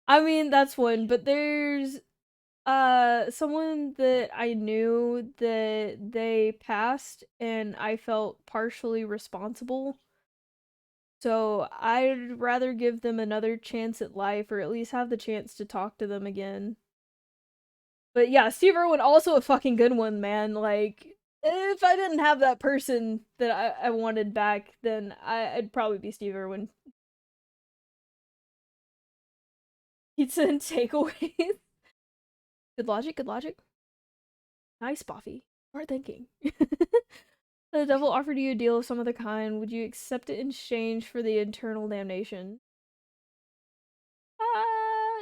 I mean, that's one, but there's someone that I knew that they passed and I felt partially responsible. So I'd rather give them another chance at life or at least have the chance to talk to them again. But yeah, Steve Irwin also a fucking good one, man. Like if I didn't have that person that I wanted back, then I'd probably be Steve Irwin. Pizza and takeaways. Good logic, good logic. Nice, Buffy. Smart thinking. The devil offered you a deal of some other kind. Would you accept it in exchange for the eternal damnation?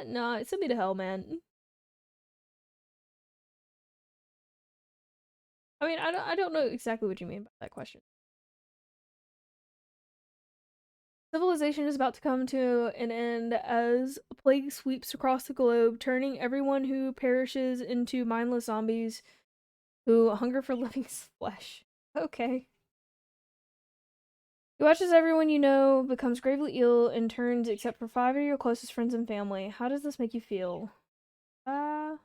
No, send me to hell, man. I mean, I don't know exactly what you mean by that question. Civilization is about to come to an end as a plague sweeps across the globe, turning everyone who perishes into mindless zombies who hunger for living flesh. Okay. You watch as everyone you know becomes gravely ill and turns except for 5 of your closest friends and family. How does this make you feel? Uh,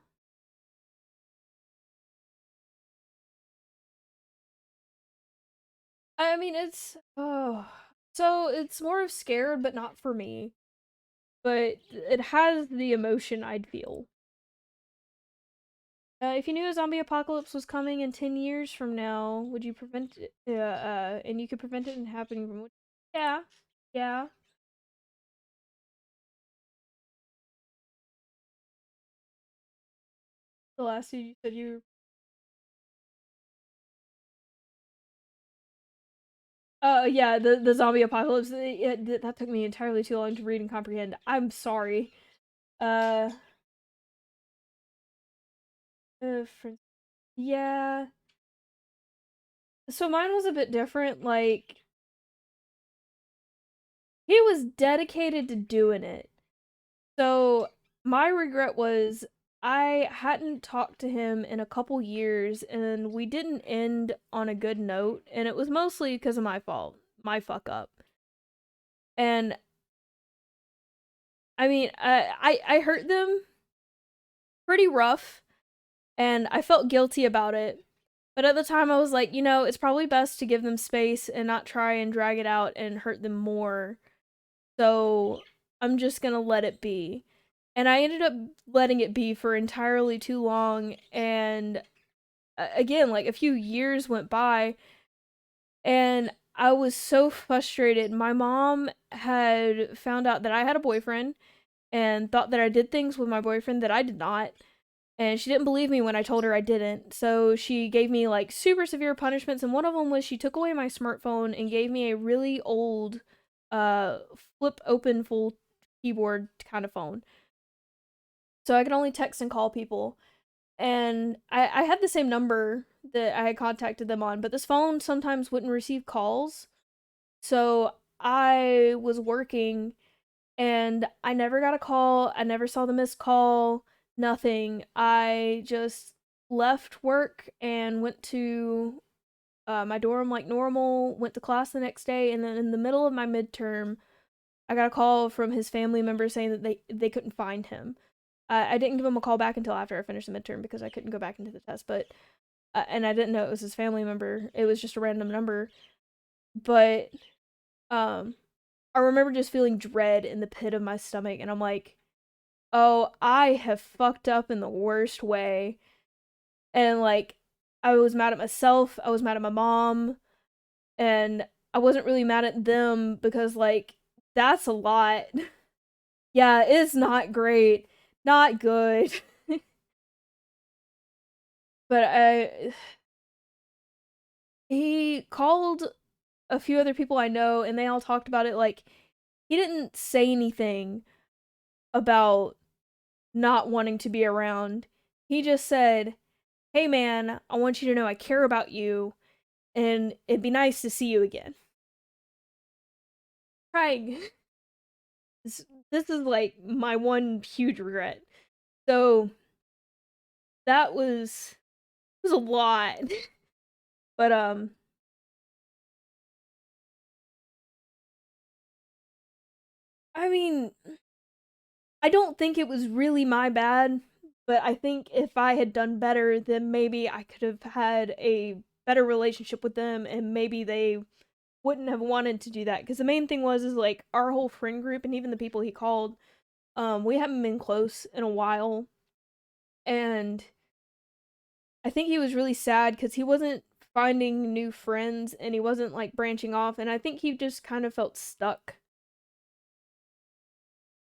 I mean, so it's more of scared, but not for me. But it has the emotion I'd feel. If you knew a zombie apocalypse was coming in 10 years from now, would you prevent it? And you could prevent it from happening from. Yeah, yeah. The last you said you. Yeah, the zombie apocalypse. That took me entirely too long to read and comprehend. I'm sorry. Uh, for, yeah. So mine was a bit different. Like, he was dedicated to doing it. So my regret was I hadn't talked to him in a couple years and we didn't end on a good note, and it was mostly because of my fault, my fuck up. And I mean, I hurt them pretty rough and I felt guilty about it. But at the time I was like, it's probably best to give them space and not try and drag it out and hurt them more. So I'm just gonna let it be. And I ended up letting it be for entirely too long. And again, like a few years went by, and I was so frustrated. My mom had found out that I had a boyfriend and thought that I did things with my boyfriend that I did not. And she didn't believe me when I told her I didn't. So she gave me like super severe punishments. And one of them was she took away my smartphone and gave me a really old, uh, flip open full keyboard kind of phone. So I could only text and call people. And I had the same number that I had contacted them on, but this phone sometimes wouldn't receive calls. So I was working and I never got a call. I never saw the missed call, nothing. I just left work and went to my dorm like normal, went to class the next day, and then in the middle of my midterm, I got a call from his family member saying that they couldn't find him. I didn't give him a call back until after I finished the midterm because I couldn't go back into the test, but and I didn't know it was his family member. It was just a random number. But um I remember just feeling dread in the pit of my stomach, and I'm like, "Oh, I have fucked up in the worst way." And like I was mad at myself, I was mad at my mom, and I wasn't really mad at them because like that's a lot. Yeah, it's not great. Not good. But I he called a few other people I know and they all talked about it. Like, he didn't say anything about not wanting to be around. He just said, "Hey man, I want you to know I care about you and it'd be nice to see you again." Crying. This is like my one huge regret. So that was a lot. But I mean, I don't think it was really my bad, but I think if I had done better, then maybe I could have had a better relationship with them and maybe they wouldn't have wanted to do that. Because the main thing was, is like our whole friend group and even the people he called, we haven't been close in a while. And I think he was really sad because he wasn't finding new friends and he wasn't like branching off. And I think he just kind of felt stuck,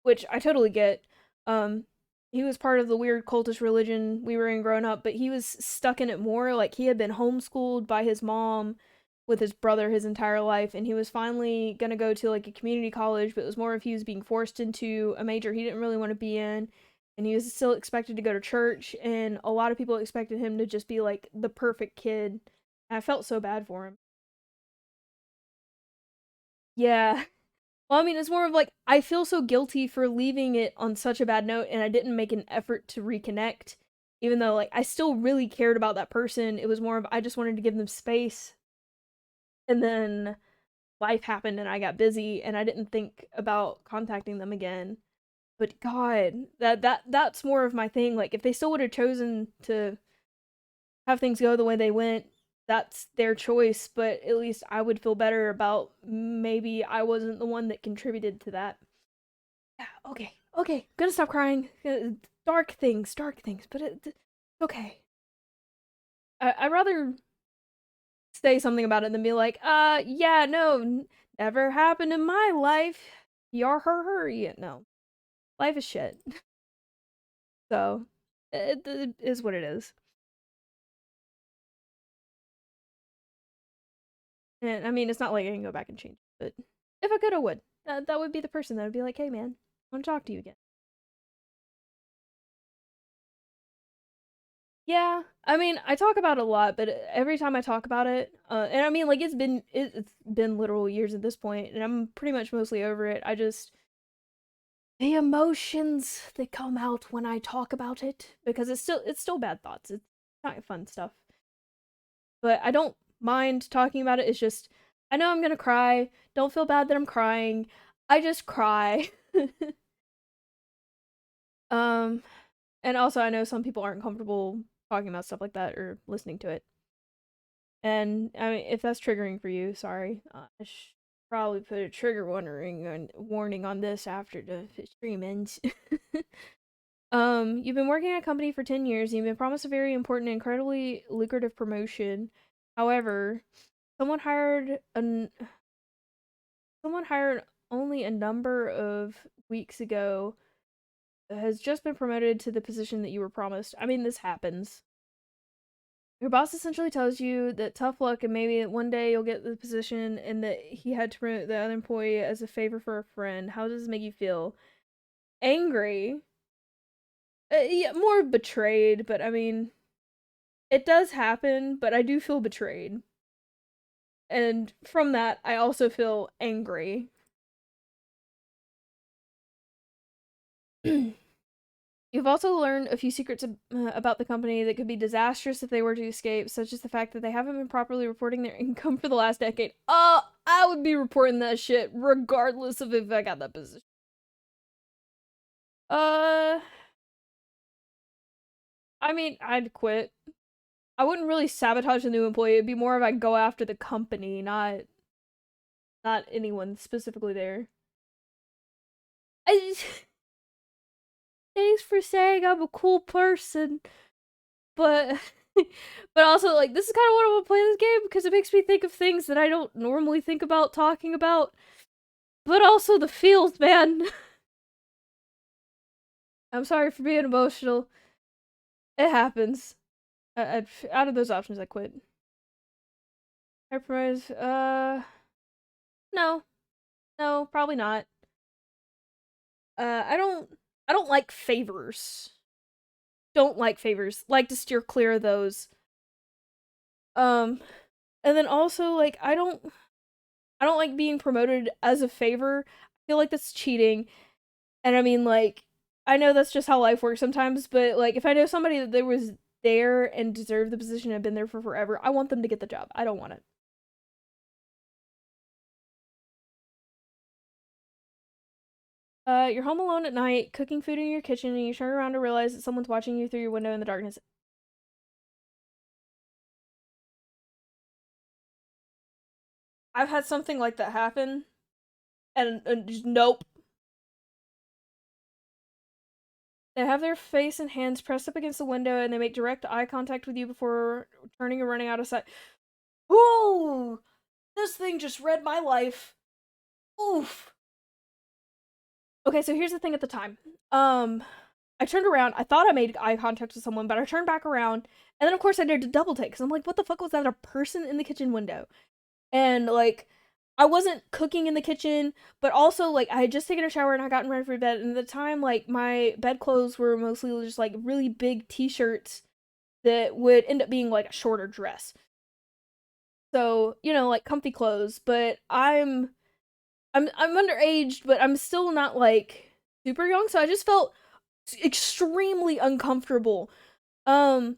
which I totally get. Um, he was part of the weird cultist religion we were in growing up, but he was stuck in it more. Like he had been homeschooled by his mom with his brother his entire life, and he was finally gonna go to like a community college, but it was more if he was being forced into a major he didn't really want to be in. And he was still expected to go to church, and a lot of people expected him to just be like the perfect kid. And I felt so bad for him. Yeah. Well, I mean, it's more of like I feel so guilty for leaving it on such a bad note, and I didn't make an effort to reconnect, even though like I still really cared about that person. It was more of I just wanted to give them space, and then life happened, and I got busy, and I didn't think about contacting them again. But God, that's more of my thing. Like, if they still would have chosen to have things go the way they went, that's their choice. But at least I would feel better about maybe I wasn't the one that contributed to that. Yeah, okay, gonna stop crying. Dark things, but it's okay. I'd rather say something about it than be like, yeah, no, never happened in my life. Yar her. Yeah, no. Life is shit. So, it is what it is. And I mean, it's not like I can go back and change it, but if I could, I would. That would be the person that would be like, hey, man, I want to talk to you again. Yeah, I mean, I talk about it a lot, but every time I talk about it, and I mean, like it's been literal years at this point, and I'm pretty much mostly over it. I just the emotions that come out when I talk about it because it's still bad thoughts. It's not fun stuff, but I don't mind talking about it. It's just I know I'm gonna cry. Don't feel bad that I'm crying. I just cry. um, and also I know some people aren't comfortable talking about stuff like that or listening to it. And I mean, if that's triggering for you, sorry. I should probably put a trigger warning on this after the stream ends. You've been working at a company for 10 years. And you've been promised a very important, incredibly lucrative promotion. However, someone hired an someone hired only a number of weeks ago has just been promoted to the position that you were promised. I mean, this happens. Your boss essentially tells you that tough luck and maybe one day you'll get the position and that he had to promote the other employee as a favor for a friend. How does this make you feel? Angry. Yeah, more betrayed, but I mean, it does happen, but I do feel betrayed. And from that, I also feel angry. You've also learned a few secrets about the company that could be disastrous if they were to escape, such as the fact that they haven't been properly reporting their income for the last decade. I would be reporting that shit regardless of if I got that position. Uh, I mean, I'd quit. I wouldn't really sabotage a new employee. It'd be more of I go after the company, not anyone specifically there. I thanks for saying I'm a cool person, but but also like this is kind of what I want to play this game because it makes me think of things that I don't normally think about talking about, but also the feels, man. I'm sorry for being emotional. It happens. Out of those options, I quit. Enterprise, no, no, probably not. I don't like favors. Don't like favors. Like to steer clear of those. Um, and then also like I don't like being promoted as a favor. I feel like that's cheating. And I mean like I know that's just how life works sometimes, but like if I know somebody that there was there and deserved the position and been there for forever, I want them to get the job. I don't want it. You're home alone at night, cooking food in your kitchen, and you turn around to realize that someone's watching you through your window in the darkness. I've had something like that happen, and just nope. They have their face and hands pressed up against the window, and they make direct eye contact with you before turning and running out of sight. Ooh, this thing just read my life. Oof. Okay, so here's the thing at the time. I turned around. I thought I made eye contact with someone, but I turned back around, and then of course I dared to double take because I'm like, what the fuck was that? A person in the kitchen window? And like, I wasn't cooking in the kitchen, but also like I had just taken a shower and I gotten ready for bed. And at the time, like my bedclothes were mostly just like really big t-shirts that would end up being like a shorter dress. So, like comfy clothes, but I'm underage, but I'm still not like super young, so I just felt extremely uncomfortable. Um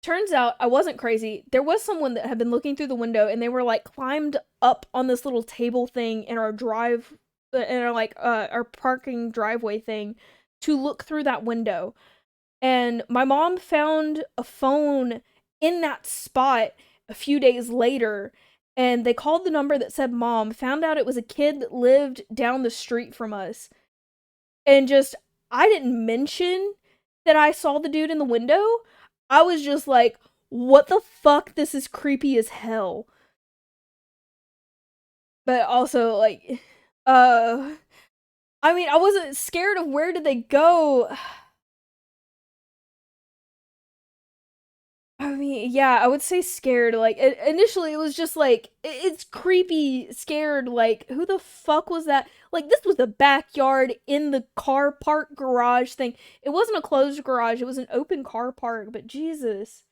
Turns out I wasn't crazy. There was someone that had been looking through the window and they were like climbed up on this little table thing in our drive in like our parking driveway thing to look through that window. And my mom found a phone in that spot a few days later, and they called the number that said mom, found out it was a kid that lived down the street from us. And just, I didn't mention that I saw the dude in the window. I was just like, what the fuck? This is creepy as hell. But also, like, I mean, I wasn't scared of where did they go. I mean, yeah, I would say scared. Like, initially, it was just like, it's creepy, scared. Like, who the fuck was that? Like, this was the backyard in the car park garage thing. It wasn't a closed garage, it was an open car park, but Jesus.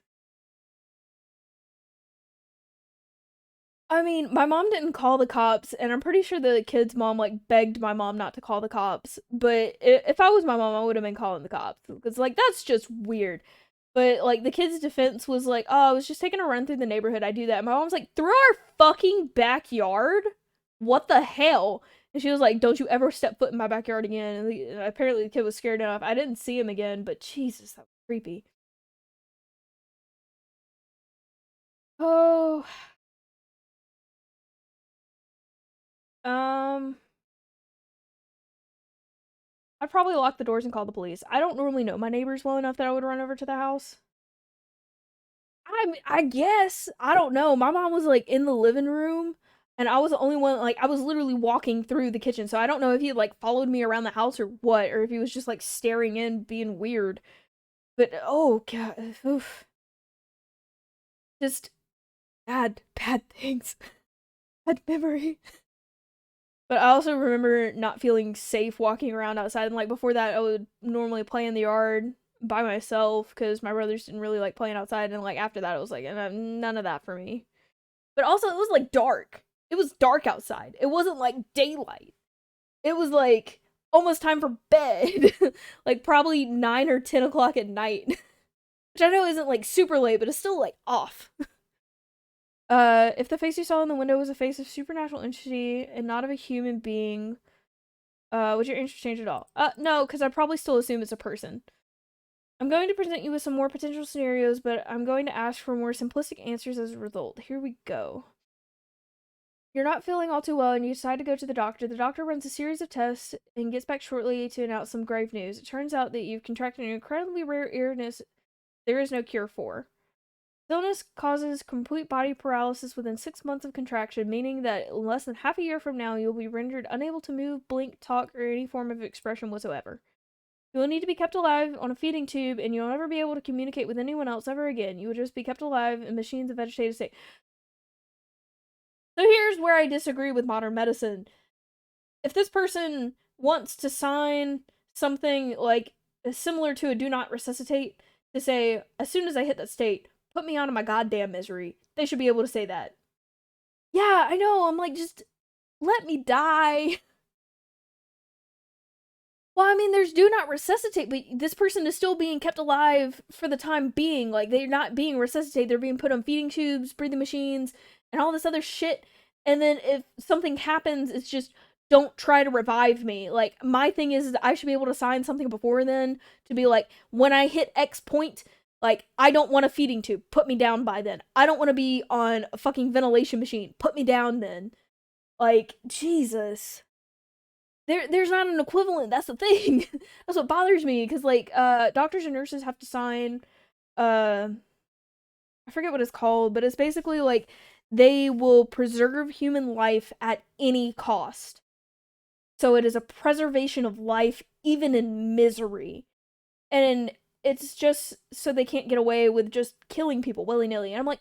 I mean, my mom didn't call the cops, and I'm pretty sure the kid's mom, like, begged my mom not to call the cops. But if I was my mom, I would have been calling the cops. Because, like, that's just weird. But, like, the kid's defense was like, oh, I was just taking a run through the neighborhood. I do that. And my mom's like, through our fucking backyard? What the hell? And she was like, don't you ever step foot in my backyard again. And apparently the kid was scared enough. I didn't see him again, but Jesus, that was creepy. Oh, um, I'd probably lock the doors and call the police. I don't normally know my neighbors well enough that I would run over to the house. I guess I don't know. My mom was like in the living room, and I was the only one. Like I was literally walking through the kitchen, so I don't know if he like followed me around the house or what, or if he was just like staring in, being weird. But oh god, oof, just bad things, bad memory. But I also remember not feeling safe walking around outside, and like before that, I would normally play in the yard by myself because my brothers didn't really like playing outside, and like after that, it was like none of that for me. But also, it was like dark. It was dark outside. It wasn't like daylight. It was like almost time for bed. Like probably 9 or 10 o'clock at night. Which I know isn't like super late, but it's still like off. If the face you saw in the window was a face of supernatural entity and not of a human being, would your interest change at all? No, because I'd probably still assume it's a person. I'm going to present you with some more potential scenarios, but I'm going to ask for more simplistic answers as a result. Here we go. You're not feeling all too well and you decide to go to the doctor. The doctor runs a series of tests and gets back shortly to announce some grave news. It turns out that you've contracted an incredibly rare illness there is no cure for. The illness causes complete body paralysis within 6 months of contraction, meaning that in less than half a year from now, you'll be rendered unable to move, blink, talk, or any form of expression whatsoever. You will need to be kept alive on a feeding tube, and you'll never be able to communicate with anyone else ever again. You will just be kept alive in machines of vegetative state. So here's where I disagree with modern medicine. If this person wants to sign something like similar to a do not resuscitate to say, as soon as I hit that state, put me out of my goddamn misery, they should be able to say that. Yeah, I know. I'm like, just let me die. Well, I mean, there's do not resuscitate, but this person is still being kept alive for the time being. Like, they're not being resuscitated. They're being put on feeding tubes, breathing machines, and all this other shit. And then if something happens, it's just, don't try to revive me. Like, my thing is I should be able to sign something before then to be like, when I hit X point, like, I don't want a feeding tube. Put me down by then. I don't want to be on a fucking ventilation machine. Put me down then. Like, Jesus. There's not an equivalent. That's the thing. That's what bothers me because like doctors and nurses have to sign uh I forget what it's called, but it's basically like they will preserve human life at any cost. So it is a preservation of life even in misery. And it's just so they can't get away with just killing people willy-nilly. And I'm like,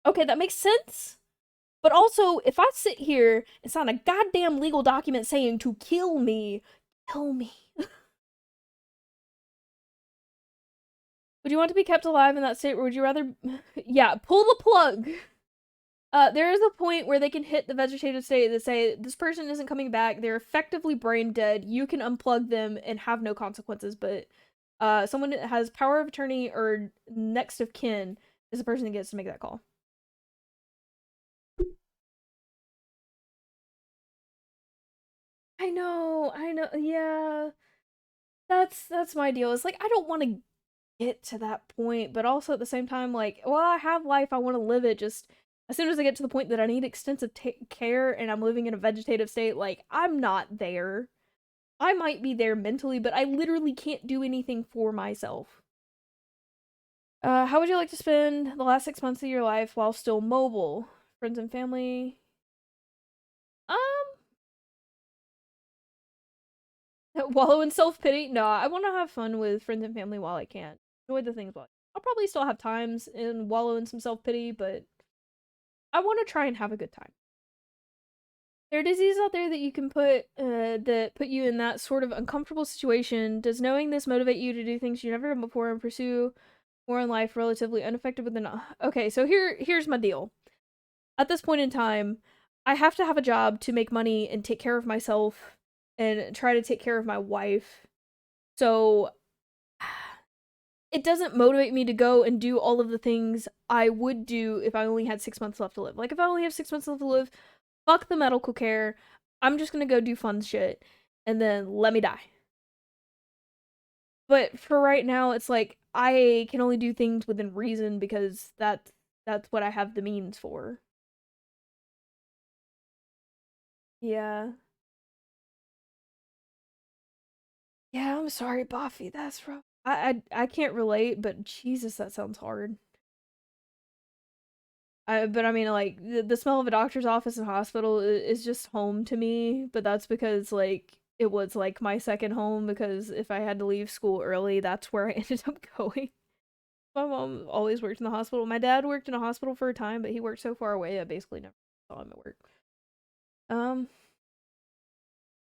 okay, that makes sense. But also, if I sit here and sign a goddamn legal document saying to kill me, kill me. Would you want to be kept alive in that state, or would you rather... Yeah, pull the plug. There is a point where they can hit the vegetative state that say, this person isn't coming back, they're effectively brain dead, you can unplug them and have no consequences, but someone that has power of attorney or next of kin is the person that gets to make that call. I know, yeah. That's my deal. It's like I don't want to get to that point, but also at the same time, like, well, I have life, I want to live it. Just as soon as I get to the point that I need extensive care and I'm living in a vegetative state, like, I'm not there. I might be there mentally, but I literally can't do anything for myself. How would you like to spend the last 6 months of your life while still mobile? Friends and family? Um, wallow in self pity? No, I want to have fun with friends and family while I can. Enjoy the things while I'll probably still have times and wallow in some self pity, but I want to try and have a good time. There are diseases out there that you can that put you in that sort of uncomfortable situation. Does knowing this motivate you to do things you've never done before and pursue more in life relatively unaffected with the? Okay, so here's my deal. At this point in time, I have to have a job to make money and take care of myself and try to take care of my wife. So it doesn't motivate me to go and do all of the things I would do if I only had 6 months left to live. Like, if I only have 6 months left to live, fuck the medical care. I'm just gonna go do fun shit and then let me die. But for right now, it's like I can only do things within reason because that's what I have the means for. Yeah. Yeah, I'm sorry, Buffy. That's rough. I can't relate, but Jesus, that sounds hard. But I mean, like the smell of a doctor's office and hospital is just home to me. But that's because like it was like my second home because if I had to leave school early, that's where I ended up going. My mom always worked in the hospital. My dad worked in a hospital for a time, but he worked so far away I basically never saw him at work. Um,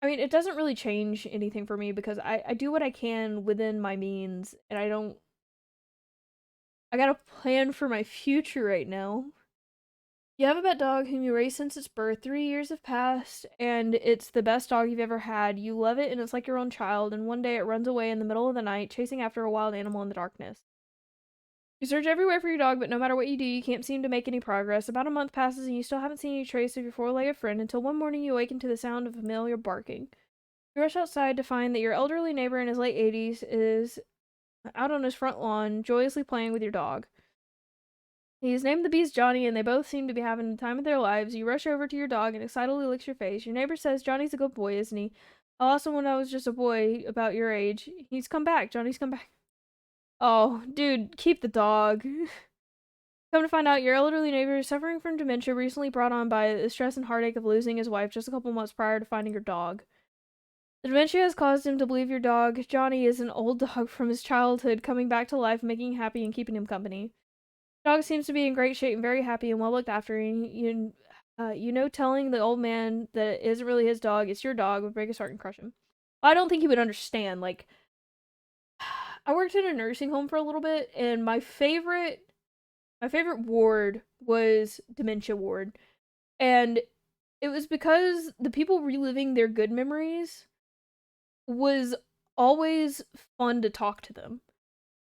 I mean, it doesn't really change anything for me because I do what I can within my means, and I got a plan for my future right now. You have a pet dog whom you raised since its birth. 3 years have passed, and it's the best dog you've ever had. You love it, and it's like your own child, and one day it runs away in the middle of the night, chasing after a wild animal in the darkness. You search everywhere for your dog, but no matter what you do, you can't seem to make any progress. About a month passes, and you still haven't seen any trace of your four-legged friend until one morning you awaken to the sound of familiar barking. You rush outside to find that your elderly neighbor in his late 80s is out on his front lawn, joyously playing with your dog. He's named the beast Johnny, and they both seem to be having the time of their lives. You rush over to your dog and excitedly licks your face. Your neighbor says Johnny's a good boy, isn't he? I lost him when I was just a boy about your age. He's come back. Johnny's come back. Oh, dude, keep the dog. Come to find out, your elderly neighbor is suffering from dementia recently brought on by the stress and heartache of losing his wife just a couple months prior to finding your dog. The dementia has caused him to believe your dog, Johnny, is an old dog from his childhood coming back to life, making him happy and keeping him company. Dog seems to be in great shape and very happy and well looked after. And you know, telling the old man that it isn't really his dog, it's your dog, would break his heart and crush him. I don't think he would understand. Like, I worked in a nursing home for a little bit, and my favorite ward was dementia ward, and it was because the people reliving their good memories was always fun to talk to them.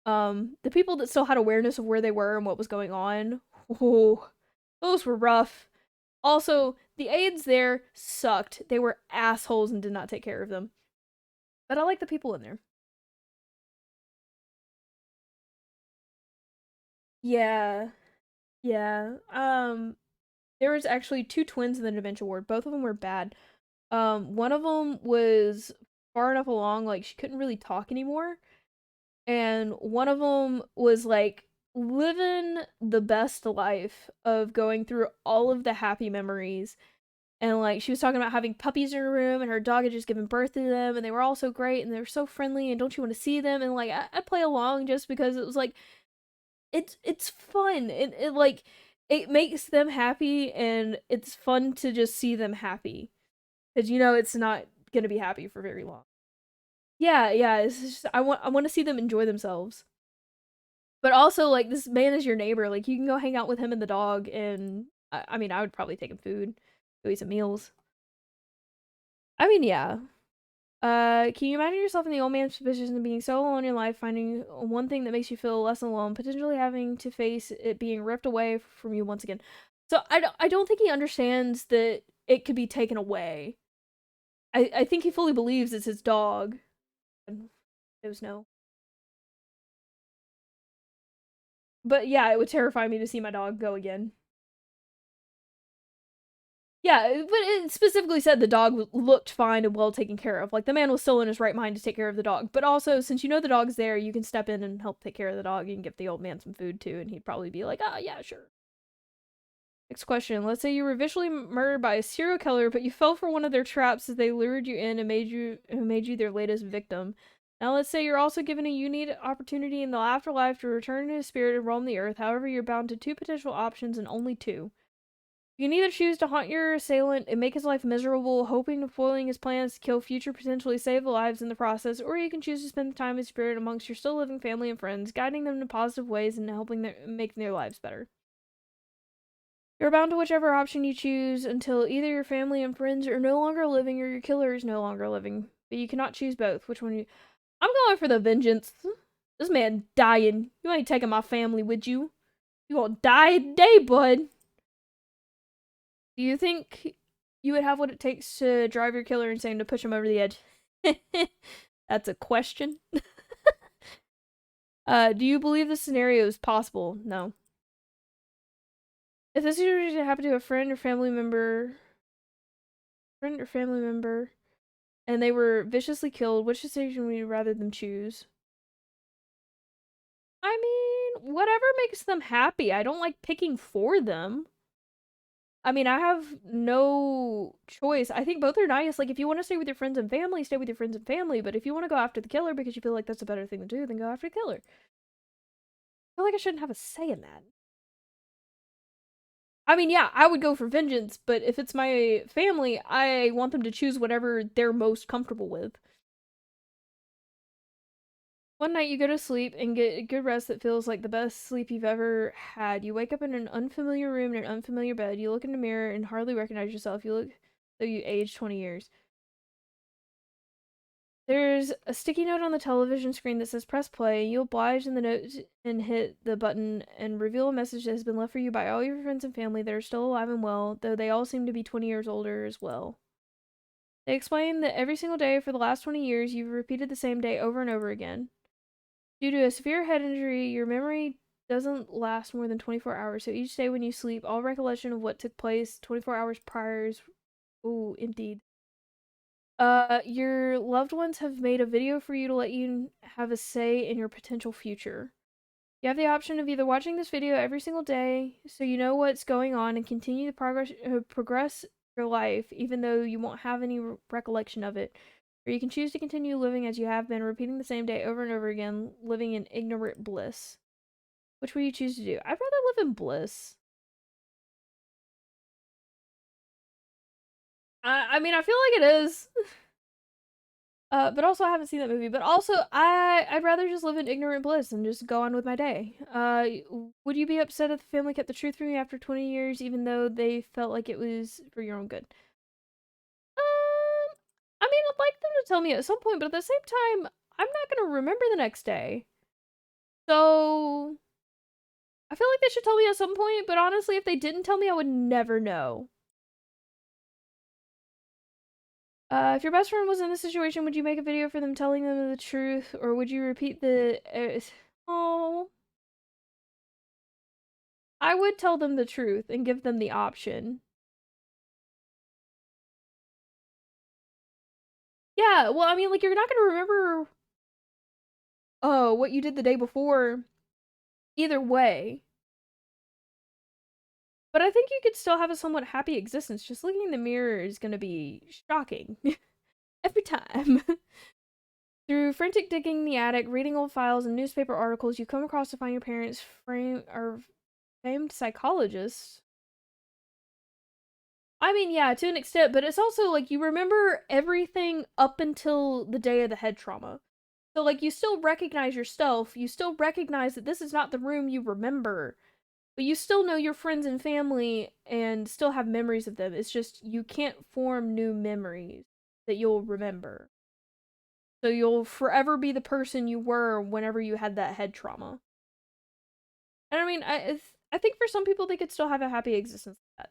The people that still had awareness of where they were and what was going on, oh, those were rough. Also, the aides there sucked. They were assholes and did not take care of them. But I like the people in there. Yeah, yeah. There was actually two twins in the dementia ward. Both of them were bad. One of them was far enough along, like she couldn't really talk anymore, and one of them was like living the best life of going through all of the happy memories. And like she was talking about having puppies in her room, and her dog had just given birth to them, and they were all so great, and they were so friendly, and don't you want to see them? And like I'd play along just because it was like it's fun. It like it makes them happy, and it's fun to just see them happy because you know it's not gonna be happy for very long. Yeah, yeah. It's just I want to see them enjoy themselves. But also, like, this man is your neighbor. Like, you can go hang out with him and the dog, and I mean, I would probably take him food, go eat some meals. I mean, yeah. Can you imagine yourself in the old man's position and being so alone in life, finding one thing that makes you feel less alone, potentially having to face it being ripped away from you once again? So I don't think he understands that it could be taken away. I think he fully believes it's his dog. There's no. But yeah, it would terrify me to see my dog go again. Yeah, but it specifically said the dog looked fine and well taken care of. Like, the man was still in his right mind to take care of the dog. But also, since you know the dog's there, you can step in and help take care of the dog. You can give the old man some food too, and he'd probably be like, "Ah, yeah, sure." Next question. Let's say you were visually murdered by a serial killer, but you fell for one of their traps as they lured you in and made you their latest victim. Now let's say you're also given a unique opportunity in the afterlife to return to his spirit and roam the earth. However, you're bound to two potential options and only two. You can either choose to haunt your assailant and make his life miserable, hoping and foiling his plans to kill future potentially save lives in the process, or you can choose to spend the time in spirit amongst your still living family and friends, guiding them in positive ways and helping making their lives better. You're bound to whichever option you choose until either your family and friends are no longer living or your killer is no longer living. But you cannot choose both. Which one you... I'm going for the vengeance. This man dying. You ain't taking my family with you. You gonna die today, bud. Do you think you would have what it takes to drive your killer insane to push him over the edge? That's a question. Do you believe this scenario is possible? No. If this usually happen to a friend or family member, and they were viciously killed, which decision would you rather them choose? I mean, whatever makes them happy. I don't like picking for them. I mean, I have no choice. I think both are nice. Like, if you want to stay with your friends and family, stay with your friends and family. But if you want to go after the killer because you feel like that's a better thing to do, then go after the killer. I feel like I shouldn't have a say in that. I mean, yeah, I would go for vengeance, but if it's my family, I want them to choose whatever they're most comfortable with. One night you go to sleep and get a good rest that feels like the best sleep you've ever had. You wake up in an unfamiliar room in an unfamiliar bed. You look in the mirror and hardly recognize yourself. You look though you aged 20 years. There's a sticky note on the television screen that says press play. You oblige in the note and hit the button and reveal a message that has been left for you by all your friends and family that are still alive and well, though they all seem to be 20 years older as well. They explain that every single day for the last 20 years you've repeated the same day over and over again. Due to a severe head injury, your memory doesn't last more than 24 hours, so each day when you sleep, all recollection of what took place 24 hours prior is... Ooh, indeed. Your loved ones have made a video for you to let you have a say in your potential future. You have the option of either watching this video every single day so you know what's going on and continue to progress your life even though you won't have any recollection of it, or you can choose to continue living as you have been, repeating the same day over and over again, living in ignorant bliss. Which will you choose to do? I'd rather live in bliss. I mean, I feel like it is. But also I haven't seen that movie. But also I'd rather just live in ignorant bliss and just go on with my day. Would you be upset if the family kept the truth from you after 20 years, even though they felt like it was for your own good? I mean, I'd like them to tell me at some point, but at the same time, I'm not gonna remember the next day. So I feel like they should tell me at some point, but honestly, if they didn't tell me, I would never know. If your best friend was in this situation, would you make a video for them telling them the truth, or would you repeat the... oh... I would tell them the truth and give them the option. Yeah, well, I mean, like, you're not gonna remember, oh, what you did the day before either way. But I think you could still have a somewhat happy existence. Just looking in the mirror is gonna be shocking. Every time. Through frantic digging in the attic, reading old files and newspaper articles, you come across to find your parents are famed psychologists. I mean, yeah, to an extent, but it's also like you remember everything up until the day of the head trauma. So, like, you still recognize yourself, you still recognize that this is not the room you remember, but you still know your friends and family and still have memories of them. It's just you can't form new memories that you'll remember. So you'll forever be the person you were whenever you had that head trauma. And I mean, I think for some people they could still have a happy existence like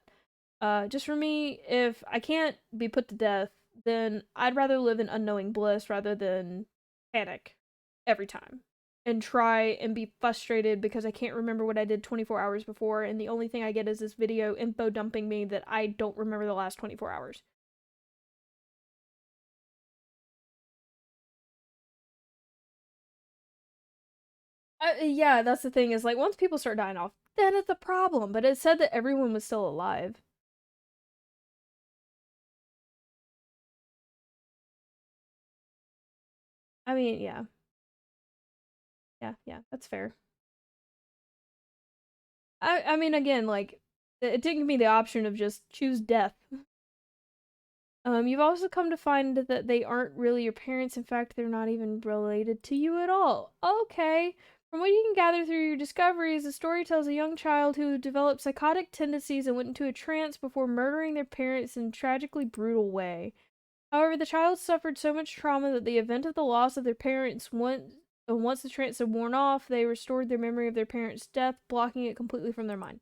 that. Just for me, if I can't be put to death, then I'd rather live in unknowing bliss rather than panic every time and try and be frustrated because I can't remember what I did 24 hours before, and the only thing I get is this video info dumping me that I don't remember the last 24 hours. Yeah, that's the thing, is like once people start dying off, then it's a problem. But it said that everyone was still alive. I mean, yeah. Yeah, that's fair. I mean, again, like, it didn't give me the option of just choose death. You've also come to find that they aren't really your parents. In fact, they're not even related to you at all. Okay. From what you can gather through your discoveries, the story tells a young child who developed psychotic tendencies and went into a trance before murdering their parents in a tragically brutal way. However, the child suffered so much trauma that the event of the loss of their parents once the trance had worn off, they restored their memory of their parents' death, blocking it completely from their mind.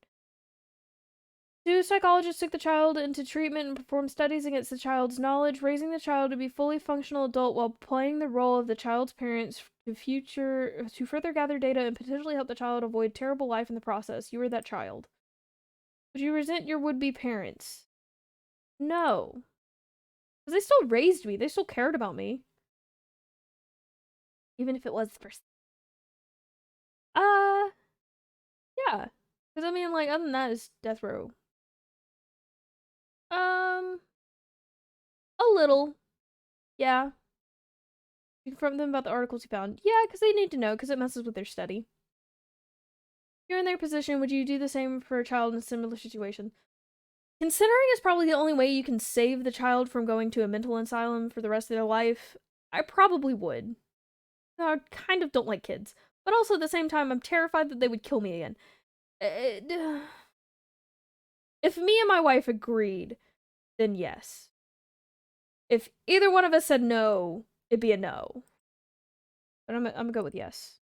Two psychologists took the child into treatment and performed studies against the child's knowledge, raising the child to be a fully functional adult while playing the role of the child's parents to further gather data and potentially help the child avoid terrible life in the process. You were that child. Would you resent your would-be parents? No. Because they still raised me. They still cared about me. Even if it was for... Uh, yeah. Because I mean, like, other than that, it's death row. Um, a little. Yeah. You confront them about the articles you found. Yeah, because they need to know, because it messes with their study. If you're in their position, would you do the same for a child in a similar situation? Considering it's probably the only way you can save the child from going to a mental asylum for the rest of their life, I probably would. I kind of don't like kids. But also at the same time, I'm terrified that they would kill me again. If me and my wife agreed, then yes. If either one of us said no, it'd be a no. But I'm gonna go with yes.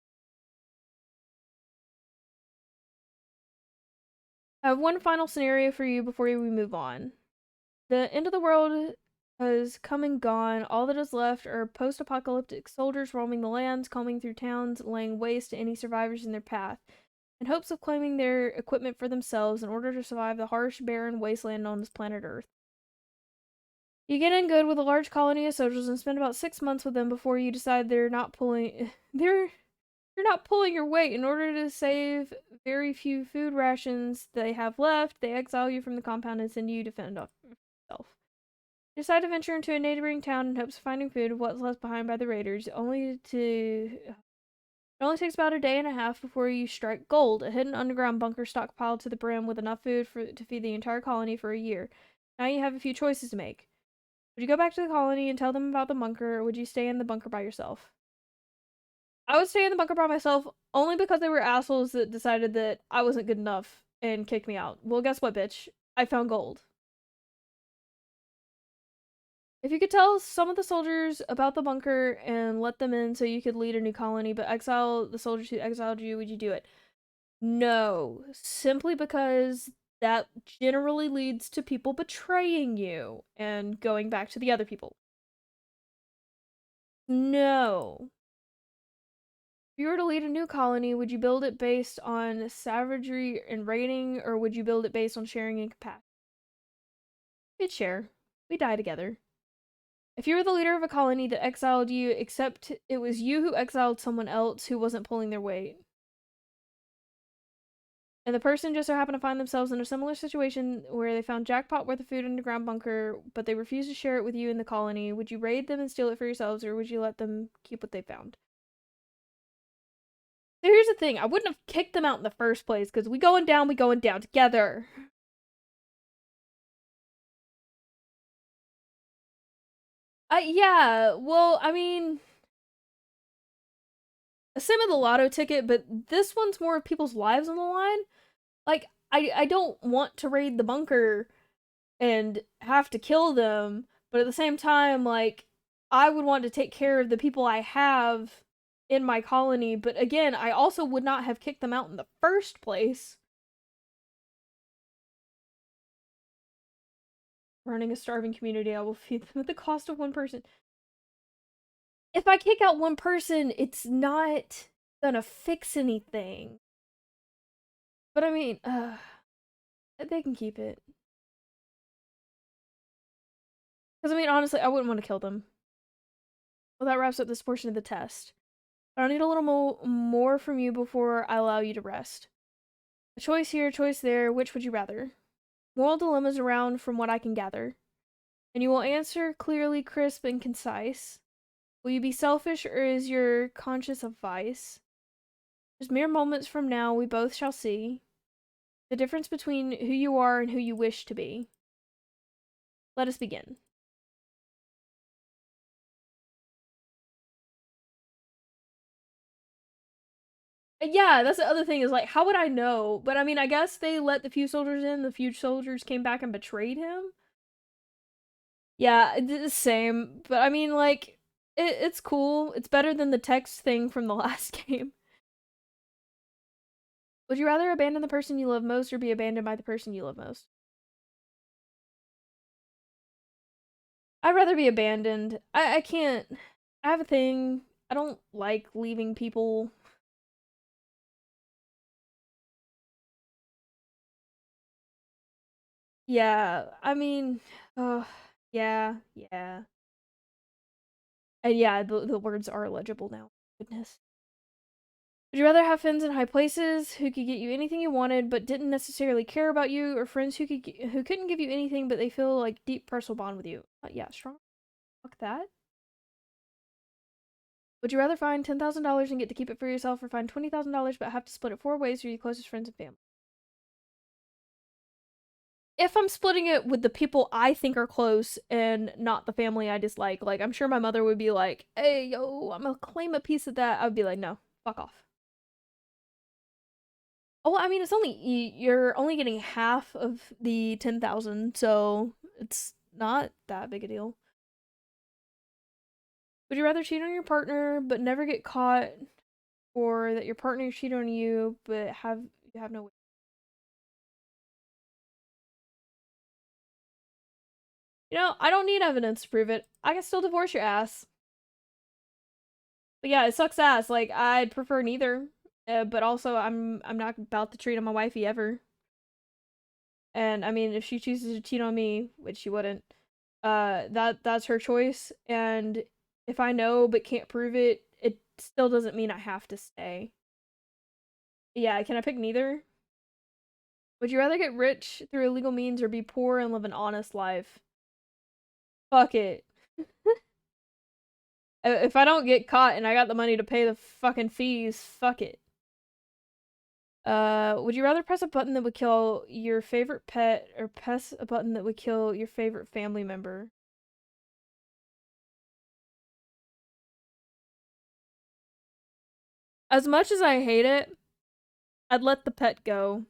I have one final scenario for you before we move on. The end of the world has come and gone. All that is left are post-apocalyptic soldiers roaming the lands, combing through towns, laying waste to any survivors in their path, in hopes of claiming their equipment for themselves in order to survive the harsh, barren wasteland known as planet Earth. You get in good with a large colony of soldiers and spend about 6 months with them before you decide they're not pulling you're not pulling your weight. In order to save very few food rations they have left, they exile you from the compound and send you to fend off yourself. You decide to venture into a neighboring town in hopes of finding food of what's left behind by the raiders, it only takes about a day and a half before you strike gold, a hidden underground bunker stockpiled to the brim with enough food to feed the entire colony for a year. Now you have a few choices to make. Would you go back to the colony and tell them about the bunker, or would you stay in the bunker by yourself? I would stay in the bunker by myself only because they were assholes that decided that I wasn't good enough and kicked me out. Well, guess what, bitch? I found gold. If you could tell some of the soldiers about the bunker and let them in so you could lead a new colony, but exile the soldiers who exiled you, would you do it? No. Simply because that generally leads to people betraying you and going back to the other people. No. If you were to lead a new colony, would you build it based on savagery and raiding, or would you build it based on sharing and compassion? We'd share. We die together. If you were the leader of a colony that exiled you, except it was you who exiled someone else who wasn't pulling their weight, and the person just so happened to find themselves in a similar situation where they found jackpot worth of food in an underground bunker, but they refused to share it with you in the colony, would you raid them and steal it for yourselves, or would you let them keep what they found? So here's the thing, I wouldn't have kicked them out in the first place, because we going down together. Yeah, well, I mean, a sim of the lotto ticket, but this one's more of people's lives on the line. Like, I don't want to raid the bunker and have to kill them, but at the same time, like, I would want to take care of the people I have in my colony, but again, I also would not have kicked them out in the first place. running a starving community, I will feed them at the cost of one person. If I kick out one person, it's not gonna fix anything. But I mean, they can keep it. Because I mean, honestly, I wouldn't want to kill them. Well, that wraps up this portion of the test. I need a little more from you before I allow you to rest. A choice here, a choice there. Which would you rather? Moral dilemmas around from what I can gather. And you will answer clearly, crisp, and concise. Will you be selfish, or is your conscience a vice? Just mere moments from now, we both shall see the difference between who you are and who you wish to be. Let us begin. And yeah, that's the other thing is like, how would I know? But I mean, I guess they let the few soldiers in. The few soldiers came back and betrayed him. Yeah, the same. But I mean, like, it's cool. It's better than the text thing from the last game. Would you rather abandon the person you love most or be abandoned by the person you love most? I'd rather be abandoned. I can't. I have a thing. I don't like leaving people. Yeah, I mean, yeah, yeah. And yeah, the words are illegible now. Goodness. Would you rather have friends in high places who could get you anything you wanted but didn't necessarily care about you, or friends who couldn't give you anything but they feel like deep personal bond with you? Yeah, strong. Fuck that. Would you rather find $10,000 and get to keep it for yourself, or find $20,000 but have to split it 4 ways with your closest friends and family? If I'm splitting it with the people I think are close and not the family I dislike, like I'm sure my mother would be like, "Hey, yo, I'm gonna claim a piece of that." I'd be like, "No, fuck off." Oh, well, I mean, it's only you're only getting half of the 10,000, so it's not that big a deal. Would you rather cheat on your partner but never get caught, or that your partner cheat on you but you have no? I don't need evidence to prove it. I can still divorce your ass. But yeah, it sucks ass. Like I'd prefer neither. But also I'm not about to cheat on my wifey ever. And I mean, if she chooses to cheat on me, which she wouldn't, that's her choice. And if I know but can't prove it, it still doesn't mean I have to stay. Yeah, can I pick neither? Would you rather get rich through illegal means or be poor and live an honest life? Fuck it. If I don't get caught and I got the money to pay the fucking fees, fuck it. Would you rather press a button that would kill your favorite pet or press a button that would kill your favorite family member? As much as I hate it, I'd let the pet go.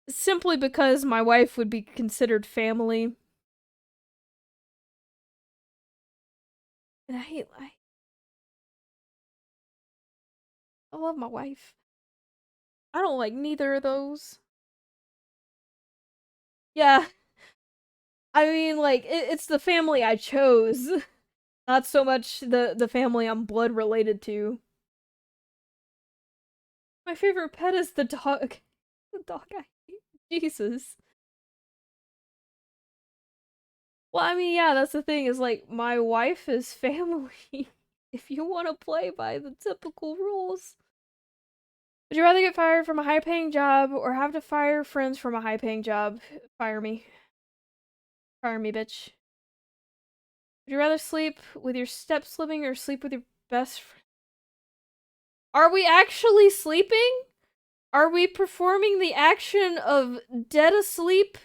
Simply because my wife would be considered family. And I love my wife. I don't like neither of those. Yeah, I mean, like, it's the family I chose. Not so much the family I'm blood related to. My favorite pet is the dog. The dog I hate. Jesus. Well, I mean, yeah, that's the thing is like my wife is family. If you want to play by the typical rules. Would you rather get fired from a high paying job or have to fire friends from a high paying job? Fire me. Fire me, bitch. Would you rather sleep with your step slipping or sleep with your best friend? Are we actually sleeping? Are we performing the action of dead asleep?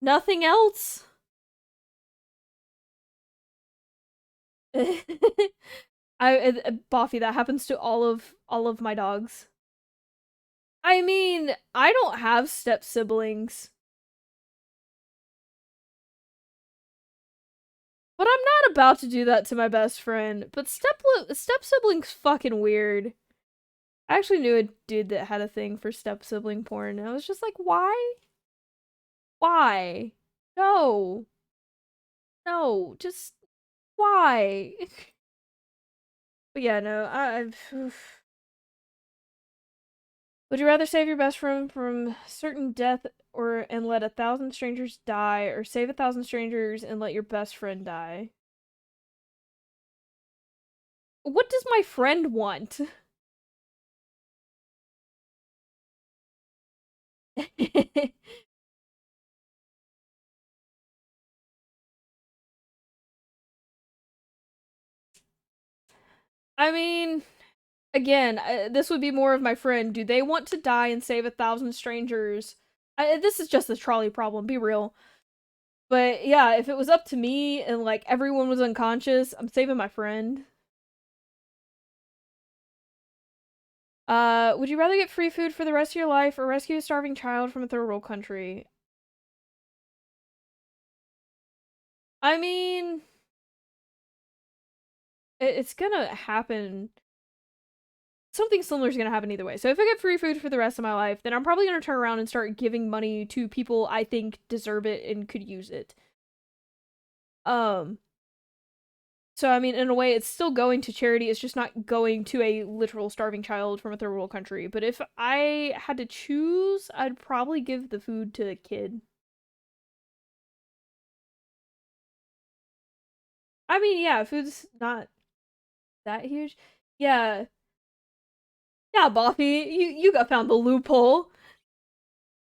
Nothing else? Boffy, that happens to all of my dogs. I mean, I don't have step siblings. But I'm not about to do that to my best friend. But step siblings fucking weird. I actually knew a dude that had a thing for step sibling porn, and I was just like, why? Why? No. No, just why? But yeah, no, oof. Would you rather save your best friend from certain death or and let 1,000 strangers die, or save 1,000 strangers and let your best friend die? What does my friend want? I mean, again, this would be more of my friend. Do they want to die and save 1,000 strangers? This is just a trolley problem. Be real. But yeah, if it was up to me and like everyone was unconscious, I'm saving my friend. Would you rather get free food for the rest of your life or rescue a starving child from a third world country? I mean, it's gonna happen. Something similar is gonna happen either way. So if I get free food for the rest of my life, then I'm probably gonna turn around and start giving money to people I think deserve it and could use it. Um, so I mean, in a way, it's still going to charity. It's just not going to a literal starving child from a third world country. But if I had to choose, I'd probably give the food to a kid. I mean, yeah, food's not that huge. Yeah, yeah, Buffy, you got found the loophole.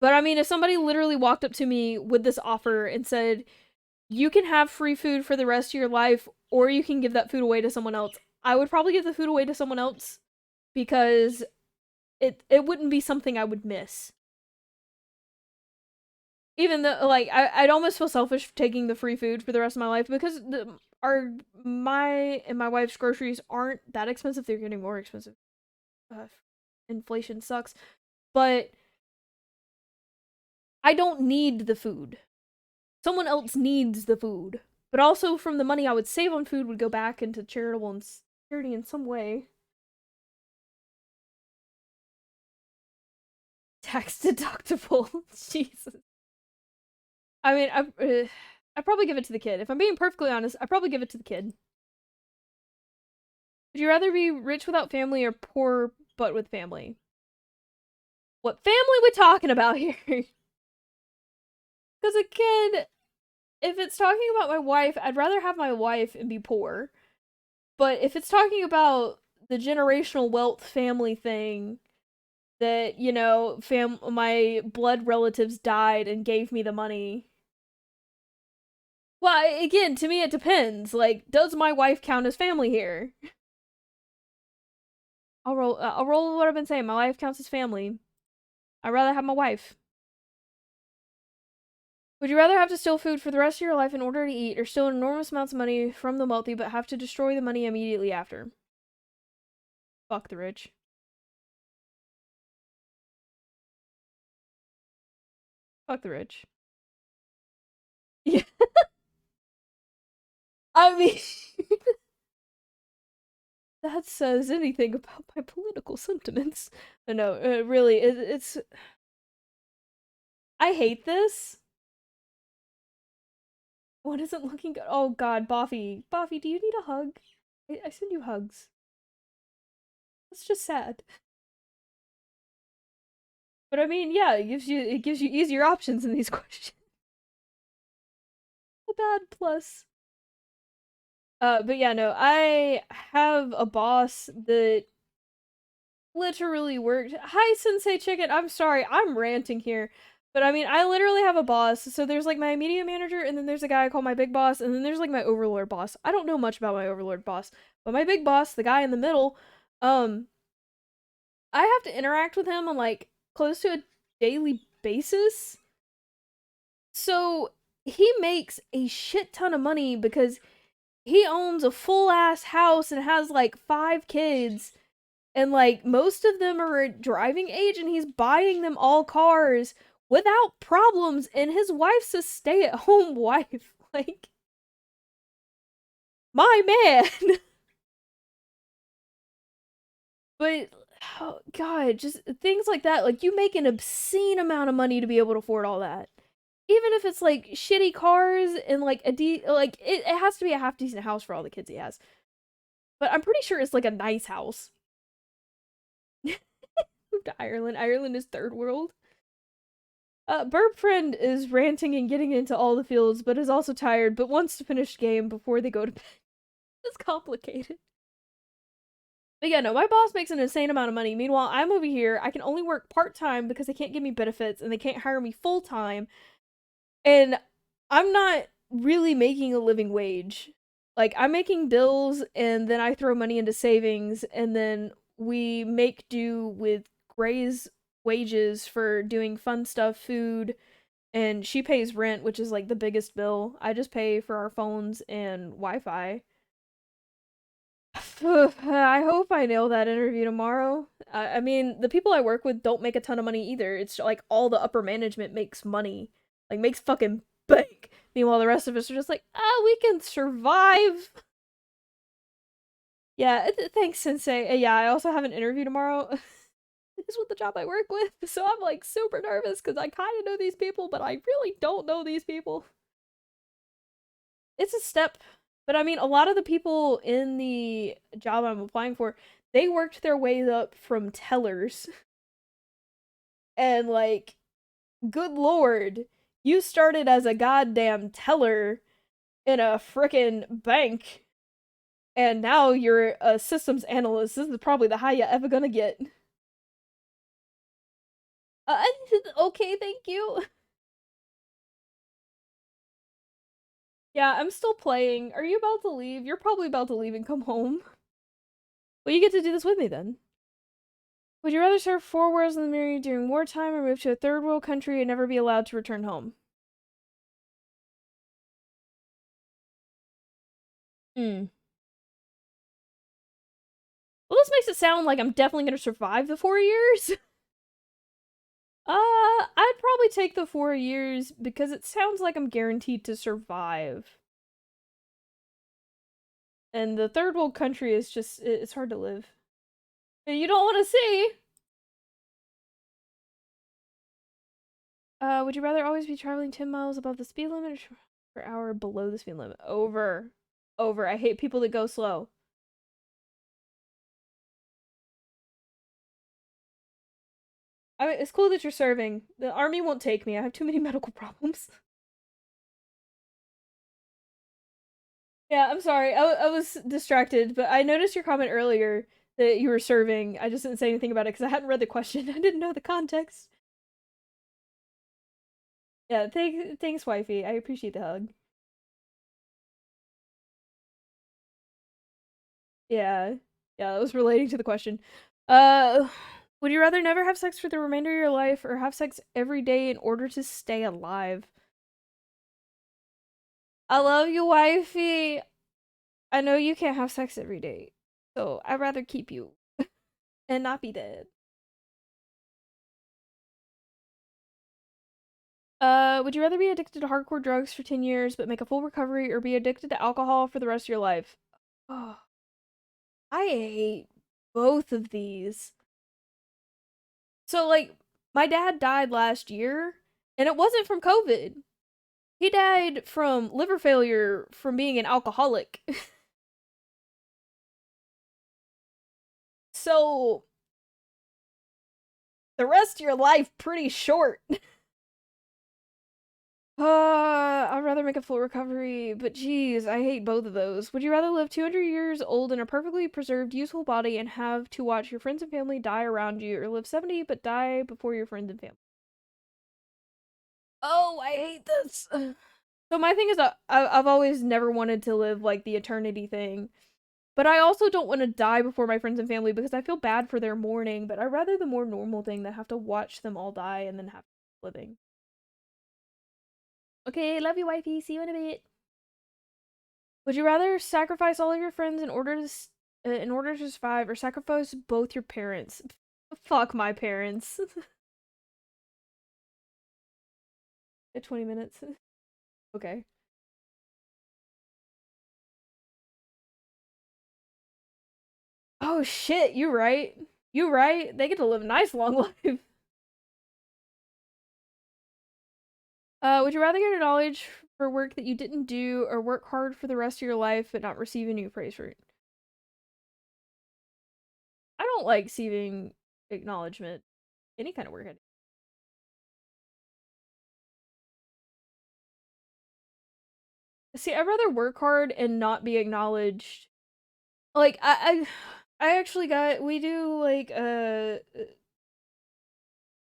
But I mean, if somebody literally walked up to me with this offer and said, "You can have free food for the rest of your life, or you can give that food away to someone else," I would probably give the food away to someone else because it wouldn't be something I would miss. Even though, like, I'd almost feel selfish for taking the free food for the rest of my life because my and my wife's groceries aren't that expensive. They're getting more expensive. Uh, Inflation sucks, but I don't need the food. Someone else needs the food. But also from the money I would save on food would go back into charitable and charity in some way. Tax deductible. Jesus. I mean, I'd probably give it to the kid. If I'm being perfectly honest, I'd probably give it to the kid. Would you rather be rich without family or poor but with family? What family we talking about here? Because a kid, if it's talking about my wife, I'd rather have my wife and be poor. But if it's talking about the generational wealth family thing, that, you know, my blood relatives died and gave me the money. Well, again, to me it depends. Like, does my wife count as family here? I'll roll with what I've been saying. My wife counts as family. I'd rather have my wife. Would you rather have to steal food for the rest of your life in order to eat, or steal enormous amounts of money from the wealthy but have to destroy the money immediately after? Fuck the rich. Fuck the rich. Yeah. I mean, that says anything about my political sentiments. No, really, it's. I hate this. What isn't looking good? Oh god, Boffy. Boffy, do you need a hug? I send you hugs. It's just sad. But I mean, yeah, it gives you easier options in these questions. A bad plus. But yeah, no, I have a boss that literally worked. Hi, Sensei Chicken. I'm sorry, I'm ranting here. But I mean, I literally have a boss. So there's like my immediate manager, and then there's a guy I call my big boss, and then there's like my overlord boss. I don't know much about my overlord boss, but my big boss, the guy in the middle, um, I have to interact with him on like close to a daily basis. So he makes a shit ton of money because he owns a full ass house and has like 5 kids, and like most of them are at driving age, and he's buying them all cars without problems, and his wife's a stay-at-home wife. Like, my man. But oh god, just things like that. Like, you make an obscene amount of money to be able to afford all that. even if it's like shitty cars and like it has to be a half decent house for all the kids he has. But I'm pretty sure it's like a nice house. Move to Ireland. Ireland is third world. Burp Friend is ranting and getting into all the fields, but is also tired, but wants to finish the game before they go to bed. It's complicated. But yeah, no, my boss makes an insane amount of money. Meanwhile, I'm over here. I can only work part time because they can't give me benefits and they can't hire me full time. And I'm not really making a living wage. Like, I'm making bills and then I throw money into savings and then we make do with Gray's wages for doing fun stuff, food, and she pays rent, which is like the biggest bill. I just pay for our phones and Wi-Fi. I hope I nail that interview tomorrow. I mean, the people I work with don't make a ton of money either. It's like all the upper management makes money, like makes fucking bank. Meanwhile, the rest of us are just like, we can survive. Yeah, thanks, Sensei. Yeah, I also have an interview tomorrow. It's with the job I work with, so I'm like super nervous because I kind of know these people, but I really don't know these people. It's a step, but I mean, a lot of the people in the job I'm applying for, they worked their ways up from tellers. And like, good lord, you started as a goddamn teller in a frickin' bank, and now you're a systems analyst. This is probably the high you ever gonna get. Uh, okay, thank you. Yeah, I'm still playing. Are you about to leave? You're probably about to leave and come home. Well, you get to do this with me then. Would you rather serve 4 wars in the Navy during wartime or move to a third world country and never be allowed to return home? Hmm. Well, this makes it sound like I'm definitely going to survive the 4 years. I'd probably take the 4 years because it sounds like I'm guaranteed to survive. And the third world country is just, it's hard to live. You don't want to see. Would you rather always be traveling 10 miles above the speed limit or per hour below the speed limit? Over. Over. I hate people that go slow. I mean, it's cool that you're serving. The army won't take me. I have too many medical problems. Yeah, I'm sorry. I was distracted, but I noticed your comment earlier that you were serving. I just didn't say anything about it because I hadn't read the question. I didn't know the context. Yeah, thanks, wifey. I appreciate the hug. Yeah, yeah, that was relating to the question. Uh, would you rather never have sex for the remainder of your life or have sex every day in order to stay alive? I love you, wifey. I know you can't have sex every day, so I'd rather keep you and not be dead. Would you rather be addicted to hardcore drugs for 10 years but make a full recovery or be addicted to alcohol for the rest of your life? Oh, I hate both of these. So, like, my dad died last year, and it wasn't from COVID. He died from liver failure from being an alcoholic. So, the rest of your life pretty short. I'd rather make a full recovery, but geez, I hate both of those. Would you rather live 200 years old in a perfectly preserved, useful body and have to watch your friends and family die around you, or live 70 but die before your friends and family? Oh, I hate this. So my thing is, I've always never wanted to live like the eternity thing, but I also don't want to die before my friends and family because I feel bad for their mourning. But I'd rather the more normal thing that have to watch them all die and then have living. Okay, love you, wifey. See you in a bit. Would you rather sacrifice all of your friends in order to survive, or sacrifice both your parents? Fuck my parents. At 20 minutes. Okay. Oh shit, you right. You right. They get to live a nice long life. Would you rather get acknowledged for work that you didn't do or work hard for the rest of your life but not receive any praise for it? I don't like receiving acknowledgement. Any kind of work I do. See, I'd rather work hard and not be acknowledged. Like I actually got we do like a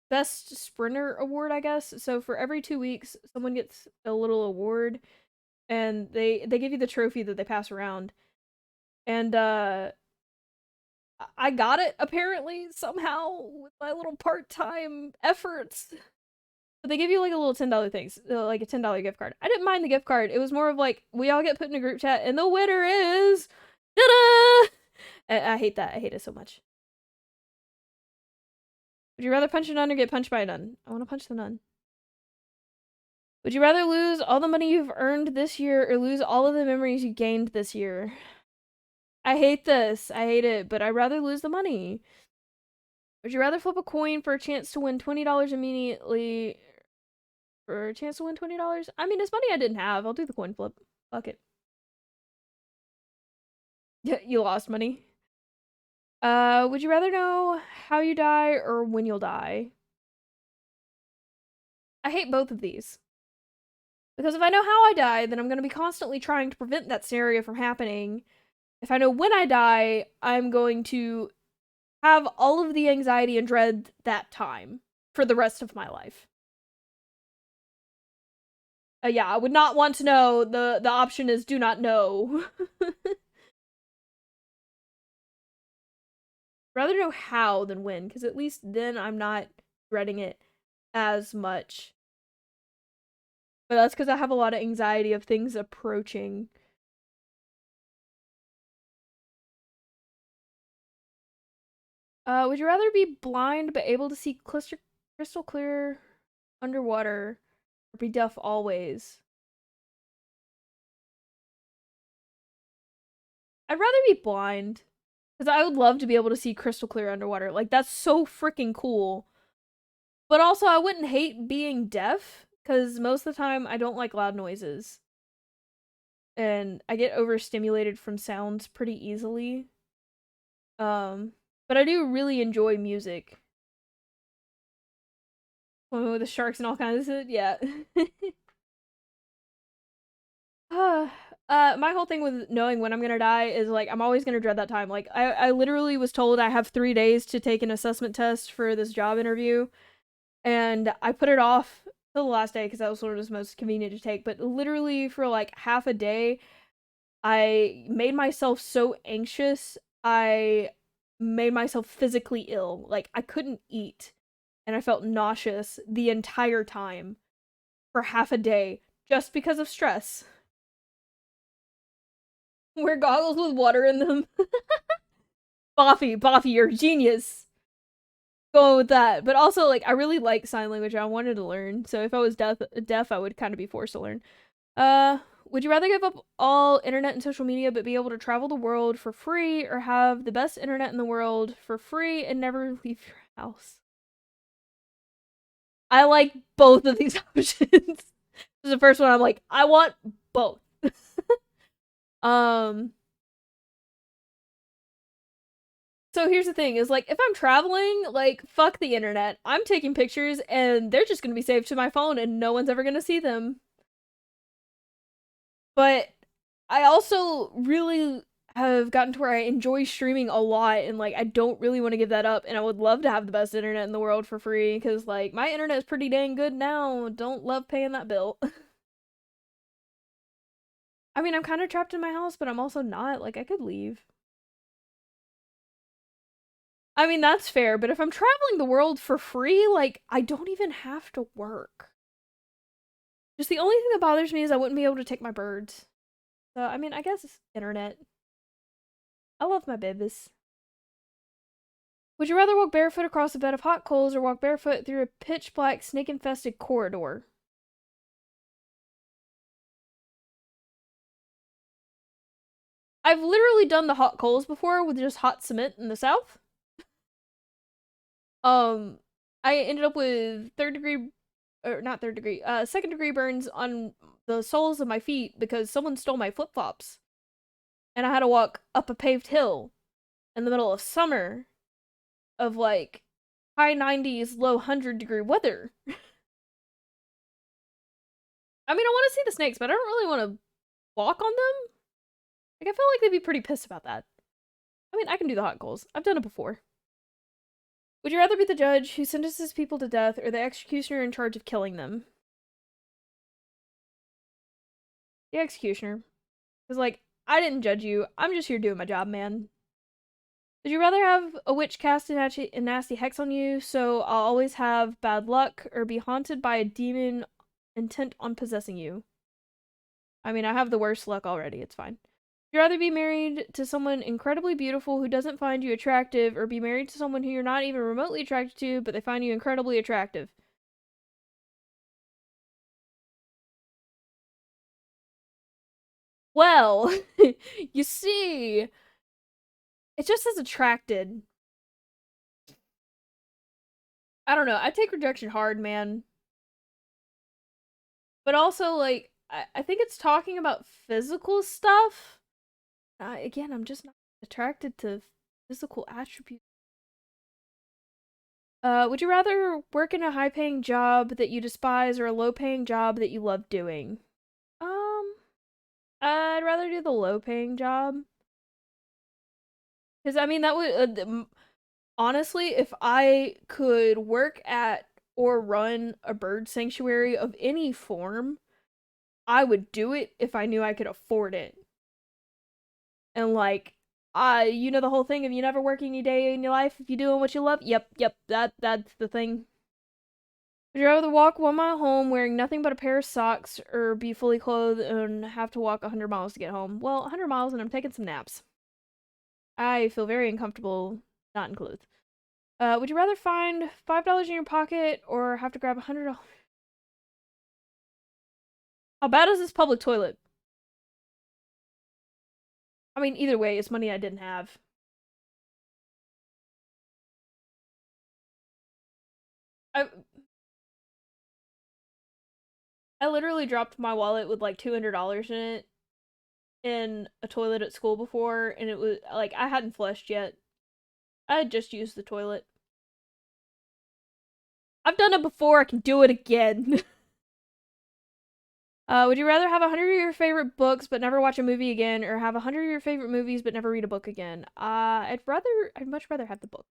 best sprinter award, I guess. So for every 2 weeks, someone gets a little award, and they give you the trophy that they pass around. And I got it apparently somehow with my little part-time efforts. But they give you like a little $10 things, like a $10 gift card. I didn't mind the gift card. It was more of like we all get put in a group chat, and the winner is ta-da! I hate that. I hate it so much. Would you rather punch a nun or get punched by a nun? I want to punch the nun. Would you rather lose all the money you've earned this year or lose all of the memories you gained this year? I hate this. I hate it, but I'd rather lose the money. Would you rather flip a coin for a chance to win $20 immediately? For a chance to win $20? I mean, it's money I didn't have. I'll do the coin flip. Fuck it. Yeah, you lost money. Would you rather know how you die or when you'll die? I hate both of these. Because if I know how I die, then I'm going to be constantly trying to prevent that scenario from happening. If I know when I die, I'm going to have all of the anxiety and dread that time for the rest of my life. Yeah, I would not want to know. The option is do not know. Rather know how than when, because at least then I'm not dreading it as much. But that's because I have a lot of anxiety of things approaching. Would you rather be blind but able to see crystal clear underwater, or be deaf always? I'd rather be blind. Because I would love to be able to see crystal clear underwater. Like, that's so freaking cool. But also, I wouldn't hate being deaf, because most of the time, I don't like loud noises. And I get overstimulated from sounds pretty easily. But I do really enjoy music. Swimming with the sharks and all kinds of shit, yeah. My whole thing with knowing when I'm gonna die is like I'm always gonna dread that time. Like I literally was told I have 3 days to take an assessment test for this job interview, and I put it off till the last day because that was sort of the most convenient to take. But literally for like half a day, I made myself so anxious. I made myself physically ill. Like I couldn't eat, and I felt nauseous the entire time for half a day just because of stress. Wear goggles with water in them. Boffy, you're a genius. Going with that. But also, like, I really like sign language. I wanted to learn. So if I was deaf, I would kind of be forced to learn. Would you rather give up all internet and social media but be able to travel the world for free, or have the best internet in the world for free and never leave your house? I like both of these options. This is the first one I'm like, I want both. um So here's the thing is like if I'm traveling, like fuck the internet. I'm taking pictures and they're just going to be saved to my phone and no one's ever going to see them. But I also really have gotten to where I enjoy streaming a lot and like I don't really want to give that up, and I would love to have the best internet in the world for free cuz like my internet is pretty dang good now. Don't love paying that bill. I mean, I'm kind of trapped in my house, but I'm also not. Like I could leave. I mean, that's fair, but if I'm traveling the world for free, like, I don't even have to work. Just the only thing that bothers me is I wouldn't be able to take my birds. So, I mean, I guess it's internet. I love my babies. Would you rather walk barefoot across a bed of hot coals or walk barefoot through a pitch black, snake infested corridor? I've literally done the hot coals before with just hot cement in the south. Um, I ended up with third degree or not third degree, second degree burns on the soles of my feet because someone stole my flip flops, and I had to walk up a paved hill in the middle of summer of like high 90s, low 100-degree weather. I mean, I want to see the snakes, but I don't really want to walk on them. Like, I feel like they'd be pretty pissed about that. I mean, I can do the hot coals. I've done it before. Would you rather be the judge who sentences people to death or the executioner in charge of killing them? The executioner. Because, like, I didn't judge you. I'm just here doing my job, man. Would you rather have a witch cast a nasty hex on you so I'll always have bad luck, or be haunted by a demon intent on possessing you? I mean, I have the worst luck already. It's fine. Would you rather be married to someone incredibly beautiful who doesn't find you attractive, or be married to someone who you're not even remotely attracted to, but they find you incredibly attractive? Well, you see, it just says attracted. I don't know. I take rejection hard, man. But also, like, I think it's talking about physical stuff. Again, I'm just not attracted to physical attributes. Would you rather work in a high-paying job that you despise or a low-paying job that you love doing? Um, I'd rather do the low-paying job. Because, I mean, that would, honestly, if I could work at or run a bird sanctuary of any form, I would do it if I knew I could afford it. And, like, you know the whole thing of you never working a day in your life if you're doing what you love? Yep, that's the thing. Would you rather walk 1 mile home wearing nothing but a pair of socks, or be fully clothed and have to walk 100 miles to get home? Well, 100 miles and I'm taking some naps. I feel very uncomfortable not in clothes. Would you rather find $5 in your pocket or have to grab $100? How bad is this public toilet? I mean, either way, it's money I didn't have. I I literally dropped my wallet with like $200 in it in a toilet at school before, and it was like I hadn't flushed yet. I had just used the toilet. I've done it before, I can do it again. Would you rather have 100 of your favorite books but never watch a movie again, or have 100 of your favorite movies but never read a book again? I'd much rather have the book.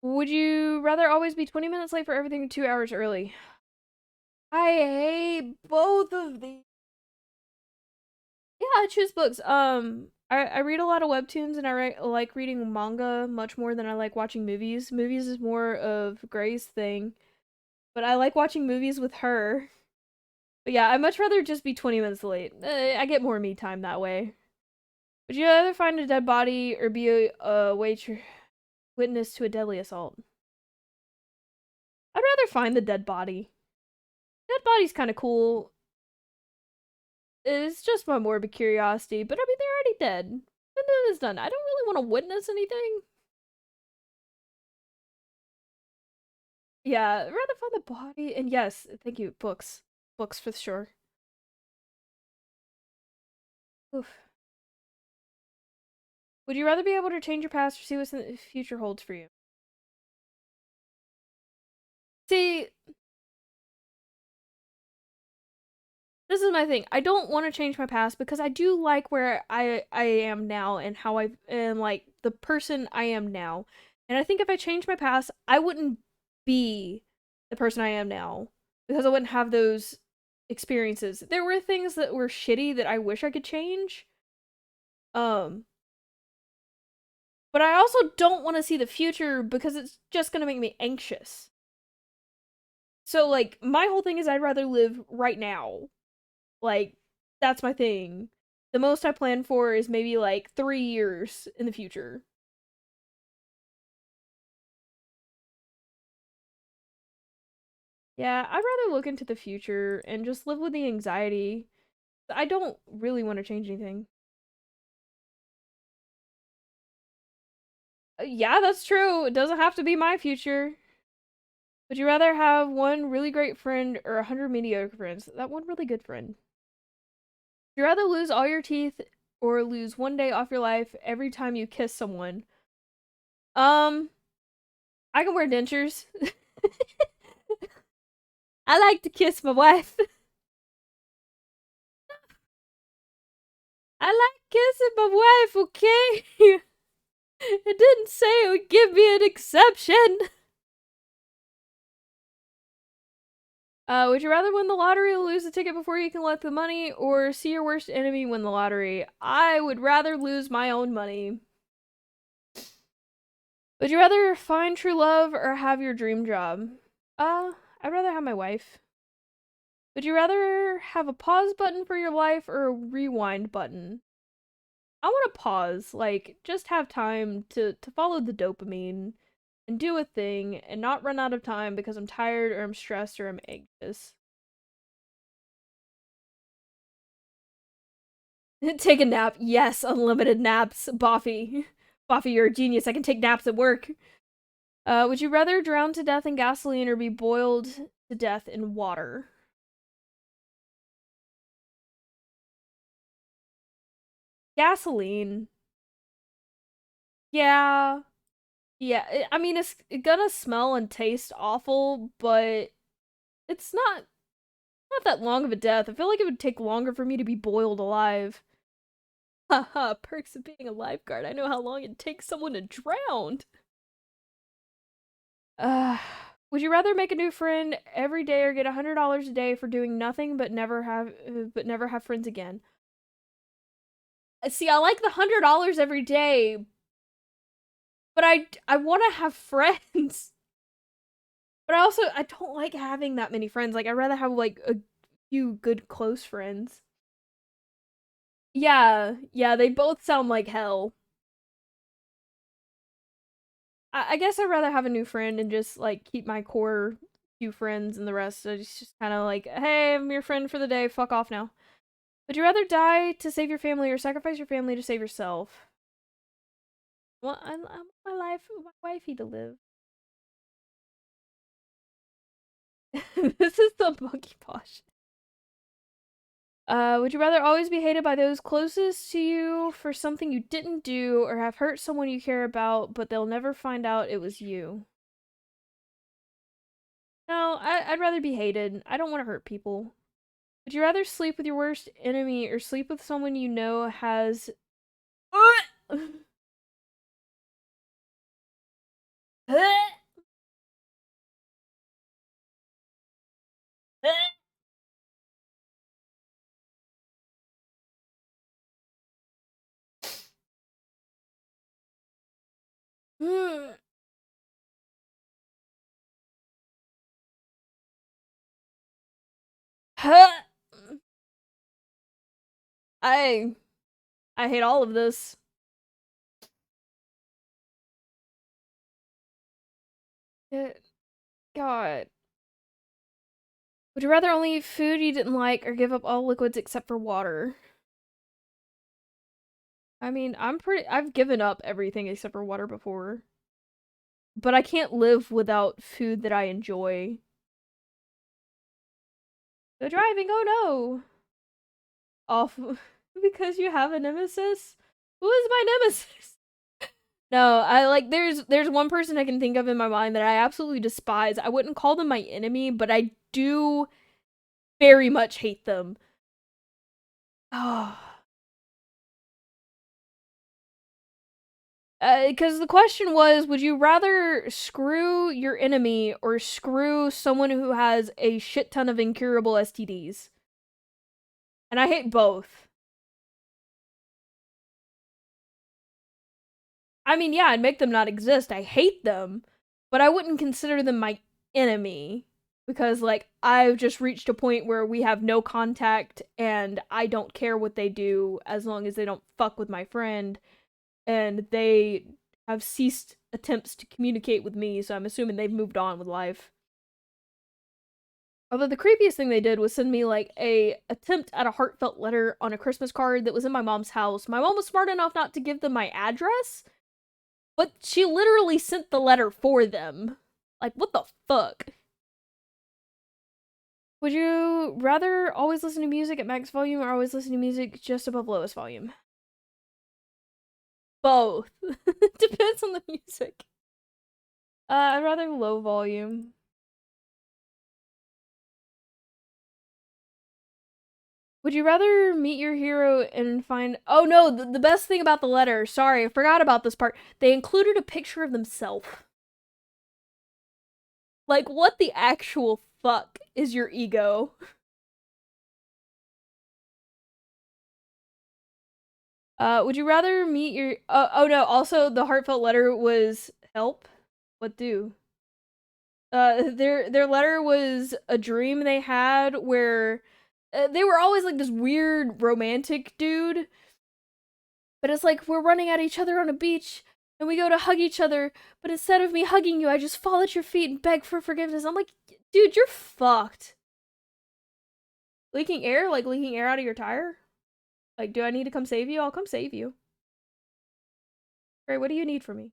Would you rather always be 20 minutes late for everything or 2 hours early? I hate both of these. Yeah, I choose books. I read a lot of webtoons, and like reading manga much more than I like watching movies. Movies is more of Gray's thing, but I like watching movies with her. But yeah, I'd much rather just be 20 minutes late. I get more me time that way. Would you rather find a dead body or be a witness to a deadly assault? I'd rather find the dead body. Dead body's kind of cool. It's just my morbid curiosity, but I mean, they're already dead. And then it's done. I don't really want to witness anything. Yeah, I'd rather find the body. And yes, thank you, books. Books for sure. Oof. Would you rather be able to change your past or see what the future holds for you? See, this is my thing. I don't want to change my past because I do like where I am now and how I and like the person I am now. And I think if I changed my past, I wouldn't be the person I am now because I wouldn't have those experiences. There were things that were shitty that I wish I could change. Um, but I also don't want to see the future because it's just going to make me anxious. So like my whole thing is I'd rather live right now. Like, that's my thing. The most I plan for is maybe like 3 years in the future. Yeah, I'd rather look into the future and just live with the anxiety. I don't really want to change anything. Yeah, that's true. It doesn't have to be my future. Would you rather have one really great friend or 100 mediocre friends? That one really good friend. Would you rather lose all your teeth or lose one day off your life every time you kiss someone? Um, I can wear dentures. I like to kiss my wife. I like kissing my wife, okay? It didn't say it would give me an exception. Would you rather win the lottery or lose the ticket before you can collect the money, or see your worst enemy win the lottery? I would rather lose my own money. Would you rather find true love or have your dream job? I'd rather have my wife. Would you rather have a pause button for your life or a rewind button? I want to pause, like, just have time to follow the dopamine and do a thing and not run out of time because I'm tired or I'm stressed or I'm anxious. Take a nap. Yes, unlimited naps. Boffy. Boffy, you're a genius. I can take naps at work. Would you rather drown to death in gasoline or be boiled to death in water? Gasoline. Yeah. Yeah. I mean, it's gonna smell and taste awful, but it's not that long of a death. I feel like it would take longer for me to be boiled alive. Haha, perks of being a lifeguard. I know how long it takes someone to drown. Uh, would you rather make a new friend every day or get $100 a day for doing nothing but never have friends again? See, I like the $100 every day, but I want to have friends. But I don't like having that many friends. Like I'd rather have like a few good close friends. Yeah, yeah, they both sound like hell. I guess I'd rather have a new friend and just like keep my core few friends and the rest is just kind of like, hey, I'm your friend for the day. Fuck off now. Would you rather die to save your family or sacrifice your family to save yourself? Well, I want my life, my wifey to live. This is the monkey posh. Would you rather always be hated by those closest to you for something you didn't do or have hurt someone you care about, but they'll never find out it was you? No, I'd rather be hated. I don't want to hurt people. Would you rather sleep with your worst enemy or sleep with someone you know has. I I hate all of this. God. Would you rather only eat food you didn't like or give up all liquids except for water? I mean, I've given up everything except for water before. But I can't live without food that I enjoy. The driving, oh no! Off because you have a nemesis? Who is my nemesis? No, I like there's one person I can think of in my mind that I absolutely despise. I wouldn't call them my enemy, but I do very much hate them. Oh. Because the question was, would you rather screw your enemy or screw someone who has a shit ton of incurable STDs? And I hate both. I mean, yeah, I'd make them not exist. I hate them, but I wouldn't consider them my enemy because, like, I've just reached a point where we have no contact and I don't care what they do as long as they don't fuck with my friend and they have ceased attempts to communicate with me, so I'm assuming they've moved on with life. Although the creepiest thing they did was send me like a attempt at a heartfelt letter on a Christmas card that was in my mom's house. My mom was smart enough not to give them my address, But she literally sent the letter for them. Like, what the fuck? Would you rather always listen to music at max volume or always listen to music just above lowest volume? Both. Depends on the music. I'd rather low volume. Would you rather meet your hero and find... Oh no, the best thing about the letter, sorry, I forgot about this part. They included a picture of themselves. Like, what the actual fuck is your ego? Would you rather meet your... oh no, also the heartfelt letter was help? What do? Their letter was a dream they had where they were always like this weird romantic dude, but it's like we're running at each other on a beach and we go to hug each other, but instead of me hugging you, I just fall at your feet and beg for forgiveness. I'm like, dude, you're fucked. Leaking air? Like leaking air out of your tire? Like, do I need to come save you? I'll come save you. Great, what do you need from me?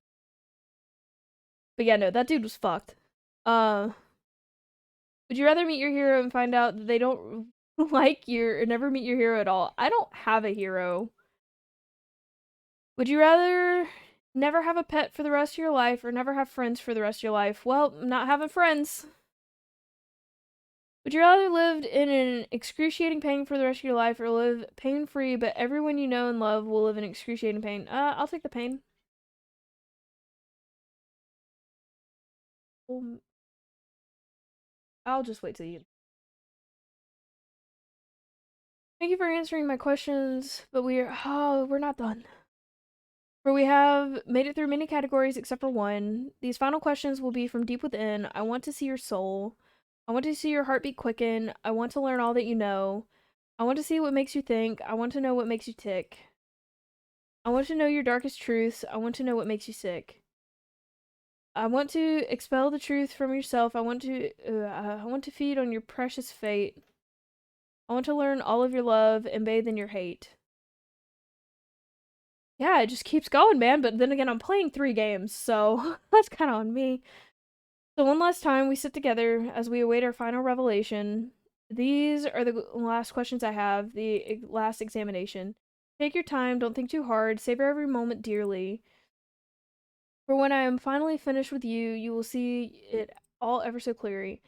But yeah, no, that dude was fucked. Uh, would you rather meet your hero and find out that they don't like you or never meet your hero at all? I don't have a hero. Would you rather never have a pet for the rest of your life or never have friends for the rest of your life? Well, not having friends. Would you rather live in an excruciating pain for the rest of your life or live pain-free but everyone you know and love will live in excruciating pain? I'll take the pain. I'll just wait till you... Thank you for answering my questions, but we're not done. For we have made it through many categories except for one. These final questions will be from deep within. I want to see your soul. I want to see your heartbeat quicken. I want to learn all that you know. I want to see what makes you think. I want to know what makes you tick. I want to know your darkest truths. I want to know what makes you sick. I want to expel the truth from yourself. I want to feed on your precious fate. I want to learn all of your love and bathe in your hate. Yeah, it just keeps going, man. But then again, I'm playing 3 games, so that's kind of on me. So one last time, we sit together as we await our final revelation. These are the last questions I have, the last examination. Take your time, don't think too hard, savor every moment dearly. For when I am finally finished with you, you will see it all ever so clearly.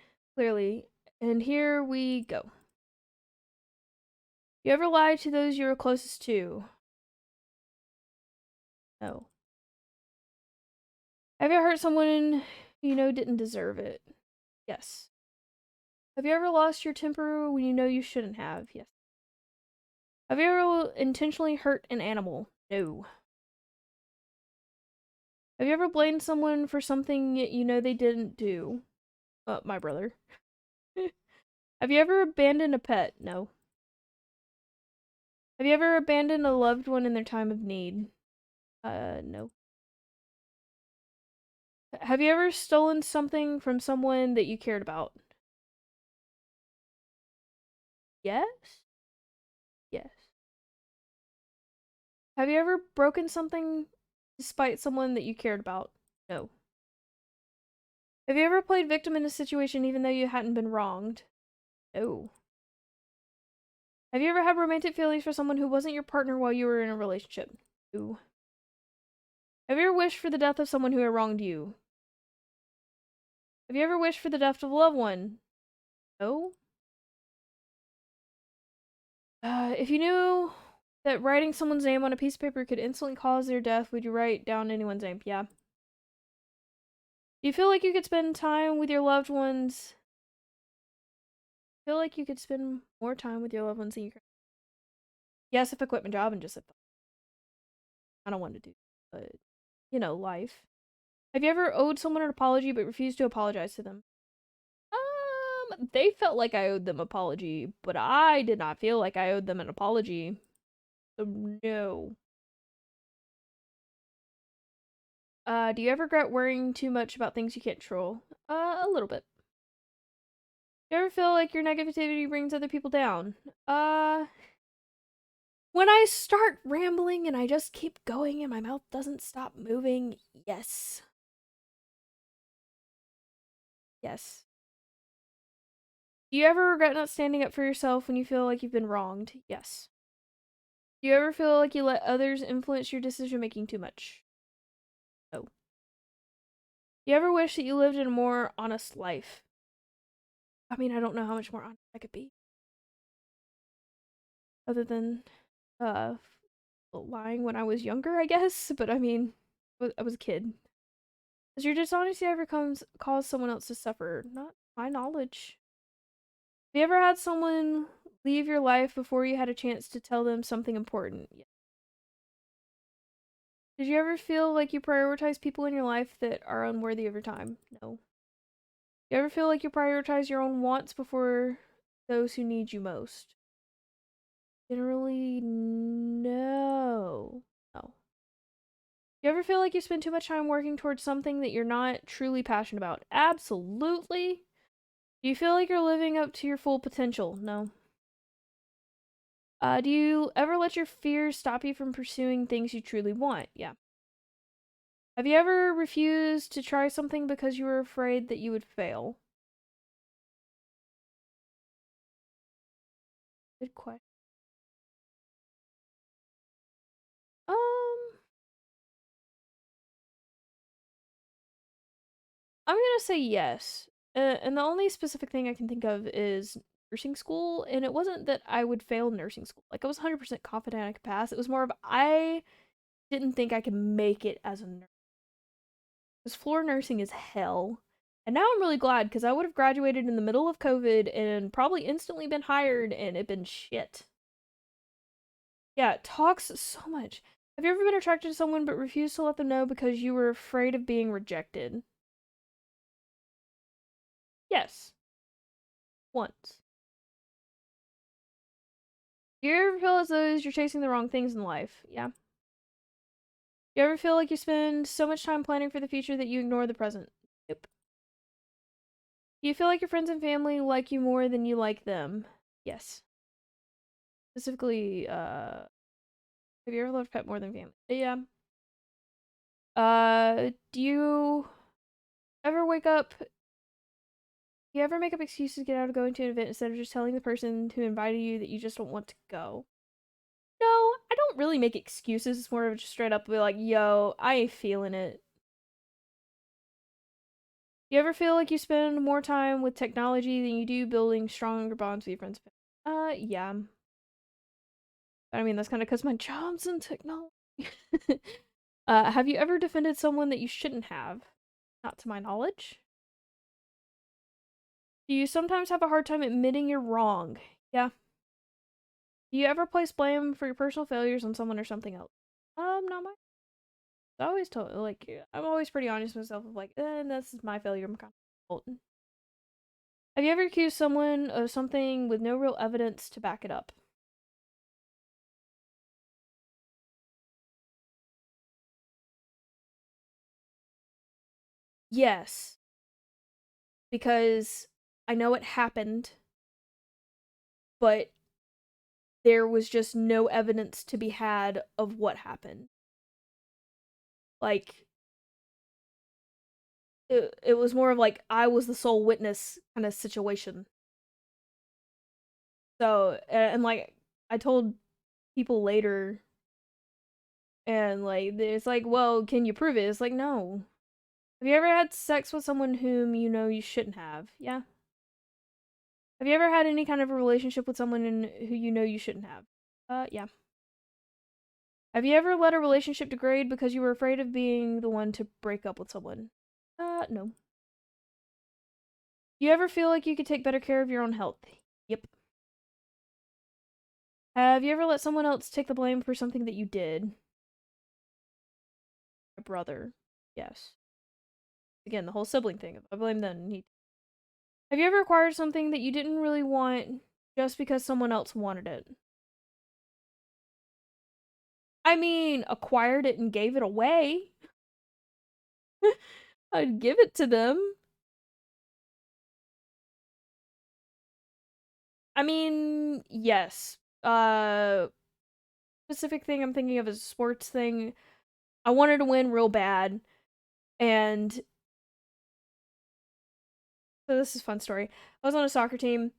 And here we go. You ever lie to those you were closest to? No. Have you ever hurt someone you know didn't deserve it? Yes. Have you ever lost your temper when you know you shouldn't have? Yes. Have you ever intentionally hurt an animal? No. Have you ever blamed someone for something you know they didn't do? My brother. Have you ever abandoned a pet? No. Have you ever abandoned a loved one in their time of need? No. Have you ever stolen something from someone that you cared about? Yes? Yes. Have you ever broken something despite someone that you cared about? No. Have you ever played victim in a situation even though you hadn't been wronged? No. Have you ever had romantic feelings for someone who wasn't your partner while you were in a relationship? No. Have you ever wished for the death of someone who had wronged you? Have you ever wished for the death of a loved one? No. If you knew that writing someone's name on a piece of paper could instantly cause their death, would you write down anyone's name? Yeah. Do you feel like you could spend time with your loved ones? Feel like you could spend more time with your loved ones than you can? Yes, if I quit my job and just said, I don't want to do, but you know, life. Have you ever owed someone an apology but refused to apologize to them? They felt like I owed them an apology, but I did not feel like I owed them an apology. So no. Do you ever regret worrying too much about things you can't control? A little bit. Do you ever feel like your negativity brings other people down? Uh, When I start rambling and I just keep going and my mouth doesn't stop moving, yes. Yes. Do you ever regret not standing up for yourself when you feel like you've been wronged? Yes. Do you ever feel like you let others influence your decision making too much? No. Do you ever wish that you lived in a more honest life? I mean, I don't know how much more honest I could be. Other than uh lying when I was younger, I guess. But I mean, I was a kid. Has your dishonesty ever cause someone else to suffer? Not to my knowledge. Have you ever had someone leave your life before you had a chance to tell them something important? Yeah. Did you ever feel like you prioritize people in your life that are unworthy of your time? No. You ever feel like you prioritize your own wants before those who need you most? Generally, no. No. You ever feel like you spend too much time working towards something that you're not truly passionate about? Absolutely. Do you feel like you're living up to your full potential? No. Do you ever let your fears stop you from pursuing things you truly want? Yeah. Have you ever refused to try something because you were afraid that you would fail? Good question. Um, I'm gonna say yes. And the only specific thing I can think of is nursing school, and it wasn't that I would fail nursing school. Like I was 100% confident I could pass. It was more of I didn't think I could make it as a nurse. Because floor nursing is hell. And now I'm really glad because I would have graduated in the middle of COVID and probably instantly been hired and it been shit. Yeah, it talks so much. Have you ever been attracted to someone but refused to let them know because you were afraid of being rejected? Yes, once. Do you ever feel as though you're chasing the wrong things in life? Yeah. Do you ever feel like you spend so much time planning for the future that you ignore the present? Yep. Do you feel like your friends and family like you more than you like them? Yes. Specifically, have you ever loved pet more than family? Yeah. Do you ever wake up? Do you ever make up excuses to get out of going to an event instead of just telling the person who invited you that you just don't want to go? No, I don't really make excuses. It's more of just straight up be like, yo, I ain't feeling it. You ever feel like you spend more time with technology than you do building stronger bonds with your friends? Yeah. I mean, that's kind of because my job's in technology. Have you ever defended someone that you shouldn't have? Not to my knowledge. Do you sometimes have a hard time admitting you're wrong? Yeah. Do you ever place blame for your personal failures on someone or something else? Not my. I always told like I'm always pretty honest with myself of like, this is my failure. I'm kind of fault. Have you ever accused someone of something with no real evidence to back it up? Yes, because I know it happened, but there was just no evidence to be had of what happened. Like it was more of like I was the sole witness kind of situation. So and like I told people later and like it's like, well, can you prove it? It's like no. Have you ever had sex with someone whom you know you shouldn't have? Yeah. Have you ever had any kind of a relationship with someone who you know you shouldn't have? Yeah. Have you ever let a relationship degrade because you were afraid of being the one to break up with someone? No. Do you ever feel like you could take better care of your own health? Yep. Have you ever let someone else take the blame for something that you did? My brother. Yes. Again, the whole sibling thing. If I blame them, he. Have you ever acquired something that you didn't really want just because someone else wanted it? I mean, acquired it and gave it away. I'd give it to them. I mean, yes. specific thing I'm thinking of is a sports thing. I wanted to win real bad, and so this is a fun story. I was on a soccer team.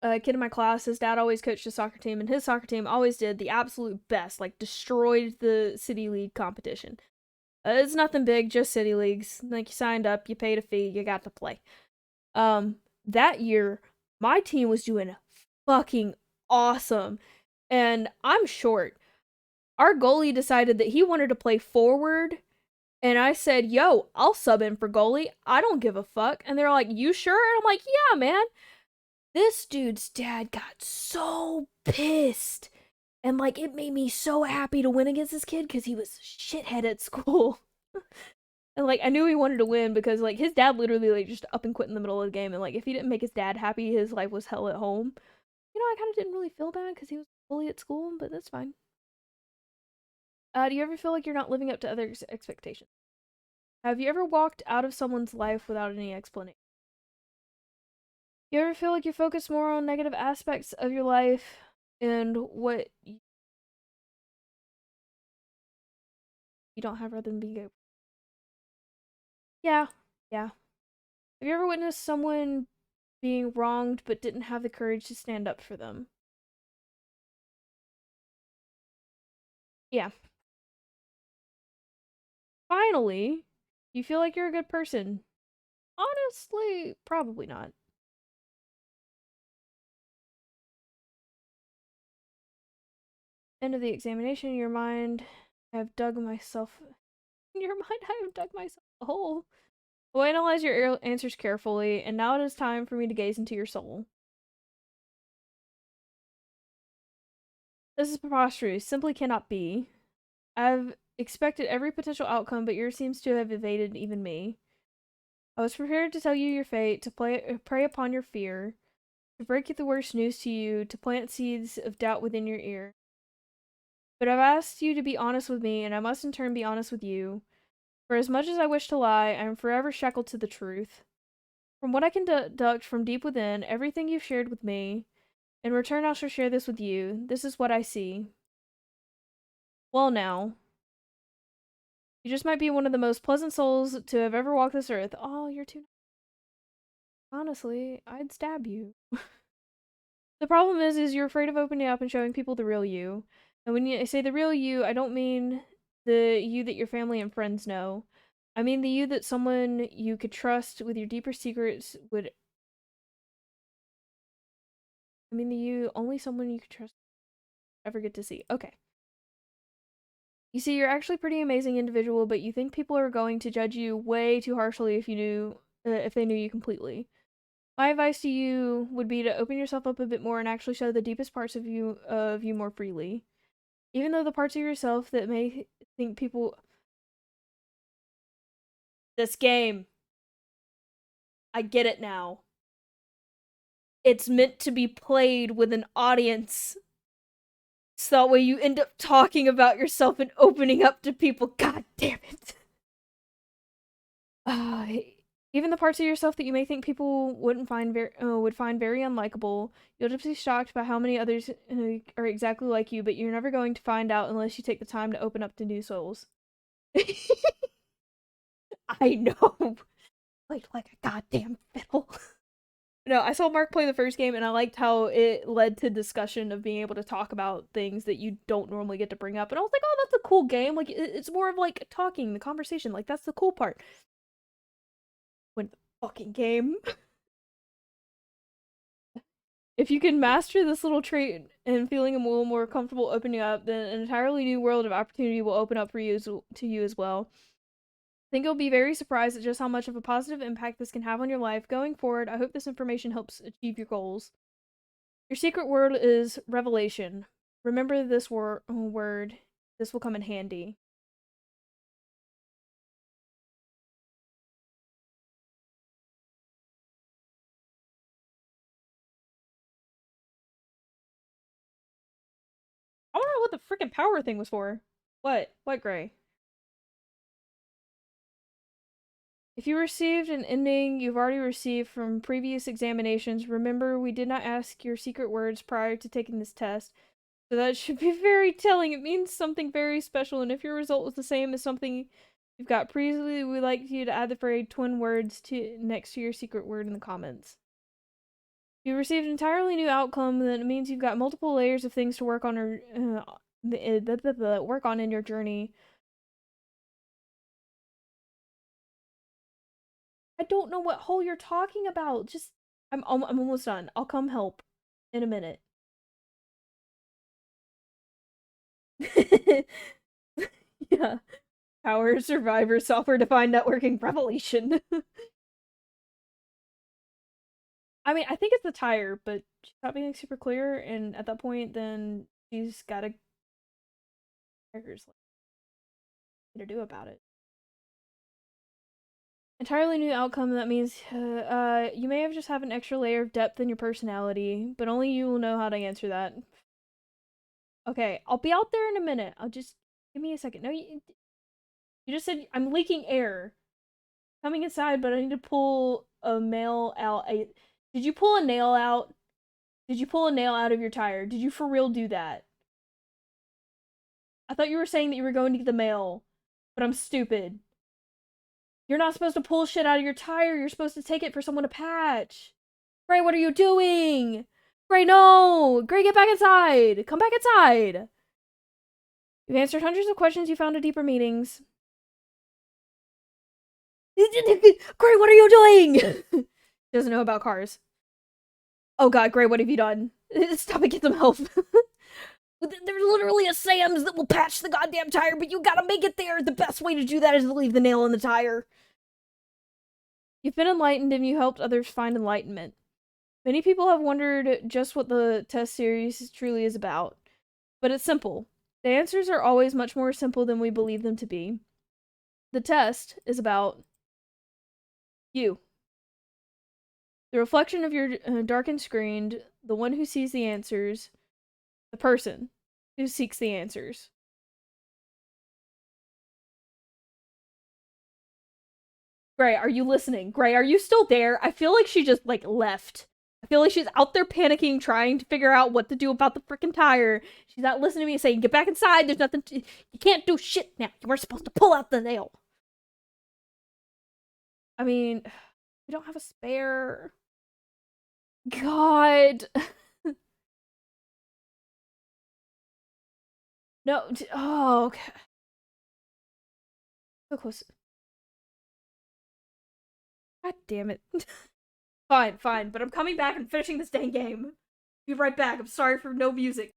A kid in my class, his dad always coached a soccer team, and his soccer team always did the absolute best, like destroyed the city league competition. It's nothing big, just city leagues. Like you signed up, you paid a fee, you got to play. That year, my team was doing fucking awesome, and I'm short. Our goalie decided that he wanted to play forward, and I said, "Yo, I'll sub in for goalie. I don't give a fuck." And they're like, "You sure?" And I'm like, "Yeah, man." This dude's dad got so pissed. And like it made me so happy to win against this kid because he was shithead at school. And like I knew he wanted to win because like his dad literally like just up and quit in the middle of the game, and like if he didn't make his dad happy, his life was hell at home. I kind of didn't really feel bad because he was bully at school, but that's fine. Do you ever feel like you're not living up to others' expectations? Have you ever walked out of someone's life without any explanation? You ever feel like you focus more on negative aspects of your life and what you don't have rather than being good? Yeah, yeah. Have you ever witnessed someone being wronged but didn't have the courage to stand up for them? Yeah. Finally, you feel like you're a good person. Honestly, probably not. End of the examination, in your mind, I have dug myself. In your mind, I have dug myself a hole. We'll analyze your answers carefully, and now it is time for me to gaze into your soul. This is preposterous. Simply cannot be. I've expected every potential outcome, but yours seems to have evaded even me. I was prepared to tell you your fate, to prey upon your fear, to break the worst news to you, to plant seeds of doubt within your ear. But I've asked you to be honest with me, and I must in turn be honest with you. For as much as I wish to lie, I am forever shackled to the truth. From what I can deduct from deep within, everything you've shared with me, in return I shall share this with you. This is what I see. Well now, you just might be one of the most pleasant souls to have ever walked this earth. Oh, you're too... Honestly, I'd stab you. The problem is you're afraid of opening up and showing people the real you. And when I say the real you, I don't mean the you that your family and friends know. I mean the you that someone you could trust with your deeper secrets would. I mean the you only someone you could trust ever get to see. Okay. You see, you're actually a pretty amazing individual, but you think people are going to judge you way too harshly if they knew you completely. My advice to you would be to open yourself up a bit more and actually show the deepest parts of you more freely. Even though the parts of yourself that may think people... This game, I get it now. It's meant to be played with an audience. So that way you end up talking about yourself and opening up to people. God damn it. Uh, Even the parts of yourself that you may think people would find very unlikable, you'll just be shocked by how many others are exactly like you, but you're never going to find out unless you take the time to open up to new souls. I know. Like a goddamn fiddle. No, I saw Mark play the first game and I liked how it led to discussion of being able to talk about things that you don't normally get to bring up. And I was like, oh, that's a cool game. Like, it's more of like talking, the conversation. Like, that's the cool part. Win the fucking game. If you can master this little trait and feeling a little more comfortable opening up, then an entirely new world of opportunity will open up for you to you as well. I think you'll be very surprised at just how much of a positive impact this can have on your life. Going forward, I hope this information helps achieve your goals. Your secret word is revelation. Remember this word. This will come in handy. I don't know what the freaking power thing was for. What? What, Gray? If you received an ending you've already received from previous examinations, remember we did not ask your secret words prior to taking this test, So that should be very telling. It means something very special, and if your result was the same as something you've got previously, we'd like you to add the phrase twin words to next to your secret word in the comments. If you received an entirely new outcome, then it means you've got multiple layers of things to work on or work on in your journey. I don't know what hole you're talking about. Just I'm almost done. I'll come help in a minute. Yeah. Power Survivor Software Defined Networking Revelation. I mean, I think it's the tire, but she's not being super clear, and at that point, then she's gotta figures what to do about it. Entirely new outcome. That means you may have just have an extra layer of depth in your personality, but only you will know how to answer that. Okay, I'll be out there in a minute. I'll just give me a second. No, you just said I'm leaking air coming inside, but I need to pull a nail out. Did you pull a nail out? Did you pull a nail out of your tire? Did you for real do that? I thought you were saying that you were going to get the mail, but I'm stupid. You're not supposed to pull shit out of your tire. You're supposed to take it for someone to patch. Gray, what are you doing? Gray, no! Gray, get back inside! Come back inside! You've answered hundreds of questions you found a deeper meanings. Gray, what are you doing? Doesn't know about cars. Oh god, Gray, what have you done? Stop and get some help. There's literally a Sam's that will patch the goddamn tire, but you gotta make it there. The best way to do that is to leave the nail in the tire. You've been enlightened and you helped others find enlightenment. Many people have wondered just what the test series truly is about, but it's simple. The answers are always much more simple than we believe them to be. The test is about you. The reflection of your darkened screen, the one who sees the answers, the person who seeks the answers. Gray, are you listening? Gray, are you still there? I feel like she just, like, left. I feel like she's out there panicking, trying to figure out what to do about the freaking tire. She's not listening to me saying, get back inside, there's nothing to... You can't do shit now. You were supposed to pull out the nail. I mean, we don't have a spare. God. No. Oh, okay. So close. God damn it. Fine, fine, but I'm coming back and finishing this dang game. Be right back. I'm sorry for no music.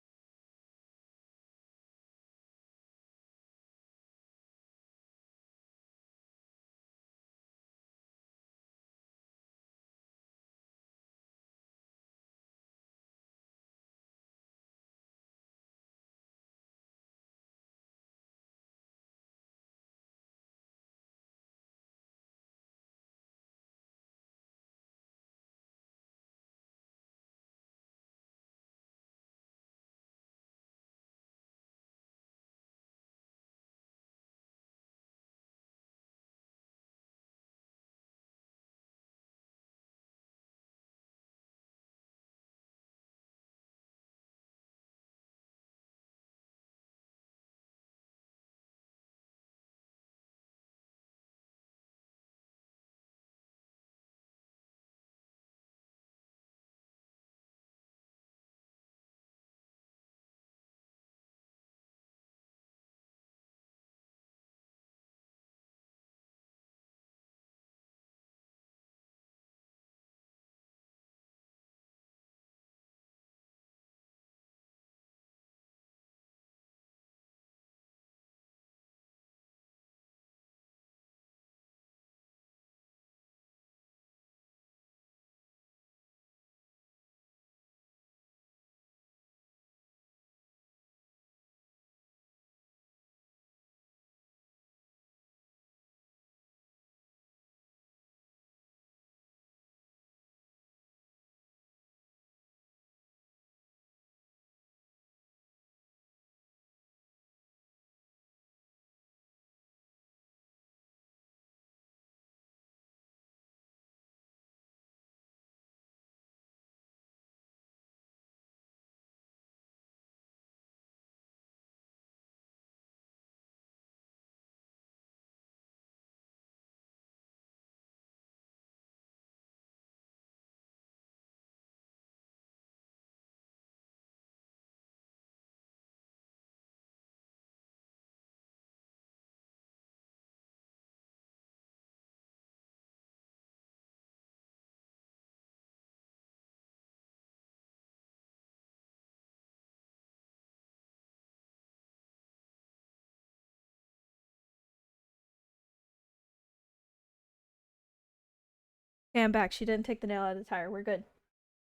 Okay, I'm back. She didn't take the nail out of the tire. We're good.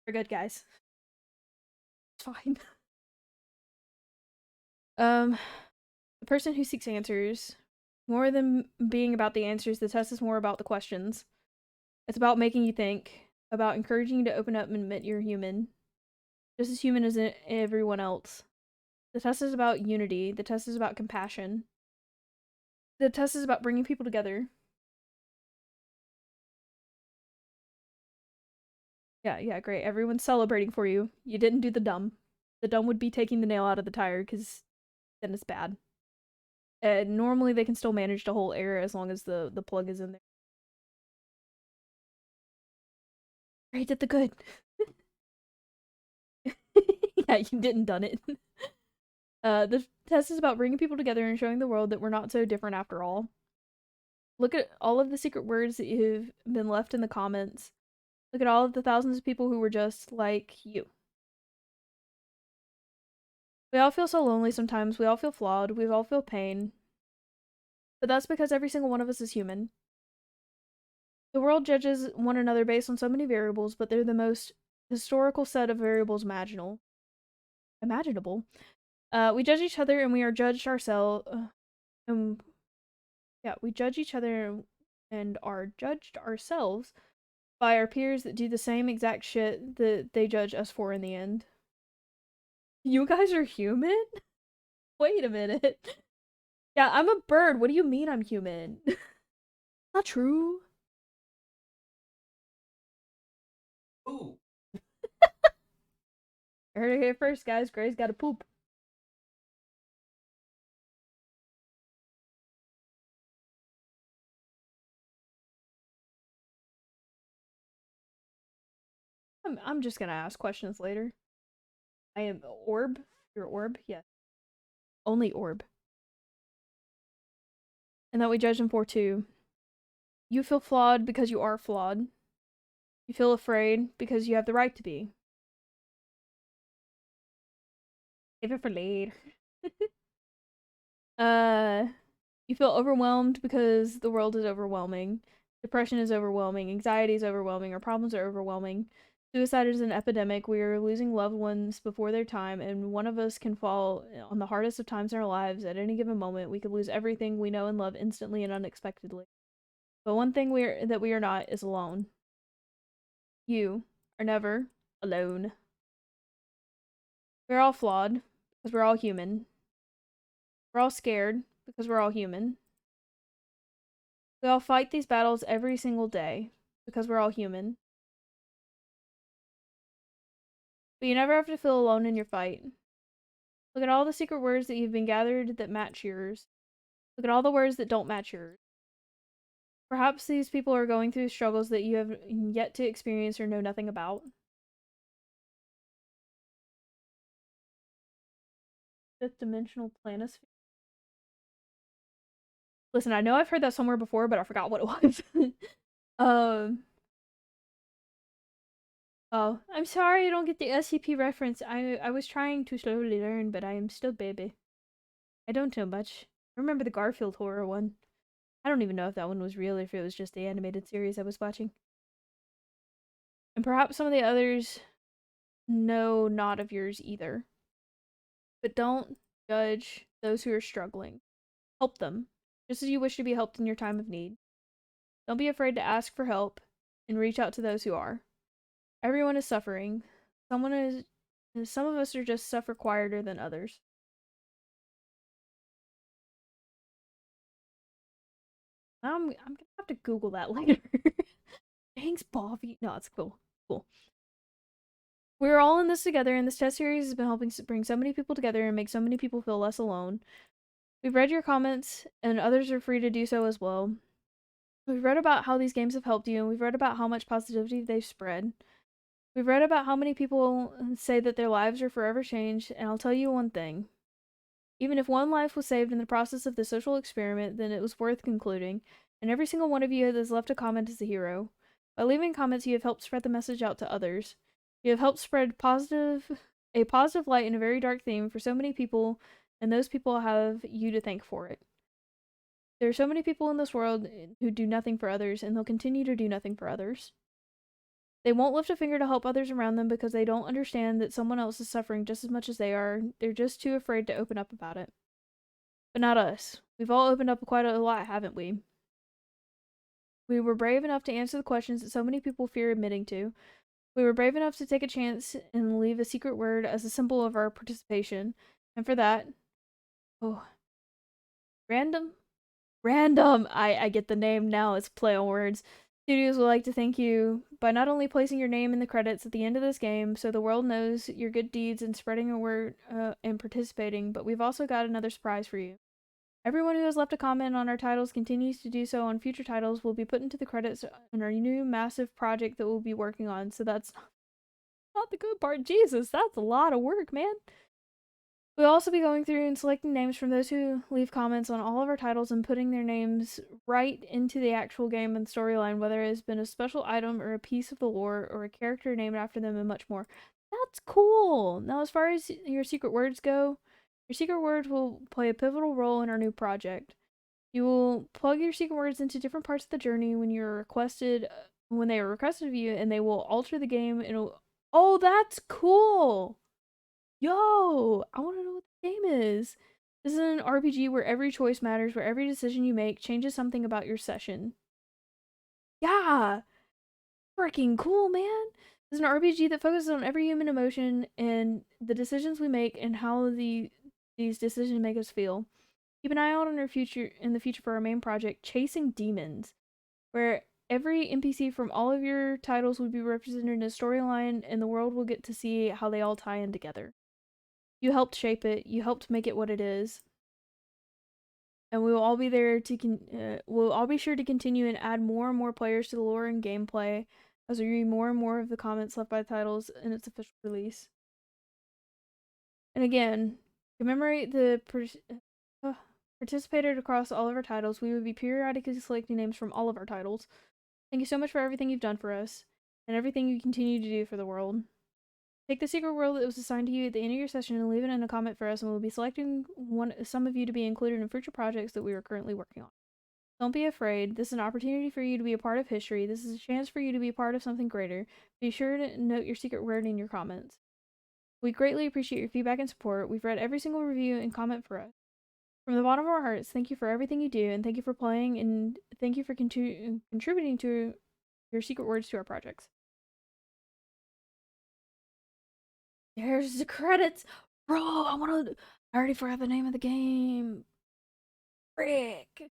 We're good, guys. It's fine. The person who seeks answers, more than being about the answers, the test is more about the questions. It's about making you think, about encouraging you to open up and admit you're human, just as human as everyone else. The test is about unity. The test is about compassion. The test is about bringing people together. Yeah, great. Everyone's celebrating for you. You didn't do the dumb. The dumb would be taking the nail out of the tire, because then it's bad. Normally they can still manage to hold air as long as the plug is in there. Right, did the good. Yeah, you didn't done it. The test is about bringing people together and showing the world that we're not so different after all. Look at all of the secret words that you've been left in the comments. Look at all of the thousands of people who were just like you. We all feel so lonely sometimes. We all feel flawed. We all feel pain. But that's because every single one of us is human. The world judges one another based on so many variables, but they're the most historical set of variables imaginable. We judge each other and we are judged ourselves. We judge each other and are judged ourselves by our peers that do the same exact shit that they judge us for in the end. You guys are human? Wait a minute. Yeah, I'm a bird. What do you mean I'm human? Not true. Ooh. I heard it here first, guys. Gray's gotta poop. I'm just gonna ask questions later. I am orb. You're orb? Yes. Only orb. And that we judge him for too. You feel flawed because you are flawed. You feel afraid because you have the right to be. Save it for later. uh, you feel overwhelmed because the world is overwhelming. Depression is overwhelming. Anxiety is overwhelming. Our problems are overwhelming. Suicide is an epidemic. We are losing loved ones before their time, and one of us can fall on the hardest of times in our lives at any given moment. We could lose everything we know and love instantly and unexpectedly. But one thing we are not is alone. You are never alone. We're all flawed because we're all human. We're all scared because we're all human. We all fight these battles every single day because we're all human. But you never have to feel alone in your fight. Look at all the secret words that you've been gathered that match yours. Look at all the words that don't match yours. Perhaps these people are going through struggles that you have yet to experience or know nothing about. Fifth dimensional planisphere. Listen, I know I've heard that somewhere before, but I forgot what it was. um. Oh, I'm sorry I don't get the SCP reference. I was trying to slowly learn, but I am still baby. I don't know much. I remember the Garfield horror one. I don't even know if that one was real or if it was just the animated series I was watching. And perhaps some of the others know not of yours either. But don't judge those who are struggling. Help them, just as you wish to be helped in your time of need. Don't be afraid to ask for help and reach out to those who are. Everyone is suffering. Some of us are just suffer quieter than others. I'm gonna have to Google that later. Thanks, Bobby. No, it's cool. Cool. We're all in this together, and this test series has been helping bring so many people together and make so many people feel less alone. We've read your comments, and others are free to do so as well. We've read about how these games have helped you, and we've read about how much positivity they've spread. We've read about how many people say that their lives are forever changed, and I'll tell you one thing. Even if one life was saved in the process of the social experiment, then it was worth concluding, and every single one of you that has left a comment is a hero. By leaving comments, you have helped spread the message out to others. You have helped spread a positive light in a very dark theme for so many people, and those people have you to thank for it. There are so many people in this world who do nothing for others, and they'll continue to do nothing for others. They won't lift a finger to help others around them because they don't understand that someone else is suffering just as much as they are. They're just too afraid to open up about it. But not us. We've all opened up quite a lot, haven't we? We were brave enough to answer the questions that so many people fear admitting to. We were brave enough to take a chance and leave a secret word as a symbol of our participation. And for that, oh, random? Random! I get the name now, it's play on words. Studios would like to thank you by not only placing your name in the credits at the end of this game so the world knows your good deeds and spreading a word and participating, but we've also got another surprise for you. Everyone who has left a comment on our titles continues to do so on future titles will be put into the credits in our new massive project that we'll be working on. So that's not the good part. Jesus, that's a lot of work, man. We'll also be going through and selecting names from those who leave comments on all of our titles and putting their names right into the actual game and storyline, whether it has been a special item or a piece of the lore or a character named after them and much more. That's cool! Now, as far as your secret words go, your secret words will play a pivotal role in our new project. You will plug your secret words into different parts of the journey when they are requested of you, and they will alter the game. Oh, that's cool! Yo, I want to know what the game is. This is an RPG where every choice matters, where every decision you make changes something about your session. Yeah, freaking cool, man. This is an RPG that focuses on every human emotion and the decisions we make and how these decisions make us feel. Keep an eye out on our future in the future for our main project, Chasing Demons, where every NPC from all of your titles will be represented in a storyline, and the world will get to see how they all tie in together. You helped shape it. You helped make it what it is, and we will all be there we'll all be sure to continue and add more and more players to the lore and gameplay as we read more and more of the comments left by the titles in its official release. And again, commemorate the participated across all of our titles. We would be periodically selecting names from all of our titles. Thank you so much for everything you've done for us and everything you continue to do for the world. Take the secret world that was assigned to you at the end of your session and leave it in a comment for us, and we'll be selecting some of you to be included in future projects that we are currently working on. Don't be afraid. This is an opportunity for you to be a part of history. This is a chance for you to be a part of something greater. Be sure to note your secret word in your comments. We greatly appreciate your feedback and support. We've read every single review and comment for us. From the bottom of our hearts, thank you for everything you do, and thank you for playing, and thank you for contributing to your secret words to our projects. There's the credits. Bro, I already forgot the name of the game. Frick.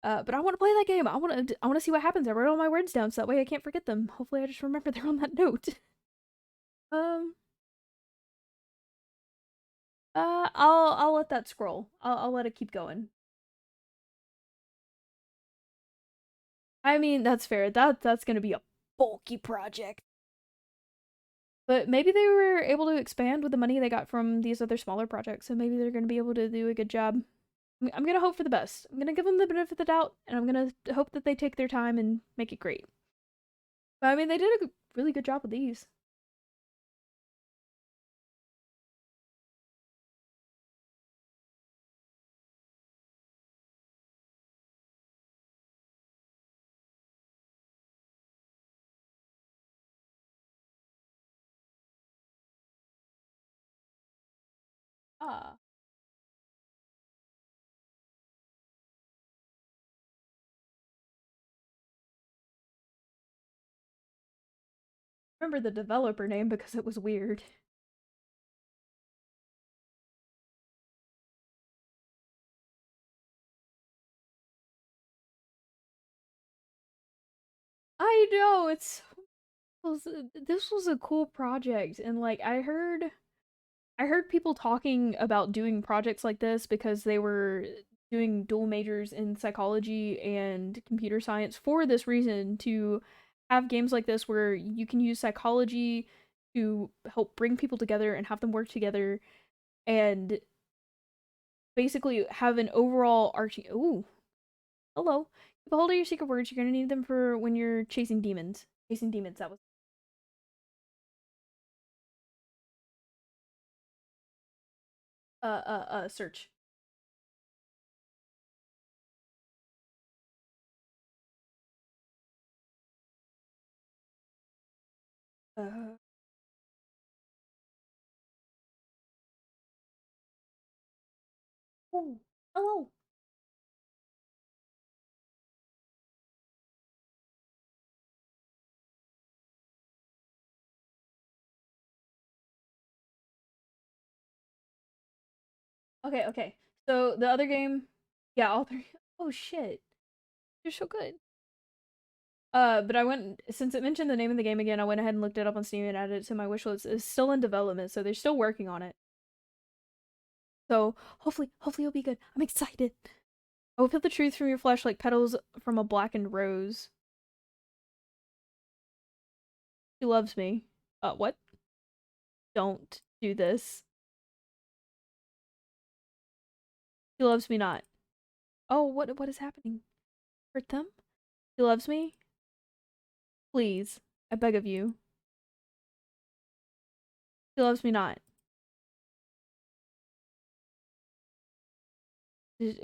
But I want to play that game. I want to see what happens. I wrote all my words down so that way I can't forget them. Hopefully I just remember they're on that note. um I'll let that scroll. I'll let it keep going. I mean, that's fair. That's going to be a bulky project. But maybe they were able to expand with the money they got from these other smaller projects, so maybe they're going to be able to do a good job. I'm going to hope for the best. I'm going to give them the benefit of the doubt, and I'm going to hope that they take their time and make it great. But I mean, they did a really good job with these. Ah, I remember the developer name because it was weird. I know this was a cool project, and like I heard people talking about doing projects like this because they were doing dual majors in psychology and computer science for this reason, to have games like this where you can use psychology to help bring people together and have them work together and basically have an overall arching. Ooh, hello. Keep a hold of your secret words. You're gonna need them for when you're chasing demons. Chasing demons. That was search. Uh, oh, hello. Okay, okay. So the other game, yeah, all three. Oh shit, you're so good. But I went since it mentioned the name of the game again. I went ahead and looked it up on Steam and added it to my wish list. It's still in development, so they're still working on it. So hopefully it'll be good. I'm excited. I will peel the truth from your flesh like petals from a blackened rose. She loves me. What? Don't do this. She loves me not. Oh, what is happening? Hurt them? She loves me? Please. I beg of you. She loves me not.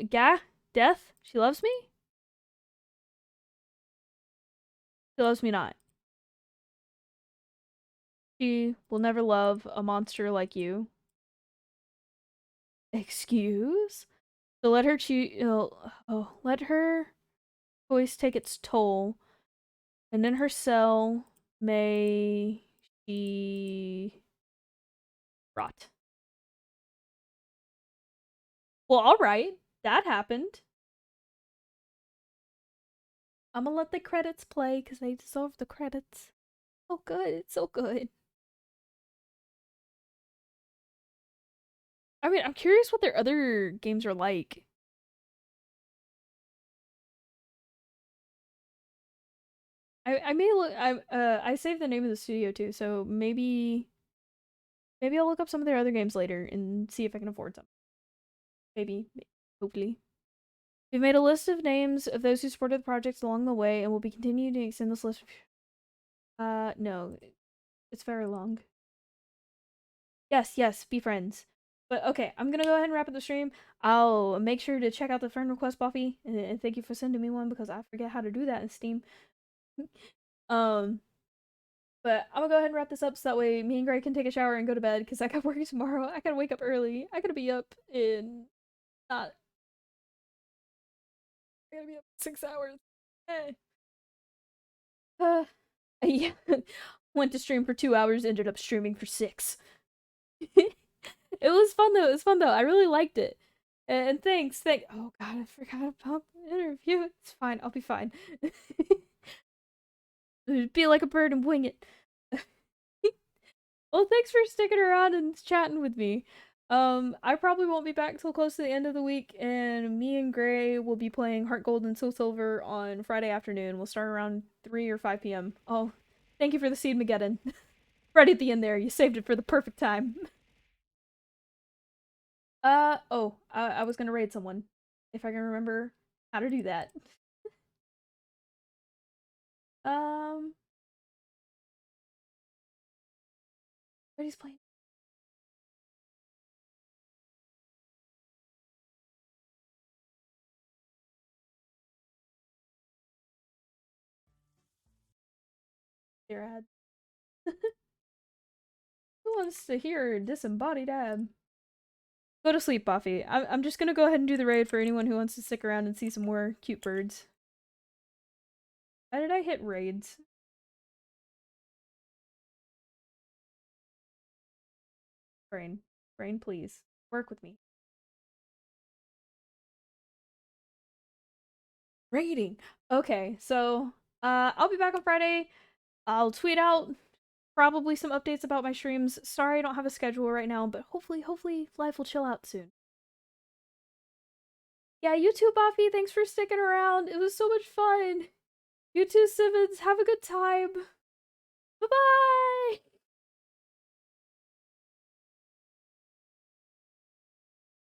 Gah? Death? She loves me? She loves me not. She will never love a monster like you. Excuse? So let her let her choice take its toll, and in her cell may she rot. Well, alright. That happened. I'm gonna let the credits play because they deserve the credits. So good. It's so good. I mean, I'm curious what their other games are like. I may look. I saved the name of the studio too, so maybe I'll look up some of their other games later and see if I can afford some. Maybe, hopefully. We've made a list of names of those who supported the projects along the way, and we'll be continuing to extend this list. No, it's very long. Yes, be friends. But okay, I'm gonna go ahead and wrap up the stream. I'll make sure to check out the friend request, Buffy, and thank you for sending me one because I forget how to do that in Steam. um, but I'm gonna go ahead and wrap this up so that way me and Gray can take a shower and go to bed because I got work tomorrow. I gotta wake up early. I gotta be up in not. I gotta be up 6 hours. Eh. Uh, yeah. Went to stream for 2 hours, ended up streaming for 6. It was fun though. It was fun though. I really liked it. And thanks. Oh god, I forgot about the interview. It's fine. I'll be fine. Be like a bird and wing it. Well, thanks for sticking around and chatting with me. I probably won't be back till close to the end of the week, and me and Gray will be playing Heart Gold and Soul Silver on Friday afternoon. We'll start around 3 or 5 p.m. Oh, thank you for the seed, Mageddon. Right at the end there, you saved it for the perfect time. I was gonna raid someone. If I can remember how to do that. Um, but he's playing. Dear ad. Who wants to hear disembodied ad? Go to sleep, Buffy. I'm just gonna go ahead and do the raid for anyone who wants to stick around and see some more cute birds. How did I hit raids? Brain. Brain, please. Work with me. Raiding. Okay, so I'll be back on Friday. I'll tweet out probably some updates about my streams. Sorry I don't have a schedule right now, but hopefully life will chill out soon. Yeah, you too, Buffy. Thanks for sticking around. It was so much fun. You too, Simmons. Have a good time. Bye-bye!